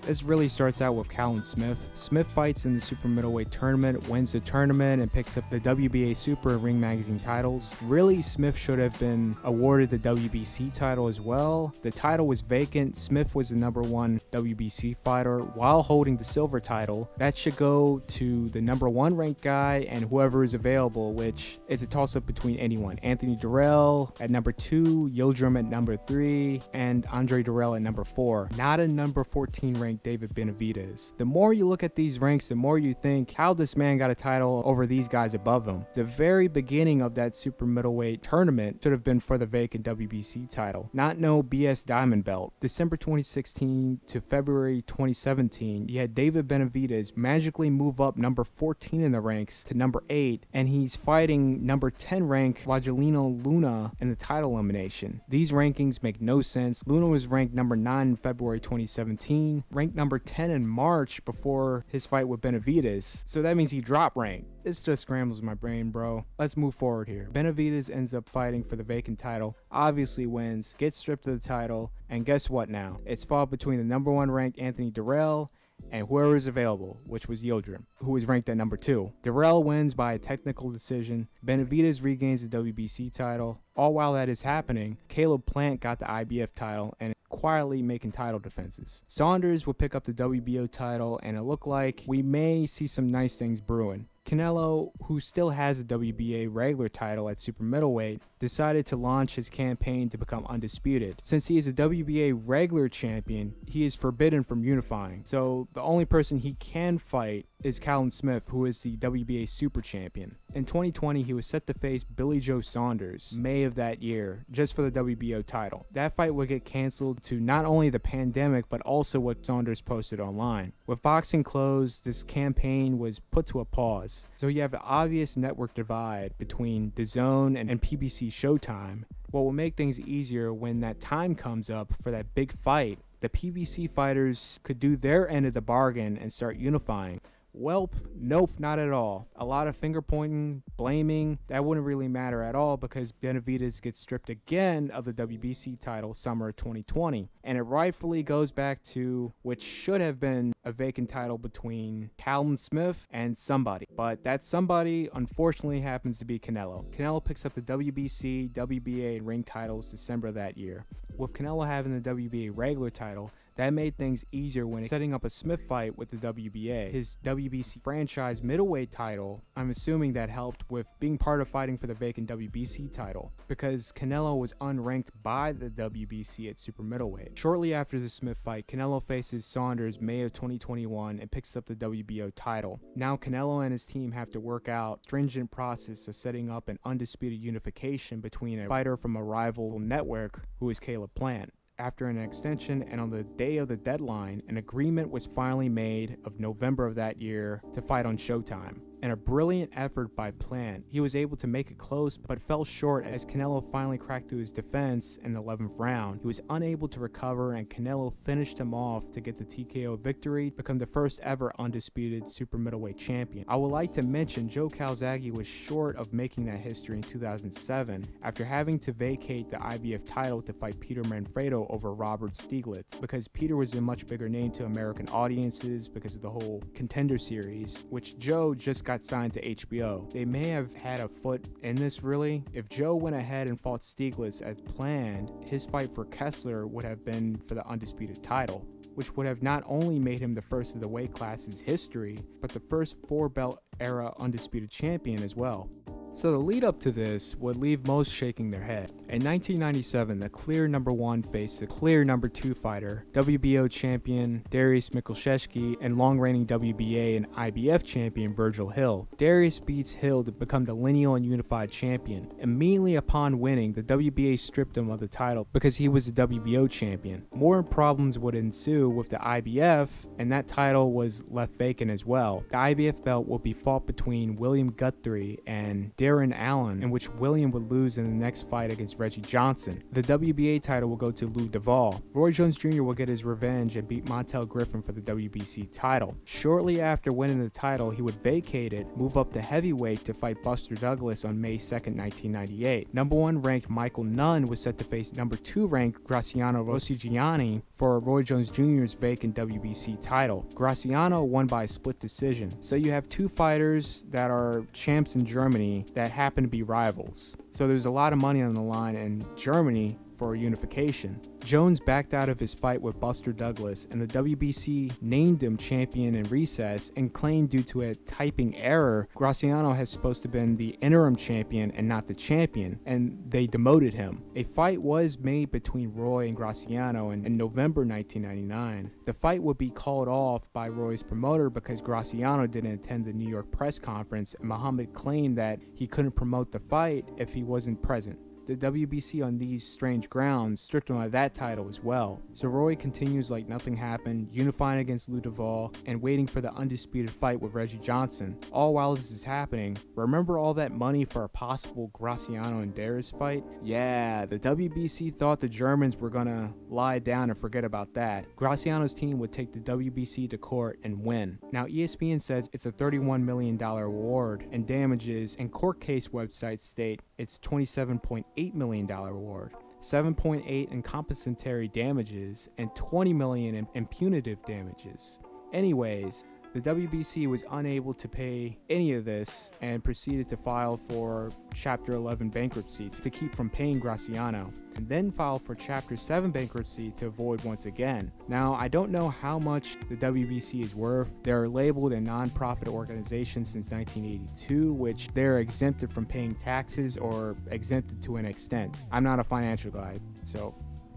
This really starts out with Callum Smith. Smith fights in the super middleweight tournament, wins the tournament, and picks up the WBA Super and Ring Magazine titles. Really, Smith should have been awarded the WBC title as well. The title was vacant. Smith was the #1 WBC fighter while holding the silver title. That should go to the #1 ranked guy and whoever is available, which is a toss-up between anyone. Anthony Durrell at #2, Yildirim at #3, and Andre Durrell at #4. Not a #14 ranked David Benavidez. The more you look at these ranks, the more you think, how this man got a title over these guys above him. The very beginning of that super middleweight tournament should have been for the vacant WBC title, not no BS diamond belt. December 2016 to February 2017, you had David Benavidez magically move up #14 in the ranks to #8, and he's fighting #10 ranked Rogelino Luna in the title elimination. These rankings make no sense. Luna was ranked #9 in February 2017, ranked #10 in March before his fight with Benavidez, so that means he dropped rank. This just scrambles my brain, bro. Let's move forward here. Benavidez ends up fighting for the vacant title, obviously wins, gets stripped of the title, and guess what now? It's fought between the #1 ranked Anthony Durrell and whoever is available, which was Yildirim, who was ranked at #2. Durrell wins by a technical decision. Benavidez regains the WBC title. All while that is happening, Caleb Plant got the IBF title and quietly making title defenses. Saunders will pick up the WBO title, and it looked like we may see some nice things brewing. Canelo, who still has a WBA regular title at super middleweight, decided to launch his campaign to become undisputed. Since he is a WBA regular champion, he is forbidden from unifying. So the only person he can fight is Callum Smith, who is the WBA super champion. In 2020, he was set to face Billy Joe Saunders, May of that year, just for the WBO title. That fight would get canceled to not only the pandemic, but also what Saunders posted online. With boxing closed, this campaign was put to a pause. So you have an obvious network divide between DAZN and PBC Showtime. What will make things easier when that time comes up for that big fight, the PBC fighters could do their end of the bargain and start unifying. Welp, nope, not at all. A lot of finger pointing, blaming, that wouldn't really matter at all because Benavidez gets stripped again of the WBC title summer of 2020. And it rightfully goes back to which should have been a vacant title between Callum Smith and somebody. But that somebody unfortunately happens to be Canelo. Canelo picks up the WBC, WBA, and ring titles December of that year. With Canelo having the WBA regular title, that made things easier when setting up a Smith fight with the WBA. His WBC franchise middleweight title, I'm assuming that helped with being part of fighting for the vacant WBC title, because Canelo was unranked by the WBC at super middleweight. Shortly after the Smith fight, Canelo faces Saunders May of 2021 and picks up the WBO title. Now Canelo and his team have to work out a stringent process of setting up an undisputed unification between a fighter from a rival network who is Caleb Plant. After an extension and on the day of the deadline, an agreement was finally made of November of that year to fight on Showtime. In a brilliant effort by Plant, he was able to make it close but fell short as Canelo finally cracked to his defense in the 11th round. He was unable to recover and Canelo finished him off to get the TKO victory, become the first ever undisputed super middleweight champion. I would like to mention Joe Calzaghe was short of making that history in 2007 after having to vacate the IBF title to fight Peter Manfredo over Robert Stieglitz, because Peter was a much bigger name to American audiences because of the whole Contender series, which Joe just got signed to HBO. They may have had a foot in this really. If Joe went ahead and fought Stieglitz as planned, his fight for Kessler would have been for the undisputed title, which would have not only made him the first of the weight class's history, but the first 4-belt era undisputed champion as well. So the lead up to this would leave most shaking their head. In 1997, the clear number 1 faced the clear number 2 fighter, WBO champion Darius Mikuszewski and long-reigning WBA and IBF champion Virgil Hill. Darius beats Hill to become the lineal and unified champion. Immediately upon winning, the WBA stripped him of the title because he was the WBO champion. More problems would ensue with the IBF, and that title was left vacant as well. The IBF belt will be fought between William Guthrie and Darren Allen, in which William would lose in the next fight against Reggie Johnson. The WBA title will go to Lou Duval. Roy Jones Jr. will get his revenge and beat Montel Griffin for the WBC title. Shortly after winning the title, he would vacate it, move up to heavyweight to fight Buster Douglas on May 2nd, 1998. Number 1 ranked Michael Nunn was set to face number 2 ranked Graciano Rossiggiani for Roy Jones Jr.'s vacant WBC title. Graciano won by a split decision. So you have 2 fighters that are champs in Germany that happen to be rivals. So there's a lot of money on the line in Germany for unification. Jones backed out of his fight with Buster Douglas, and the WBC named him champion in recess and claimed due to a typing error, Graciano has supposed to have been the interim champion and not the champion, and they demoted him. A fight was made between Roy and Graciano in November 1999. The fight would be called off by Roy's promoter because Graciano didn't attend the New York press conference, and Muhammad claimed that he couldn't promote the fight if he wasn't present. The WBC on these strange grounds stripped him of that title as well. So Roy continues like nothing happened, unifying against Lou Duval and waiting for the undisputed fight with Reggie Johnson. All while this is happening, remember all that money for a possible Graciano and Darius fight? Yeah, the WBC thought the Germans were gonna lie down and forget about that. Graciano's team would take the WBC to court and win. Now ESPN says it's a $31 million award in damages, and court case websites state it's $27.8 million award, 7.8 in compensatory damages, and $20 million in punitive damages. Anyways, The WBC was unable to pay any of this and proceeded to file for Chapter 11 bankruptcy to keep from paying Graciano, and then filed for Chapter 7 bankruptcy to avoid once again. Now, I don't know how much the WBC is worth. They're labeled a non-profit organization since 1982, which they're exempted from paying taxes or exempted to an extent. I'm not a financial guy, so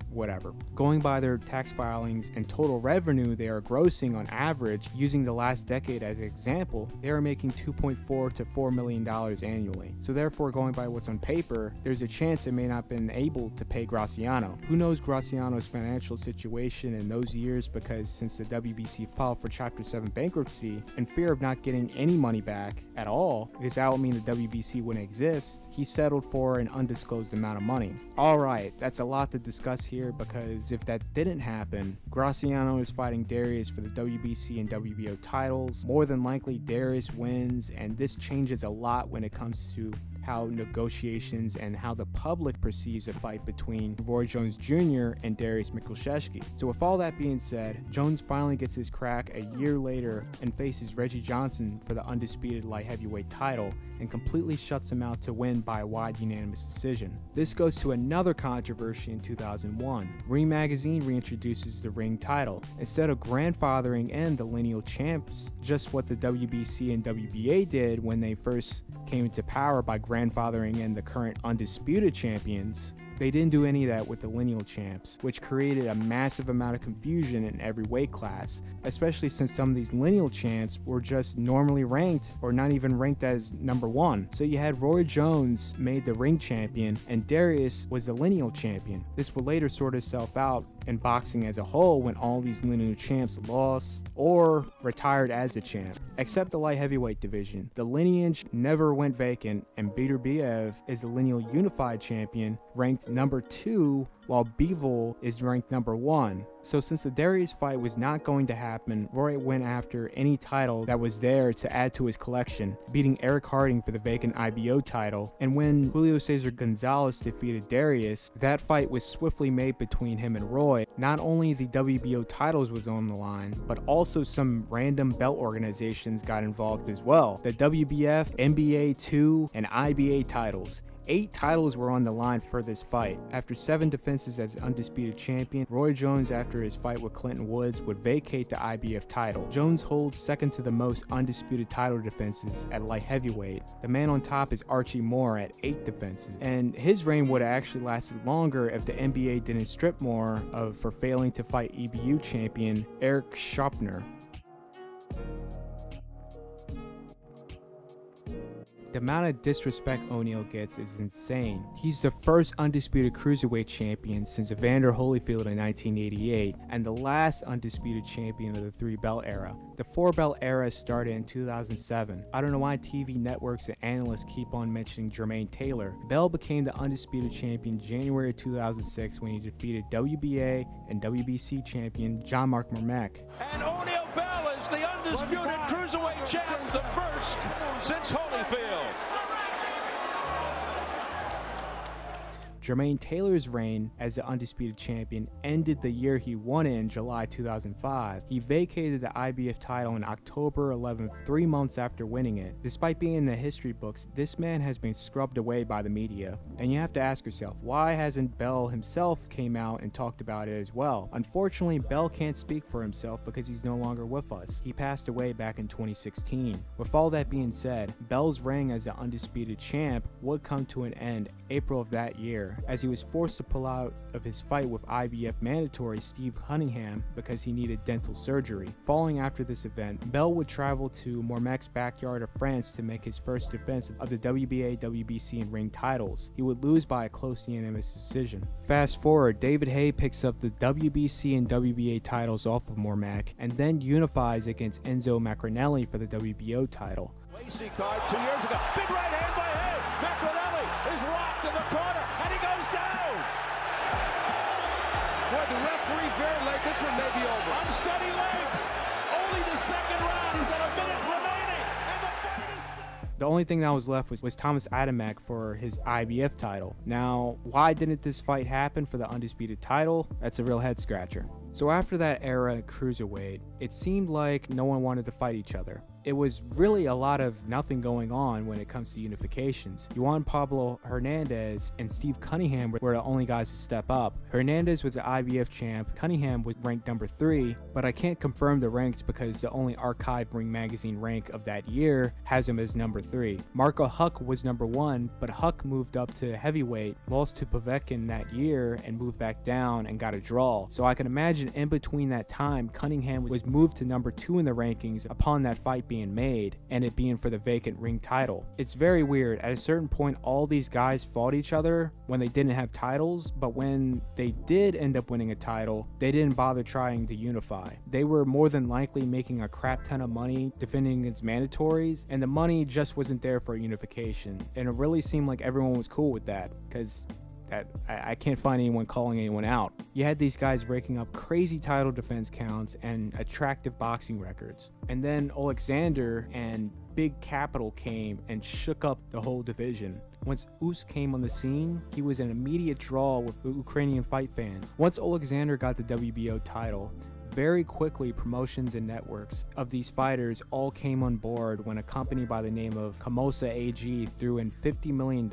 whatever. Going by their tax filings and total revenue they are grossing on average, using the last decade as an example, they are making $2.4 to $4 million annually. So therefore, going by what's on paper, there's a chance they may not have been able to pay Graciano. Who knows Graciano's financial situation in those years, because since the WBC filed for Chapter 7 bankruptcy, in fear of not getting any money back at all, because that would mean the WBC wouldn't exist, he settled for an undisclosed amount of money. Alright, that's a lot to discuss here, because if that didn't happen, Graciano is fighting Darius for the WBC and WBO titles. More than likely Darius wins, and this changes a lot when it comes to how negotiations and how the public perceives a fight between Roy Jones Jr. and Darius Mikulaszewski. So with all that being said, Jones finally gets his crack a year later and faces Reggie Johnson for the undisputed light heavyweight title and completely shuts him out to win by a wide unanimous decision. This goes to another controversy in 2001. Ring Magazine reintroduces the Ring title. Instead of grandfathering in the lineal champs, just what the WBC and WBA did when they first came into power by grandfathering in the current undisputed champions, they didn't do any of that with the lineal champs, which created a massive amount of confusion in every weight class, especially since some of these lineal champs were just normally ranked or not even ranked as number one. So you had Roy Jones made the Ring champion and Darius was the lineal champion. This would later sort itself out in boxing as a whole when all these lineal champs lost or retired as a champ. Except the light heavyweight division. The lineage never went vacant, and Beterbiev is the lineal unified champion, ranked number 2, while Bivol is ranked number 1. So since the Darius fight was not going to happen, Roy went after any title that was there to add to his collection, beating Eric Harding for the vacant IBO title. And when Julio Cesar Gonzalez defeated Darius, that fight was swiftly made between him and Roy. Not only the WBO titles was on the line, but also some random belt organizations got involved as well. The WBF, NBA 2, and IBA titles. 8 titles were on the line for this fight. After 7 defenses as undisputed champion, Roy Jones, after his fight with Clinton Woods, would vacate the IBF title. Jones holds second to the most undisputed title defenses at light heavyweight. The man on top is Archie Moore at 8 defenses, and his reign would have actually lasted longer if the NBA didn't strip Moore for failing to fight EBU champion Eric Schopner. The amount of disrespect O'Neal gets is insane. He's the first undisputed cruiserweight champion since Evander Holyfield in 1988, and the last undisputed champion of the 3-belt era. The 4-belt era started in 2007. I don't know why TV networks and analysts keep on mentioning Jermaine Taylor. Bell became the undisputed champion January 2006 when he defeated WBA and WBC champion John Mark Mermack. And O'Neal Bell is the undisputed cruiserweight champ, the first since Holyfield. Jermaine Taylor's reign as the undisputed champion ended the year he won it in July 2005. He vacated the IBF title on October 11th, 3 months after winning it. Despite being in the history books, this man has been scrubbed away by the media. And you have to ask yourself, why hasn't Bell himself came out and talked about it as well? Unfortunately, Bell can't speak for himself because he's no longer with us. He passed away back in 2016. With all that being said, Bell's reign as the undisputed champ would come to an end April of that year, as he was forced to pull out of his fight with IBF mandatory Steve Cunningham because he needed dental surgery. Following after this event, Bell would travel to Mormac's backyard of France to make his first defense of the WBA, WBC, and Ring titles. He would lose by a close unanimous decision. Fast forward, David Haye picks up the WBC and WBA titles off of Mormac and then unifies against Enzo Macronelli for the WBO title. Lacey card 2 years ago. Big right hand by Haye. Macronelli is rocked in the corner, and he goes down. Boy, the referee very late. This one may be over. Unsteady legs. Only the second round. He's got a minute remaining, and the fight is still. The only thing that was left was Thomas Adamek for his IBF title. Now, why didn't this fight happen for the undisputed title? That's a real head scratcher. So after that era at Cruiserweight, it seemed like no one wanted to fight each other. It was really a lot of nothing going on when it comes to unifications. Juan Pablo Hernandez and Steve Cunningham were the only guys to step up. Hernandez was the IBF champ, Cunningham was ranked number 3, but I can't confirm the ranks because the only archive Ring Magazine rank of that year has him as number 3. Marco Huck was number 1, but Huck moved up to heavyweight, lost to Povetkin that year, and moved back down and got a draw. So I can imagine in between that time, Cunningham was moved to number 2 in the rankings upon that fight being made and it being for the vacant ring title. It's very weird. At a certain point, all these guys fought each other when they didn't have titles, but when they did end up winning a title, they didn't bother trying to unify. They were more than likely making a crap ton of money defending against mandatories, and the money just wasn't there for unification. And it really seemed like everyone was cool with that, because I can't find anyone calling anyone out. You had these guys raking up crazy title defense counts and attractive boxing records. And then Alexander and Big Capital came and shook up the whole division. Once Usyk came on the scene, he was an immediate draw with Ukrainian fight fans. Once Alexander got the WBO title, very quickly, promotions and networks of these fighters all came on board when a company by the name of Kamosa AG threw in $50 million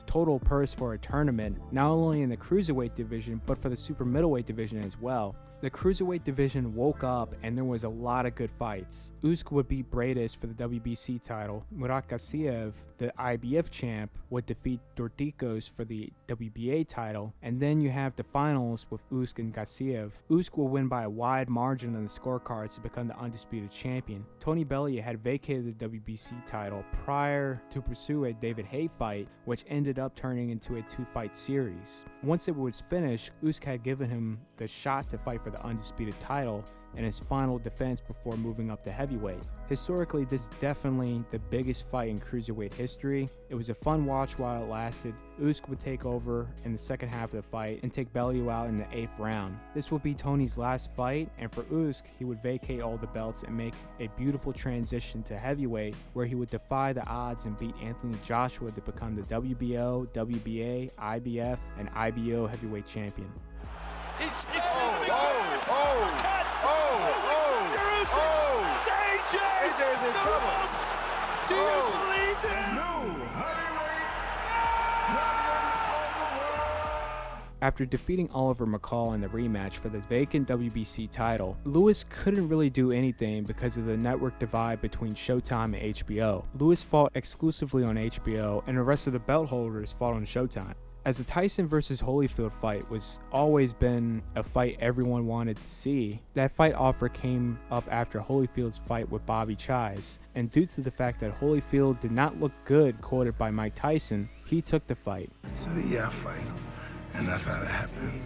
total purse for a tournament, not only in the cruiserweight division, but for the super middleweight division as well. The cruiserweight division woke up and there was a lot of good fights. Usyk would beat Bradis for the WBC title. Murat Gassiev, the IBF champ, would defeat Dorticos for the WBA title. And then you have the finals with Usyk and Gassiev. Usyk will win by a wide margin on the scorecards to become the undisputed champion. Tony Bellew had vacated the WBC title prior to pursue a David Haye fight, which ended up turning into a 2-fight series. Once it was finished, Usyk had given him the shot to fight for the undisputed title in his final defense before moving up to heavyweight. Historically, this is definitely the biggest fight in cruiserweight history. It was a fun watch while it lasted. Usyk would take over in the second half of the fight and take Bellew out in the 8th round. This would be Tony's last fight, and for Usyk, he would vacate all the belts and make a beautiful transition to heavyweight, where he would defy the odds and beat Anthony Joshua to become the WBO, WBA, IBF, and IBO heavyweight champion. AJ is in trouble. Do you believe this? After defeating Oliver McCall in the rematch for the vacant WBC title, Lewis couldn't really do anything because of the network divide between Showtime and HBO. Lewis fought exclusively on HBO, and the rest of the belt holders fought on Showtime. As the Tyson versus Holyfield fight was always been a fight everyone wanted to see, that fight offer came up after Holyfield's fight with Bobby Chise, and due to the fact that Holyfield did not look good, quoted by Mike Tyson, he took the fight. Yeah, I fight him, and that's how that happened.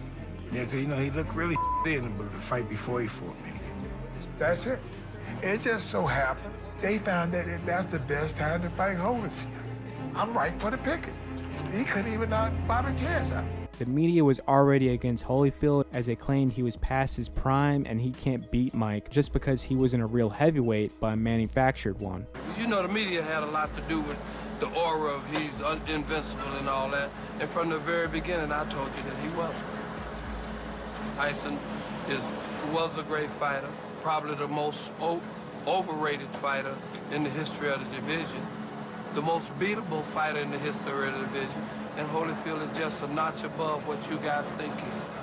Yeah, because, you know, he looked really in the fight before he fought me. That's it. It just so happened they found that that's the best time to fight Holyfield. I'm right for the picket. He couldn't even knock Bobby Chase out. The media was already against Holyfield as they claimed he was past his prime and he can't beat Mike just because he wasn't a real heavyweight but a manufactured one. You know, the media had a lot to do with the aura of he's invincible and all that. And from the very beginning, I told you that he wasn't. Tyson was a great fighter, probably the most overrated fighter in the history of the division. The most beatable fighter in the history of the division, and Holyfield is just a notch above what you guys think he is.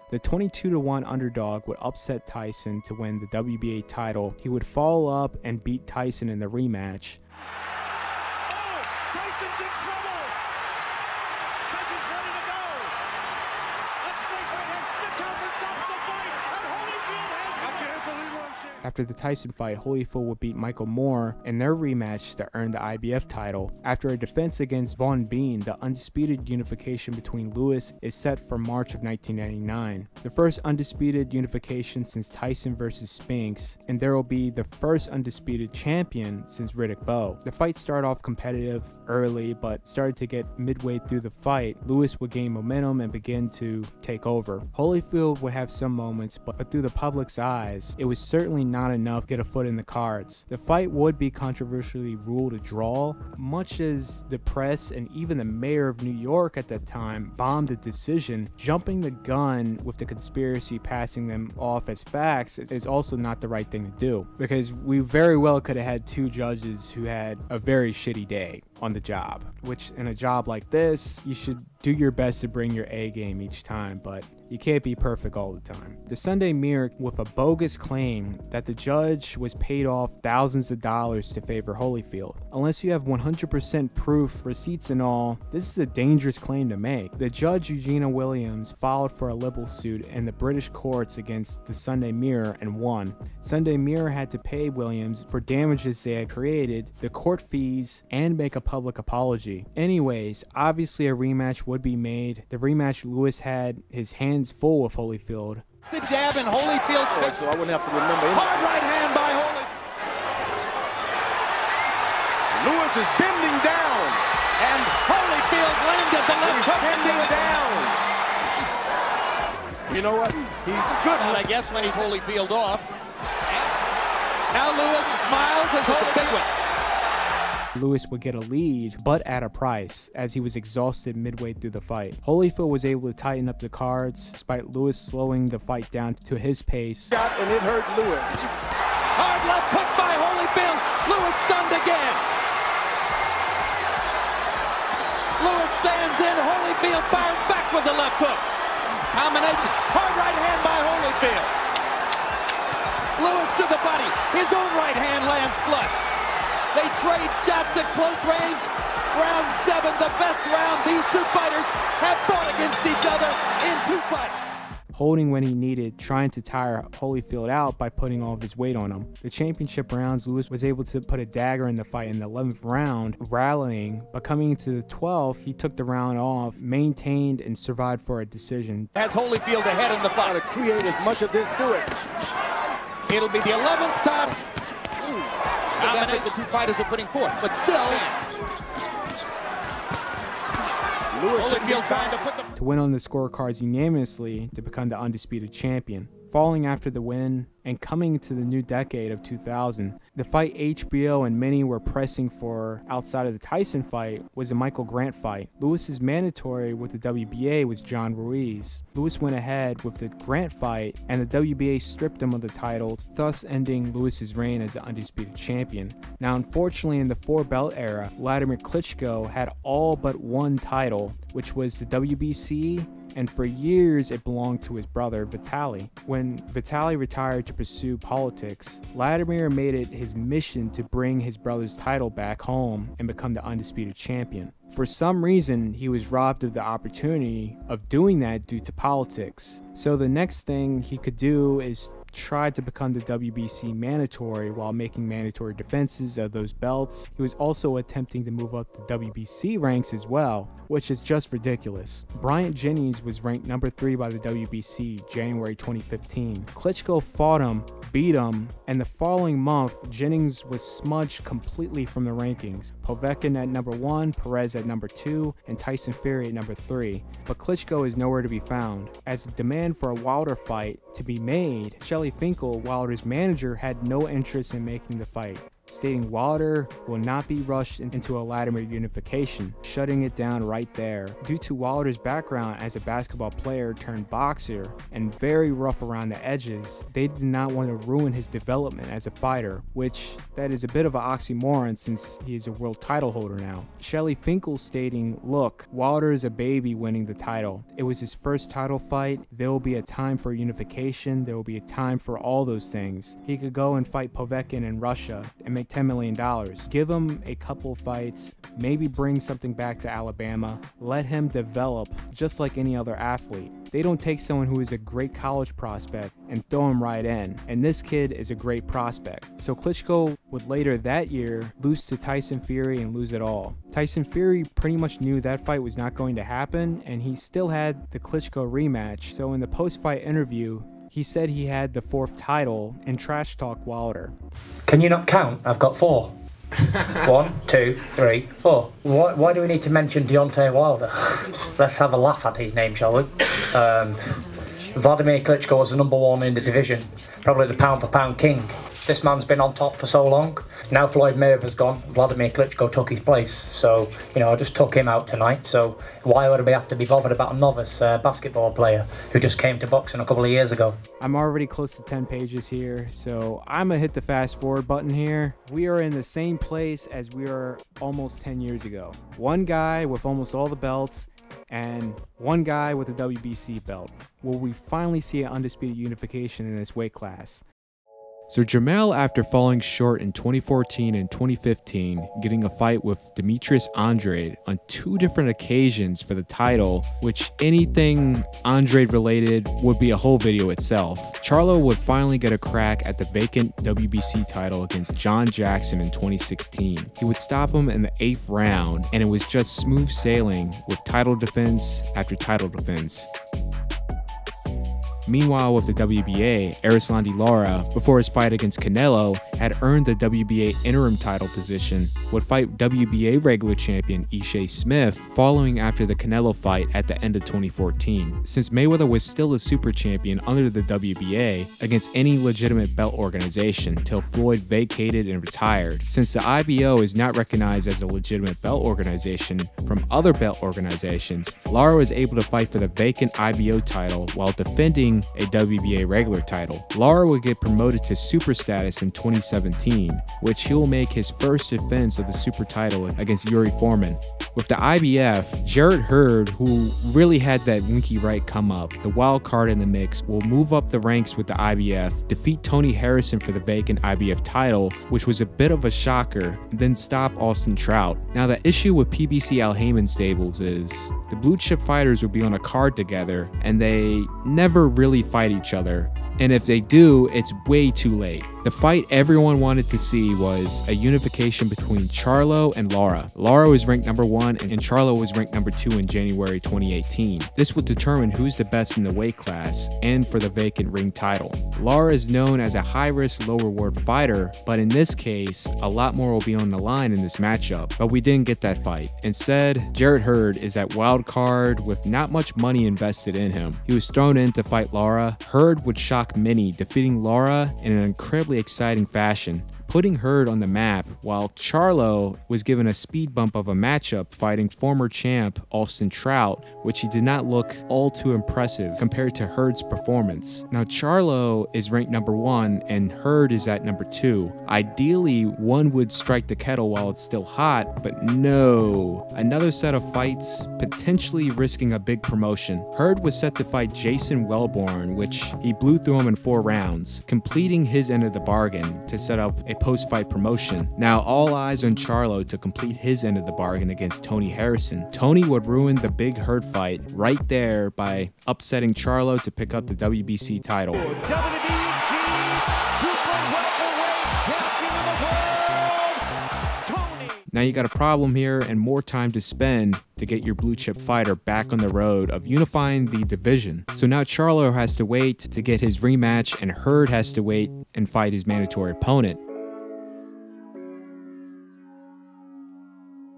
The 22-1 underdog would upset Tyson to win the WBA title. He would follow up and beat Tyson in the rematch. Oh, Tyson's in trouble. Tyson's ready to go. A straight right hand. The top stops the fight, and Holyfield has won. I can't believe what I'm saying. After the Tyson fight, Holyfield would beat Michael Moore in their rematch to earn the IBF title. After a defense against Von Bean, the undisputed unification between Lewis is set for March of 1999. The first undisputed unification since Tyson versus Spinks, and there will be the first undisputed champion since Riddick Bowe. The fight started off competitive early, but started to get midway through the fight, Lewis would gain momentum and begin to take over. Holyfield would have some moments, but through the public's eyes, it was certainly not enough to get a foot in the cards. The fight would be controversially ruled a draw, much as the press and even the mayor of New York at that time bombed the decision. Jumping the gun with the conspiracy passing them off as facts is also not the right thing to do, because we very well could have had two judges who had a very shitty day on the job, which in a job like this, you should do your best to bring your A game each time, but you can't be perfect all the time. The Sunday Mirror with a bogus claim that the judge was paid off thousands of dollars to favor Holyfield. Unless you have 100% proof, receipts and all, this is a dangerous claim to make. The judge Eugenia Williams filed for a libel suit in the British courts against the Sunday Mirror and won. Sunday Mirror had to pay Williams for damages they had created, the court fees, and make a public apology. Anyways, obviously a rematch would be made. The rematch, Lewis had his hands full with Holyfield. The jab in Holyfield's face. So I wouldn't have to remember anything. Hard right hand by Holyfield. Lewis is bending down. And Holyfield landed the left hook. Bending down. You know what? He's good. And I guess when he's Holyfield off. Now Lewis smiles as a big one. Lewis would get a lead, but at a price, as he was exhausted midway through the fight. Holyfield was able to tighten up the cards, despite Lewis slowing the fight down to his pace. Shot and it hurt Lewis. Hard left hook by Holyfield. Lewis stunned again. Lewis stands in. Holyfield fires back with the left hook. Combinations. Hard right hand by Holyfield. Lewis to the body. His own right hand lands flush. They trade shots at close range. Round 7, the best round these two fighters have fought against each other in 2 fights. Holding when he needed, trying to tire Holyfield out by putting all of his weight on him. The championship rounds, Lewis was able to put a dagger in the fight in the 11th round, rallying, but coming into the 12th, he took the round off, maintained, and survived for a decision. Has Holyfield ahead in the fight. To create as much of this, do it. It'll be the 11th time. Combination the two fighters are putting forth, but still. Holyfield trying to put the... To win on the scorecards unanimously to become the undisputed champion. Falling after the win and coming into the new decade of 2000, the fight HBO and many were pressing for outside of the Tyson fight was the Michael Grant fight. Lewis's mandatory with the WBA was John Ruiz. Lewis went ahead with the Grant fight and the WBA stripped him of the title, thus ending Lewis's reign as the undisputed champion. Now unfortunately in the 4-belt era, Vladimir Klitschko had all but one title, which was the WBC, and for years it belonged to his brother Vitaly. When Vitaly retired to pursue politics, Vladimir made it his mission to bring his brother's title back home and become the undisputed champion. For some reason, he was robbed of the opportunity of doing that due to politics. So the next thing he could do is try to become the WBC mandatory while making mandatory defenses of those belts. He was also attempting to move up the WBC ranks as well, which is just ridiculous. Bryant Jennings was ranked number 3 by the WBC January 2015. Klitschko fought him, beat him, and the following month, Jennings was smudged completely from the rankings. Povetkin at number 1, Perez at number 2, and Tyson Fury at number 3. But Klitschko is nowhere to be found. As a demand for a Wilder fight to be made, Shelley Finkel, Wilder's manager, had no interest in making the fight, stating Wilder will not be rushed into a Vladimir unification, shutting it down right there. Due to Wilder's background as a basketball player turned boxer and very rough around the edges, they did not want to ruin his development as a fighter, which that is a bit of an oxymoron since he is a world title holder now. Shelley Finkel stating, "Look, Wilder is a baby winning the title. It was his first title fight. There will be a time for unification. There will be a time for all those things. He could go and fight Povetkin in Russia and make $10 million. Give him a couple fights, maybe bring something back to Alabama, let him develop just like any other athlete. They don't take someone who is a great college prospect and throw him right in, and this kid is a great prospect." So Klitschko would later that year lose to Tyson Fury and lose it all. Tyson Fury pretty much knew that fight was not going to happen, and he still had the Klitschko rematch. So in the post-fight interview, he said he had the 4th title and trash talked Wilder. "Can you not count? I've got 4. 1, 2, 3, 4. Why do we need to mention Deontay Wilder? Let's have a laugh at his name, shall we? Vladimir Klitschko was the number 1 in the division, probably the pound-for-pound king. This man's been on top for so long. Now Floyd Mayweather's gone, Vladimir Klitschko took his place. So, you know, I just took him out tonight. So why would I have to be bothered about a novice basketball player who just came to boxing a couple of years ago? I'm already close to 10 pages here, so I'm gonna hit the fast forward button here. We are in the same place as we were almost 10 years ago. One guy with almost all the belts, and one guy with a WBC belt. Will we finally see an undisputed unification in this weight class? So Jermell, after falling short in 2014 and 2015, getting a fight with Demetrius Andrade on 2 different occasions for the title, which anything Andrade related would be a whole video itself. Charlo would finally get a crack at the vacant WBC title against John Jackson in 2016. He would stop him in the 8th round, and it was just smooth sailing with title defense after title defense. Meanwhile, with the WBA, Erislandy Lara, before his fight against Canelo, had earned the WBA interim title position, would fight WBA regular champion Ishe Smith following after the Canelo fight at the end of 2014. Since Mayweather was still a super champion under the WBA against any legitimate belt organization till Floyd vacated and retired. Since the IBO is not recognized as a legitimate belt organization from other belt organizations, Lara was able to fight for the vacant IBO title while defending a WBA regular title. Lara would get promoted to super status in 2017, which he will make his first defense of the super title against Yuri Foreman. With the IBF, Jarrett Hurd, who really had that Winky Wright come up, the wild card in the mix, will move up the ranks with the IBF, defeat Tony Harrison for the vacant IBF title, which was a bit of a shocker, and then stop Austin Trout. Now the issue with PBC Al Haymon stables is the blue chip fighters would be on a card together and they never really fight each other. And if they do, it's way too late. The fight everyone wanted to see was a unification between Charlo and Lara. Lara was ranked number 1 and Charlo was ranked number 2 in January 2018. This would determine who's the best in the weight class and for the vacant ring title. Lara is known as a high-risk, low-reward fighter, but in this case, a lot more will be on the line in this matchup. But we didn't get that fight. Instead, Jarrett Hurd is that wild card with not much money invested in him. He was thrown in to fight Lara. Hurd would shock many, defeating Lara in an incredibly exciting fashion, putting Hurd on the map, while Charlo was given a speed bump of a matchup fighting former champ Austin Trout, which he did not look all too impressive compared to Hurd's performance. Now Charlo is ranked number 1 and Hurd is at number 2. Ideally, one would strike the kettle while it's still hot, but no. Another set of fights, potentially risking a big promotion. Hurd was set to fight Jason Wellborn, which he blew through him in 4 rounds, completing his end of the bargain to set up a post-fight promotion. Now all eyes on Charlo to complete his end of the bargain against Tony Harrison. Tony would ruin the big Hurd fight right there by upsetting Charlo to pick up the WBC title. WBC Super Welterweight Champion of the World, Tony. Now you got a problem here and more time to spend to get your blue chip fighter back on the road of unifying the division. So now Charlo has to wait to get his rematch and Hurd has to wait and fight his mandatory opponent.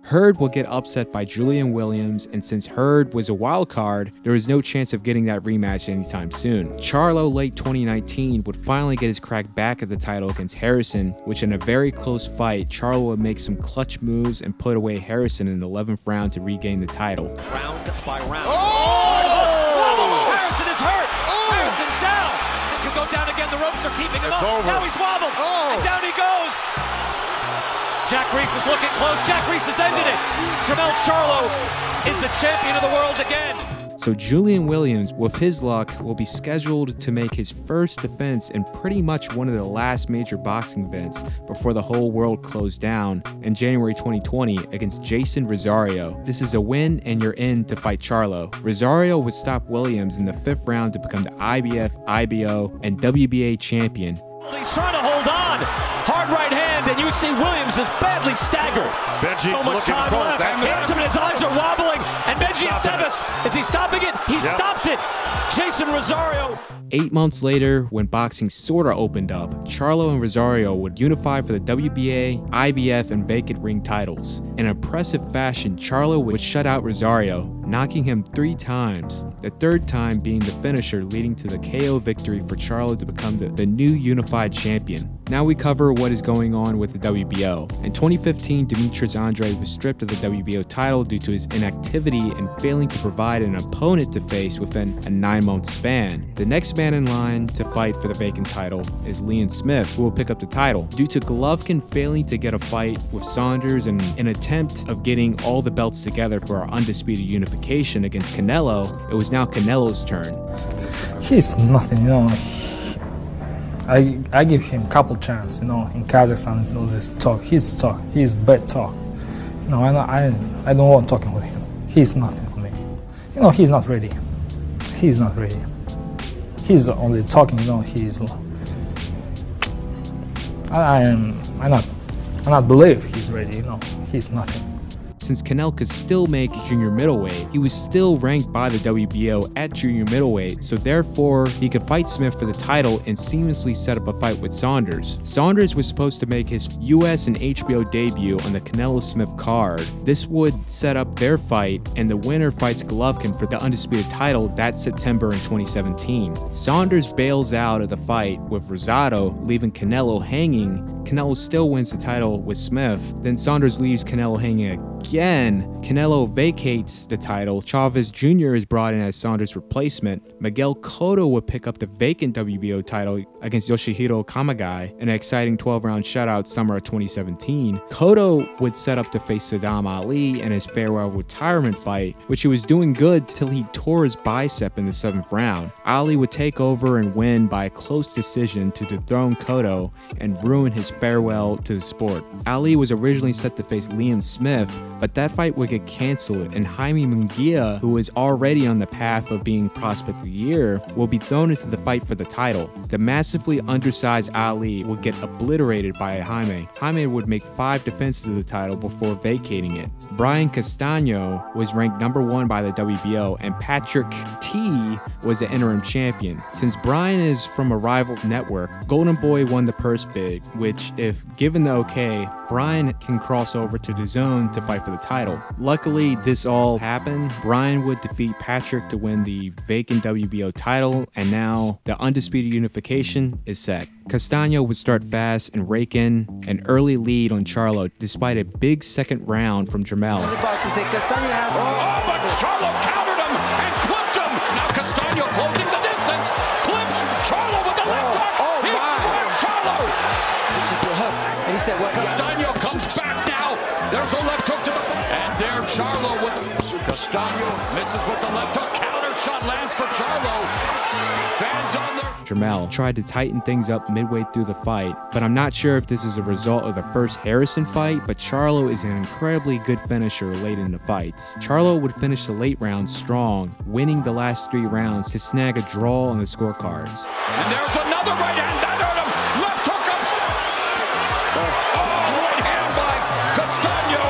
Hurd will get upset by Julian Williams, and since Hurd was a wild card, there was no chance of getting that rematch anytime soon. Charlo, late 2019, would finally get his crack back at the title against Harrison, which in a very close fight, Charlo would make some clutch moves and put away Harrison in the 11th round to regain the title. Round by round. Oh! Harrison is hurt. Oh! Harrison's down. He could go down again. The ropes are keeping him up. Over. Now he's wobbled. Oh! And down he goes. Jack Reese is looking close. Jack Reese has ended it. Jermell Charlo is the champion of the world again. So Julian Williams, with his luck, will be scheduled to make his first defense in pretty much one of the last major boxing events before the whole world closed down in January 2020 against Jason Rosario. This is a win and you're in to fight Charlo. Rosario would stop Williams in the 5th round to become the IBF, IBO, and WBA champion. He's trying to hold on. Hard right hand, and you see Williams is badly staggered. Benji's so much time left. And his eyes are wobbling. And Benji Esteves, is he stopping it? He stopped it. Jason Rosario. 8 months later, when boxing sorta opened up, Charlo and Rosario would unify for the WBA, IBF, and vacant ring titles. In impressive fashion, Charlo would shut out Rosario, knocking him 3 times. the third time being the finisher leading to the KO victory for Charlo to become the new unified champion. Now we cover what is going on with the WBO. In 2015, Demetrius Andrade was stripped of the WBO title due to his inactivity and failing to provide an opponent to face within a 9-month span. The next man in line to fight for the vacant title is Liam Smith, who will pick up the title. Due to Golovkin failing to get a fight with Saunders and an attempt of getting all the belts together for our undisputed unification against Canelo, it was now Canelo's turn. He's nothing, you know. I give him a couple chances, you know, in Kazakhstan, you know, this talk. He's bad talk. You know, I don't want talking with him. He's nothing for me. You know, he's not ready. He's not ready. He's only talking, you know, he's... I not believe he's ready, you know, he's nothing. Since Canelo could still make junior middleweight, he was still ranked by the WBO at junior middleweight, so therefore he could fight Smith for the title and seamlessly set up a fight with Saunders. Saunders was supposed to make his US and HBO debut on the Canelo-Smith card. This would set up their fight, and the winner fights Golovkin for the undisputed title that September in 2017. Saunders bails out of the fight with Rosado, leaving Canelo hanging. Canelo still wins the title with Smith, then Saunders leaves Canelo hanging again. Canelo vacates the title. Chavez Jr. is brought in as Saunders' replacement. Miguel Cotto would pick up the vacant WBO title against Yoshihiro Kamagai in an exciting 12-round shutout summer of 2017. Cotto would set up to face Saddam Ali in his farewell retirement fight, which he was doing good till he tore his bicep in the 7th round. Ali would take over and win by a close decision to dethrone Cotto and ruin his farewell to the sport. Ali was originally set to face Liam Smith, but that fight would get canceled, and Jaime Munguia, who is already on the path of being Prospect of the Year, will be thrown into the fight for the title. The massively undersized Ali would get obliterated by Jaime. Jaime would make 5 defenses of the title before vacating it. Brian Castano was ranked #1 by the WBO, and Patrick T was the interim champion. Since Brian is from a rival network, Golden Boy won the purse bid, which, if given the okay, Brian can cross over to DAZN to fight for the title. Luckily, this all happened. Brian would defeat Patrick to win the vacant WBO title, and now the undisputed unification is set. Castano would start fast and rake in an early lead on Charlo, despite a big second round from Jermell. But Charlo countered him and clipped him. Now Castano closing the distance. Clips Charlo with the left hook. Oh my! Charlo. And he said, "What?" Castano comes back now. There's a left hook to the back. And there Charlo with Castano misses with the left hook. Counter shot lands for Charlo. Fans on there. Jermell tried to tighten things up midway through the fight, but I'm not sure if this is a result of the first Harrison fight, but Charlo is an incredibly good finisher late in the fights. Charlo would finish the late rounds strong, winning the last 3 rounds to snag a draw on the scorecards. And there's another right hand that hurt him. Left hook up. Oh, right hand by Castano.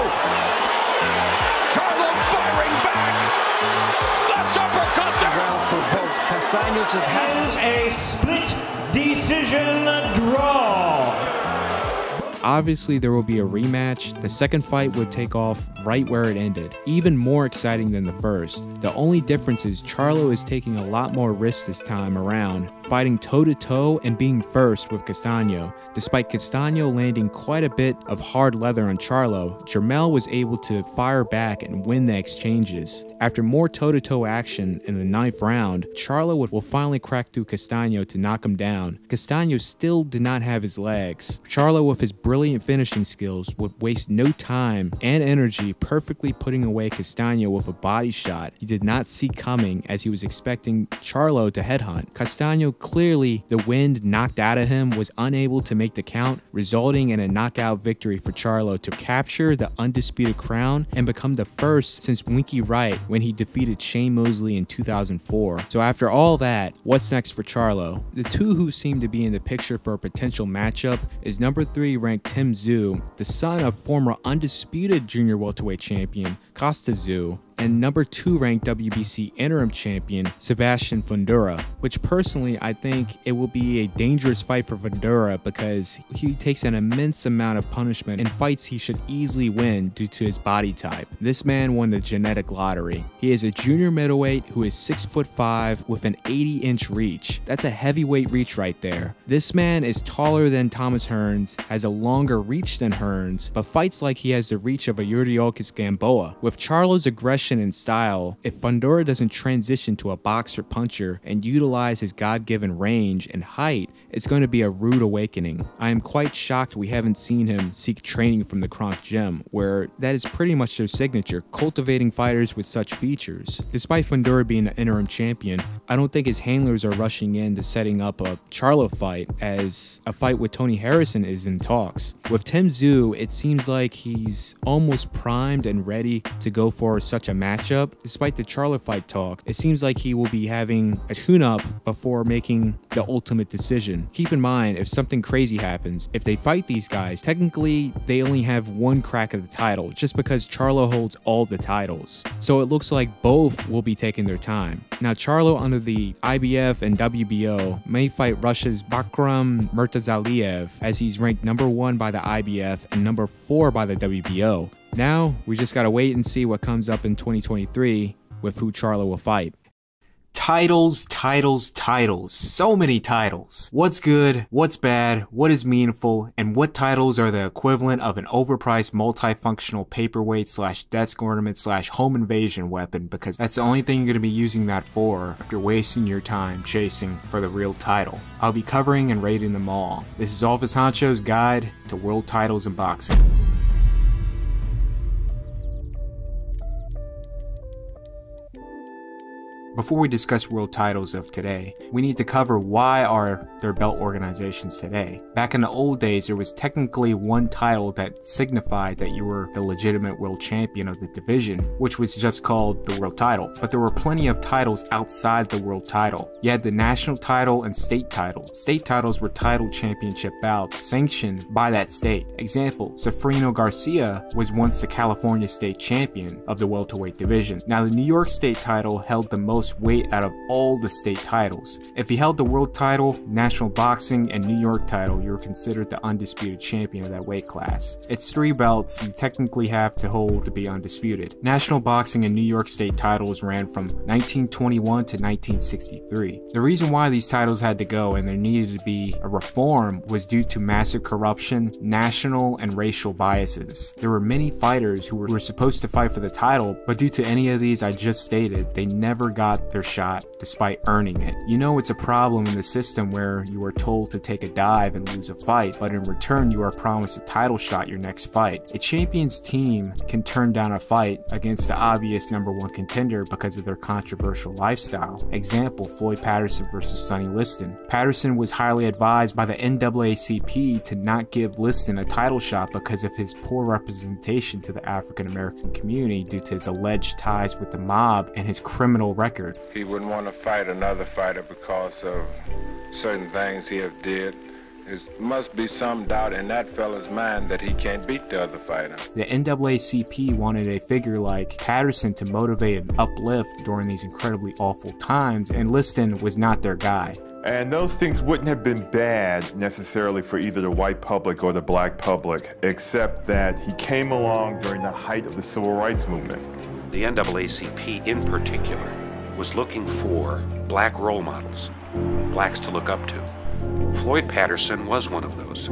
Charlo firing back. Left uppercut there. Castano just has a split decision draw. Obviously, there will be a rematch. The second fight would take off right where it ended, even more exciting than the first. The only difference is Charlo is taking a lot more risks this time around, fighting toe-to-toe and being first with Castano. Despite Castano landing quite a bit of hard leather on Charlo, Jermell was able to fire back and win the exchanges. After more toe-to-toe action in the 9th round, Charlo will finally crack through Castano to knock him down. Castano still did not have his legs. Charlo, with his brilliant finishing skills, would waste no time and energy perfectly putting away Castano with a body shot he did not see coming, as he was expecting Charlo to headhunt. Castano, clearly the wind knocked out of him, was unable to make the count, resulting in a knockout victory for Charlo to capture the undisputed crown and become the first since Winky Wright when he defeated Shane Mosley in 2004. So after all that, what's next for Charlo? The two who seem to be in the picture for a potential matchup is #3 ranked Tim Tszyu, the son of former undisputed junior welterweight champion Costa Tszyu, and number 2 ranked WBC interim champion Sebastian Fundora, which personally I think it will be a dangerous fight for Fundora because he takes an immense amount of punishment in fights he should easily win due to his body type. This man won the genetic lottery. He is a junior middleweight who is 6'5" with an 80-inch reach. That's a heavyweight reach right there. This man is taller than Thomas Hearns, has a longer reach than Hearns, but fights like he has the reach of a Yuriorkis Gamboa. With Charlo's aggression and style, if Fundora doesn't transition to a boxer puncher and utilize his God-given range and height, it's going to be a rude awakening. I am quite shocked we haven't seen him seek training from the Kronk Gym, where that is pretty much their signature, cultivating fighters with such features. Despite Fundora being an interim champion, I don't think his handlers are rushing into setting up a Charlo fight, as a fight with Tony Harrison is in talks. With Tim Tszyu, it seems like he's almost primed and ready to go for such a matchup. Despite the Charlo fight talk, it seems like he will be having a tune-up before making the ultimate decision. Keep in mind, if something crazy happens, if they fight these guys, technically they only have one crack at the title, just because Charlo holds all the titles. So it looks like both will be taking their time. Now Charlo under the IBF and WBO may fight Russia's Bakram Murtazaliev, as he's ranked number 1 by the IBF and number 4 by the WBO. Now we just gotta wait and see what comes up in 2023 with who Charlo will fight. Titles, titles, titles. So many titles. What's good? What's bad? What is meaningful? And what titles are the equivalent of an overpriced multifunctional paperweight / desk ornament / home invasion weapon? Because that's the only thing you're going to be using that for if you're wasting your time chasing for the real title. I'll be covering and rating them all. This is Office Honcho's guide to world titles in boxing. Before we discuss world titles of today, we need to cover why are there belt organizations today. Back in the old days, there was technically one title that signified that you were the legitimate world champion of the division, which was just called the world title. But there were plenty of titles outside the world title. You had the national title and state titles. State titles were title championship bouts sanctioned by that state. Example, Sefrino Garcia was once the California state champion of the welterweight division. Now the New York state title held the most weight out of all the state titles. If you held the world title, national boxing, and New York title, you were considered the undisputed champion of that weight class. It's 3 belts you technically have to hold to be undisputed. National boxing and New York state titles ran from 1921 to 1963. The reason why these titles had to go and there needed to be a reform was due to massive corruption, national and racial biases. There were many fighters who were supposed to fight for the title, but due to any of these I just stated, they never got their shot despite earning it. You know it's a problem in the system where you are told to take a dive and lose a fight, but in return you are promised a title shot your next fight. A champion's team can turn down a fight against the obvious number 1 contender because of their controversial lifestyle. Example, Floyd Patterson versus Sonny Liston. Patterson was highly advised by the NAACP to not give Liston a title shot because of his poor representation to the African American community due to his alleged ties with the mob and his criminal record. He wouldn't want to fight another fighter because of certain things he have did. There must be some doubt in that fella's mind that he can't beat the other fighter. The NAACP wanted a figure like Patterson to motivate and uplift during these incredibly awful times, and Liston was not their guy. And those things wouldn't have been bad necessarily for either the white public or the black public, except that he came along during the height of the civil rights movement. The NAACP in particular was looking for black role models, blacks to look up to. Floyd Patterson was one of those.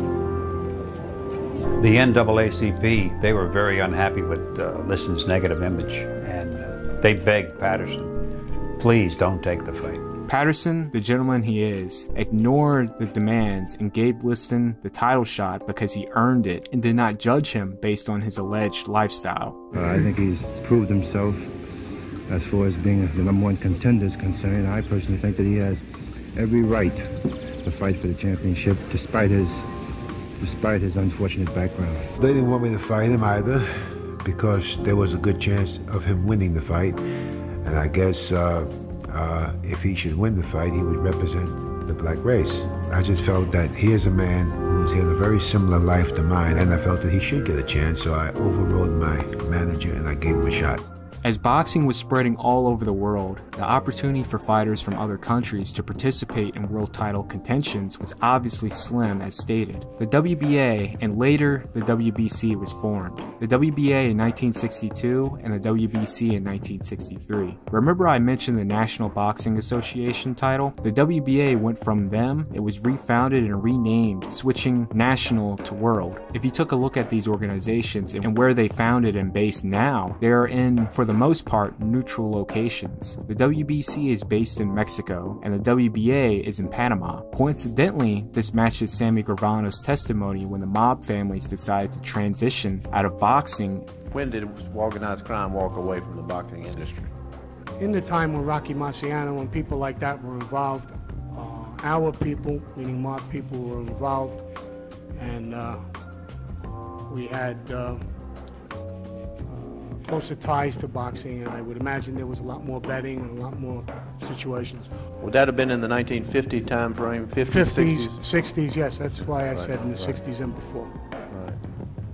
The NAACP, they were very unhappy with Liston's negative image, and they begged Patterson, please don't take the fight. Patterson, the gentleman he is, ignored the demands and gave Liston the title shot because he earned it and did not judge him based on his alleged lifestyle. I think he's proved himself as far as being the number 1 contender is concerned. I personally think that he has every right to fight for the championship despite his unfortunate background. They didn't want me to fight him either because there was a good chance of him winning the fight, and I guess if he should win the fight, he would represent the black race. I just felt that he is a man who's had a very similar life to mine, and I felt that he should get a chance, so I overrode my manager and I gave him a shot. As boxing was spreading all over the world, the opportunity for fighters from other countries to participate in world title contentions was obviously slim as stated. The WBA and later the WBC was formed. The WBA in 1962 and the WBC in 1963. Remember I mentioned the National Boxing Association title? The WBA went from them, it was refounded and renamed, switching national to world. If you took a look at these organizations and where they founded and based now, they are in, for the most part, neutral locations. The WBC is based in Mexico and the WBA is in Panama. Coincidentally, this matches Sammy Gravano's testimony when the mob families decided to transition out of boxing. When did organized crime walk away from the boxing industry? In the time when Rocky Marciano and people like that were involved, our people, meaning mob people, were involved, and we had closer ties to boxing, and I would imagine there was a lot more betting and a lot more situations. Would that have been in the 1950 time frame, 50s, 50s, 60s, yes, that's why I said in the 60s and before.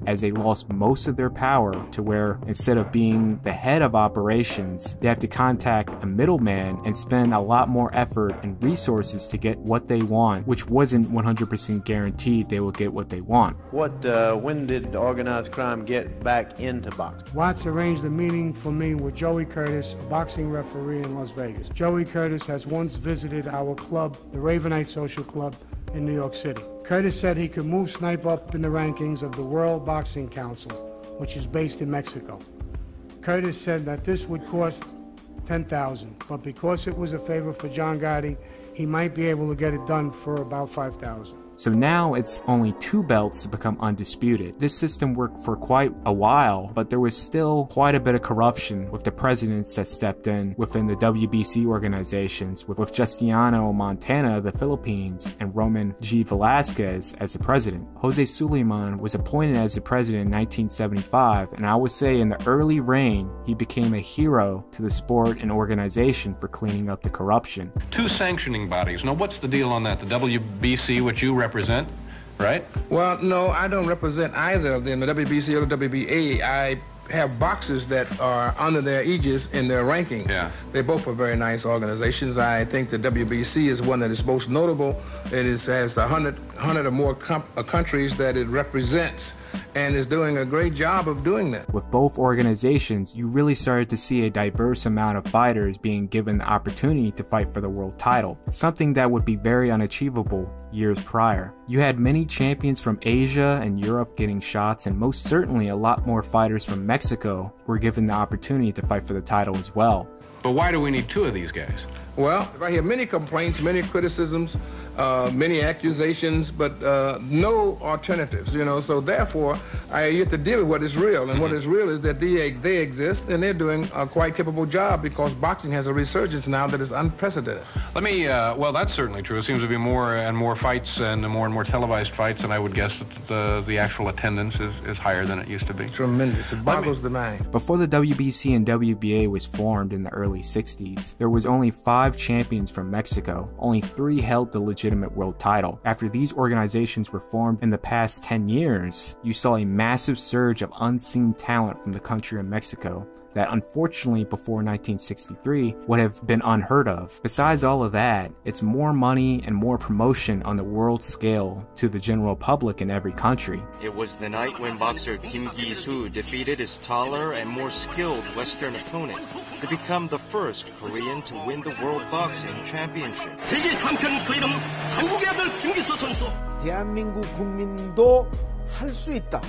As they lost most of their power to where instead of being the head of operations, they have to contact a middleman and spend a lot more effort and resources to get what they want, which wasn't 100% guaranteed they will get what they want. When did organized crime get back into boxing? Watts arranged a meeting for me with Joey Curtis, a boxing referee in Las Vegas. Joey Curtis has once visited our club, the Ravenite Social Club, in New York City. Curtis said he could move Snipe up in the rankings of the World Boxing Council, which is based in Mexico. Curtis said that this would cost $10,000, but because it was a favor for John Gotti, he might be able to get it done for about $5,000. So now it's only 2 belts to become undisputed. This system worked for quite a while, but there was still quite a bit of corruption with the presidents that stepped in within the WBC organizations, with Justiniano Montana of the Philippines and Roman G. Velasquez as the president. Jose Sulaiman was appointed as the president in 1975, and I would say in the early reign, he became a hero to the sport and organization for cleaning up the corruption. 2 sanctioning bodies. Now, what's the deal on that? The WBC, which you represent, right? Well, no, I don't represent either of them, the WBC or the WBA. I have boxers that are under their aegis in their rankings. Yeah. They both are very nice organizations. I think the WBC is one that is most notable. It has 100 or more countries that it represents, and is doing a great job of doing that. With both organizations, you really started to see a diverse amount of fighters being given the opportunity to fight for the world title, something that would be very unachievable years prior. You had many champions from Asia and Europe getting shots, and most certainly a lot more fighters from Mexico were given the opportunity to fight for the title as well. But why do we need 2 of these guys? Well, I hear many complaints, many criticisms, many accusations, but no alternatives, you know. So therefore, I get to deal with what is real. And what is real is that they exist, and they're doing a quite capable job, because boxing has a resurgence now that is unprecedented. Let me, well, that's certainly true. It seems to be more and more fights and more televised fights, and I would guess that the actual attendance is higher than it used to be. Tremendous. It boggles the mind. Before the WBC and WBA was formed in the early 60s, there was only 5 champions from Mexico. Only 3 held the legitimate world title. After these organizations were formed in the past 10 years, you saw a massive surge of unseen talent from the country of Mexico that unfortunately before 1963 would have been unheard of. Besides all of that, it's more money and more promotion on the world scale to the general public in every country. It was the night when boxer Kim Gi-soo defeated his taller and more skilled Western opponent to become the first Korean to win the World Boxing Championship. 세계 챔피언 그 이름 한국의 아들 김기수 선수. 대한민국 국민도 할 수 있다.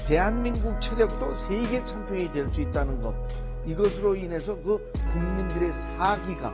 대한민국 체력도 세계 챔피언이 될 수 있다는 것. 이것으로 인해서 그 국민들의 사기가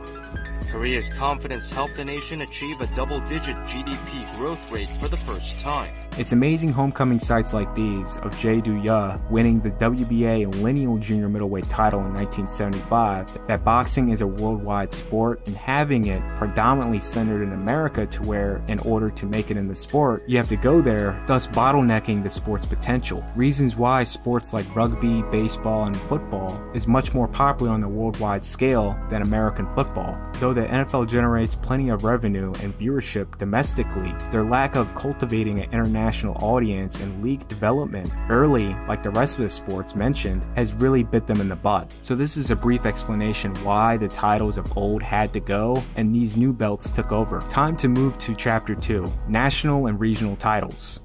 Korea's confidence helped the nation achieve a double-digit GDP growth rate for the first time. It's amazing homecoming sites like these of Jae Do-ya winning the WBA lineal junior middleweight title in 1975, that boxing is a worldwide sport, and having it predominantly centered in America to where in order to make it in the sport, you have to go there, thus bottlenecking the sport's potential. Reasons why sports like rugby, baseball, and football is much much more popular on the worldwide scale than American football. Though the NFL generates plenty of revenue and viewership domestically, their lack of cultivating an international audience and league development early, like the rest of the sports mentioned, has really bit them in the butt. So this is a brief explanation why the titles of old had to go and these new belts took over. Time to move to Chapter 2, National and Regional Titles.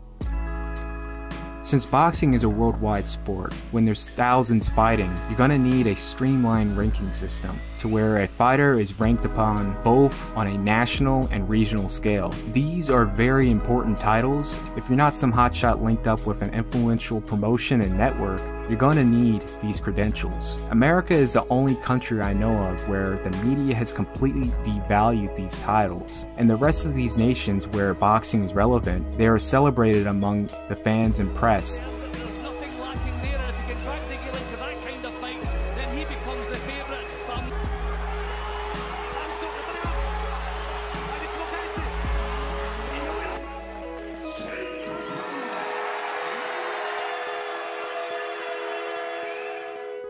Since boxing is a worldwide sport, when there's thousands fighting, you're gonna need a streamlined ranking system to where a fighter is ranked upon both on a national and regional scale. These are very important titles. If you're not some hotshot linked up with an influential promotion and network, you're going to need these credentials. America is the only country I know of where the media has completely devalued these titles, and the rest of these nations where boxing is relevant, they are celebrated among the fans and press. There's nothing lacking there, and if you get practically into that kind of fight, then he becomes the favourite.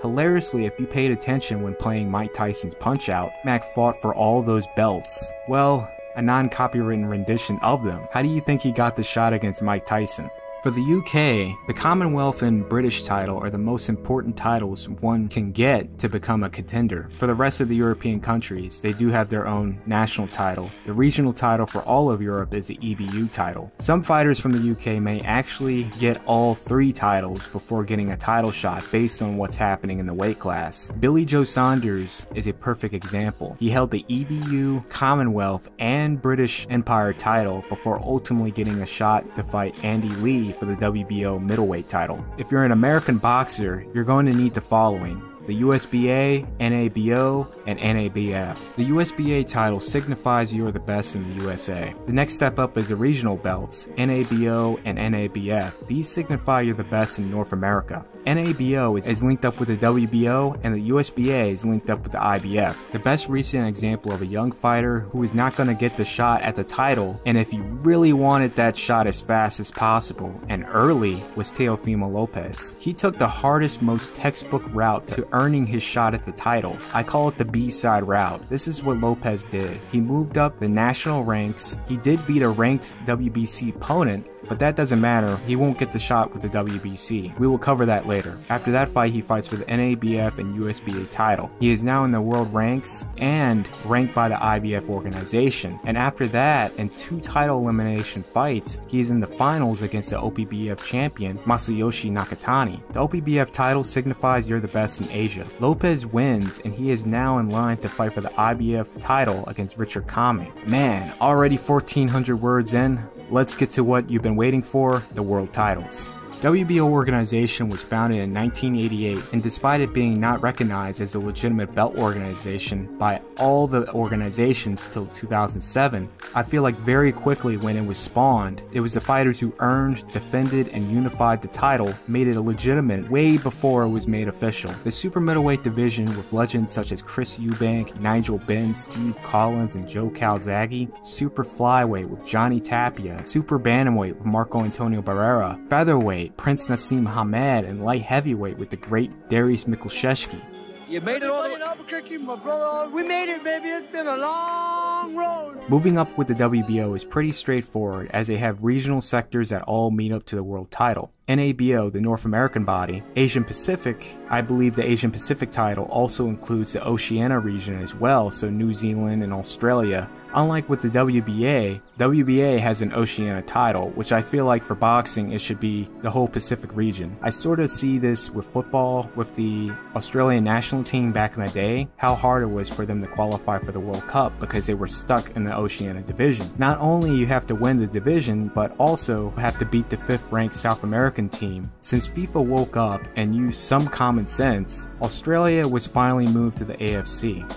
Hilariously, if you paid attention when playing Mike Tyson's Punch-Out, Mac fought for all those belts. Well, a non-copywritten rendition of them. How do you think he got the shot against Mike Tyson? For the UK, the Commonwealth and British title are the most important titles one can get to become a contender. For the rest of the European countries, they do have their own national title. The regional title for all of Europe is the EBU title. Some fighters from the UK may actually get all 3 titles before getting a title shot based on what's happening in the weight class. Billy Joe Saunders is a perfect example. He held the EBU, Commonwealth, and British Empire title before ultimately getting a shot to fight Andy Lee for the WBO middleweight title. If you're an American boxer, you're going to need the following: the USBA, NABO, and NABF. The USBA title signifies you are the best in the USA. The next step up is the regional belts, NABO and NABF. These signify you're the best in North America. NABO is linked up with the WBO, and the USBA is linked up with the IBF. The best recent example of a young fighter who is not going to get the shot at the title, and if he really wanted that shot as fast as possible and early, was Teofimo Lopez. He took the hardest, most textbook route to earning his shot at the title. I call it the B-side route. This is what Lopez did. He moved up the national ranks. He did beat a ranked WBC opponent, but that doesn't matter. He won't get the shot with the WBC. We will cover that later. After that fight, he fights for the NABF and USBA title. He is now in the world ranks and ranked by the IBF organization. And after that, in 2 title elimination fights, he is in the finals against the OPBF champion, Masayoshi Nakatani. The OPBF title signifies you're the best in Asia. Lopez wins, and he is now in line to fight for the IBF title against Richard Kame. Man, already 1,400 words in. Let's get to what you've been waiting for, the world titles. WBO organization was founded in 1988, and despite it being not recognized as a legitimate belt organization by all the organizations till 2007, I feel like very quickly when it was spawned, it was the fighters who earned, defended, and unified the title made it legitimate way before it was made official. The super middleweight division with legends such as Chris Eubank, Nigel Benn, Steve Collins, and Joe Calzaghe, super flyweight with Johnny Tapia, super bantamweight with Marco Antonio Barrera, featherweight Prince Nassim Hamed, and light heavyweight with the great Darius Mikushevsky. You made it all in Albuquerque, my brother. We made it, baby. It's been a long road. Moving up with the WBO is pretty straightforward, as they have regional sectors that all meet up to the world title. NABO, the North American body. Asian Pacific, I believe the Asian Pacific title also includes the Oceania region as well, so New Zealand and Australia. Unlike with the WBA, WBA has an Oceania title, which I feel like for boxing it should be the whole Pacific region. I sort of see this with football, with the Australian national team back in the day, how hard it was for them to qualify for the World Cup because they were stuck in the Oceania division. Not only you have to win the division, but also have to beat the 5th ranked South American team. Since FIFA woke up and used some common sense, Australia was finally moved to the AFC.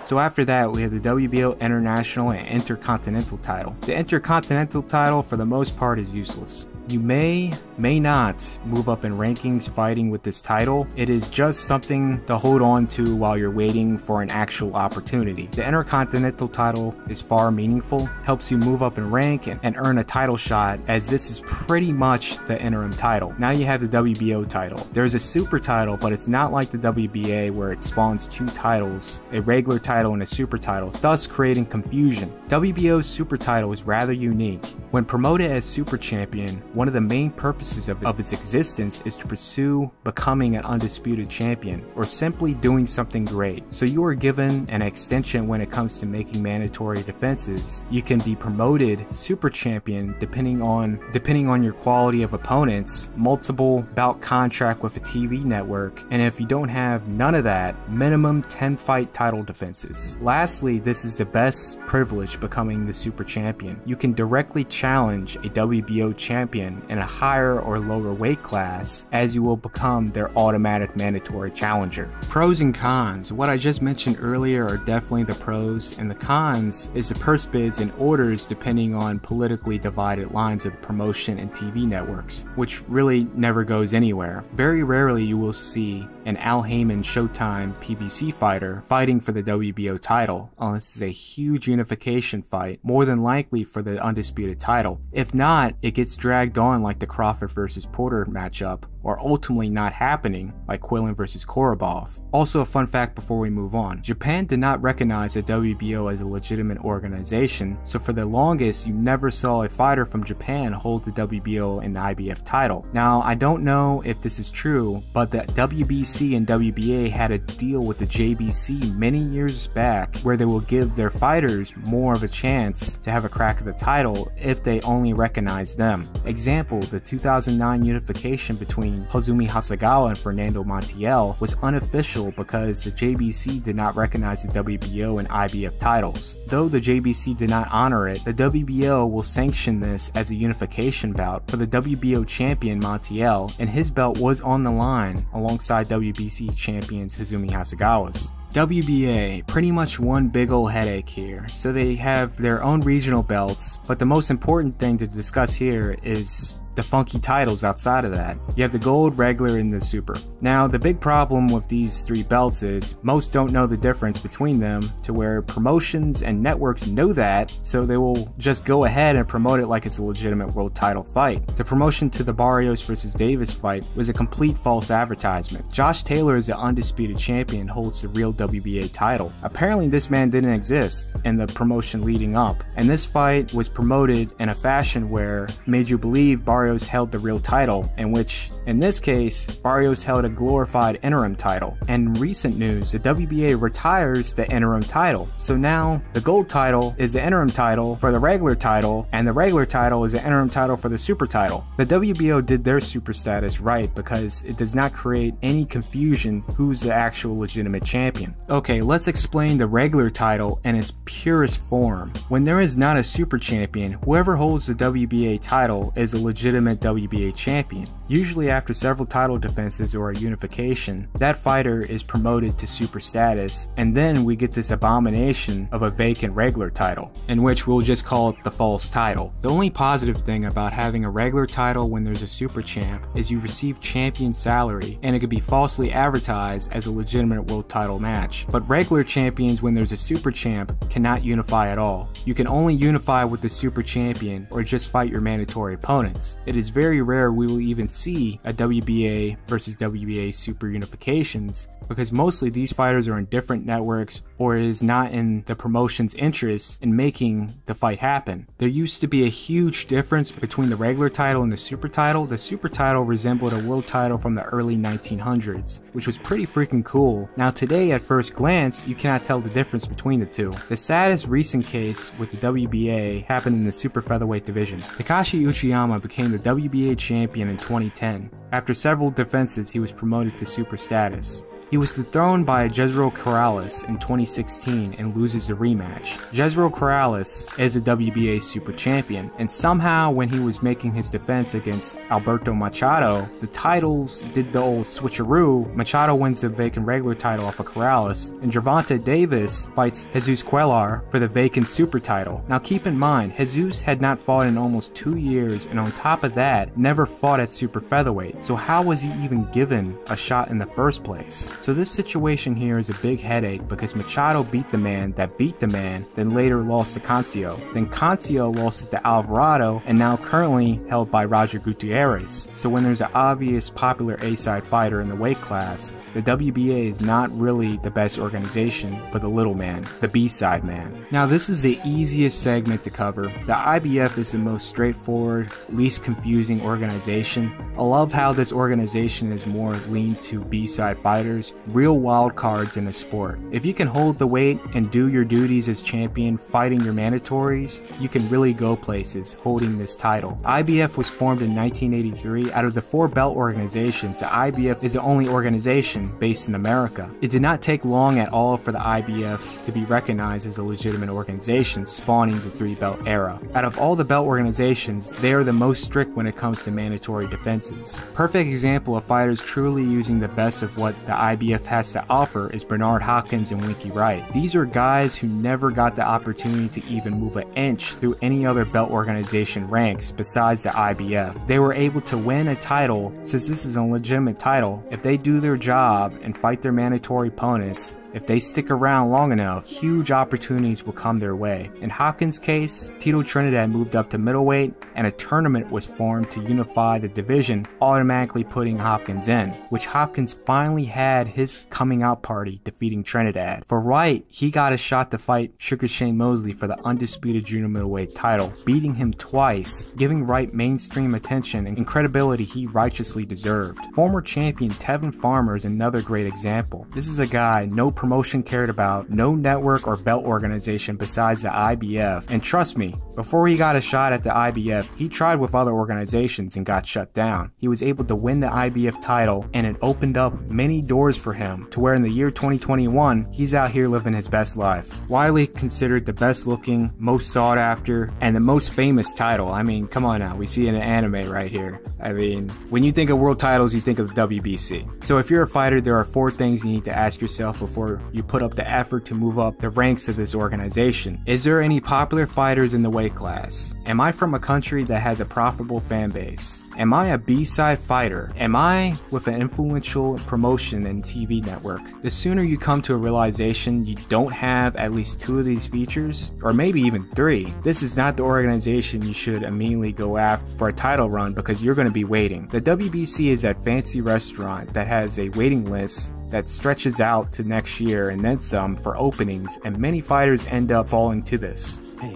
So after that, we have the WBO International and Intercontinental title. The Intercontinental title, for the most part, is useless. You may not move up in rankings fighting with this title. It is just something to hold on to while you're waiting for an actual opportunity. The Intercontinental title is far meaningful, helps you move up in rank and earn a title shot, as this is pretty much the interim title. Now you have the WBO title. There's a super title, but it's not like the WBA where it spawns two titles, a regular title and a super title, thus creating confusion. WBO's super title is rather unique. When promoted as super champion, one of the main purposes of its existence is to pursue becoming an undisputed champion, or simply doing something great. So you are given an extension when it comes to making mandatory defenses. You can be promoted super champion depending on your quality of opponents, multiple bout contract with a TV network, and if you don't have none of that, minimum 10 fight title defenses. Lastly, this is the best privilege becoming the super champion. You can directly challenge a WBO champion in a higher or lower weight class, as you will become their automatic mandatory challenger. Pros and cons. What I just mentioned earlier are definitely the pros, and the cons is the purse bids and orders depending on politically divided lines of the promotion and TV networks, which really never goes anywhere. Very rarely you will see an Al Heyman Showtime PBC fighter fighting for the WBO title, unless it's a huge unification fight, more than likely for the undisputed title. If not, it gets dragged on like the Crawford versus Porter matchup, or ultimately not happening like Quillen versus Korobov. Also, a fun fact before we move on, Japan did not recognize the WBO as a legitimate organization, so for the longest you never saw a fighter from Japan hold the WBO and the IBF title. Now, I don't know if this is true, but the WBC and WBA had a deal with the JBC many years back where they will give their fighters more of a chance to have a crack at the title if they only recognize them. Example, the 2009 unification between Hozumi Hasegawa and Fernando Montiel was unofficial because the JBC did not recognize the WBO and IBF titles. Though the JBC did not honor it, the WBO will sanction this as a unification bout for the WBO champion Montiel, and his belt was on the line alongside WBC champions Hozumi Hasegawa's. WBA, pretty much one big ol' headache here. So they have their own regional belts, but the most important thing to discuss here is the funky titles outside of that. You have the gold, regular, and the super. Now, the big problem with these three belts is most don't know the difference between them, to where promotions and networks know that, so they will just go ahead and promote it like it's a legitimate world title fight. The promotion to the Barrios versus Davis fight was a complete false advertisement. Josh Taylor is the undisputed champion, holds the real WBA title. Apparently this man didn't exist in the promotion leading up, and this fight was promoted in a fashion where it made you believe Barrios held the real title, in which, in this case, Barrios held a glorified interim title. And recent news, the WBA retires the interim title. So now, the gold title is the interim title for the regular title, and the regular title is the interim title for the super title. The WBO did their super status right because it does not create any confusion who's the actual legitimate champion. Okay, let's explain the regular title in its purest form. When there is not a super champion, whoever holds the WBA title is a legitimate WBA champion. Usually after several title defenses or a unification, that fighter is promoted to super status, and then we get this abomination of a vacant regular title, in which we'll just call it the false title. The only positive thing about having a regular title when there's a super champ is you receive champion salary, and it could be falsely advertised as a legitimate world title match. But regular champions when there's a super champ cannot unify at all. You can only unify with the super champion or just fight your mandatory opponents. It is very rare we will even see a WBA versus WBA super unifications, because mostly these fighters are in different networks, or it is not in the promotion's interest in making the fight happen. There used to be a huge difference between the regular title and the super title. The super title resembled a world title from the early 1900s, which was pretty freaking cool. Now today, at first glance, you cannot tell the difference between the two. The saddest recent case with the WBA happened in the super featherweight division. Takashi Uchiyama became the WBA champion in 2010. After several defenses, he was promoted to super status. He was dethroned by Jezreel Corrales in 2016 and loses a rematch. Jezreel Corrales is a WBA Super Champion, and somehow when he was making his defense against Alberto Machado, the titles did the old switcheroo. Machado wins the vacant regular title off of Corrales, and Gervonta Davis fights Jesus Cuellar for the vacant super title. Now keep in mind, Jesus had not fought in almost 2 years, and on top of that, never fought at super featherweight. So how was he even given a shot in the first place? So this situation here is a big headache because Machado beat the man that beat the man, then later lost to Cancio. Then Cancio lost it to Alvarado, and now currently held by Roger Gutierrez. So when there's an obvious popular A-side fighter in the weight class, the WBA is not really the best organization for the little man, the B-side man. Now this is the easiest segment to cover. The IBF is the most straightforward, least confusing organization. I love how this organization is more lean to B-side fighters, real wild cards in the sport. If you can hold the weight and do your duties as champion fighting your mandatories, you can really go places holding this title. IBF was formed in 1983. Out of the 4 belt organizations, the IBF is the only organization based in America. It did not take long at all for the IBF to be recognized as a legitimate organization, spawning the 3-belt era. Out of all the belt organizations, they are the most strict when it comes to mandatory defenses. Perfect example of fighters truly using the best of what the IBF has to offer is Bernard Hopkins and Winky Wright. These are guys who never got the opportunity to even move an inch through any other belt organization ranks besides the IBF. They were able to win a title, since this is a legitimate title, if they do their job and fight their mandatory opponents. If they stick around long enough, huge opportunities will come their way. In Hopkins' case, Tito Trinidad moved up to middleweight, and a tournament was formed to unify the division, automatically putting Hopkins in, which Hopkins finally had his coming out party defeating Trinidad. For Wright, he got a shot to fight Sugar Shane Mosley for the undisputed junior middleweight title, beating him twice, giving Wright mainstream attention and credibility he righteously deserved. Former champion Tevin Farmer is another great example. This is a guy no promotion cared about, no network or belt organization besides the IBF, and trust me, before he got a shot at the IBF, he tried with other organizations and got shut down. He was able to win the IBF title, and it opened up many doors for him, to where in the year 2021, he's out here living his best life. Widely considered the best looking, most sought after, and the most famous title. I mean, come on now, we see it in an anime right here. I mean, when you think of world titles, you think of the WBC. So if you're a fighter, there are 4 things you need to ask yourself before you put up the effort to move up the ranks of this organization. Is there any popular fighters in the weight class? Am I from a country that has a profitable fan base? Am I a B-side fighter? Am I with an influential promotion and TV network? The sooner you come to a realization you don't have at least 2 of these features, or maybe even 3, this is not the organization you should immediately go after for a title run, because you're going to be waiting. The WBC is that fancy restaurant that has a waiting list that stretches out to next year and then some for openings, and many fighters end up falling to this. Hey,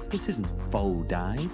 this isn't faux dive.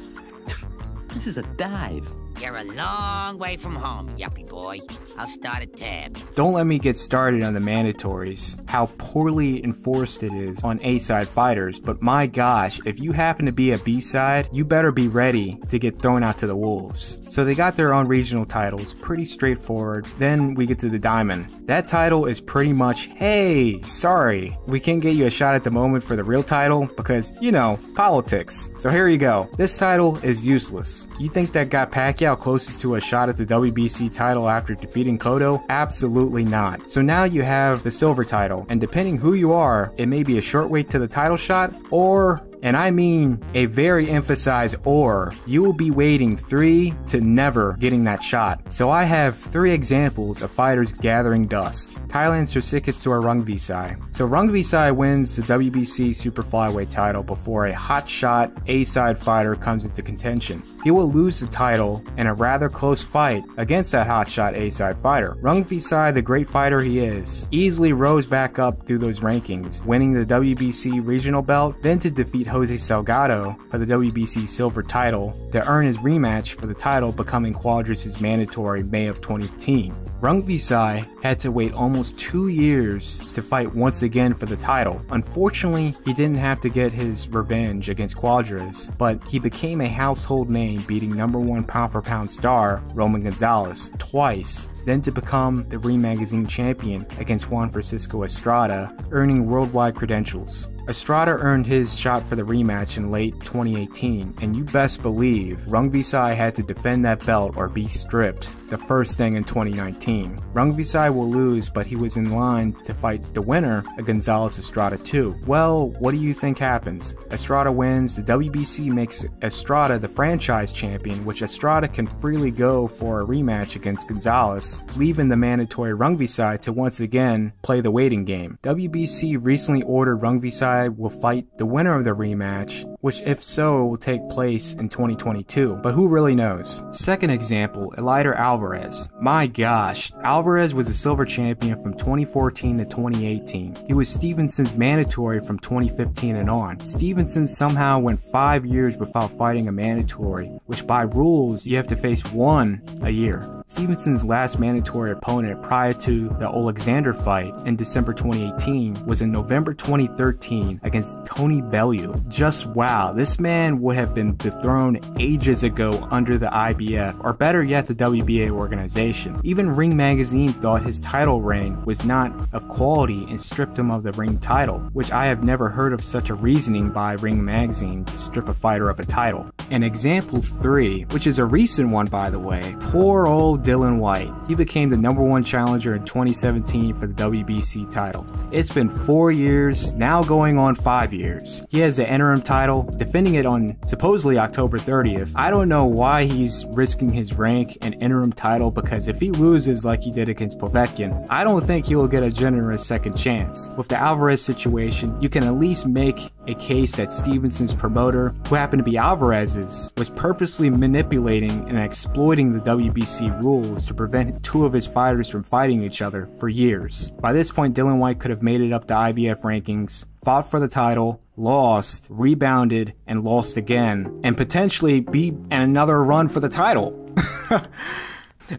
This is a dive. You're a long way from home, yuppie boy. I'll start a tab. Don't let me get started on the mandatories, how poorly enforced it is on A-side fighters, but my gosh, if you happen to be a B-side, you better be ready to get thrown out to the wolves. So they got their own regional titles, pretty straightforward. Then we get to the Diamond. That title is pretty much, hey, sorry, we can't get you a shot at the moment for the real title because, you know, politics. So here you go. This title is useless. You think that got Pacquiao closest to a shot at the WBC title after defeating Cotto? Absolutely not. So now you have the silver title, and depending who you are, it may be a short wait to the title shot, or, and I mean a very emphasized or, you will be waiting 3 to never getting that shot. So I have 3 examples of fighters gathering dust. Thailand's Srisaket Rungvisai. So Rungvisai wins the WBC Super Flyweight title before a hotshot A-side fighter comes into contention. He will lose the title in a rather close fight against that hotshot A-side fighter. Rungvisai, the great fighter he is, easily rose back up through those rankings, winning the WBC regional belt, then to defeat Jose Salgado for the WBC silver title to earn his rematch for the title, becoming Cuadras' mandatory May of 2015. Rungvisai had to wait almost 2 years to fight once again for the title. Unfortunately, he didn't have to get his revenge against Cuadras, but he became a household name, beating #1 pound-for-pound star Roman Gonzalez twice then to become the Ring Magazine champion against Juan Francisco Estrada, earning worldwide credentials. Estrada earned his shot for the rematch in late 2018, and you best believe Rungvisai had to defend that belt or be stripped the first thing in 2019. Rungvisai will lose, but he was in line to fight the winner of Gonzalez Estrada too. Well, what do you think happens? Estrada wins, the WBC makes Estrada the franchise champion, which Estrada can freely go for a rematch against Gonzalez, leaving the mandatory Rungvisai to once again play the waiting game. WBC recently ordered Rungvisai will fight the winner of the rematch, which if so will take place in 2022, but who really knows? Second example, Eleider Alvarez. My gosh, Alvarez was a silver champion from 2014 to 2018. He was Stevenson's mandatory from 2015 and on. Stevenson somehow went 5 years without fighting a mandatory, which by rules you have to face one a year. Stevenson's last mandatory opponent prior to the Alexander fight in December 2018 was in November 2013 against Tony Bellew. Just wow, this man would have been dethroned ages ago under the IBF, or better yet the WBA organization. Even Ring Magazine thought his title reign was not of quality and stripped him of the Ring title, which I have never heard of such a reasoning by Ring Magazine to strip a fighter of a title. And example 3, which is a recent one by the way, poor old Dylan White. He became the #1 challenger in 2017 for the WBC title. It's been 4 years, now going on 5 years. He has the interim title, defending it on supposedly October 30th. I don't know why he's risking his rank and interim title, because if he loses like he did against Povetkin, I don't think he will get a generous second chance. With the Alvarez situation, you can at least make a case that Stevenson's promoter, who happened to be Alvarez's, was purposely manipulating and exploiting the WBC rules to prevent two of his fighters from fighting each other for years. By this point, Dylan White could have made it up to IBF rankings, fought for the title, lost, rebounded, and lost again, and potentially be in another run for the title.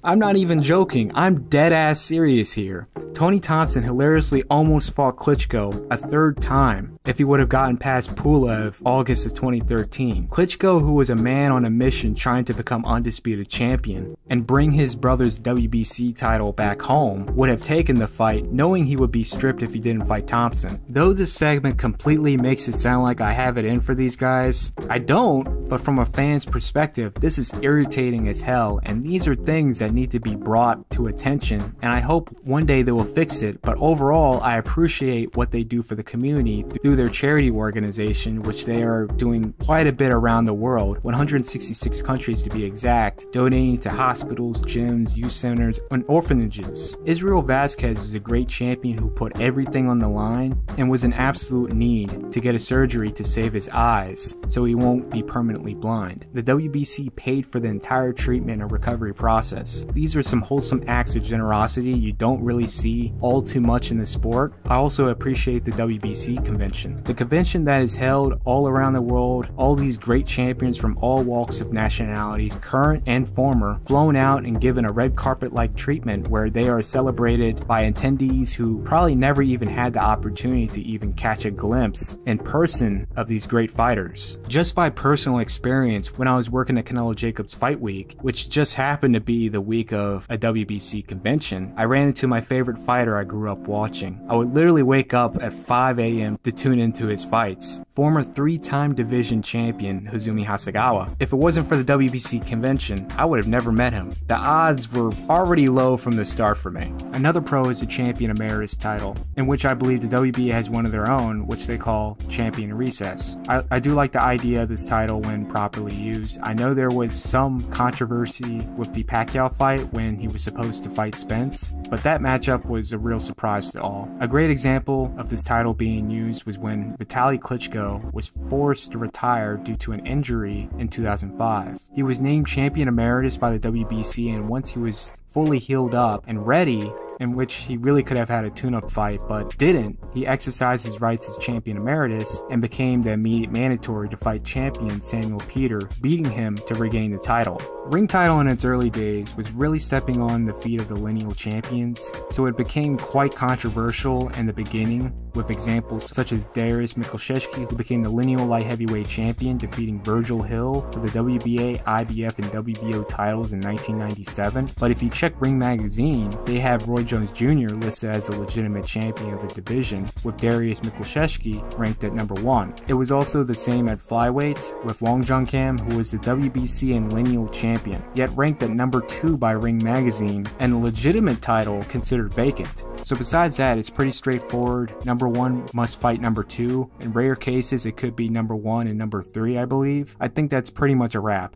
I'm not even joking, I'm dead ass serious here. Tony Thompson hilariously almost fought Klitschko a third time if he would have gotten past Pulev August of 2013. Klitschko, who was a man on a mission trying to become undisputed champion and bring his brother's WBC title back home, would have taken the fight knowing he would be stripped if he didn't fight Thompson. Though this segment completely makes it sound like I have it in for these guys, I don't, but from a fan's perspective, this is irritating as hell, and these are things that need to be brought to attention, and I hope one day they will fix it. But overall, I appreciate what they do for the community through their charity organization, which they are doing quite a bit around the world, 166 countries to be exact, donating to hospitals, gyms, youth centers, and orphanages. Israel Vasquez is a great champion who put everything on the line and was in absolute need to get a surgery to save his eyes so he won't be permanently blind. The WBC paid for the entire treatment and recovery process. These are some wholesome acts of generosity you don't really see all too much in the sport. I also appreciate the WBC convention. The convention that is held all around the world, all these great champions from all walks of nationalities, current and former, flown out and given a red carpet-like treatment where they are celebrated by attendees who probably never even had the opportunity to even catch a glimpse in person of these great fighters. Just by personal experience, when I was working at Canelo Jacobs Fight Week, which just happened to be the week of a WBC convention, I ran into my favorite fighter I grew up watching. I would literally wake up at 5 a.m. to tune into his fights. Former 3-time division champion Hizumi Hasegawa. If it wasn't for the WBC convention, I would have never met him. The odds were already low from the start for me. Another pro is the Champion Emeritus title, in which I believe the WBA has one of their own, which they call Champion Recess. I do like the idea of this title when properly used. I know there was some controversy with the Pacquiao fight when he was supposed to fight Spence, but that matchup was a real surprise to all. A great example of this title being used was when Vitaly Klitschko was forced to retire due to an injury in 2005. He was named Champion Emeritus by the WBC, and once he was fully healed up and ready, in which he really could have had a tune-up fight but didn't, he exercised his rights as Champion Emeritus and became the immediate mandatory to fight champion Samuel Peter, beating him to regain the title. Ring title in its early days was really stepping on the feet of the lineal champions, so it became quite controversial in the beginning, with examples such as Darius Mikushevsky, who became the lineal light heavyweight champion, defeating Virgil Hill for the WBA, IBF, and WBO titles in 1997. But if you check Ring Magazine, they have Roy Jones Jr. listed as the legitimate champion of the division, with Darius Mikushevsky ranked at number 1. It was also the same at flyweight, with Wong Jung Kam, who was the WBC and lineal champion, yet ranked at number 2 by Ring Magazine, and a legitimate title considered vacant. So besides that, it's pretty straightforward. Number 1 must fight number 2. In rare cases, it could be number 1 and number 3, I believe. I think that's pretty much a wrap.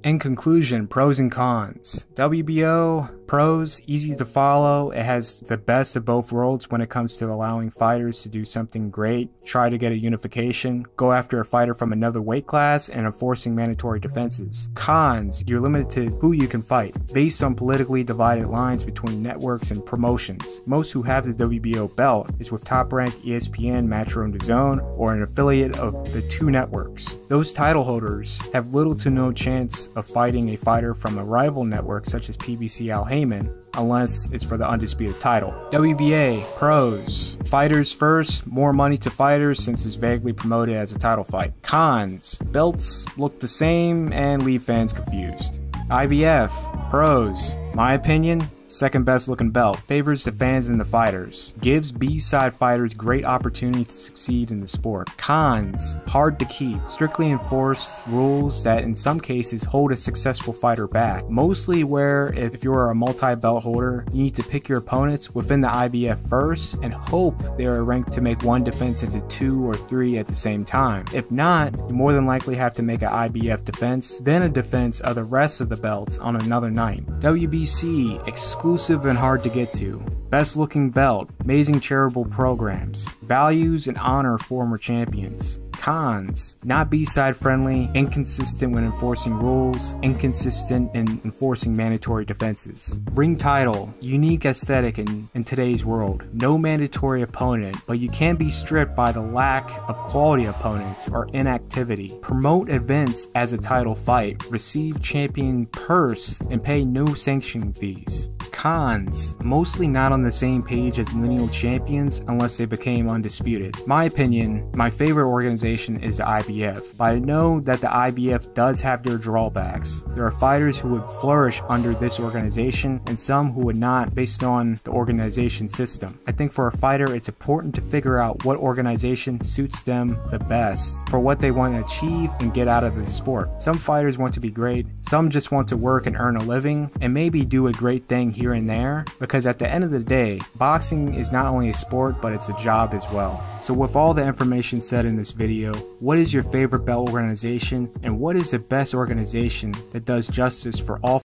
In conclusion, pros and cons. WBO, pros, easy to follow. It has the best of both worlds when it comes to allowing fighters to do something great, try to get a unification, go after a fighter from another weight class, and enforcing mandatory defenses. Cons, you're limited to who you can fight, based on politically divided lines between networks and promotions. Most who have the WBO belt is with Top Rank, ESPN, Matchroom DAZN, or an affiliate of the 2 networks. Those title holders have little to no chance of fighting a fighter from a rival network such as PBC Al Heyman, unless it's for the undisputed title. WBA, pros. Fighters first, more money to fighters since it's vaguely promoted as a title fight. Cons, belts look the same and leave fans confused. IBF, pros. My opinion, second best looking belt, favors the fans and the fighters, gives B-side fighters great opportunity to succeed in the sport. Cons, hard to keep, strictly enforced rules that in some cases hold a successful fighter back, mostly where if you're a multi-belt holder, you need to pick your opponents within the IBF first and hope they are ranked to make one defense into 2 or 3 at the same time. If not, you more than likely have to make an IBF defense, then a defense of the rest of the belts on another night. WBC, exclusive and hard to get to. Best looking belt, amazing charitable programs, values and honor former champions. Cons, not B-side friendly, inconsistent when enforcing rules, inconsistent in enforcing mandatory defenses. Ring title, unique aesthetic in today's world. No mandatory opponent, but you can be stripped by the lack of quality opponents or inactivity. Promote events as a title fight, receive champion purse, and pay no sanctioning fees. Cons, mostly not on the same page as lineal champions unless they became undisputed. My opinion, my favorite organization is the IBF, but I know that the IBF does have their drawbacks. There are fighters who would flourish under this organization and some who would not based on the organization system. I think for a fighter it's important to figure out what organization suits them the best for what they want to achieve and get out of the sport. Some fighters want to be great, some just want to work and earn a living and maybe do a great thing here and there, because at the end of the day, boxing is not only a sport but it's a job as well. So with all the information said in this video, what is your favorite belt organization and what is the best organization that does justice for all